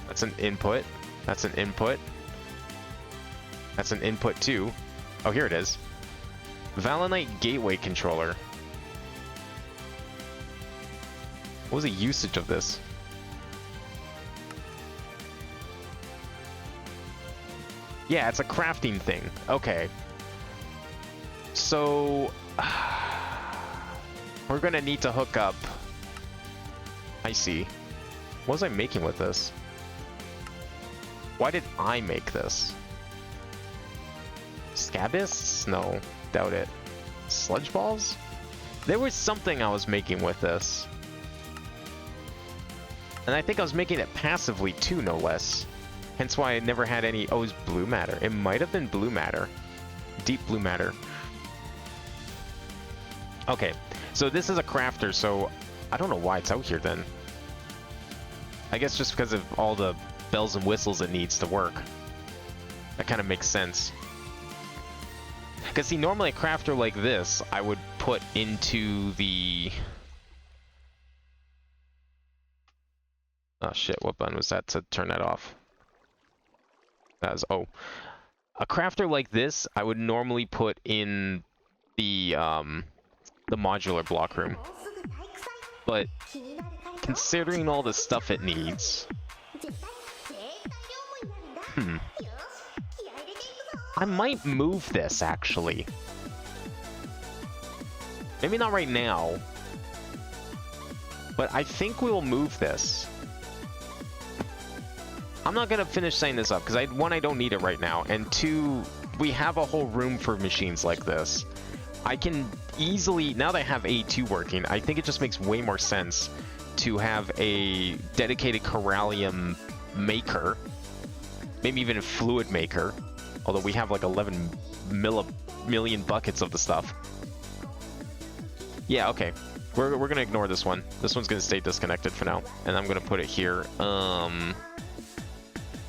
That's an input. That's an input. That's an input too. Oh, here it is. Valinite Gateway Controller. What was the usage of this? Yeah, it's a crafting thing. Okay. So... we're gonna need to hook up... I see. What was I making with this? Why did I make this? Scabists? No. Doubt it. Sludge balls? There was something I was making with this. And I think I was making it passively too, no less. Hence why I never had any... Oh, it was blue matter. It might have been blue matter. Deep blue matter. Okay. So this is a crafter, so... I don't know why it's out here then. I guess just because of all the bells and whistles it needs to work. That kind of makes sense. Because see, normally a crafter like this, I would put into the... Oh shit, what button was that to turn that off? That was... Oh. A crafter like this, I would normally put in the modular block room. But considering all the stuff it needs... I might move this, actually. Maybe not right now. But I think we'll move this. I'm not going to finish setting this up, because one, I don't need it right now. And two, we have a whole room for machines like this. I can easily, now that I have A2 working, I think it just makes way more sense to have a dedicated corallium maker. Maybe even a fluid maker. Although we have like 11 million buckets of the stuff. Yeah, okay. We're gonna ignore this one. This one's gonna stay disconnected for now. And I'm gonna put it here.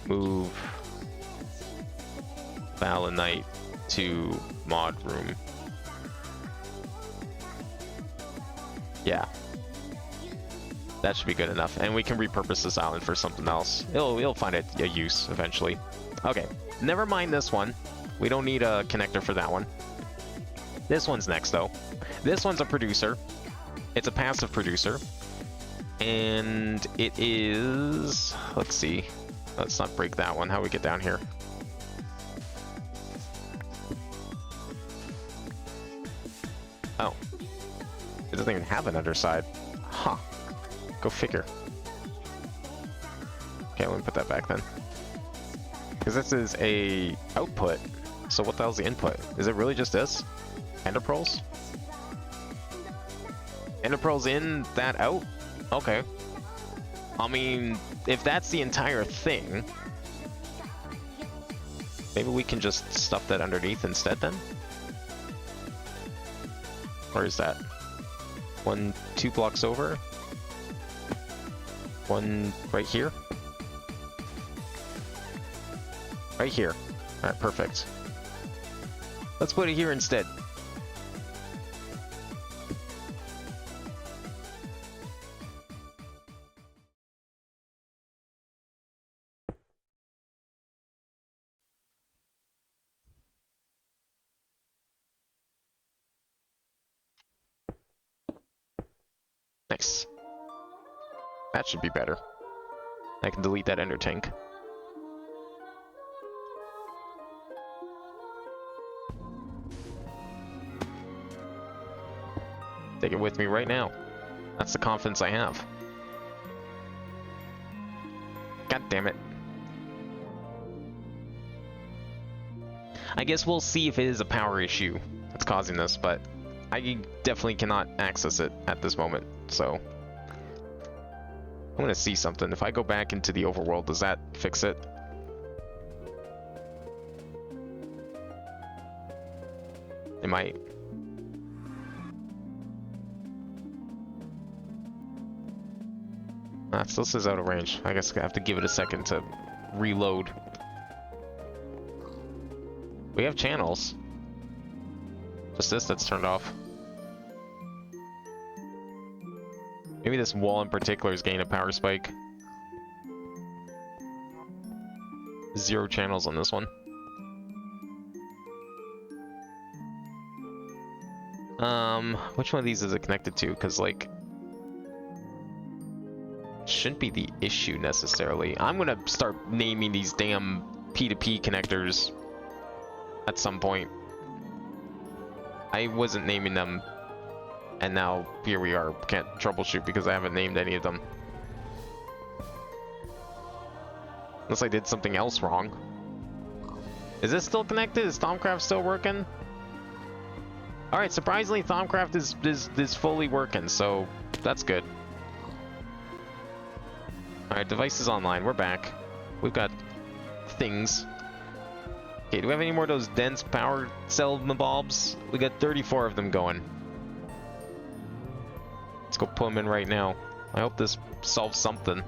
Move Valinite to mod room. Yeah. That should be good enough. And we can repurpose this island for something else. It'll find a use eventually. Okay. Never mind this one. We don't need a connector for that one. This one's next, though. This one's a producer. It's a passive producer. And it is... Let's see. Let's not break that one. How do we get down here? Oh. It doesn't even have an underside. Huh. Go figure. Okay, let me put that back then. Because this is a output. So what the hell's the input? Is it really just this? Ender pearls? Ender pearls in, that out? Okay. I mean, if that's the entire thing, maybe we can just stuff that underneath instead then? Or is that 2 blocks over? One right here? Right here. Alright, perfect. Let's put it here instead. Nice. That should be better. I can delete that ender tank. Take it with me right now. That's the confidence I have. God damn it. I guess we'll see if it is a power issue that's causing this, but I definitely cannot access it at this moment, so I'm gonna see something. If I go back into the overworld, does that fix it? It might. It still says out of range. I guess I have to give it a second to reload. We have channels. Just this that's turned off. Maybe this wall in particular is getting a power spike. 0 channels on this one. Which one of these is it connected to? Because, like, shouldn't be the issue necessarily. I'm gonna start naming these damn P2P connectors at some point. I wasn't naming them, and now here we are. Can't troubleshoot because I haven't named any of them. Unless I did something else wrong. Is this still connected? Is Thaumcraft still working? Alright, surprisingly Thaumcraft is fully working, so that's good. Alright, device is online. We're back. We've got things. Okay, do we have any more of those dense power cell bulbs? We got 34 of them going. Let's go put them in right now. I hope this solves something.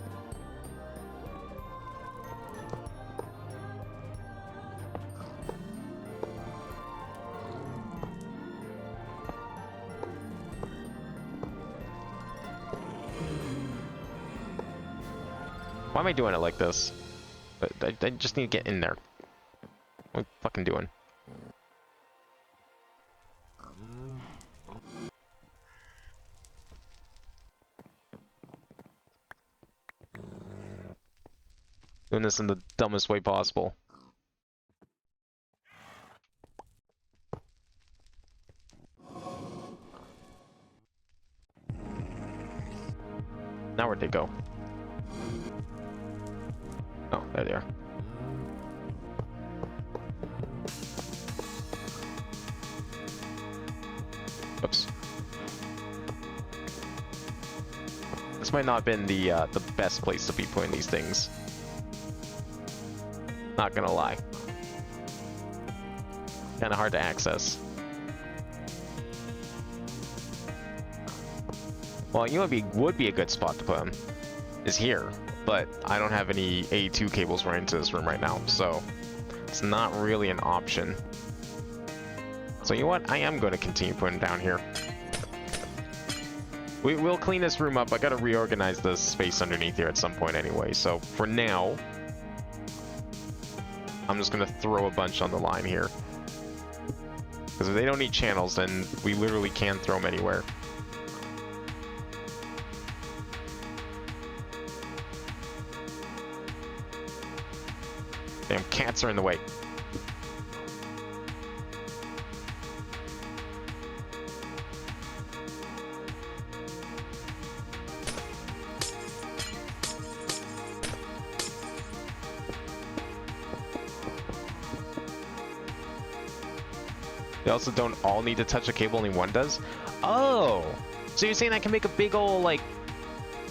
Why am I doing it like this? I just need to get in there. What are we fucking doing? Doing this in the dumbest way possible. Now where'd they go? Oh, there they are. Oops. This might not have been the best place to be putting these things. Not gonna lie. Kinda hard to access. Well, you know what would be a good spot to put them? Is here. But I don't have any A2 cables running to this room right now, so it's not really an option. So you know what? I am going to continue putting down here. We'll clean this room up. I got to reorganize the space underneath here at some point anyway. So for now, I'm just going to throw a bunch on the line here. Because if they don't need channels, then we literally can throw them anywhere. Damn cats are in the way. They also don't all need to touch a cable, only one does. Oh! So you're saying I can make a big ol' like...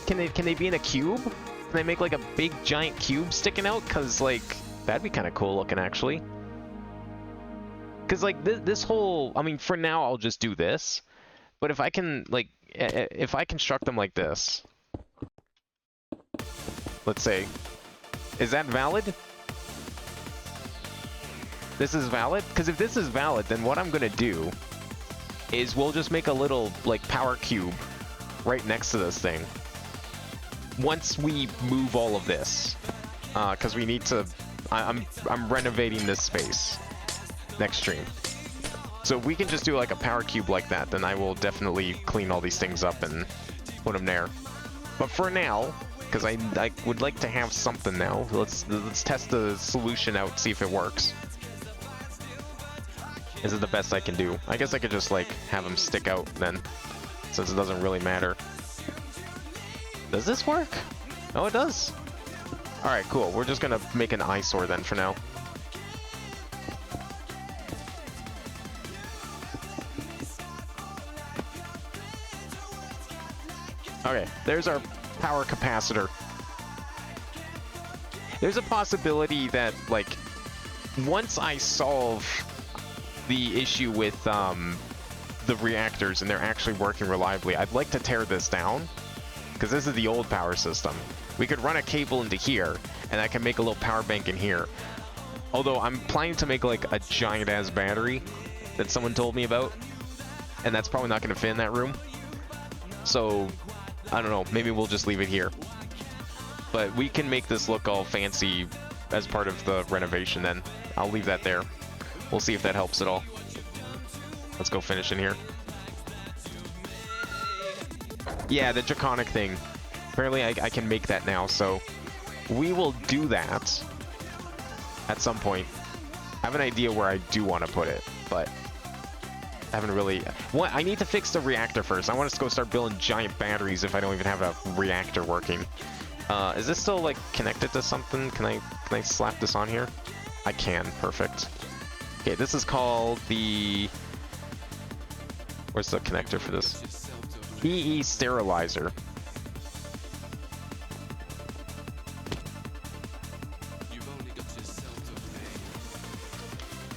Can they be in a cube? Can I make like a big giant cube sticking out? Cause like, that'd be kind of cool looking actually. Cause like this whole... I mean, for now I'll just do this. But if I can like... If I construct them like this... Let's say... Is that valid? This is valid? Because if this is valid, then what I'm gonna do is we'll just make a little like power cube right next to this thing. Once we move all of this, because we need to. I'm renovating this space next stream, so we can just do like a power cube like that. Then I will definitely clean all these things up and put them there. But for now. Because I would like to have something now. Let's test the solution out, see if it works. Is it the best I can do? I guess I could just like have them stick out then, since it doesn't really matter. Does this work? Oh, it does. All right, cool. We're just gonna make an eyesore then for now. Okay, there's our power capacitor. There's a possibility that, like, once I solve the issue with the reactors and they're actually working reliably, I'd like to tear this down, because this is the old power system. We could run a cable into here, and I can make a little power bank in here. Although I'm planning to make like a giant-ass battery that someone told me about, and that's probably not going to fit in that room. So I don't know, maybe we'll just leave it here. But we can make this look all fancy as part of the renovation then. I'll leave that there. We'll see if that helps at all. Let's go finish in here. Yeah, the draconic thing. Apparently I can make that now, so we will do that at some point. I have an idea where I do want to put it, but I haven't really... What? I need to fix the reactor first. I want us to go start building giant batteries if I don't even have a reactor working. Is this still, like, connected to something? Can I slap this on here? I can. Perfect. Okay, this is called the... Where's the connector for this? PE sterilizer.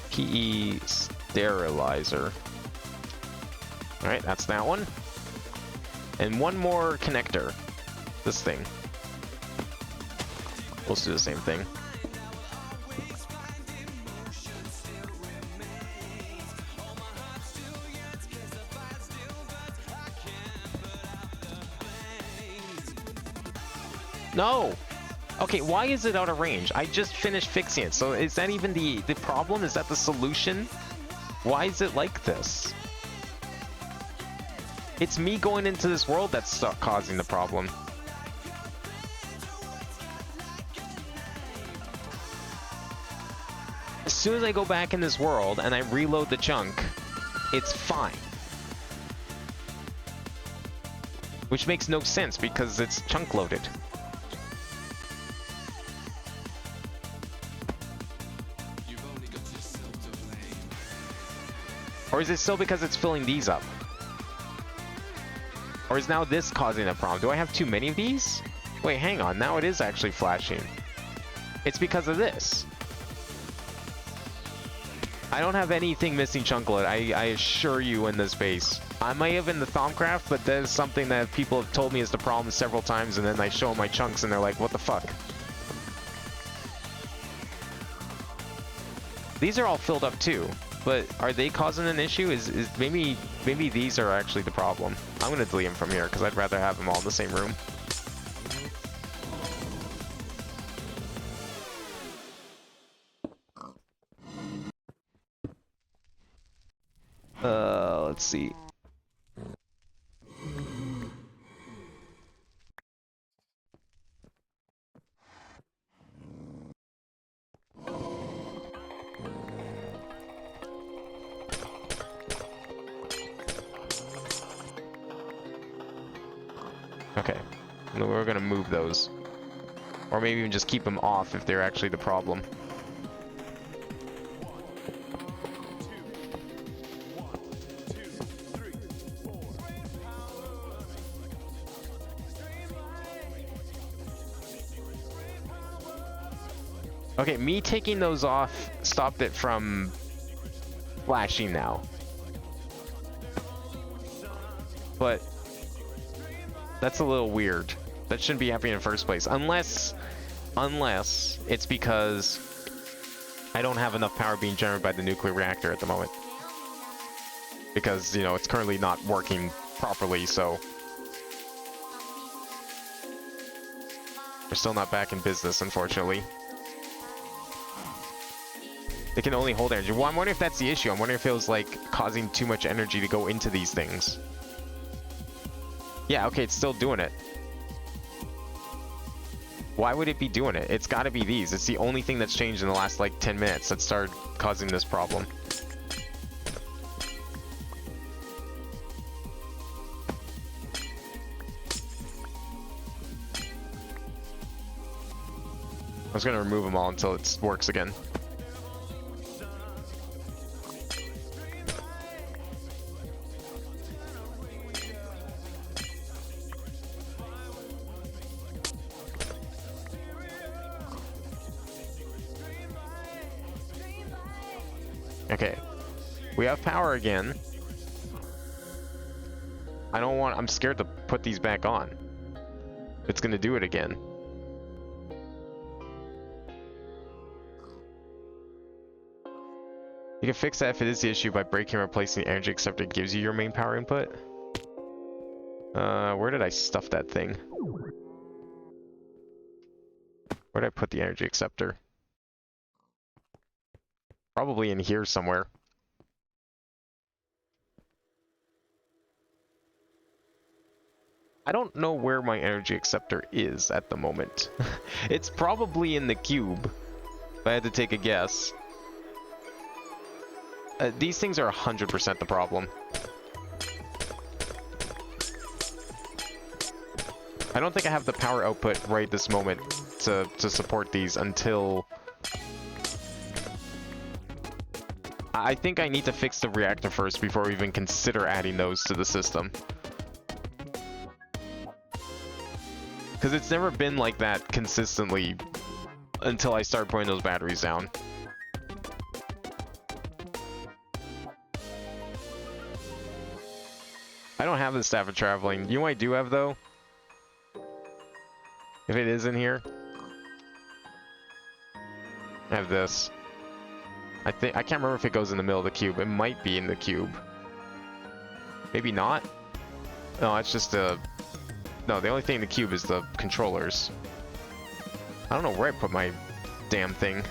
PE sterilizer. Alright, that's that one. And one more connector. This thing. We'll do the same thing. No! Okay, why is it out of range? I just finished fixing it, so is that even the problem? Is that the solution? Why is it like this? It's me going into this world that's causing the problem. As soon as I go back in this world and I reload the chunk, it's fine. Which makes no sense because it's chunk loaded. Or is it still because it's filling these up? Or is now this causing a problem? Do I have too many of these? Wait, hang on. Now it is actually flashing. It's because of this. I don't have anything missing chunk load. I assure you in this base. I might have in the Meatballcraft, but that is something that people have told me is the problem several times, and then I show them my chunks and they're like, what the fuck? These are all filled up too. But are they causing an issue? Is maybe these are actually the problem. I'm gonna delete them from here because I'd rather have them all in the same room. Let's see. Okay, we're gonna move those. Or maybe even just keep them off if they're actually the problem. Okay, me taking those off stopped it from flashing now. But that's a little weird. That shouldn't be happening in the first place. Unless it's because I don't have enough power being generated by the nuclear reactor at the moment. Because, you know, it's currently not working properly, so... We're still not back in business, unfortunately. They can only hold energy. Well, I'm wondering if that's the issue. I'm wondering if it was, like, causing too much energy to go into these things. Yeah, okay, it's still doing it. Why would it be doing it? It's gotta be these. It's the only thing that's changed in the last, like, 10 minutes that started causing this problem. I was gonna remove them all until it works again. Okay, we have power again. I'm scared to put these back on. It's gonna do it again. You can fix that if it is the issue by breaking and replacing the energy acceptor that gives you your main power input. Where did I stuff that thing? Where did I put the energy acceptor? Probably in here somewhere. I don't know where my energy acceptor is at the moment. It's probably in the cube, if I had to take a guess. These things are 100% the problem. I don't think I have the power output right this moment to support these until... I think I need to fix the reactor first before we even consider adding those to the system. Because it's never been like that consistently until I start putting those batteries down. I don't have the Staff of Traveling. You know what I do have, though? If it is in here. I have this. I can't remember if it goes in the middle of the cube. It might be in the cube. Maybe not? No, it's just a... No, the only thing in the cube is the controllers. I don't know where I put my damn thing.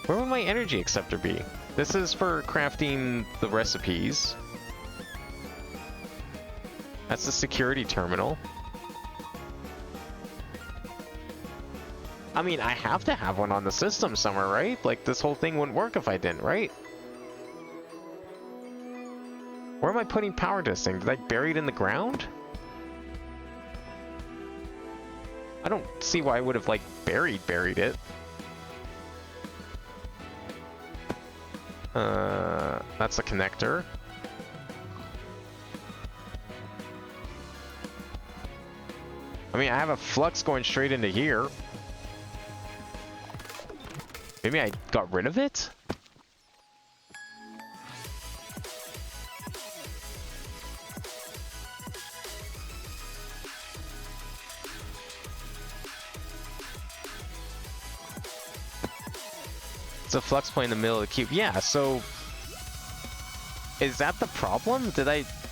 Where would my energy acceptor be? This is for crafting the recipes. That's the security terminal. I mean, I have to have one on the system somewhere, right? Like, this whole thing wouldn't work if I didn't, right? Where am I putting power to this thing? Did I bury it in the ground? I don't see why I would have, like, buried it. That's a connector. I mean, I have a flux going straight into here. Maybe I got rid of it? It's a flux point in the middle of the cube. Yeah, so... Is that the problem?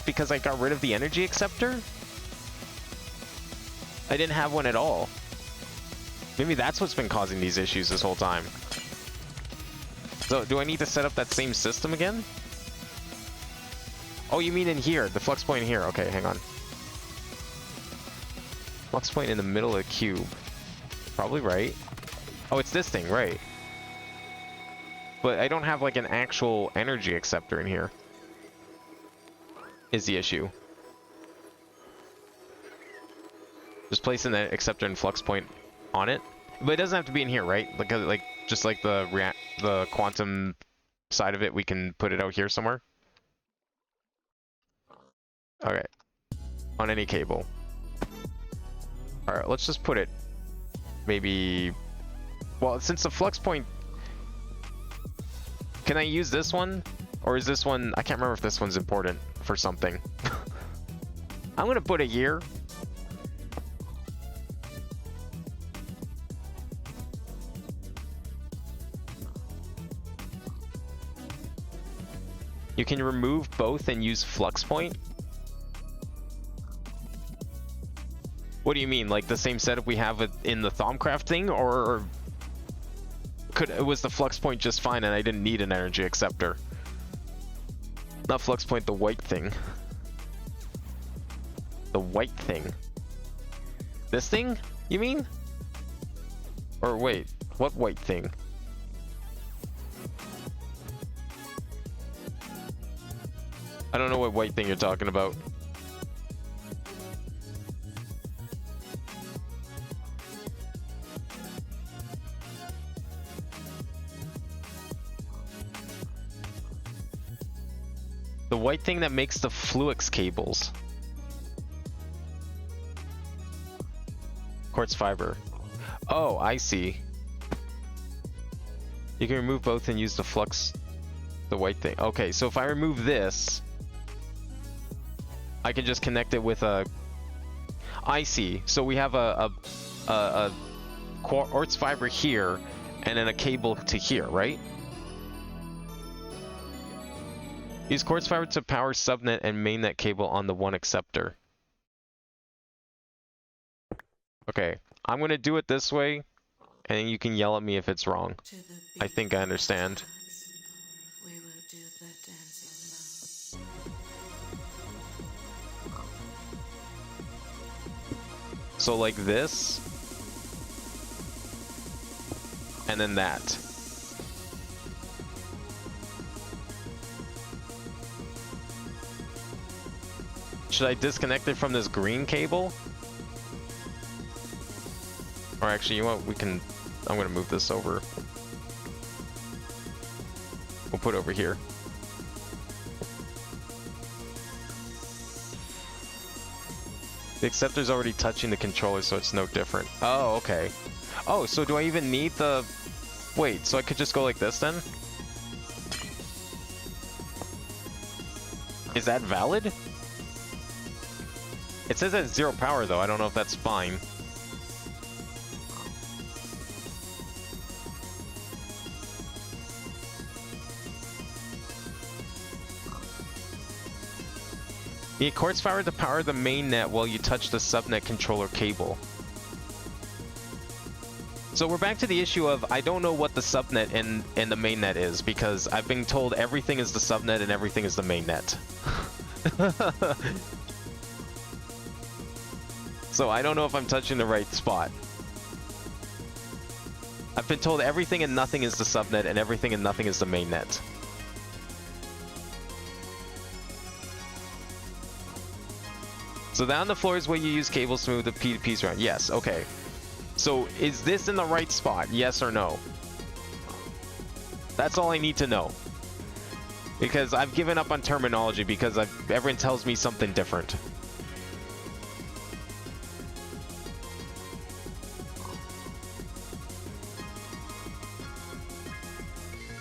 Because I got rid of the energy acceptor? I didn't have one at all. Maybe that's what's been causing these issues this whole time. So, do I need to set up that same system again? Oh, you mean in here, the flux point here. Okay, hang on. Flux point in the middle of the cube. Probably right. Oh, it's this thing, right. But I don't have like an actual energy acceptor in here. Is the issue. Just placing the acceptor and flux point on it. But it doesn't have to be in here, right? Like just like the quantum side of it, we can put it out here somewhere. Okay. On any cable. Alright, let's just put it maybe... Well, since the flux point... Can I use this one? Or is this one... I can't remember if this one's important for something. I'm gonna put it here. You can remove both and use flux point? What do you mean? Like the same setup we have in the Thaumcraft thing? Or was the flux point just fine and I didn't need an energy acceptor? Not flux point, the white thing. The white thing. This thing, you mean? Or wait, what white thing? I don't know what white thing you're talking about. The white thing that makes the Fluix cables. Quartz fiber. Oh, I see. You can remove both and use the flux, the white thing. Okay, so if I remove this, I can just connect it with a... I see. So we have a quartz fiber here, and then a cable to here, right? Use quartz fiber to power subnet and mainnet cable on the one acceptor. Okay, I'm gonna do it this way, and you can yell at me if it's wrong. I think I understand. So like this, and then that. Should I disconnect it from this green cable? Or actually, you know what, we can... I'm gonna move this over. We'll put it over here. The acceptor's already touching the controller, so it's no different. Oh, okay. Oh, so do I even need the... Wait, so I could just go like this then? Is that valid? It says it's 0 power though, I don't know if that's fine. Need quartz fiber to power the main net while you touch the subnet controller cable. So we're back to the issue of I don't know what the subnet and the main net is, because I've been told everything is the subnet and everything is the main net. So I don't know if I'm touching the right spot. I've been told everything and nothing is the subnet and everything and nothing is the main net. So down the floor is where you use cables to move the P2Ps around. Yes, okay. So is this in the right spot? Yes or no? That's all I need to know. Because I've given up on terminology because everyone tells me something different.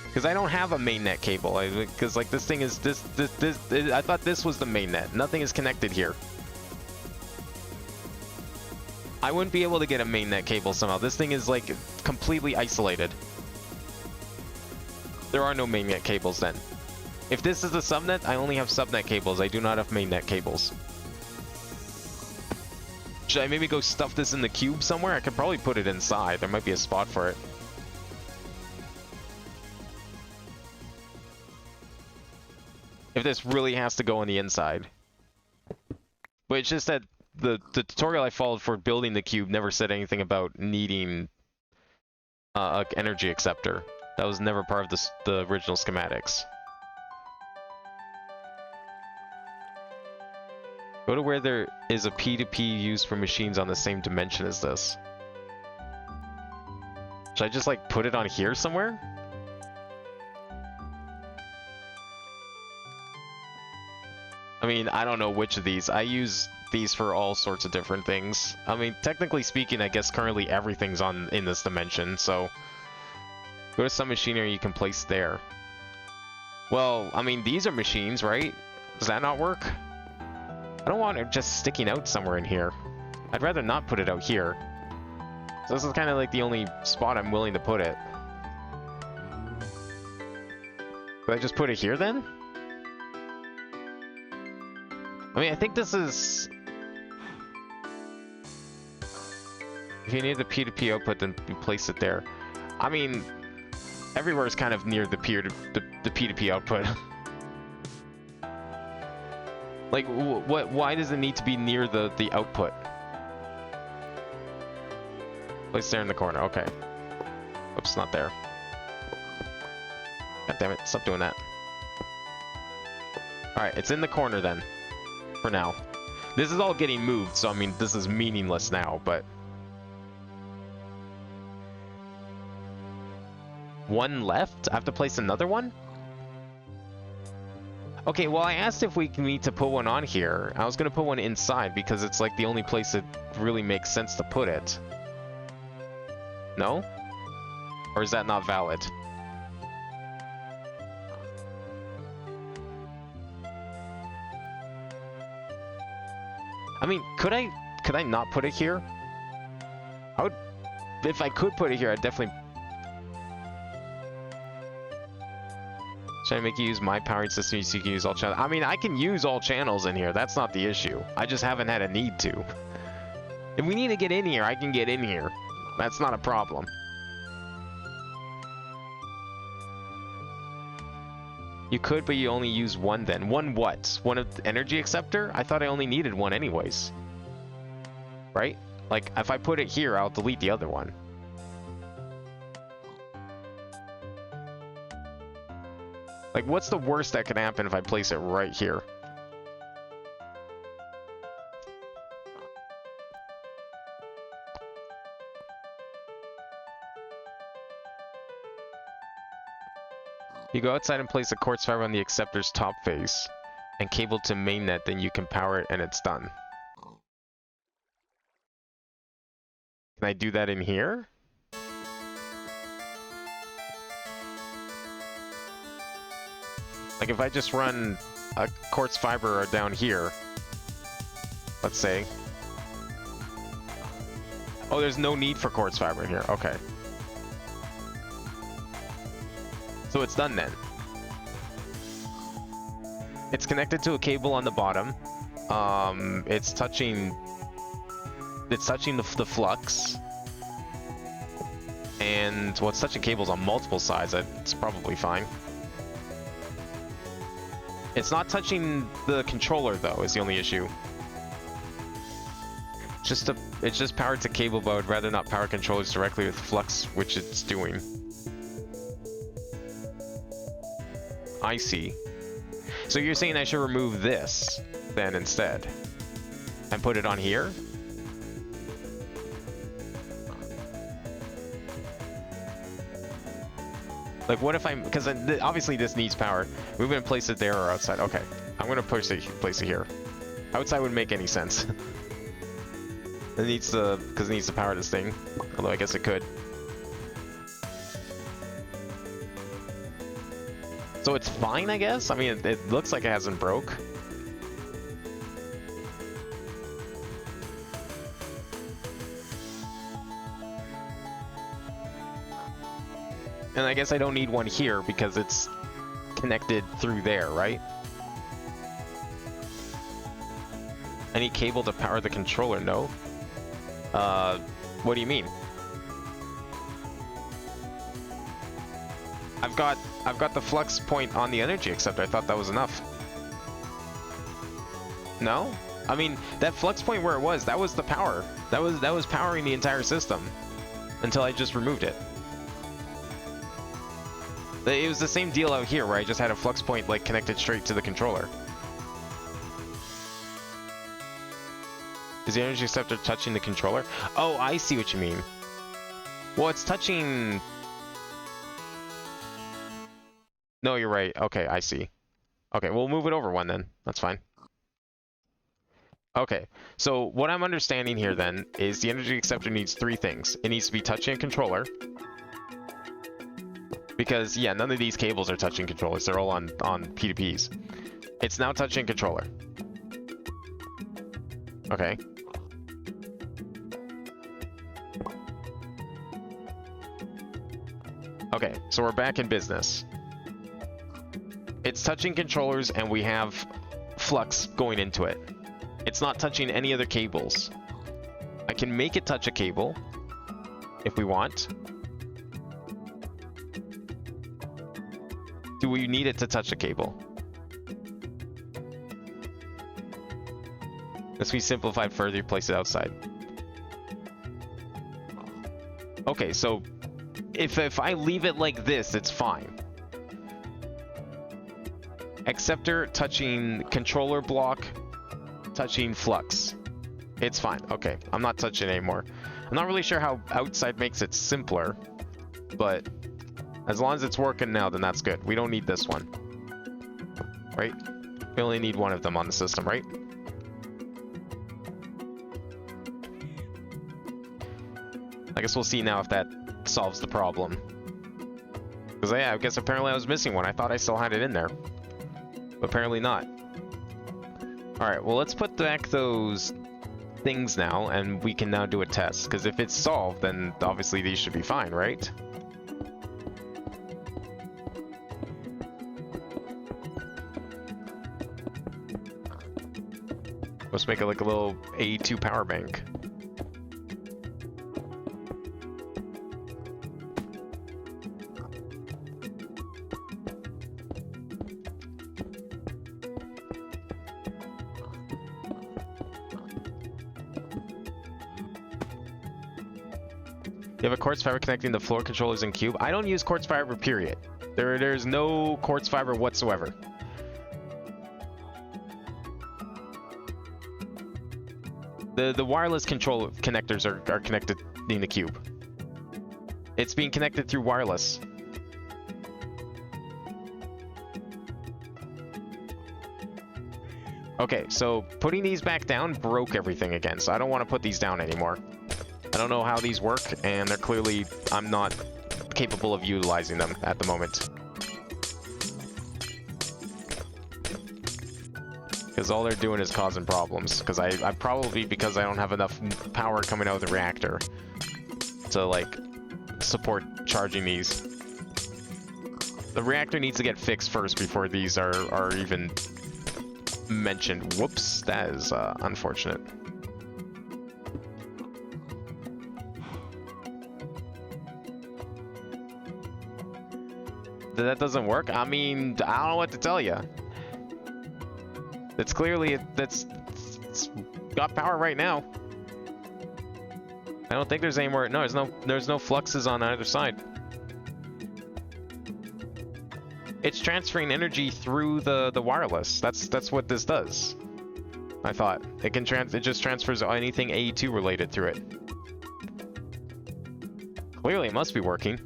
Because I don't have a mainnet cable. Because like this thing is this I thought this was the mainnet. Nothing is connected here. I wouldn't be able to get a mainnet cable somehow. This thing is like completely isolated. There are no mainnet cables then. If this is the subnet, I only have subnet cables. I do not have mainnet cables. Should I maybe go stuff this in the cube somewhere? I could probably put it inside. There might be a spot for it. If this really has to go on the inside. But it's just that the tutorial I followed for building the cube never said anything about needing an energy acceptor. That was never part of the original schematics. Go to where there is a P2P used for machines on the same dimension as this. Should I just like put it on here somewhere? I mean, I don't know which of these. I use these for all sorts of different things. I mean, technically speaking, I guess currently everything's in this dimension, so... Go to some machinery you can place there. Well, I mean, these are machines, right? Does that not work? I don't want it just sticking out somewhere in here. I'd rather not put it out here. So this is kind of like the only spot I'm willing to put it. Could I just put it here then? I mean, I think this is... If you need the P2P output, then you place it there. I mean, everywhere is kind of near the P2P output. Like, why does it need to be near the output? Place there in the corner, okay. Oops, not there. God damn it, stop doing that. Alright, it's in the corner then. For now. This is all getting moved, so I mean, this is meaningless now, but... One left? I have to place another one? Okay, well I asked if we need to put one on here. I was gonna put one inside because it's like the only place that really makes sense to put it. No? Or is that not valid? I mean, could I not put it here? I would, if I could put it here, I'd definitely... Should I make you use my powering system so you can use all channels? I mean, I can use all channels in here. That's not the issue. I just haven't had a need to. If we need to get in here, I can get in here. That's not a problem. You could, but you only use one then. One what? One of the energy acceptor? I thought I only needed one anyways. Right? Like, if I put it here, I'll delete the other one. Like, what's the worst that can happen if I place it right here? You go outside and place a quartz fiber on the acceptor's top face and cable to mainnet, then you can power it and it's done. Can I do that in here? Like if I just run a quartz fiber down here, let's say. Oh, there's no need for quartz fiber in here. Okay. So it's done then. It's connected to a cable on the bottom. It's touching the flux. And well, it's touching cables on multiple sides. It's probably fine. It's not touching the controller though, is the only issue. It's just powered to cable, but I would rather not power controllers directly with flux, which it's doing. I see. So you're saying I should remove this then instead and put it on here? Like what if because obviously this needs power. We're gonna place it there or outside. Okay, I'm gonna place it here. Outside wouldn't make any sense. It needs to, because it needs to power this thing. Although I guess it could. So it's fine, I guess? I mean, it looks like it hasn't broke. And I guess I don't need one here because it's connected through there, right? I need cable to power the controller, no? What do you mean? I've got the flux point on the energy acceptor. I thought that was enough. No? I mean, that flux point where it was, that was the power. That was powering the entire system until I just removed it. It was the same deal out here where I just had a flux point like connected straight to the controller. Is the energy acceptor touching the controller? Oh, I see what you mean. Well, it's touching... No, you're right. Okay, I see. Okay, we'll move it over one then. That's fine. Okay, so what I'm understanding here then is the energy acceptor needs three things. It needs to be touching a controller. Because, yeah, none of these cables are touching controllers. They're all on P2Ps. It's now touching controller. Okay. Okay, so we're back in business. It's touching controllers and we have flux going into it. It's not touching any other cables. I can make it touch a cable if we want. Do we need it to touch a cable? Let's be simplified further, place it outside. Okay, so if I leave it like this, it's fine. Acceptor touching controller block, touching flux. It's fine. Okay, I'm not touching it anymore. I'm not really sure how outside makes it simpler, but as long as it's working now, then that's good. We don't need this one. Right? We only need one of them on the system, right? I guess we'll see now if that solves the problem. Because yeah, I guess apparently I was missing one. I thought I still had it in there. But apparently not. Alright, well let's put back those things now, and we can now do a test. Because if it's solved, then obviously these should be fine, right? Let's make it like a little A2 power bank. You have a quartz fiber connecting the floor controllers and cube. I don't use quartz fiber, period. There's no quartz fiber whatsoever. The wireless control connectors are connected in the cube. It's being connected through wireless. Okay, so putting these back down broke everything again, so I don't want to put these down anymore. I don't know how these work, and they're clearly, I'm not capable of utilizing them at the moment. Because all they're doing is causing problems. Because I probably, because I don't have enough power coming out of the reactor to, like, support charging these. The reactor needs to get fixed first before these are even mentioned. Whoops, that is unfortunate. That doesn't work? I mean, I don't know what to tell you. It's clearly, it's got power right now. I don't think there's any more, no, there's no fluxes on either side. It's transferring energy through the wireless. That's what this does. I thought. It just transfers anything AE2 related through it. Clearly it must be working.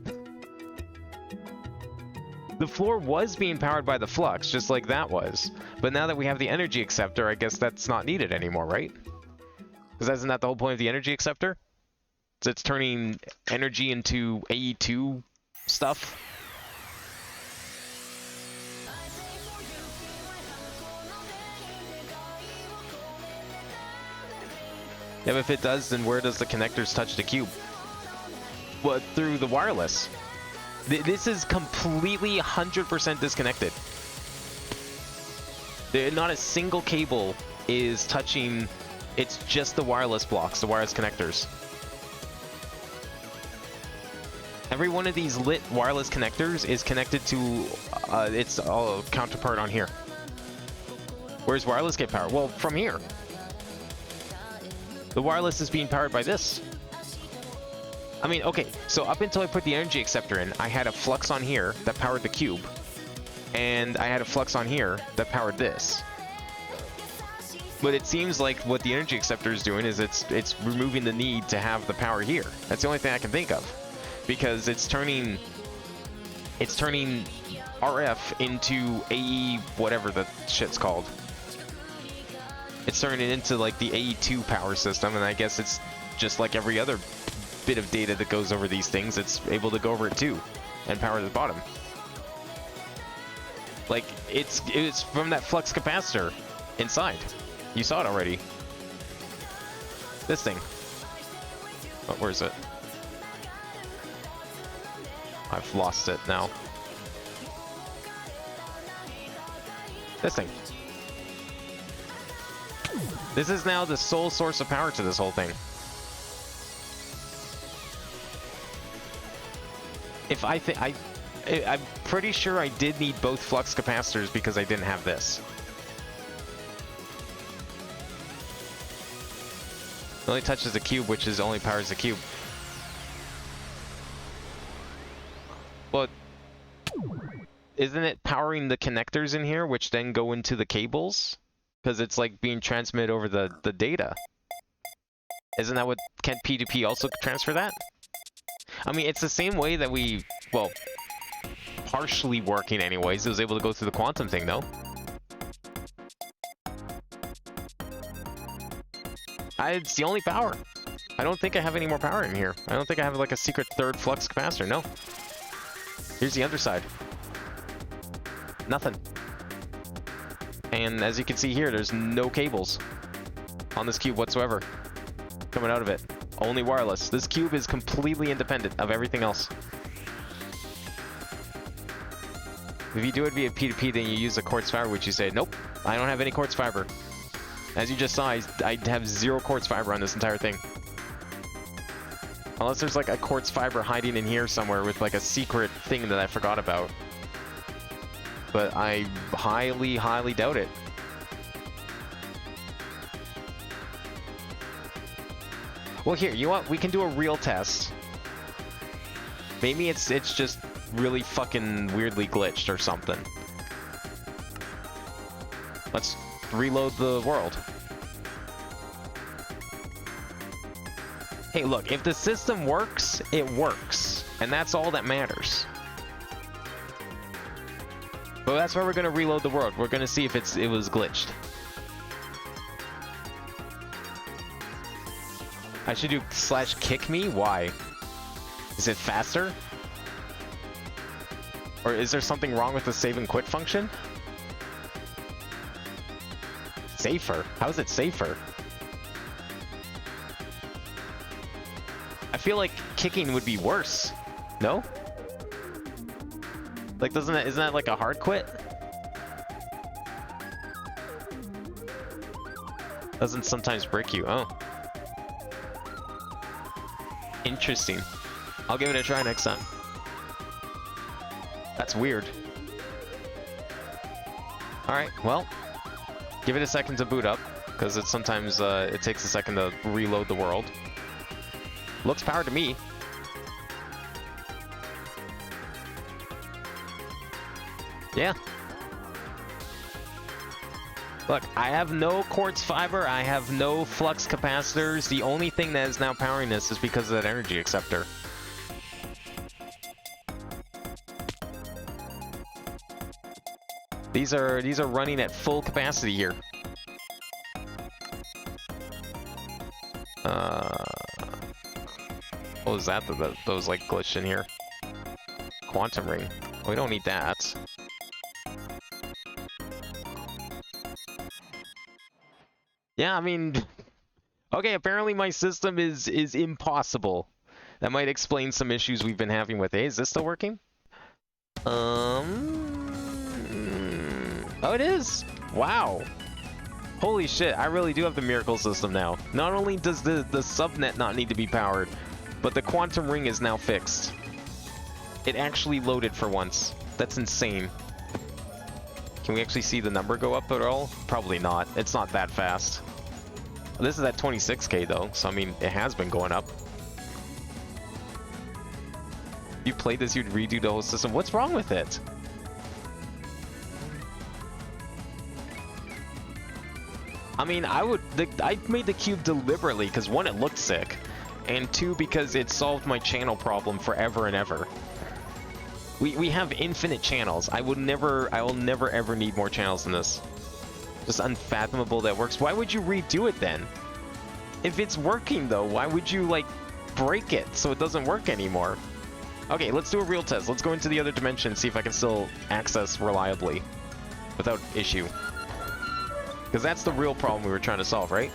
The floor was being powered by the flux, just like that was. But now that we have the energy acceptor, I guess that's not needed anymore, right? Because isn't that the whole point of the energy acceptor? It's turning energy into AE2 stuff. Yeah, but if it does, then where does the connectors touch the cube? Well, through the wireless. This is completely 100% disconnected. Not a single cable is touching, it's just the wireless blocks, the wireless connectors. Every one of these lit wireless connectors is connected to its counterpart on here. Where's wireless get power? Well, from here. The wireless is being powered by this. I mean, okay, so up until I put the energy acceptor in, I had a flux on here that powered the cube, and I had a flux on here that powered this. But it seems like what the energy acceptor is doing is it's removing the need to have the power here. That's the only thing I can think of, because it's turning RF into AE whatever the shit's called. it's turning into like the A2 power system, and I guess it's just like every other bit of data that goes over these things, it's able to go over it too, and power the bottom. Like, it's from that flux capacitor inside. You saw it already. This thing. Oh, where is it? I've lost it now. This thing. This is now the sole source of power to this whole thing. If I'm pretty sure I did need both flux capacitors because I didn't have this. It only touches the cube, which is only powers the cube. But isn't it powering the connectors in here, which then go into the cables? Because it's like being transmitted over the data. Isn't that what, can't P2P also transfer that? I mean, it's the same way that we, well, partially working anyways. It was able to go through the quantum thing, though. It's the only power. I don't think I have any more power in here. I don't think I have like a secret third flux capacitor, no. Here's the underside. Nothing. And as you can see here, there's no cables on this cube whatsoever coming out of it. Only wireless. This cube is completely independent of everything else. If you do it via P2P, then you use the quartz fiber, which you say, nope, I don't have any quartz fiber. As you just saw, I have 0 quartz fiber on this entire thing. Unless there's like a quartz fiber hiding in here somewhere with like a secret thing that I forgot about. But I highly, highly doubt it. Well, here, you know what? We can do a real test. Maybe it's just really fucking weirdly glitched or something. Let's reload the world. Hey, look, if the system works, it works. And that's all that matters. But that's why we're going to reload the world. We're going to see if it was glitched. I should do /kick me? Why? Is it faster? Or is there something wrong with the save and quit function? Safer? How is it safer? I feel like kicking would be worse. No? Like, isn't that like a hard quit? Doesn't sometimes break you. Oh. Interesting. I'll give it a try next time. That's weird. Alright, well. Give it a second to boot up, because it sometimes it takes a second to reload the world. Looks powered to me. Yeah. Look, I have no quartz fiber, I have no flux capacitors. The only thing that is now powering this is because of that energy acceptor. These are running at full capacity here. What was that was like glitched in here? Quantum ring. We don't need that. Yeah, I mean, okay, apparently my system is impossible. That might explain some issues we've been having with it. Hey, is this still working? Oh, it is! Wow. Holy shit, I really do have the miracle system now. Not only does the subnet not need to be powered, but the quantum ring is now fixed. It actually loaded for once. That's insane. Can we actually see the number go up at all? Probably not. It's not that fast. This is at 26k though, so I mean, it has been going up. If you played this, you'd redo the whole system. What's wrong with it? I mean, I made the cube deliberately because 1, it looked sick, and 2, because it solved my channel problem forever and ever. We have infinite channels. I will never ever need more channels than this. Just unfathomable that works. Why would you redo it then? If it's working though, why would you like break it so it doesn't work anymore? Okay, let's do a real test. Let's go into the other dimension and see if I can still access reliably without issue. Because that's the real problem we were trying to solve, right?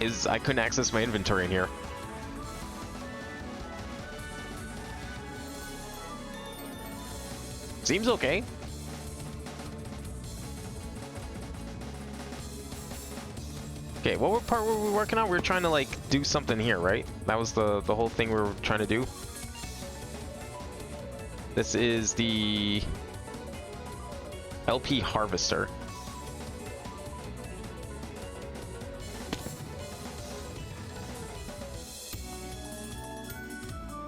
Is I couldn't access my inventory in here. Seems okay. Okay, what part were we working on? We were trying to like do something here, right? That was the whole thing we were trying to do. This is the LP harvester.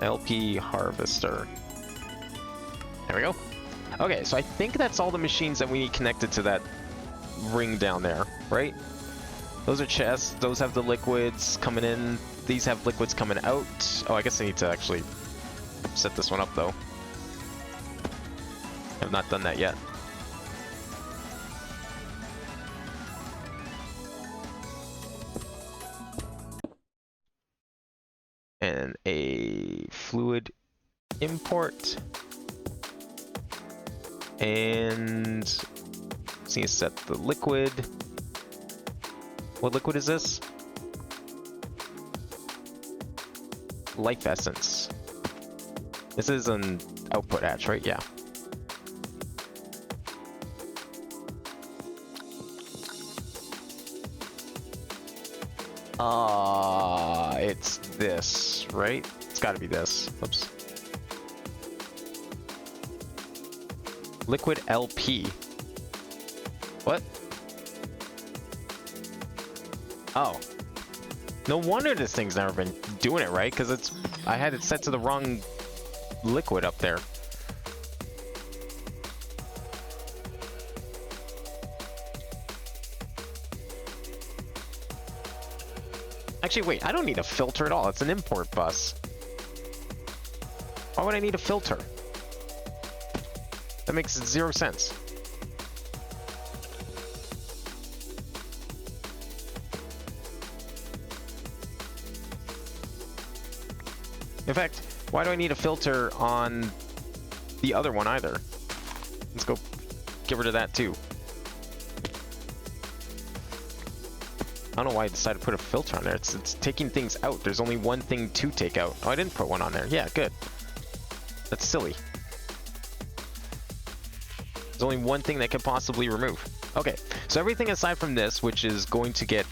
LP harvester. There we go. Okay, so I think that's all the machines that we need connected to that ring down there, right? Those are chests. Those have the liquids coming in. These have liquids coming out. Oh, I guess I need to actually set this one up, though. I've not done that yet. And a fluid import. And just need to set the liquid. What liquid is this? Life essence. This is an output hatch, right? Yeah. It's this, right? It's gotta be this. Oops. Liquid LP. What? Oh. No wonder this thing's never been doing it right, because I had it set to the wrong liquid up there. Actually, wait, I don't need a filter at all. It's an import bus. Why would I need a filter? That makes zero sense. In fact, why do I need a filter on the other one either? Let's go get rid of that too. I don't know why I decided to put a filter on there. It's taking things out. There's only one thing to take out. Oh, I didn't put one on there. Yeah, good. That's silly. There's only one thing that could possibly remove. Okay, so everything aside from this, which is going to get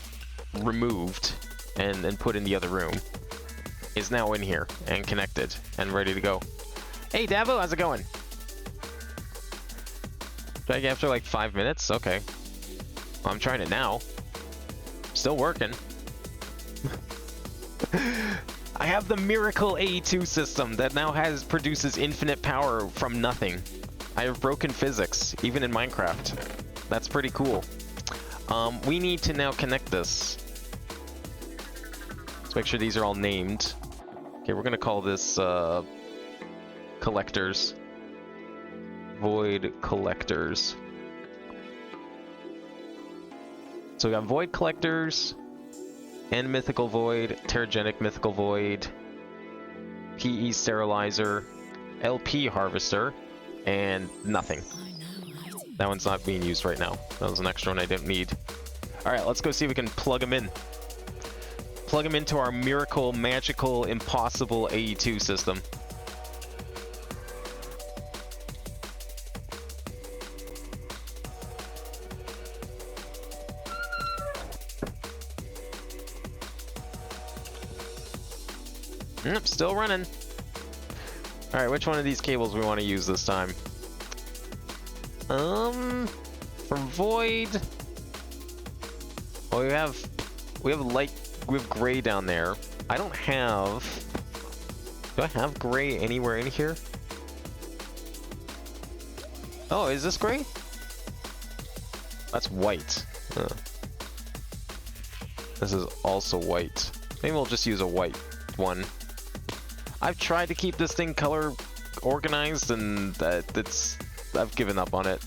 removed and put in the other room, is now in here and connected and ready to go. Hey, Davo, how's it going? Trying after like 5 minutes? Okay. Well, I'm trying it now. Still working. I have the miracle AE2 system that now produces infinite power from nothing. I have broken physics, even in Minecraft. That's pretty cool. We need to now connect this. Let's make sure these are all named. Okay, we're gonna call this collectors. Void collectors. So we got void collectors, and mythical void, terragenic mythical void, PE sterilizer, LP harvester, and nothing. That one's not being used right now. That was an extra one I didn't need. Alright, let's go see if we can plug them in. Plug them into our miracle, magical, impossible AE2 system. Yep, still running. Alright, which one of these cables we want to use this time? For void... Well, we have gray down there. I don't have... Do I have gray anywhere in here? Oh, is this gray? That's white. This is also white. Maybe we'll just use a white one. I've tried to keep this thing color organized, and I've given up on it.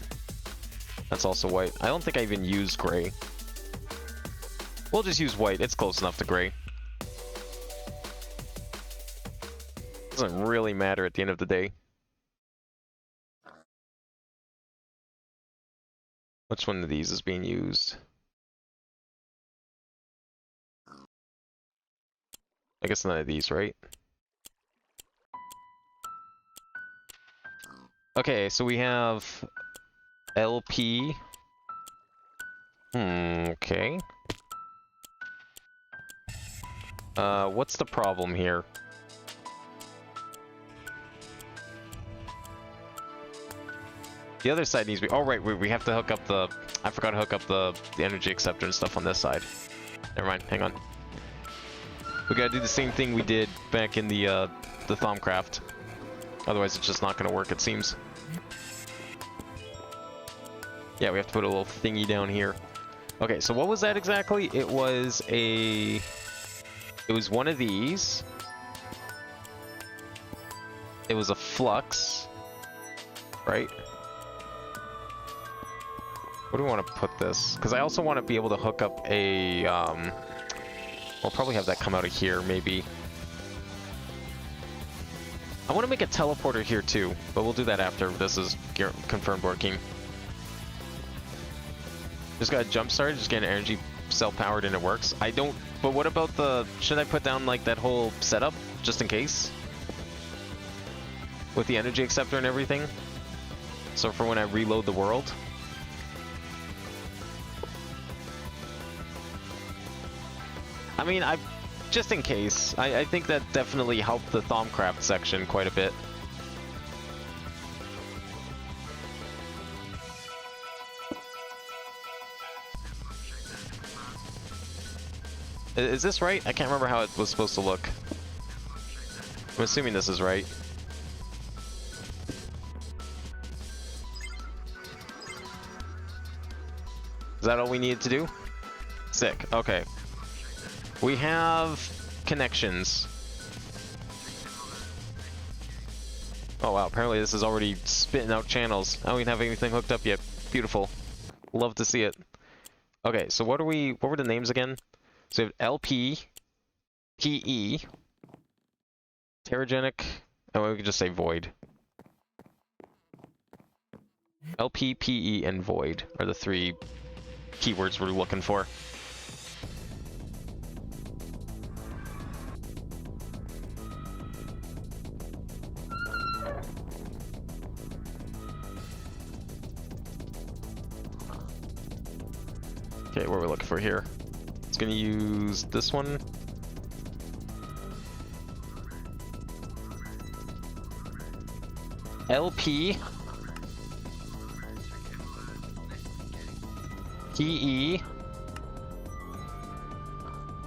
That's also white. I don't think I even used gray. We'll just use white. It's close enough to gray. Doesn't really matter at the end of the day. Which one of these is being used? I guess none of these, right? Okay, so we have LP. Okay. What's the problem here? The other side needs to be... Oh, right, we have to hook up the... I forgot to hook up the energy acceptor and stuff on this side. Never mind, hang on. We gotta do the same thing we did back in the Thaumcraft. Otherwise, it's just not gonna work, it seems. Yeah, we have to put a little thingy down here. Okay, so what was that exactly? It was a... It was one of these. It was a flux. Right? Where do we want to put this? Because I also want to be able to hook up a... I'll probably have that come out of here, maybe. I want to make a teleporter here too, but we'll do that after this is confirmed working. Just got a jump start, just get an energy cell powered and it works. I don't... But what about the... Should I put down like that whole setup, just in case? With the energy acceptor and everything? So for when I reload the world? I mean, just in case. I think that definitely helped the Thaumcraft section quite a bit. Is this right? I can't remember how it was supposed to look. I'm assuming this is right. Is that all we needed to do? Sick. Okay. We have connections. Oh wow, apparently this is already spitting out channels. I don't even have anything hooked up yet. Beautiful. Love to see it. Okay, so what were the names again? So we have LP, PE, Terragenic, oh, we could just say Void. LP, PE, and Void are the three keywords we're looking for. Okay, what are we looking for here? It's gonna use this one. LP. PE.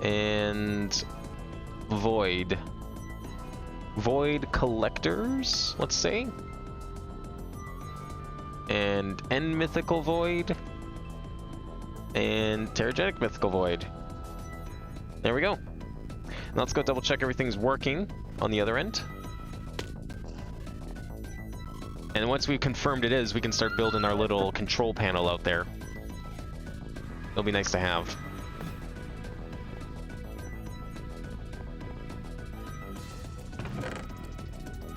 And Void. Void collectors, let's say. And N Mythical Void. And Terragenic Mythical Void. There we go. Now let's go double check everything's working on the other end. And once we've confirmed it is, we can start building our little control panel out there. It'll be nice to have.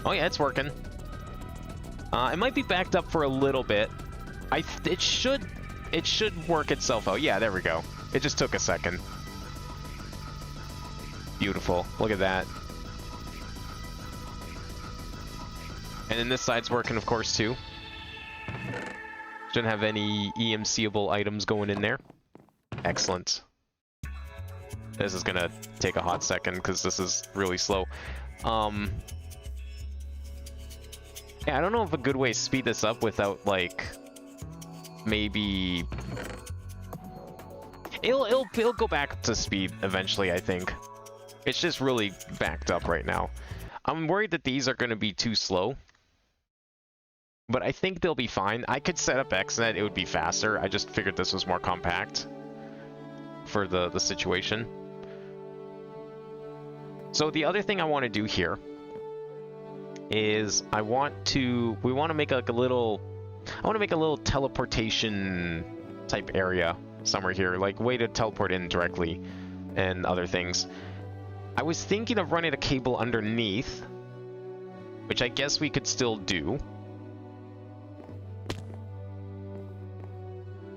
Oh yeah, it's working. It might be backed up for a little bit. It should work itself out. Yeah, there we go. It just took a second. Beautiful. Look at that. And then this side's working, of course, too. Shouldn't have any EMC-able items going in there. Excellent. This is gonna take a hot second because this is really slow. Yeah, I don't know if a good way to speed this up without, like, maybe... It'll go back to speed eventually, I think. It's just really backed up right now. I'm worried that these are going to be too slow. But I think they'll be fine. I could set up XNet, it would be faster. I just figured this was more compact for the situation. So the other thing I want to do here is we want to make like a little... I want to make a little teleportation type area somewhere here, like way to teleport in directly and other things. I was thinking of running a cable underneath, which I guess we could still do.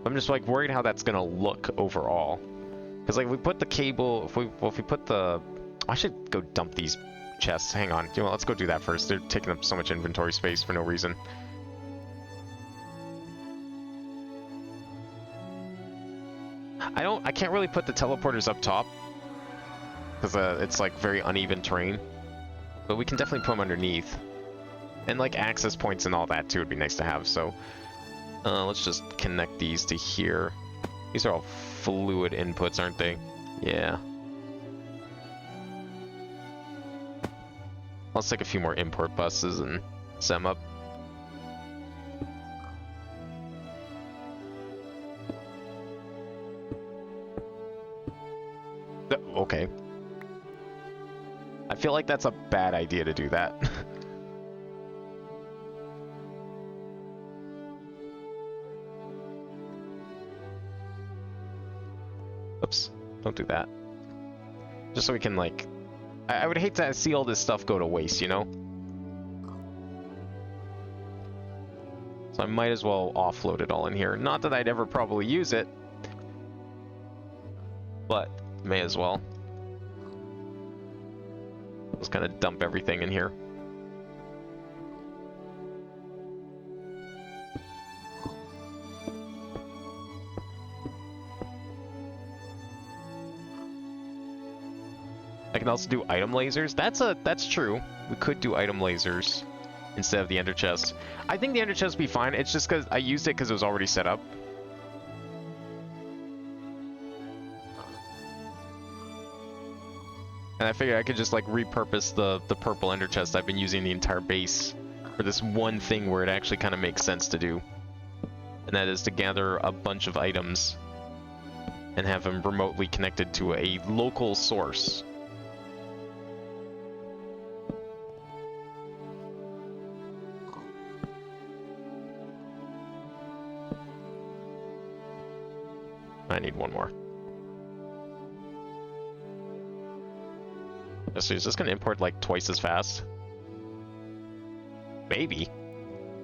I'm just like worried how that's gonna look overall. Because like we put the cable, if we put the, I should go dump these chests. Hang on, you know, let's go do that first. They're taking up so much inventory space for no reason. I can't really put the teleporters up top because it's like very uneven terrain, but we can definitely put them underneath, and like access points and all that too would be nice to have. So let's just connect these to here. These are all fluid inputs, aren't they? Yeah. Let's take a few more import buses and set them up. Okay. I feel like that's a bad idea to do that. Oops, don't do that. Just so we can, like... I would hate to see all this stuff go to waste, you know? So I might as well offload it all in here. Not that I'd ever probably use it, but may as well. Just kind of dump everything in here. I can also do item lasers. That's true. We could do item lasers instead of the ender chest. I think the ender chest would be fine. It's just because I used it because it was already set up. And I figured I could just like repurpose the purple ender chest I've been using the entire base for this one thing where it actually kind of makes sense to do. And that is to gather a bunch of items and have them remotely connected to a local source. I need one more. So is this going to import like twice as fast? Maybe.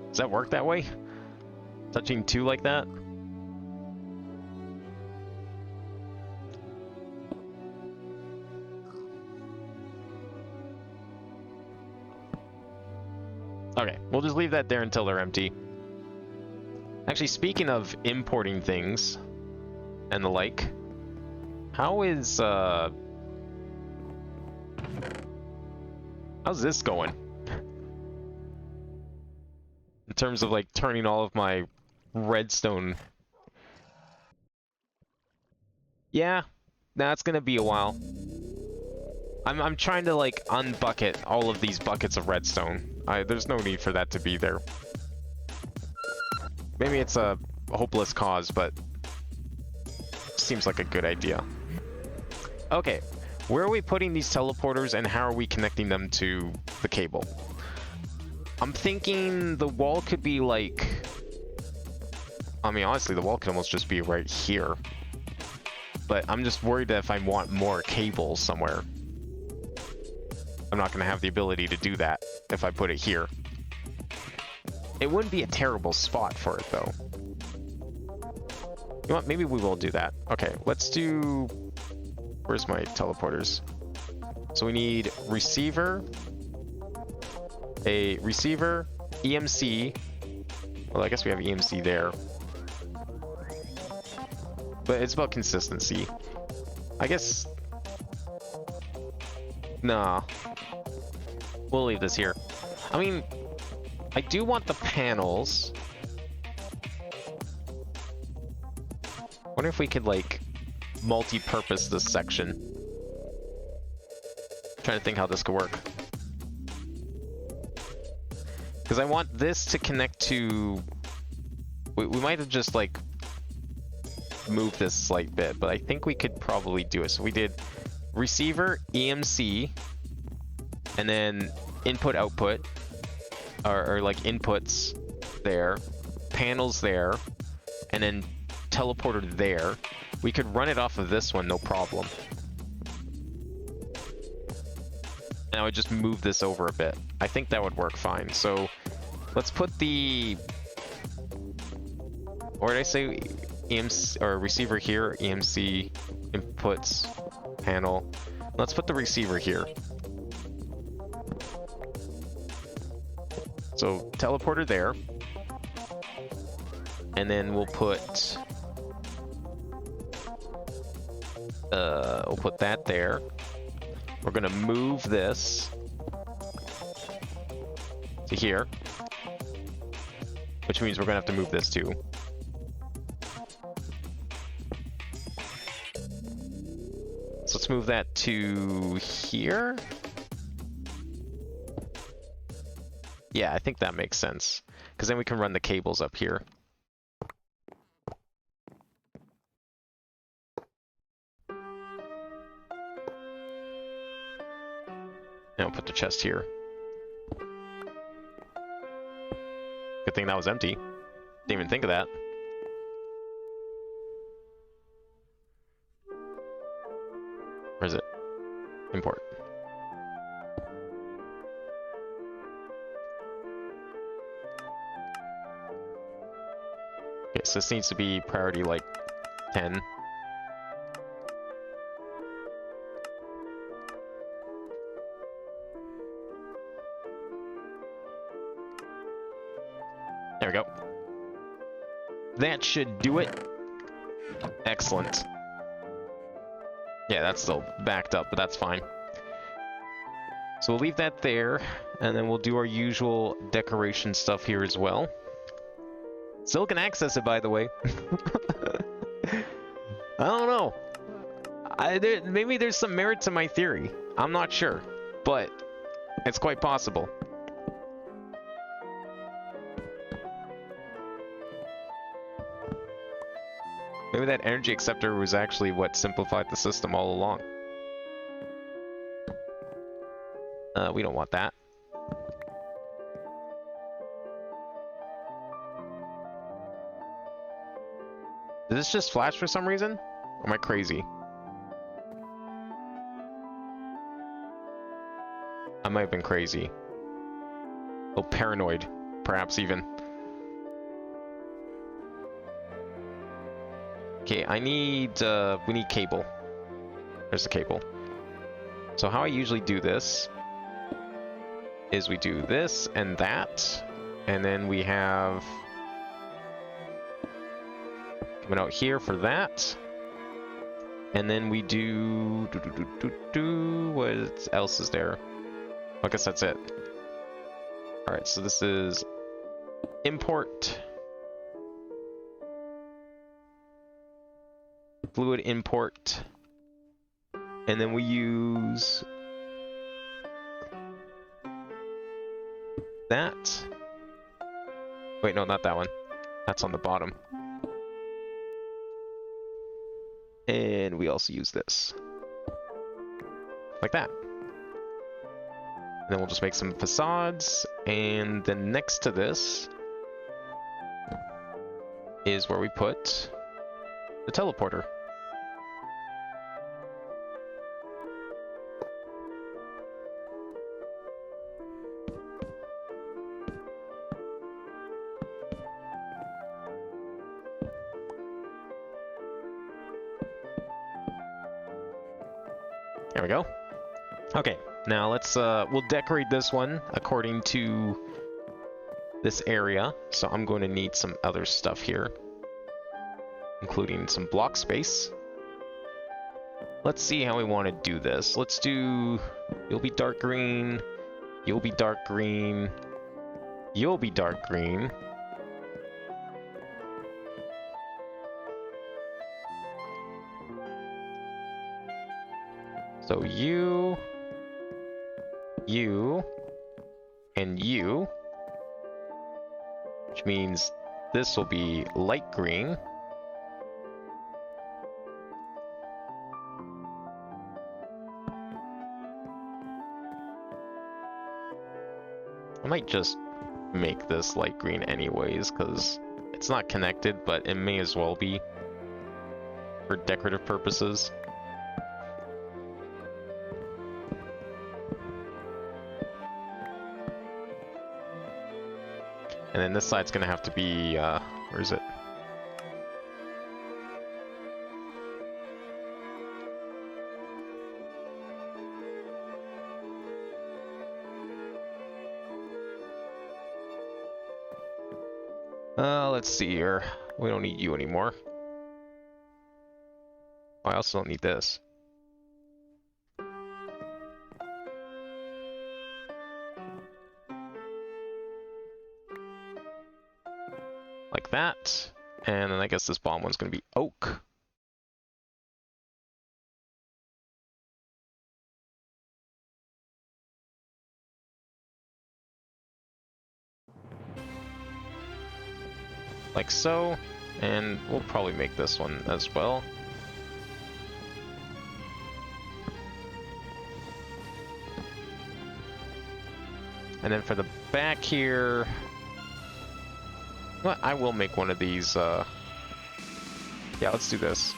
Does that work that way? Touching two like that? Okay, we'll just leave that there until they're empty. Actually, speaking of importing things and the like, how is how's this going? In terms of like turning all of my redstone. Yeah, that's gonna be a while. I'm trying to like unbucket all of these buckets of redstone. There's no need for that to be there. Maybe it's a hopeless cause, but seems like a good idea. Okay, where are we putting these teleporters and how are we connecting them to the cable? I'm thinking the wall could be like... I mean, honestly, the wall could almost just be right here. But I'm just worried that if I want more cables somewhere, I'm not going to have the ability to do that if I put it here. It wouldn't be a terrible spot for it, though. You know what? Maybe we will do that. Okay, let's do... Where's my teleporters? So we need receiver, a receiver, EMC. Well, I guess we have EMC there. But it's about consistency. I guess... Nah. We'll leave this here. I mean, I do want the panels. Wonder if we could, like, multi-purpose this section. Trying to think how this could work. Because I want this to connect to... We might have just, like, moved this slight bit, but I think we could probably do it. So we did receiver, EMC, and then input, output, or like inputs there. panels there, and then teleporter there. We could run it off of this one, no problem. And I would just move this over a bit. I think that would work fine. So let's put the... Or did I say EMC or receiver here? EMC inputs panel. Let's put the receiver here. So teleporter there. And then we'll put that there. We're gonna move this to here, which means we're gonna have to move this too. So let's move that to here. Yeah, I think that makes sense, because then we can run the cables up here. Now put the chest here. Good thing that was empty. Didn't even think of that. Where is it? Import. Okay, so this needs to be priority like 10. There we go. That should do it. Excellent. Yeah, that's still backed up, but that's fine. So we'll leave that there, and then we'll do our usual decoration stuff here as well. Still can access it, by the way. I don't know. Maybe there's some merit to my theory. I'm not sure, but it's quite possible. Maybe that energy acceptor was actually what simplified the system all along. We don't want that. Did this just flash for some reason? Or am I crazy? I might have been crazy. A little paranoid, perhaps even. Okay, we need cable. There's the cable. So how I usually do this is we do this and that, and then we have coming out here for that, and then we do what else is there? I guess that's it. All right, so this is import. Fluid import, and then we use that. Wait, no, not that one. That's on the bottom. And we also use this. Like that. And then we'll just make some facades, and then next to this is where we put the teleporter. There we go. Okay, now let's we'll decorate this one according to this area. So I'm going to need some other stuff here, including some block space. Let's see how we want to do this. Let's do, you'll be dark green, you'll be dark green, you'll be dark green. So you, and you, which means this will be light green. I might just make this light green anyways, because It's not connected, but it may as well be for decorative purposes. And then this side's gonna have to be, where is it? Let's see here. We don't need you anymore. I also don't need this. Like that. And then I guess this bottom one's gonna be oak. Like so. And we'll probably make this one as well. And then for the back here, well, I will make one of these, yeah, let's do this.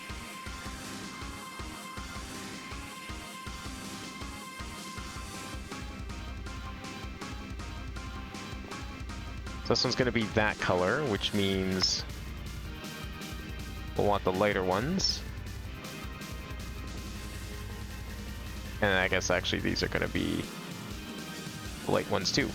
So this one's gonna be that color, which means we'll want the lighter ones. And I guess actually these are gonna be the light ones too.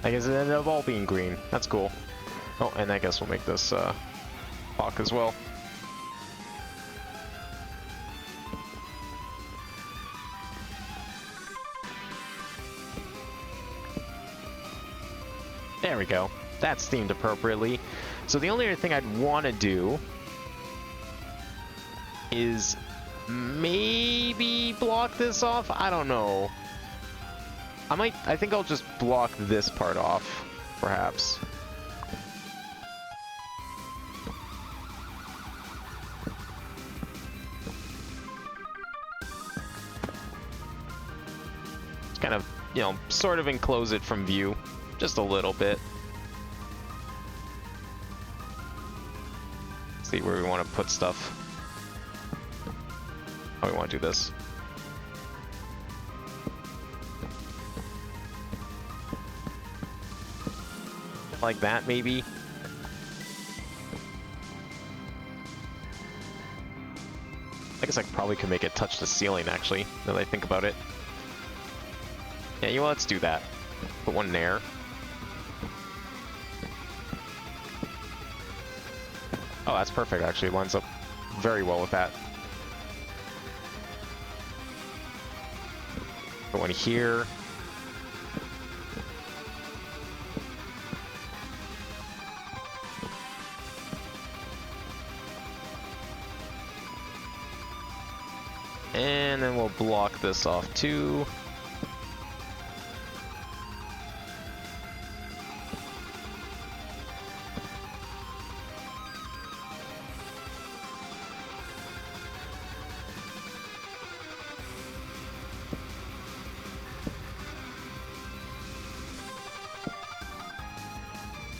I guess it ended up all being green. That's cool. Oh, and I guess we'll make this hawk as well. There we go. That's themed appropriately. So the only other thing I'd want to do is maybe block this off. I don't know. I think I'll just block this part off, perhaps. Just kind of, you know, sort of enclose it from view, just a little bit. See where we want to put stuff. Oh, we want to do this. Like that, maybe. I guess I probably could make it touch the ceiling, actually, now that I think about it. Yeah, you know, let's do that. Put one there. Oh, that's perfect, actually. It lines up very well with that. Put one here. And then we'll block this off too.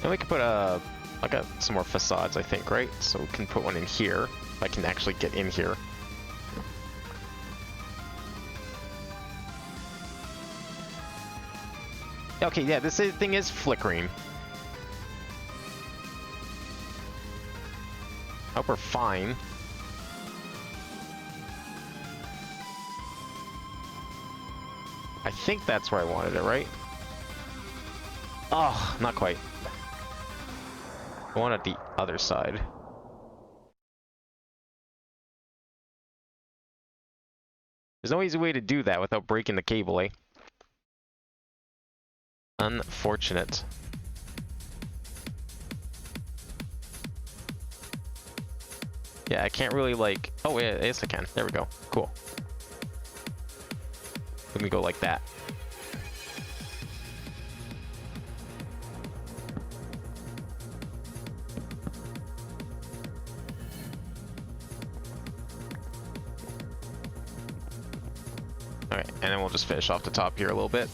And we can put I got some more facades, I think, right? So we can put one in here. If I can actually get in here. Okay, yeah, this thing is flickering. Hope we're fine. I think that's where I wanted it, right? Oh, not quite. I want it the other side. There's no easy way to do that without breaking the cable, eh? Unfortunate. Yeah, I can't really like... Oh, yeah, yes I can. There we go. Cool. Let me go like that. Alright, and then we'll just finish off the top here a little bit.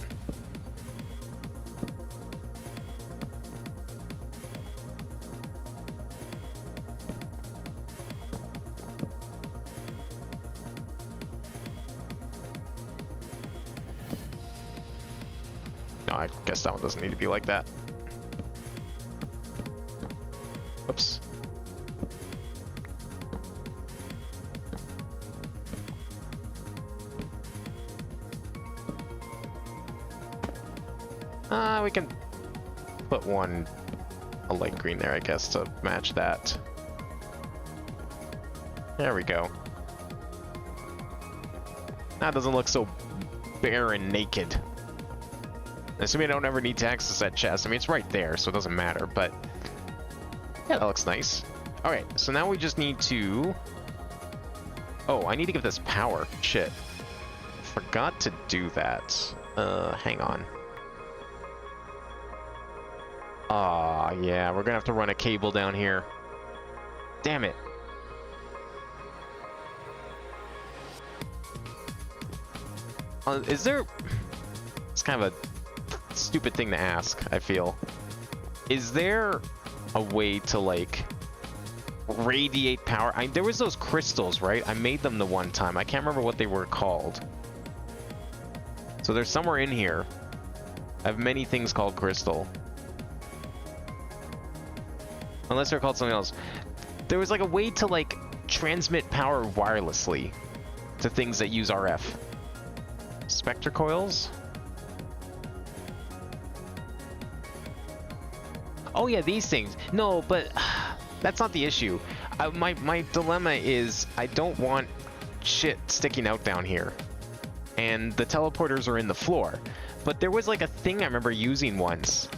No, I guess that one doesn't need to be like that. Whoops. We can put one, a light green there, I guess, to match that. There we go. That doesn't look so bare and naked. Assuming I don't ever need to access that chest. I mean, it's right there, so it doesn't matter, but... yeah, that looks nice. Alright, so now we just need to... oh, I need to give this power. Shit. Forgot to do that. Hang on. Aw, yeah, we're gonna have to run a cable down here. Damn it. Is there... it's kind of a stupid thing to ask, I feel. Is there a way to, like, radiate power? There was those crystals, right? I made them the one time. I can't remember what they were called. So they're somewhere in here. I have many things called crystal. Unless they're called something else. There was like a way to like transmit power wirelessly to things that use RF. Spectre coils? Oh yeah, these things. No, but that's not the issue. My dilemma is I don't want shit sticking out down here. And the teleporters are in the floor. But there was like a thing I remember using once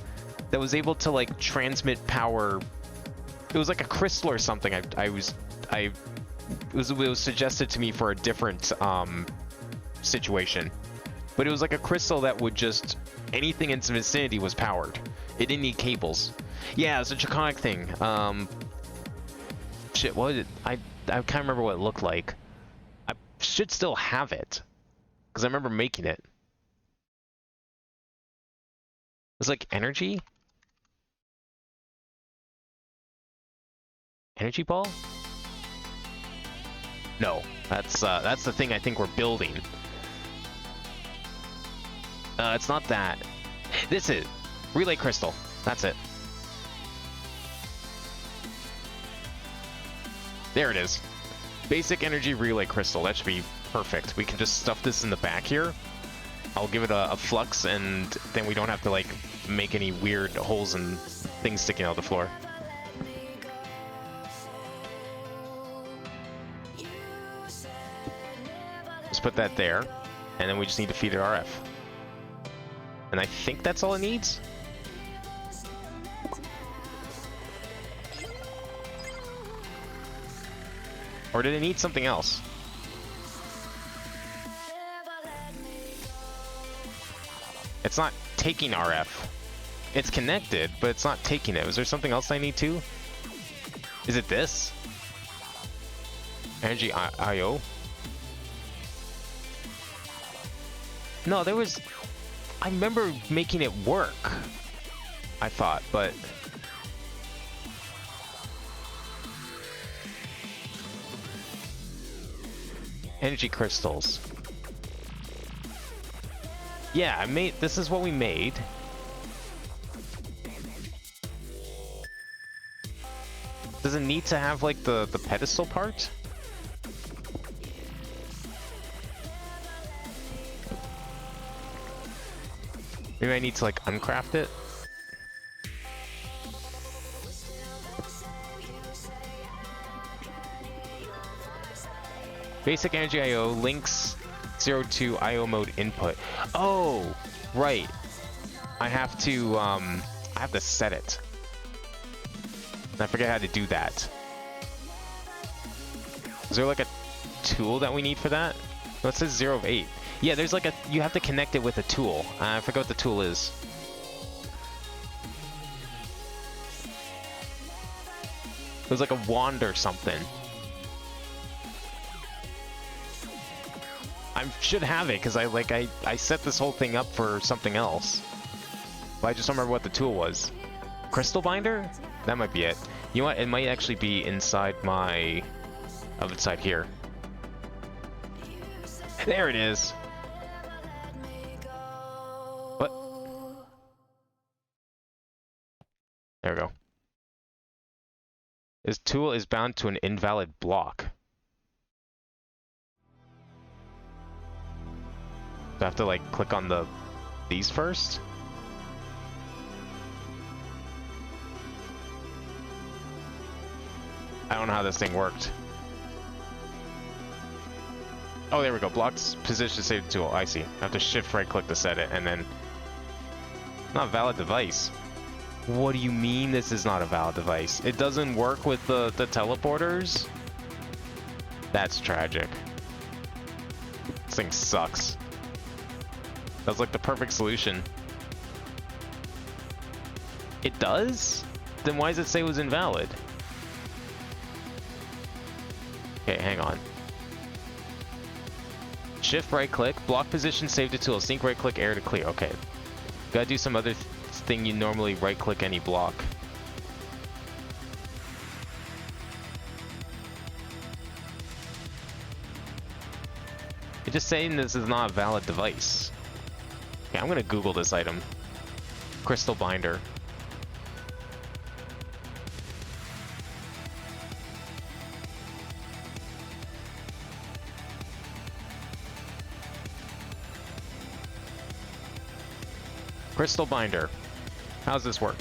that was able to like transmit power. It was like a crystal or something. It was suggested to me for a different situation, but it was like a crystal that would just anything in its vicinity was powered. It didn't need cables. Yeah, it's a draconic thing. Shit, what was it? I can't remember what it looked like. I should still have it because I remember making it. It was like energy. Energy ball? No, that's the thing I think we're building. It's not that. This is relay crystal. That's it. There it is. Basic energy relay crystal. That should be perfect. We can just stuff this in the back here. I'll give it a flux, and then we don't have to like make any weird holes and things sticking out the floor. Just put that there, and then we just need to feed it RF. And I think that's all it needs. Or did it need something else? It's not taking RF. It's connected, but it's not taking it. Is there something else I need to? Is it this? Energy IO? No, there was... I remember making it work, I thought, but... Energy crystals. Yeah, I made... this is what we made. Does it need to have, like, the pedestal part? Maybe I need to, like, uncraft it? Basic energy IO links 0 to IO mode input. Oh, right. I have to set it. I forget how to do that. Is there like a tool that we need for that? No, it says 0 of 8. Yeah, there's like a... you have to connect it with a tool. I forgot what the tool is. It was like a wand or something. I should have it because I set this whole thing up for something else. But I just don't remember what the tool was. Crystal binder? That might be it. You know what? It might actually be inside my oven side here. There it is. What? There we go. This tool is bound to an invalid block. Do I have to like click on these first? I don't know how this thing worked. Oh, there we go. Blocks position save tool. I see. I have to shift right click to set it, and then not valid device. What do you mean this is not a valid device? It doesn't work with the teleporters? That's tragic. This thing sucks. That's like the perfect solution. It does? Then why does it say it was invalid? Okay, hang on. Shift right click, block position save to tool, sync right click air to clear. Okay. Gotta do some other thing you normally right click any block. It's just saying this is not a valid device. Okay, I'm gonna Google this item. Crystal binder. Crystal binder. How's this work?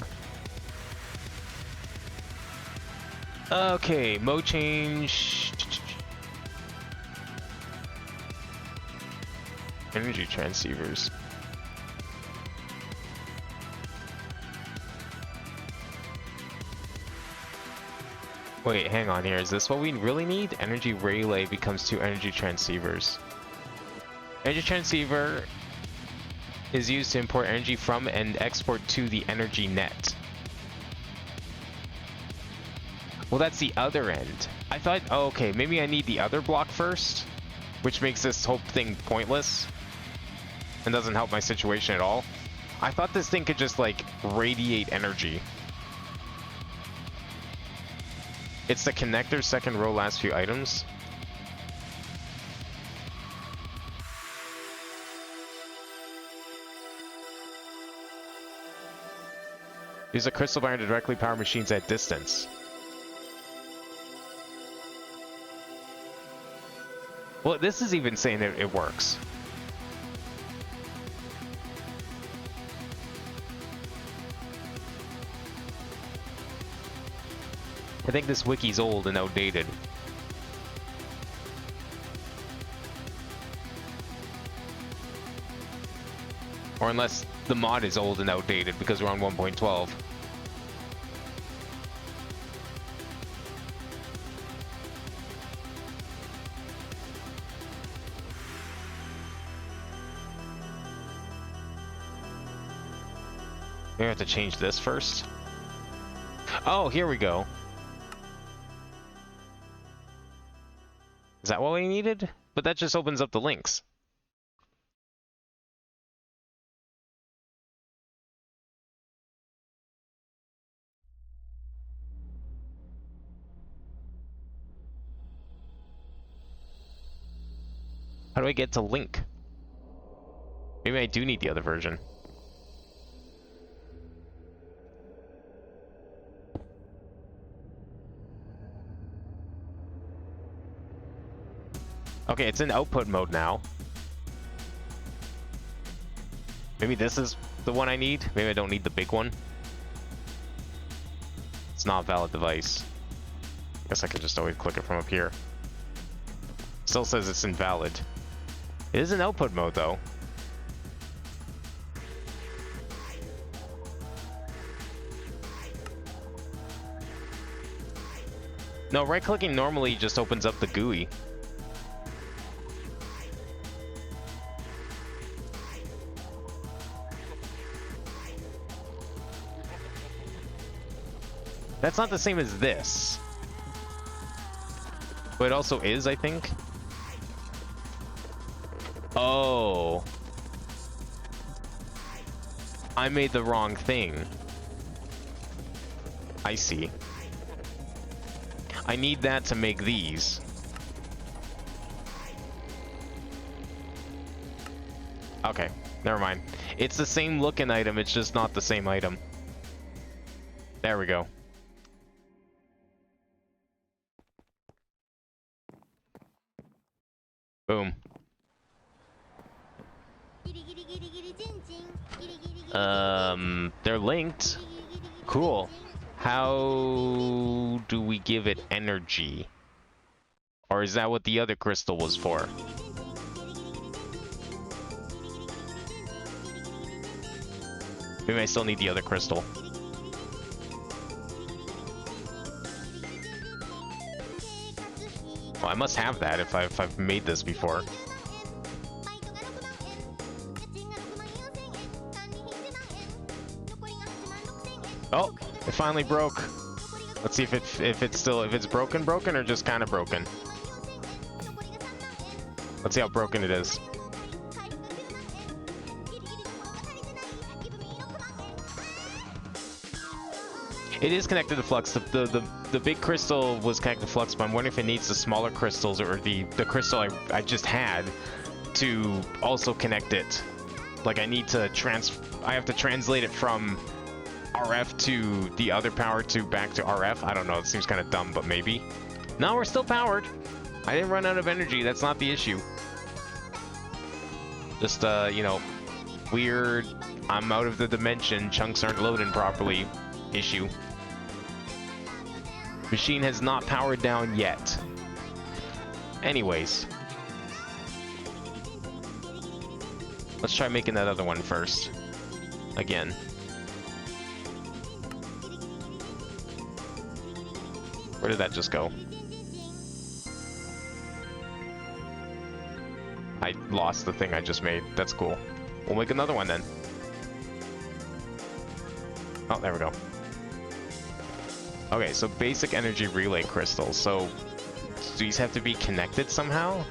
Okay, mode change. Energy transceivers. Wait, hang on here. Is this what we really need? Energy relay becomes 2 energy transceivers. Energy transceiver is used to import energy from and export to the energy net. Well, that's the other end. I thought, oh, okay, maybe I need the other block first, which makes this whole thing pointless and doesn't help my situation at all. I thought this thing could just like radiate energy. It's the connector, second row, last few items. Use a crystal binder to directly power machines at distance. Well, this is even saying that it works. I think this wiki's old and outdated. Or unless the mod is old and outdated because we're on 1.12. Maybe I have to change this first. Oh, here we go. Is that what we needed? But that just opens up the links. How do I get to link? Maybe I do need the other version. Okay, it's in output mode now. Maybe this is the one I need? Maybe I don't need the big one. It's not a valid device. Guess I could just always click it from up here. Still says it's invalid. It is in output mode though. No, right-clicking normally just opens up the GUI. That's not the same as this. But it also is, I think. Oh. I made the wrong thing. I see. I need that to make these. Okay, never mind. It's the same looking item, it's just not the same item. There we go. Boom. They're linked. Cool. How do we give it energy? Or is that what the other crystal was for? Maybe I still need the other crystal. Well, I must have that if I've made this before. Oh, it finally broke. Let's see if it's broken or just kind of broken. Let's see how broken it is. It is connected to flux. The big crystal was connected to flux, but I'm wondering if it needs the smaller crystals or the crystal I just had to also connect it. Like I have to translate it from RF to the other power to back to RF. I don't know. It seems kind of dumb, but maybe. No, we're still powered. I didn't run out of energy. That's not the issue. Just you know, weird. I'm out of the dimension. Chunks aren't loading properly. Issue. Machine has not powered down yet. Anyways. Let's try making that other one first. Again. Where did that just go? I lost the thing I just made. That's cool. We'll make another one then. Oh, there we go. Okay, so basic energy relay crystals. So these have to be connected somehow?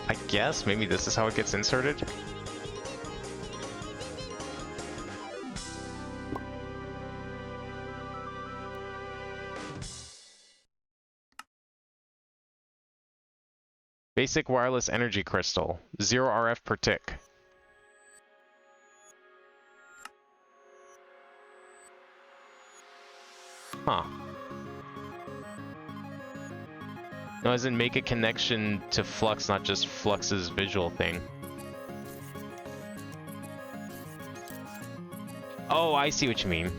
I guess maybe this is how it gets inserted? Basic wireless energy crystal. 0 RF per tick. Huh. No, as in make a connection to Flux, not just Flux's visual thing. Oh, I see what you mean.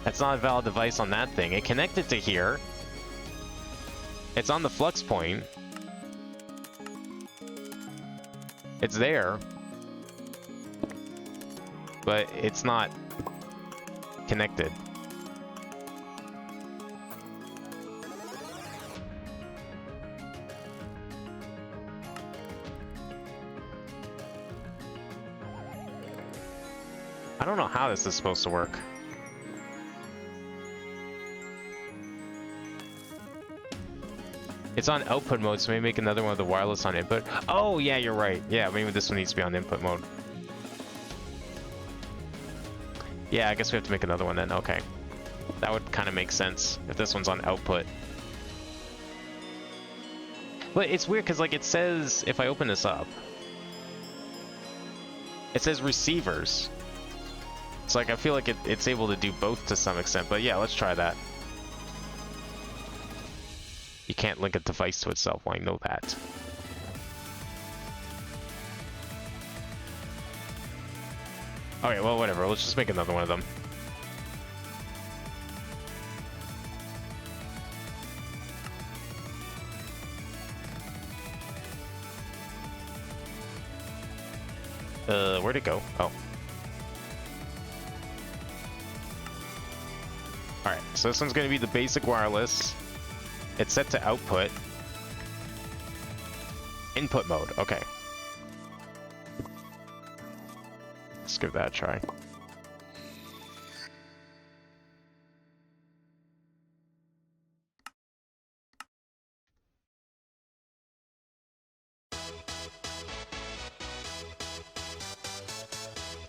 That's not a valid device on that thing. It connected to here. It's on the flux point. It's there. But it's not connected. I don't know how this is supposed to work. It's on output mode, so maybe make another one with the wireless on input. Oh, yeah, you're right. Yeah, maybe this one needs to be on input mode. Yeah, I guess we have to make another one then. Okay. That would kind of make sense if this one's on output. But it's weird because, like, it says, if I open this up, it says receivers. So, like, I feel like it's able to do both to some extent. But yeah, let's try that. You can't link a device to itself. Well, I know that. Okay, well, whatever. Let's just make another one of them. Where'd it go? Oh. Alright, so this one's going to be the basic wireless. It's set to output. Input mode, okay. Let's give that a try.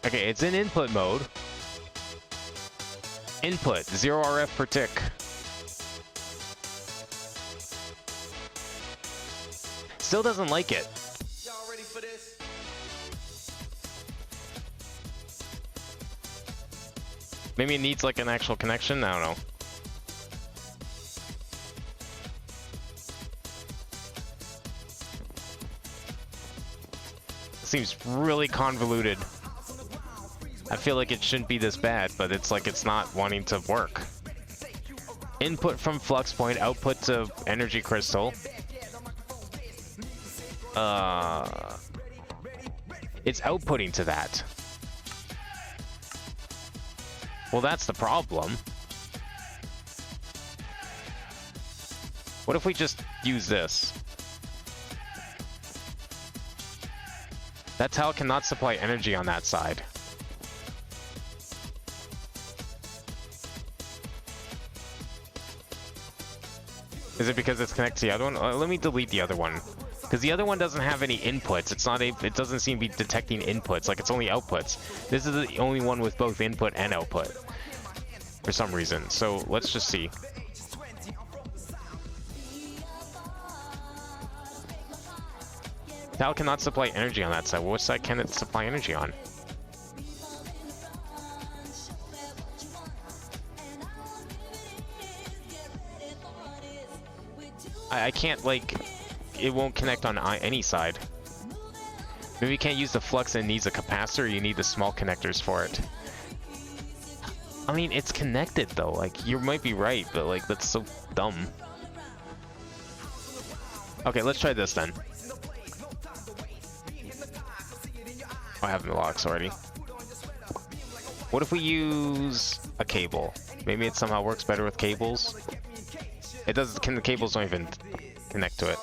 Okay, it's in input mode. Input, 0 RF per tick. Still doesn't like it. Y'all ready for this? Maybe it needs like an actual connection? I don't know. Seems really convoluted. I feel like it shouldn't be this bad, but it's like it's not wanting to work. Input from flux point, output to energy crystal. It's outputting to that. Well, that's the problem. What if we just use this? That's how it cannot supply energy on that side. Is it because it's connected to the other one? Let me delete the other one. Because the other one doesn't have any inputs. It's not it doesn't seem to be detecting inputs. Like, it's only outputs. This is the only one with both input and output. For some reason. So, let's just see. How cannot supply energy on that side? What side can it supply energy on? I can't, like, it won't connect on any side. Maybe you can't use the flux and it needs a capacitor, you need the small connectors for it. I mean, it's connected though, like, you might be right, but like, that's so dumb. Okay, let's try this then. Oh, I have the locks already. What if we use a cable? Maybe it somehow works better with cables. It does. The cables don't even connect to it.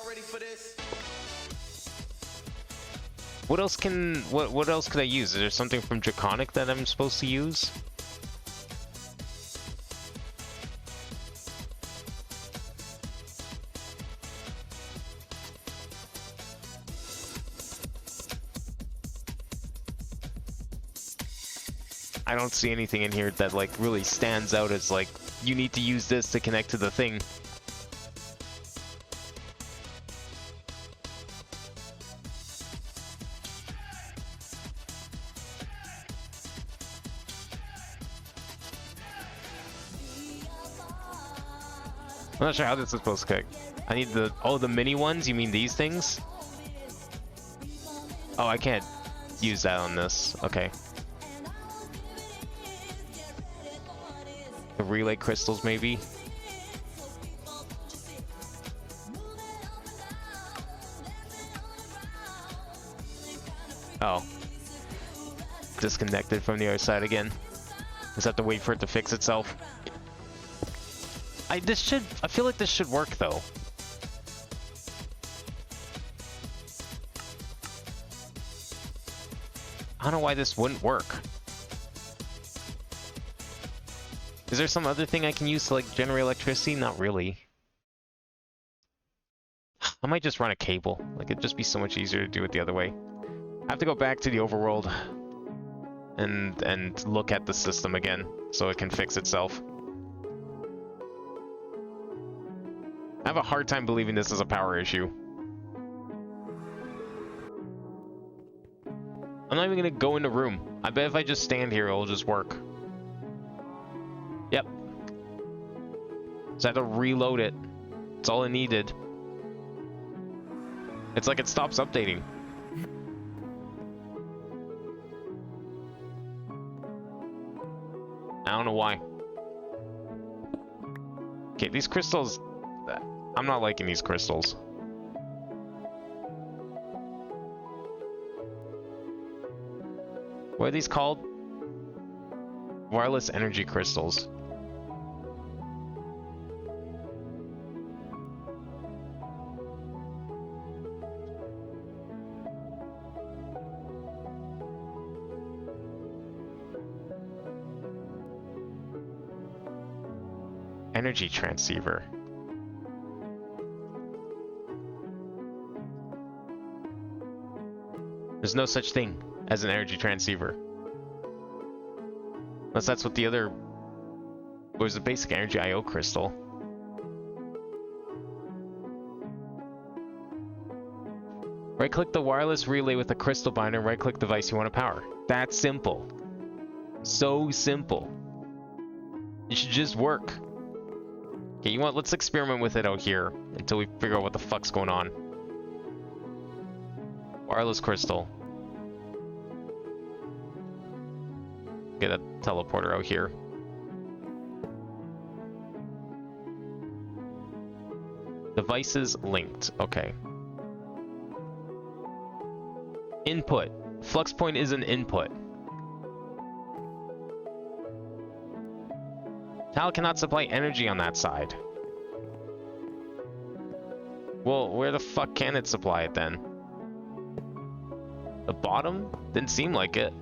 What else can? What else could I use? Is there something from Draconic that I'm supposed to use? I don't see anything in here that like really stands out as like you need to use this to connect to the thing. I'm not sure how this is supposed to connect. I need the the mini ones. You mean these things? Oh, I can't use that on this. Okay. The relay crystals, maybe? Oh. Disconnected from the other side again. Just have to wait for it to fix itself. I feel like this should work though. I don't know why this wouldn't work. Is there some other thing I can use to like generate electricity? Not really. I might just run a cable. Like, it'd just be so much easier to do it the other way. I have to go back to the overworld and look at the system again so it can fix itself. I have a hard time believing this is a power issue. I'm not even gonna go in the room. I bet if I just stand here, it'll just work. Yep. So I have to reload it. That's all it needed. It's like it stops updating. I don't know why. Okay, these crystals... I'm not liking these crystals. What are these called? Wireless energy crystals. Energy transceiver. There's no such thing as an energy transceiver. Unless that's what the other... was a basic energy IO crystal. Right-click the wireless relay with a crystal binder and right-click the device you want to power. That's simple. So simple. It should just work. Okay, you know what? Let's experiment with it out here until we figure out what the fuck's going on. Wireless crystal. Get a teleporter out here. Devices linked. Okay. Input. Flux point is an input. Tile cannot supply energy on that side. Well, where the fuck can it supply it then? The bottom? Didn't seem like it.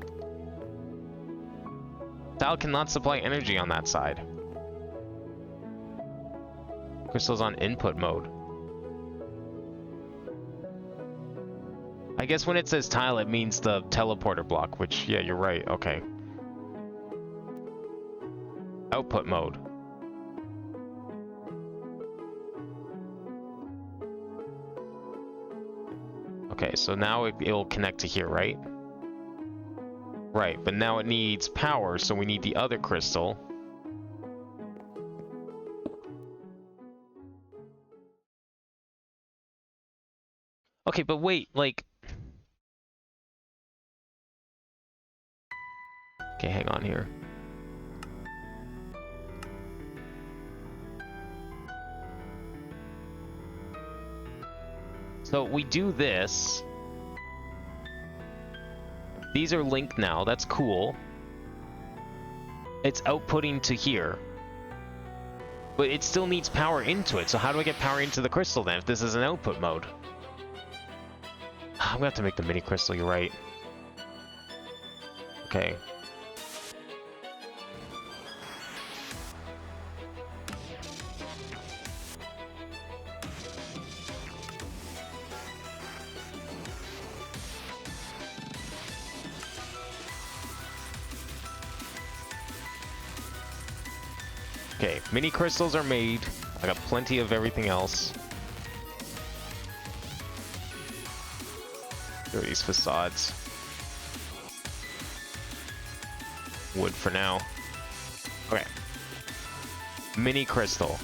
Tile cannot supply energy on that side. Crystal's on input mode. I guess when it says tile, it means the teleporter block, which, yeah, you're right, okay. Output mode. Okay, so now it'll connect to here, right? Right, but now it needs power, so we need the other crystal. Okay, but wait, like... Okay, hang on here. So we do this. These are linked now, that's cool. It's outputting to here. But it still needs power into it, so how do I get power into the crystal then if this is an output mode? I'm gonna have to make the mini crystal, you're right. Okay. Okay, mini crystals are made. I got plenty of everything else. Here are these facades. Wood for now. Okay. Mini crystal.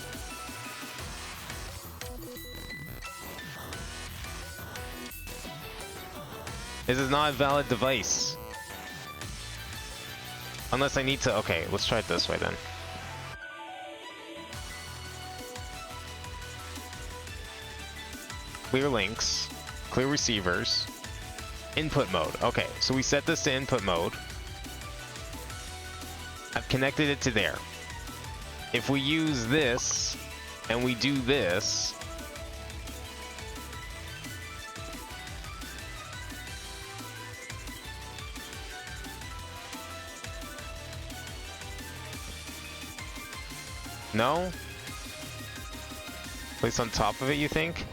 This is not a valid device. Unless I need to... Okay, let's try it this way then. Clear links. Clear receivers. Input mode. Okay, so we set this to input mode. I've connected it to there. If we use this, and we do this... No? Place on top of it, you think?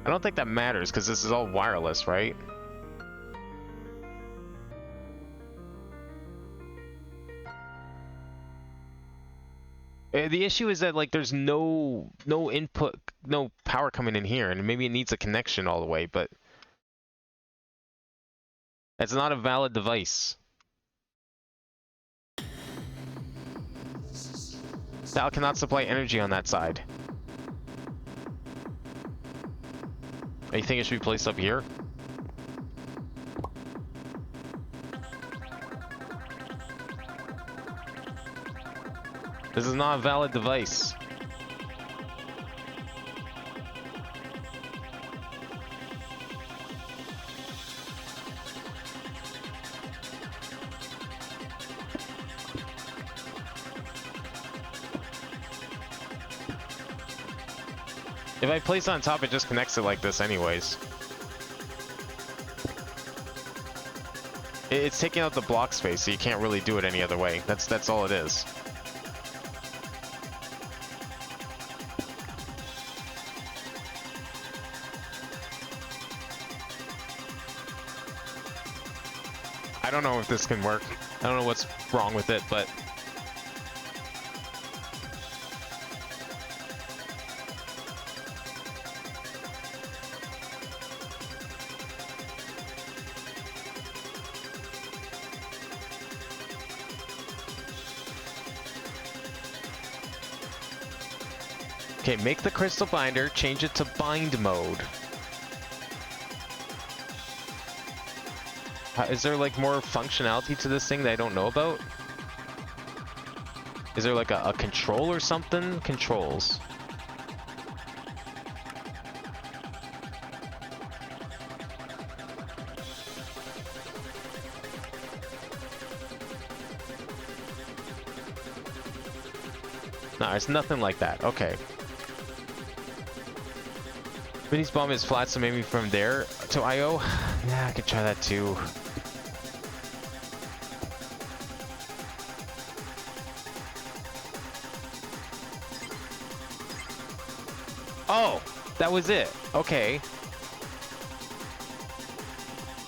I don't think that matters, because this is all wireless, right? The issue is that, like, there's no input, no power coming in here, and maybe it needs a connection all the way, but... It's not a valid device. Tile cannot supply energy on that side. You think it should be placed up here? This is not a valid device. If I place it on top, it just connects it like this anyways. It's taking out the block space, so you can't really do it any other way. That's all it is. I don't know if this can work. I don't know what's wrong with it, but... Okay, make the crystal binder, change it to bind mode. Is there like more functionality to this thing that I don't know about? Is there like a control or something? Controls. No, there's nothing like that. Okay. Vinny's bomb is flat, so maybe from there to IO? Yeah, I could try that too. Oh, that was it. Okay.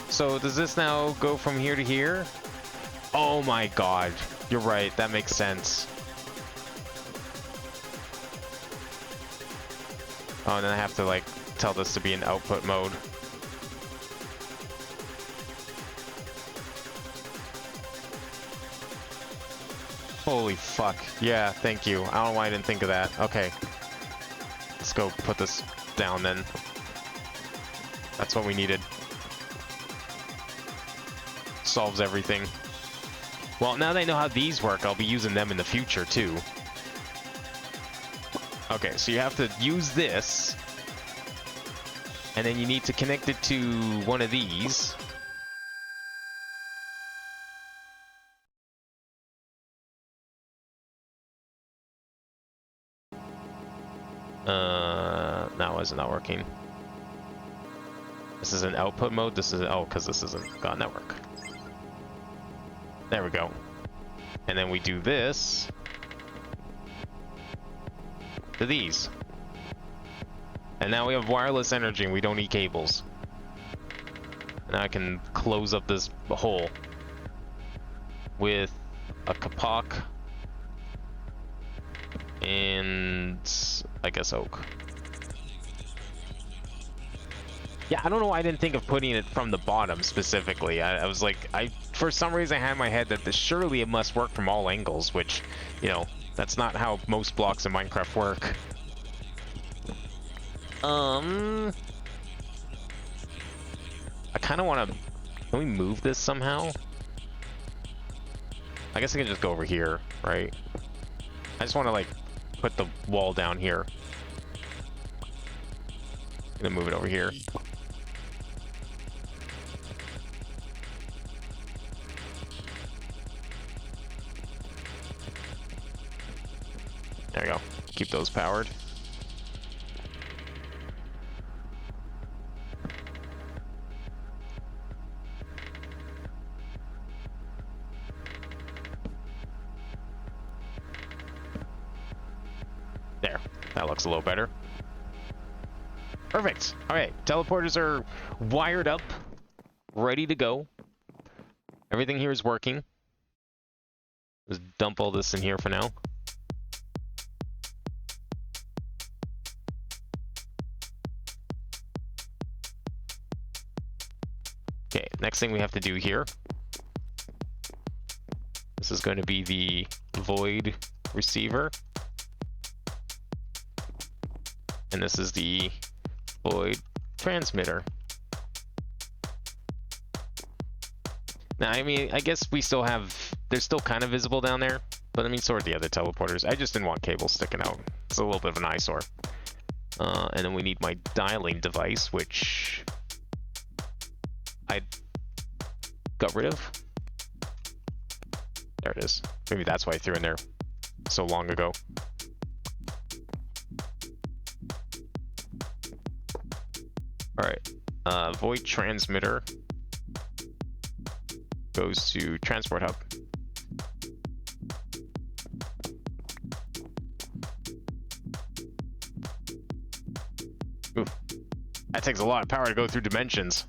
So does this now go from here to here? Oh my god. You're right. That makes sense. Oh, and then I have to like tell this to be in output mode. Holy fuck. Yeah, thank you. I don't know why I didn't think of that. Okay. Let's go put this down then. That's what we needed. Solves everything. Well, now that I know how these work, I'll be using them in the future too. Okay, so you have to use this. And then you need to connect it to one of these. No, is it not working? This is an output mode. This is, oh, because this isn't God Network. There we go. And then we do this to these. And now we have wireless energy and we don't need cables. And now I can close up this hole with a kapak and I guess oak. Yeah, I don't know why I didn't think of putting it from the bottom specifically. I was like, for some reason I had in my head that surely it must work from all angles, which, you know, that's not how most blocks in Minecraft work. I kind of want to... Can we move this somehow? I guess I can just go over here, right? I just want to, like, put the wall down here. I'm gonna move it over here. There we go. Keep those powered. There. That looks a little better. Perfect. Alright, teleporters are wired up, ready to go. Everything here is working. Just dump all this in here for now. Okay, next thing we have to do here. This is going to be the void receiver. And this is the void transmitter. Now, I mean, I guess we still have... They're still kind of visible down there. But I mean, so are the other teleporters. I just didn't want cables sticking out. It's a little bit of an eyesore. And then we need my dialing device, which... I got rid of. There it is. Maybe that's why I threw in there so long ago. Alright. Void transmitter. goes to transport hub. Oof. That takes a lot of power to go through dimensions.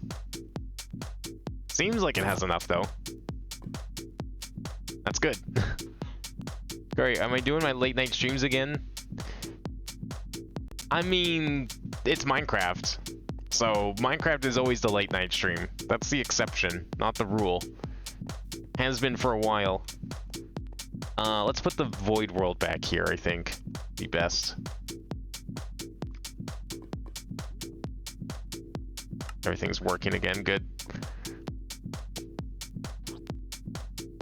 Seems like it has enough though. That's good. Great, am I doing my late night streams again? I mean, it's Minecraft. So Minecraft is always the late night stream. That's the exception, not the rule. Has been for a while. Let's put the void world back here, I think. Be best. Everything's working again, good.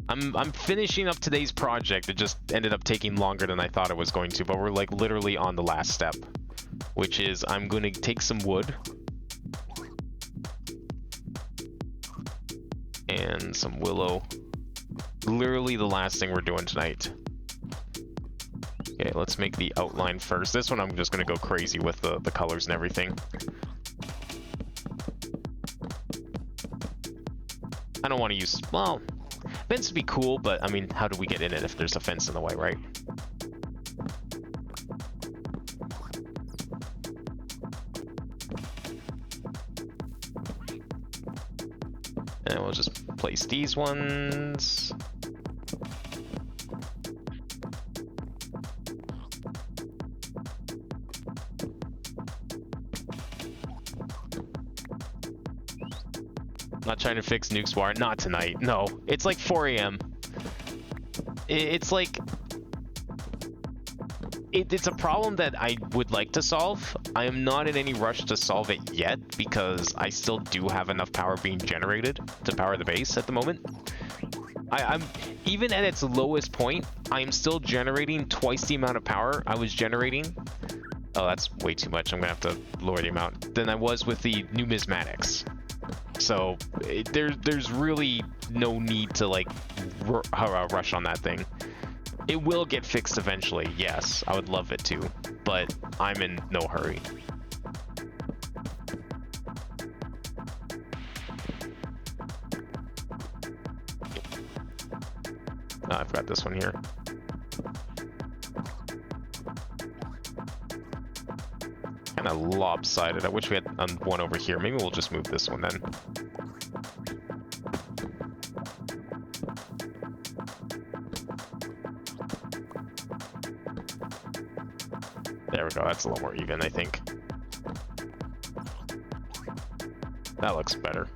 I'm finishing up today's project. It just ended up taking longer than I thought it was going to, but we're like literally on the last step, which is I'm going to take some wood and some willow. Literally the last thing we're doing tonight. Okay, let's make the outline first. This one I'm just going to go crazy with the colors and everything. I don't want to use, well, fence would be cool, but I mean, how do we get in it if there's a fence in the way, right? And we'll just place these ones. Not trying to fix Nuke's War. Not tonight. No. It's like 4 a.m. It's like... It's a problem that I would like to solve. I am not in any rush to solve it yet because I still do have enough power being generated to power the base at the moment. I'm even at its lowest point, I am still generating twice the amount of power I was generating. Oh, that's way too much. I'm gonna have to lower the amount than I was with the numismatics. So there's really no need to like rush on that thing. It will get fixed eventually, yes. I would love it to, but I'm in no hurry. Oh, I've got this one here. Kind of lopsided. I wish we had one over here. Maybe we'll just move this one then. There we go. That's a little more even, I think. That looks better.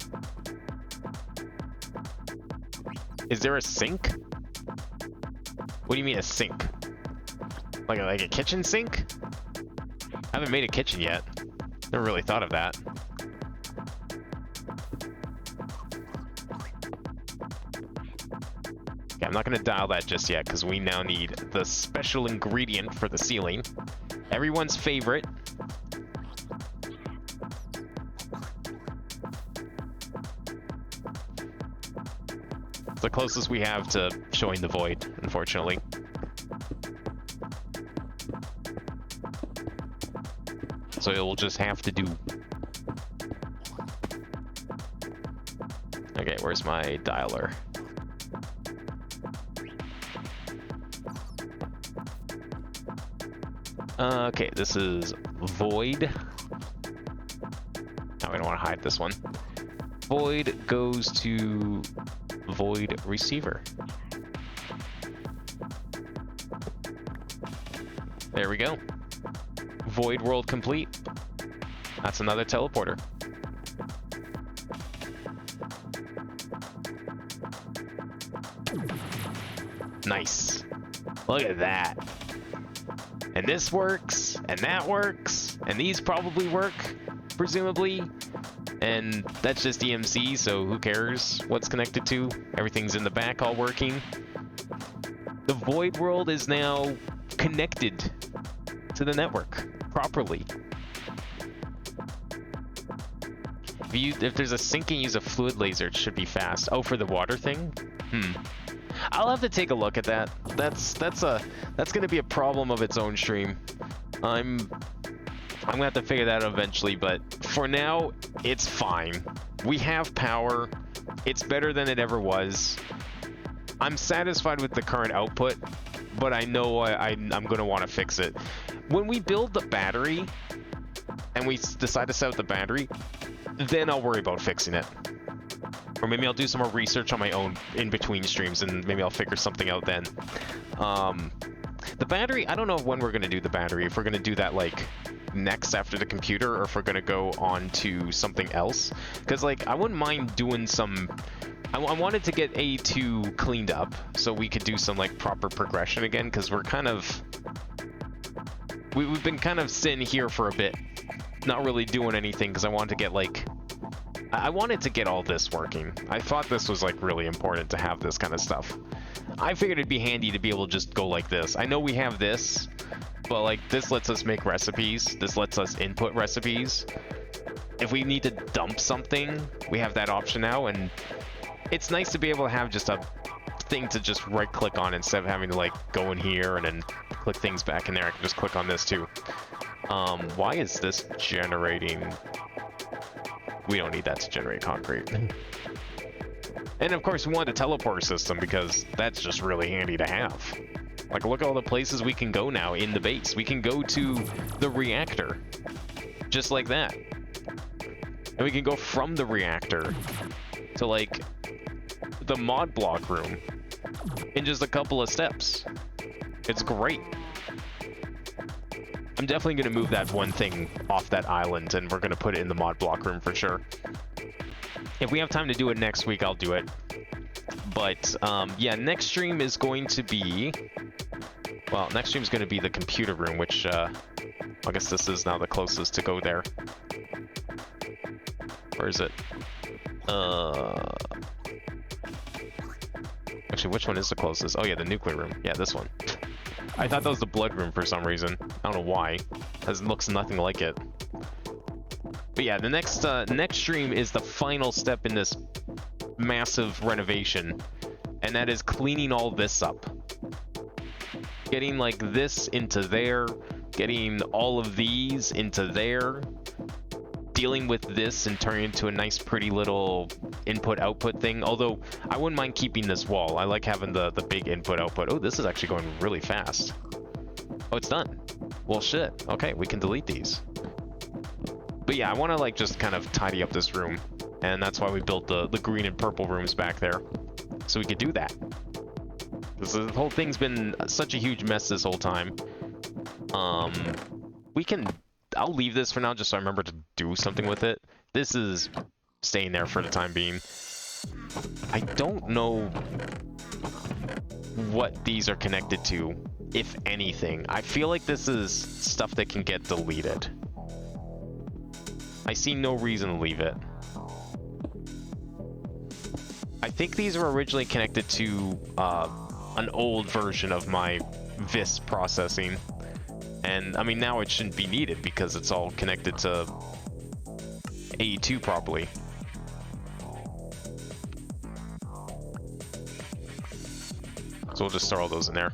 Is there a sink? What do you mean a sink? Like a kitchen sink? I haven't made a kitchen yet. Never really thought of that. Okay, I'm not going to dial that just yet because we now need the special ingredient for the ceiling. Everyone's favorite. It's the closest we have to showing the void, unfortunately. So it will just have to do. Okay, where's my dialer? Okay, this is void. Now we don't want to hide this one. Void goes to void receiver. There we go. Void world complete. That's another teleporter. Nice. Look at that. And this works, and that works, and these probably work, presumably. And that's just EMC, so who cares what's connected to? Everything's in the back all working. The void world is now connected to the network properly. If there's a sink and use a fluid laser, it should be fast. Oh, for the water thing? I'll have to take a look at that. That's gonna be a problem of its own stream. I'm gonna have to figure that out eventually, but for now, it's fine. We have power. It's better than it ever was. I'm satisfied with the current output, but I know I'm going to want to fix it. When we build the battery, and we decide to set up the battery, then I'll worry about fixing it. Or maybe I'll do some more research on my own in between streams, and maybe I'll figure something out then. The battery, I don't know when we're going to do the battery. If we're going to do that, like, next after the computer, or if we're going to go on to something else. Because, like, I wouldn't mind doing some... I wanted to get A2 cleaned up, so we could do some, like, proper progression again, because we're kind of... We've been kind of sitting here for a bit, not really doing anything, because I wanted to get, like... I wanted to get all this working. I thought this was, like, really important to have this kind of stuff. I figured it'd be handy to be able to just go like this. I know we have this, but, like, this lets us make recipes. This lets us input recipes. If we need to dump something, we have that option now, and it's nice to be able to have just a thing to just right-click on instead of having to, like, go in here and then click things back in there. I can just click on this, too. Why is this generating... We don't need that to generate concrete. And of course, we want a teleporter system because that's just really handy to have. Like, look at all the places we can go now in the base. We can go to the reactor, just like that. And we can go from the reactor to, like, the mod block room in just a couple of steps. It's great. I'm definitely going to move that one thing off that island, and we're going to put it in the mod block room for sure. If we have time to do it next week, I'll do it. But, yeah, next stream is going to be... Well, next stream is going to be the computer room, which, I guess this is now the closest to go there. Where is it? Actually, which one is the closest? Oh, yeah, the nuclear room. Yeah, this one. I thought that was the blood room for some reason. I don't know why. It looks nothing like it. But yeah, the next stream is the final step in this massive renovation, and that is cleaning all this up. Getting, like, this into there, getting all of these into there, dealing with this and turning it into a nice pretty little input-output thing. Although, I wouldn't mind keeping this wall. I like having the big input-output. Oh, this is actually going really fast. Oh, it's done. Well, shit. Okay, we can delete these. But yeah, I want to, like, just kind of tidy up this room. And that's why we built the green and purple rooms back there. So we could do that. The whole thing's been such a huge mess this whole time. We can... I'll leave this for now just so I remember to do something with it. This is staying there for the time being. I don't know what these are connected to, if anything. I feel like this is stuff that can get deleted. I see no reason to leave it. I think these were originally connected to an old version of my vis processing. And, I mean, now it shouldn't be needed because it's all connected to A2 properly. So we'll just store all those in there.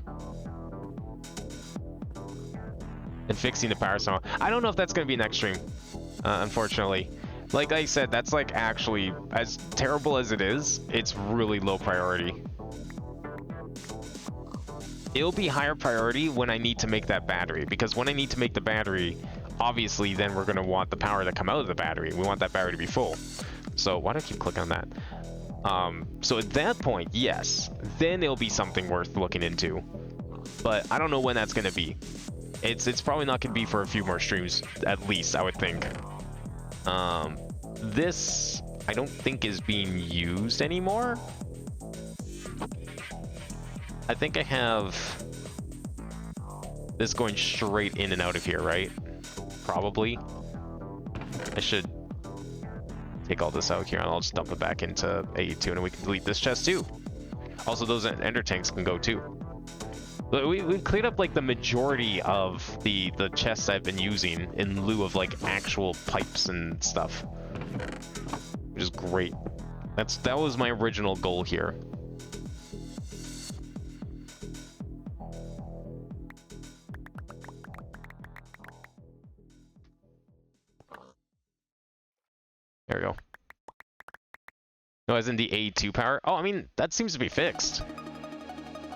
And fixing the power somehow. I don't know if that's going to be next stream, unfortunately. Like I said, that's, like, actually, as terrible as it is, it's really low priority. It'll be higher priority when I need to make that battery, because when I need to make the battery, obviously then we're going to want the power to come out of the battery. We want that battery to be full. So why do I keep clicking on that? So at that point, yes, then it'll be something worth looking into. But I don't know when that's going to be. It's probably not going to be for a few more streams, at least, I would think. This, I don't think is being used anymore. I think I have this going straight in and out of here, right? Probably. I should take all this out here, and I'll just dump it back into A2, and we can delete this chest too. Also, those ender tanks can go too. But we've cleaned up, like, the majority of the chests I've been using in lieu of, like, actual pipes and stuff, which is great. That was my original goal here. There we go. No, as in the A2 power? Oh, I mean, that seems to be fixed.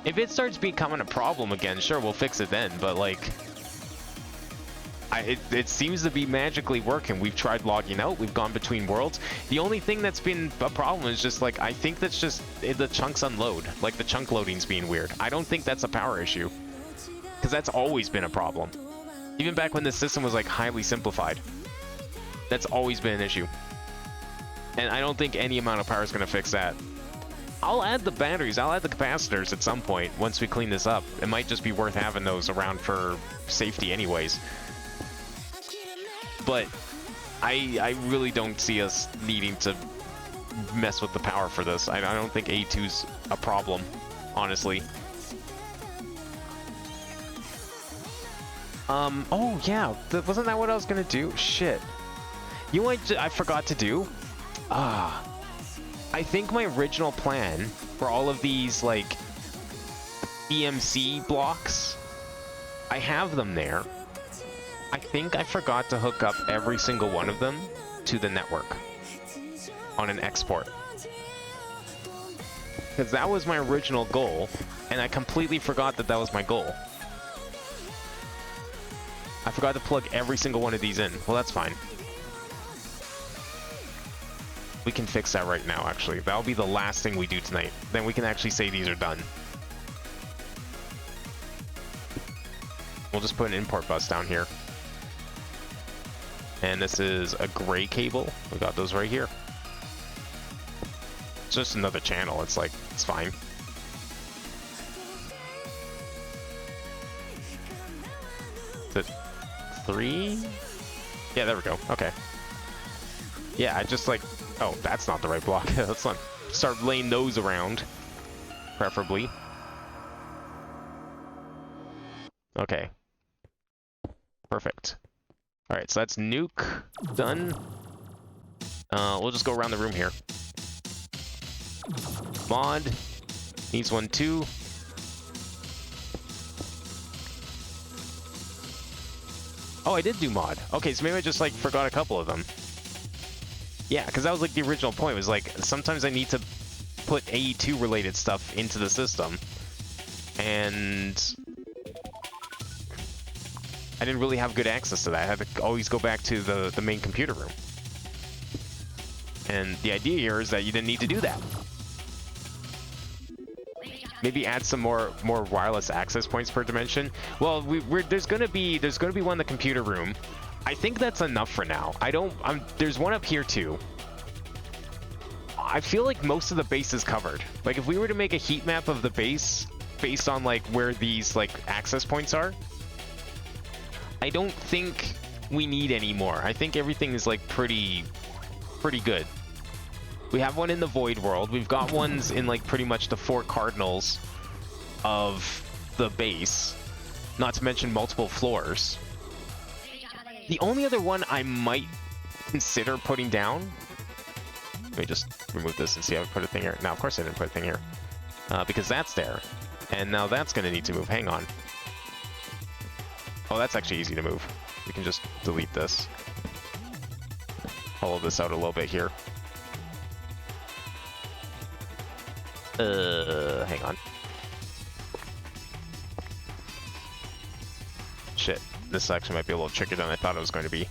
If it starts becoming a problem again, sure, we'll fix it then, but like... it seems to be magically working. We've tried logging out, we've gone between worlds. The only thing that's been a problem is just like, I think that's just the chunks unload. Like the chunk loading's being weird. I don't think that's a power issue. Because that's always been a problem. Even back when the system was like highly simplified. That's always been an issue. And I don't think any amount of power is going to fix that. I'll add the batteries, I'll add the capacitors at some point once we clean this up. It might just be worth having those around for safety anyways. But I really don't see us needing to mess with the power for this. I don't think A2's a problem, honestly. Oh yeah, wasn't that what I was gonna do? Shit. You know what I forgot to do? I think my original plan for all of these, like, EMC blocks, I have them there. I think I forgot to hook up every single one of them to the network on an export. Because that was my original goal, and I completely forgot that that was my goal. I forgot to plug every single one of these in. Well, that's fine. We can fix that right now, actually. That'll be the last thing we do tonight. Then we can actually say these are done. We'll just put an import bus down here. And this is a gray cable. We got those right here. It's just another channel. It's like, it's fine. Is it 3? Yeah, there we go. Okay. Yeah, I just like... Oh, that's not the right block. Let's not start laying those around, preferably. Okay. Perfect. Alright, so that's nuke done. We'll just go around the room here. Mod needs one too. Oh, I did do mod. Okay, so maybe I just like forgot a couple of them. Yeah, because that was like the original point, was like sometimes I need to put AE2 related stuff into the system, and I didn't really have good access to that. I had to always go back to the main computer room. And the idea here is that you didn't need to do that. Maybe add some more wireless access points per dimension. Well, there's gonna be one in the computer room. I think that's enough for now. There's one up here too. I feel like most of the base is covered. Like if we were to make a heat map of the base based on like where these like access points are, I don't think we need any more. I think everything is like pretty good. We have one in the void world. We've got ones in like pretty much the 4 cardinals of the base, not to mention multiple floors. The only other one I might consider putting down... Let me just remove this and see if I put a thing here. Now, of course I didn't put a thing here. Because that's there. And now that's going to need to move. Hang on. Oh, that's actually easy to move. We can just delete this. Hollow this out a little bit here. Hang on. Shit. This actually might be a little trickier than I thought it was going to be.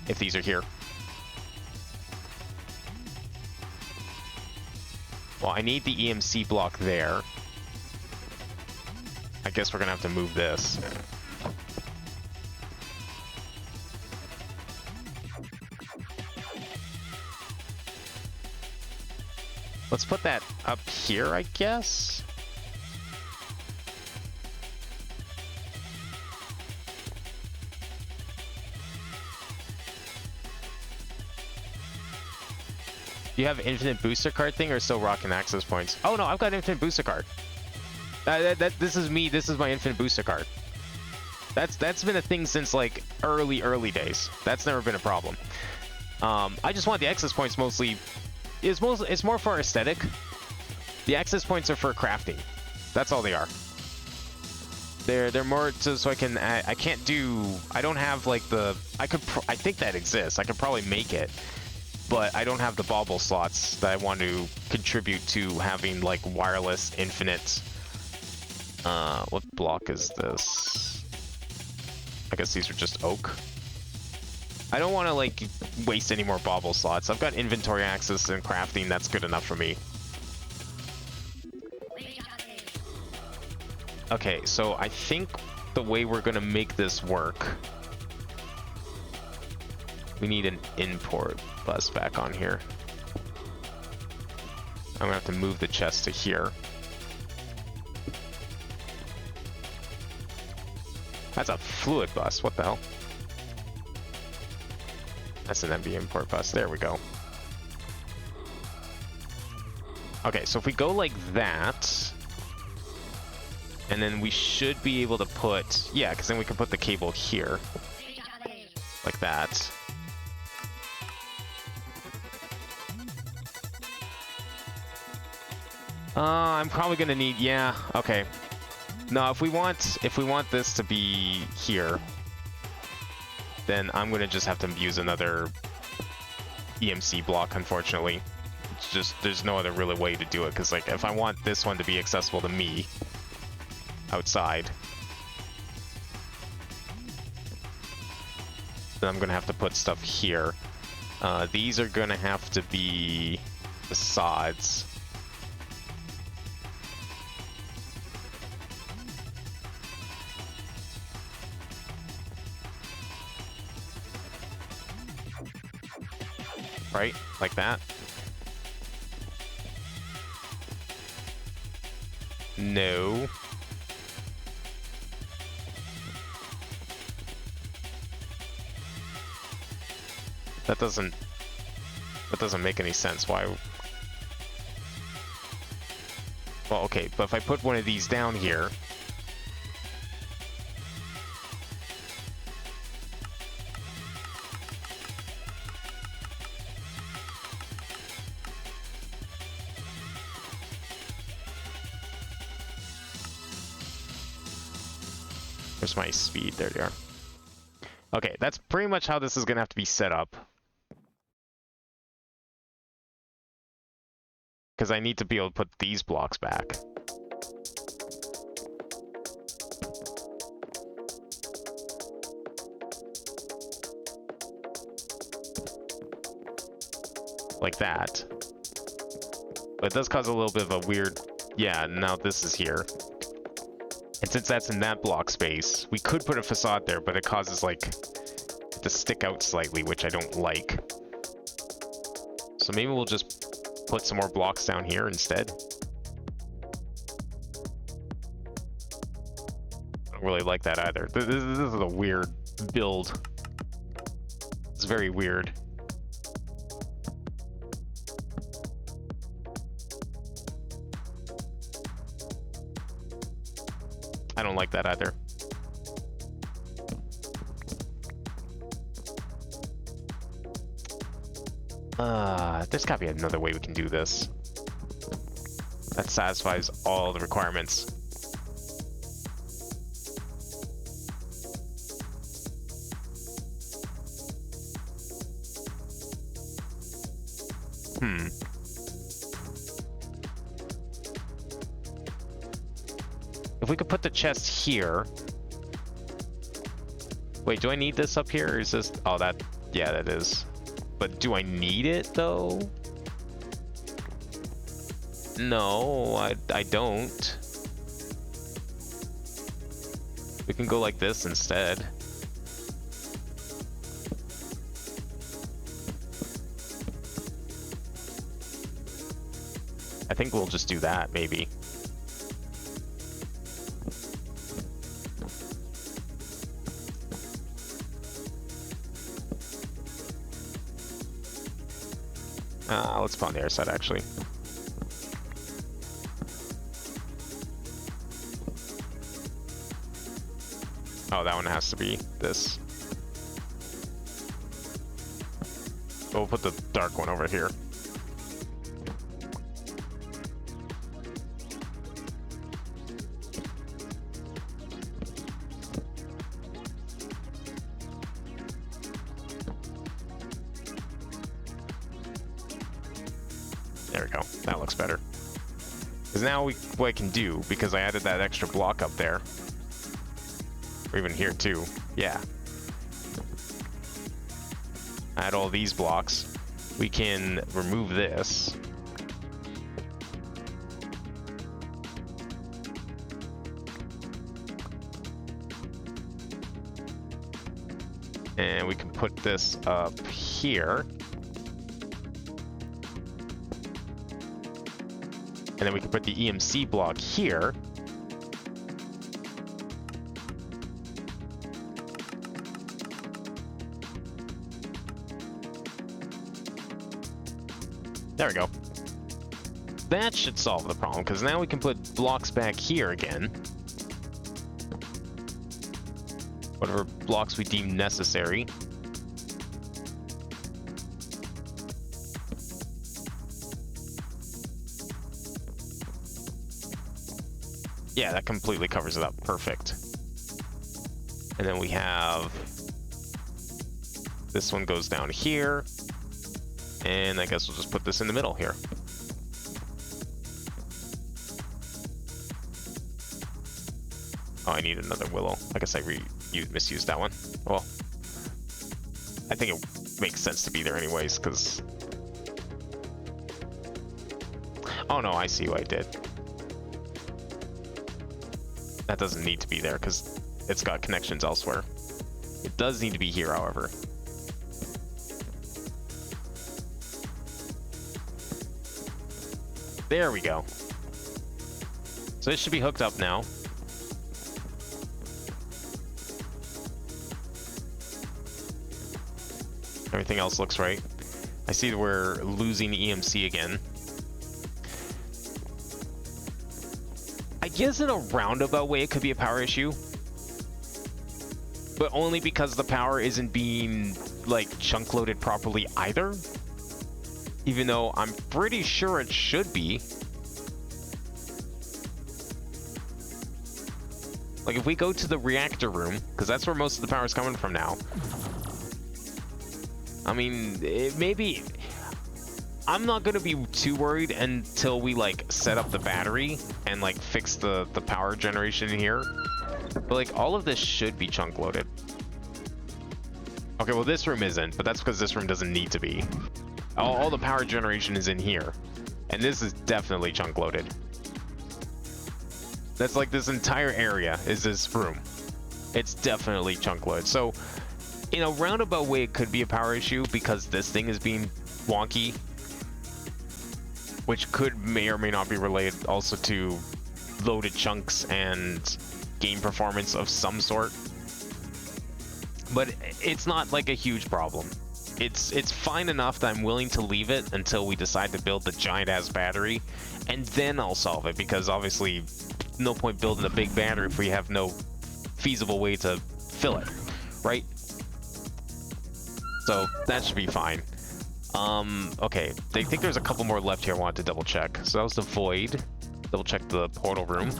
If these are here. Well, I need the EMC block there. I guess we're gonna have to move this. Let's put that up here, I guess. Do you have infinite booster card thing or still rocking access points? Oh no, I've got infinite booster card. This is me. This is my infinite booster card. That's been a thing since like early days. That's never been a problem. I just want the access points mostly. It's more for aesthetic. The access points are for crafting. That's all they are. They're more so I can I don't have like the I think that exists. I could probably make it. but I don't have the bauble slots that I want to contribute to having like wireless infinite. What block is this? I guess these are just oak. I don't want to like waste any more bauble slots. I've got inventory access and crafting. That's good enough for me. Okay, so I think the way we're gonna make this work, we need an import bus back on here. I'm gonna have to move the chest to here. That's a fluid bus. What the hell? That's an MB import bus. There we go. Okay, so if we go like that, and then we should be able to put, yeah, because then we can put the cable here, like that. I'm probably gonna need, yeah, okay. No, if we want this to be here, then I'm gonna just have to use another EMC block, unfortunately. It's just, there's no other really way to do it, because like, if I want this one to be accessible to me outside, then I'm gonna have to put stuff here. These are gonna have to be facades. Right? Like that? No. That doesn't make any sense. Why? Well, okay, but if I put one of these down here, where's my speed? There they are. Okay, that's pretty much how this is gonna have to be set up. Because I need to be able to put these blocks back. Like that. But it does cause a little bit of a weird... Yeah, now this is here. And since that's in that block space, we could put a facade there, but it causes, like, it to stick out slightly, which I don't like. So maybe we'll just put some more blocks down here instead. I don't really like that either. This is a weird build. It's very weird. I don't like that either. There's gotta be another way we can do this that satisfies all the requirements. If we could put the chest here. Wait, do I need this up here, or is this... Oh, that... Yeah, that is. But do I need it, though? No, I don't. We can go like this instead. I think we'll just do that, maybe. Let's put on the other side, actually. Oh, that one has to be this. We'll put the dark one over here. There we go. That looks better. Because now what I can do, because I added that extra block up there, or even here too, yeah. Add all these blocks. We can remove this. And we can put this up here. And then we can put the EMC block here. There we go. That should solve the problem, because now we can put blocks back here again. Whatever blocks we deem necessary. Yeah, that completely covers it up. Perfect. And then we have... this one goes down here. And I guess we'll just put this in the middle here. Oh, I need another willow. I guess I misused that one. Well, I think it makes sense to be there anyways, because... oh no, I see what I did. That doesn't need to be there, because it's got connections elsewhere. It does need to be here, however. There we go. So this should be hooked up now. Everything else looks right. I see that we're losing EMC again. I guess in a roundabout way it could be a power issue. But only because the power isn't being, like, chunk loaded properly either. Even though I'm pretty sure it should be. Like, if we go to the reactor room, because that's where most of the power is coming from now. I mean, maybe... I'm not going to be too worried until we, like, set up the battery and, like, fix the power generation in here. But, like, all of this should be chunk loaded. Okay, well, this room isn't, but that's because this room doesn't need to be. All the power generation is in here. And this is definitely chunk loaded. That's like this entire area is this room. It's definitely chunk loaded. So, in a roundabout way, it could be a power issue because this thing is being wonky. Which may or may not be related also to loaded chunks and game performance of some sort. But it's not like a huge problem. It's fine enough that I'm willing to leave it until we decide to build the giant-ass battery, and then I'll solve it, because obviously no point building a big battery if we have no feasible way to fill it, right? So that should be fine. Okay, I think there's a couple more left here I wanted to double check. So that was the void. Double check the portal room.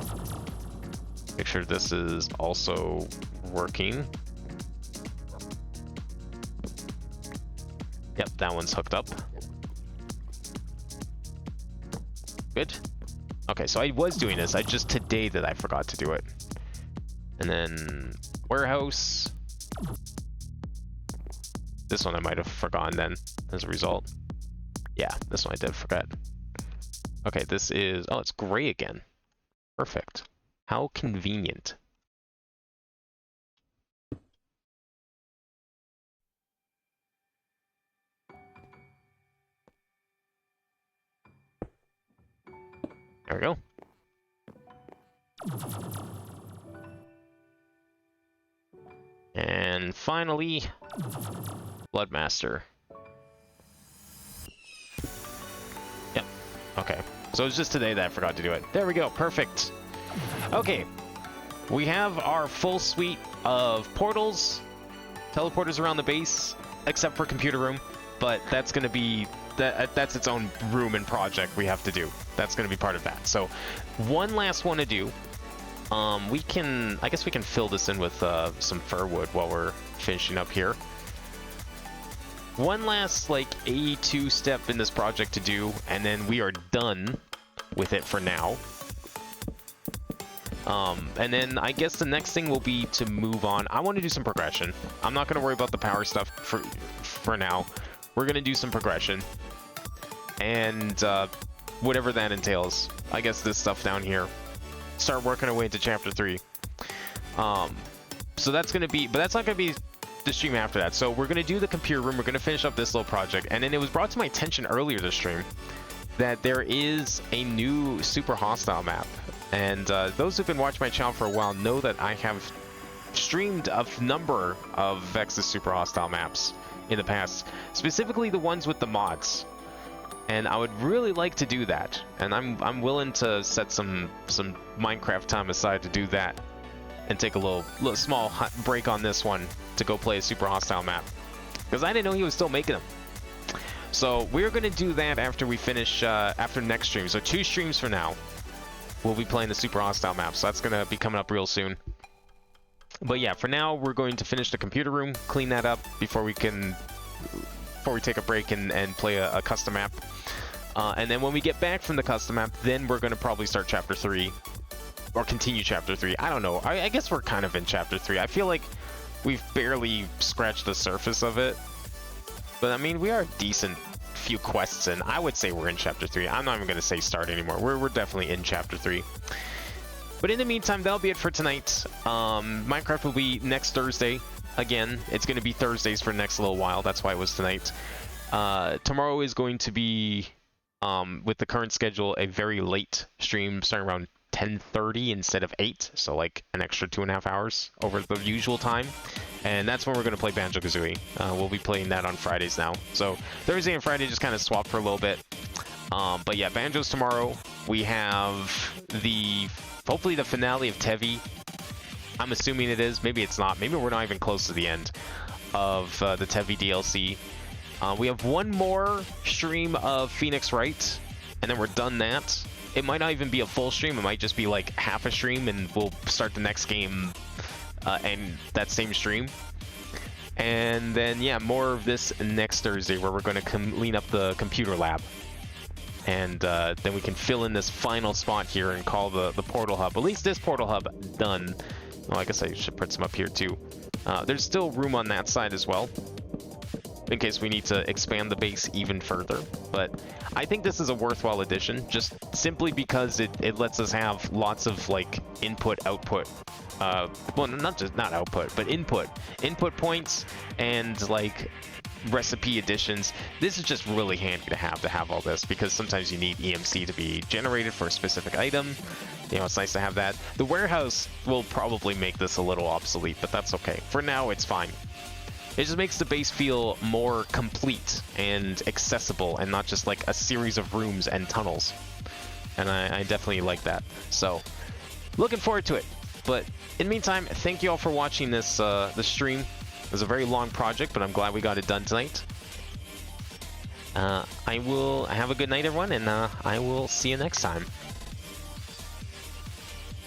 Make sure this is also working. Yep, that one's hooked up. Good. Okay, so I was doing this. I just today that I forgot to do it. And then warehouse. This one I might have forgotten then as a result. Yeah, this one I did forget. Okay, this is... oh, it's gray again. Perfect. How convenient. There we go. And finally, Bloodmaster. Yep. Okay. So it was just today that I forgot to do it. There we go. Perfect. Okay. We have our full suite of portals, teleporters around the base, except for computer room, but that's going to be... that's its own room and project we have to do. That's going to be part of that. So one last one to do. I guess we can fill this in with some fir wood while we're finishing up here. one last like A2 step in this project to do, and then we are done with it for now. And then I guess the next thing will be to move on. I want to do some progression. I'm not going to worry about the power stuff for now. We're going to do some progression. And whatever that entails. I guess this stuff down here. Start working our way into Chapter 3. So that's going to be... But that's not going to be the stream after that. So we're going to do the computer room. We're going to finish up this little project. And then it was brought to my attention earlier this stream that there is a new super hostile map. And those who've been watching my channel for a while know that I have streamed a number of Vex's super hostile maps in the past, specifically the ones with the mods. And I would really like to do that, and I'm willing to set some Minecraft time aside to do that, and take a little small break on this one to go play a super hostile map, because I didn't know he was still making them. So we're gonna do that after we finish after next stream. So 2 streams from now, we'll be playing the super hostile map. So that's gonna be coming up real soon. But yeah, for now we're going to finish the computer room, clean that up before we take a break and play a custom map. And then when we get back from the custom map, then we're gonna probably start Chapter 3 or continue Chapter 3. I don't know. I guess we're kind of in Chapter 3. I feel like we've barely scratched the surface of it. But I mean, we are a decent few quests in. I would say we're in Chapter 3. I'm not even going to say start anymore. We're definitely in Chapter 3. But in the meantime, that'll be it for tonight. Minecraft will be next Thursday. Again, it's going to be Thursdays for the next little while. That's why it was tonight. Tomorrow is going to be, with the current schedule, a very late stream starting around 10:30 instead of 8. So like an extra 2.5 hours over the usual time. And that's when we're going to play Banjo-Kazooie. We'll be playing that on Fridays now. So Thursday and Friday just kind of swap for a little bit. But yeah, Banjo's tomorrow. We have hopefully the finale of Tevi. I'm assuming it is. Maybe it's not. Maybe we're not even close to the end of the Tevi DLC. We have one more stream of Phoenix Wright, and then we're done that. It might not even be a full stream. It might just be like half a stream, and we'll start the next game and that same stream. And then, yeah, more of this next Thursday where we're going to clean up the computer lab. And then we can fill in this final spot here and call the portal hub. At least this portal hub done. Well, I guess I should put some up here too. There's still room on that side as well, in case we need to expand the base even further. But I think this is a worthwhile addition, just simply because it lets us have lots of like input-output. Well, not output, but input points and like recipe additions. This is just really handy to have all this, because sometimes you need EMC to be generated for a specific item. You know, it's nice to have that. The warehouse will probably make this a little obsolete, but that's okay. For now, it's fine. It just makes the base feel more complete and accessible, and not just like a series of rooms and tunnels. And I definitely like that. So, looking forward to it. But in the meantime, thank you all for watching this stream. It was a very long project, but I'm glad we got it done tonight. I will have a good night, everyone, and I will see you next time.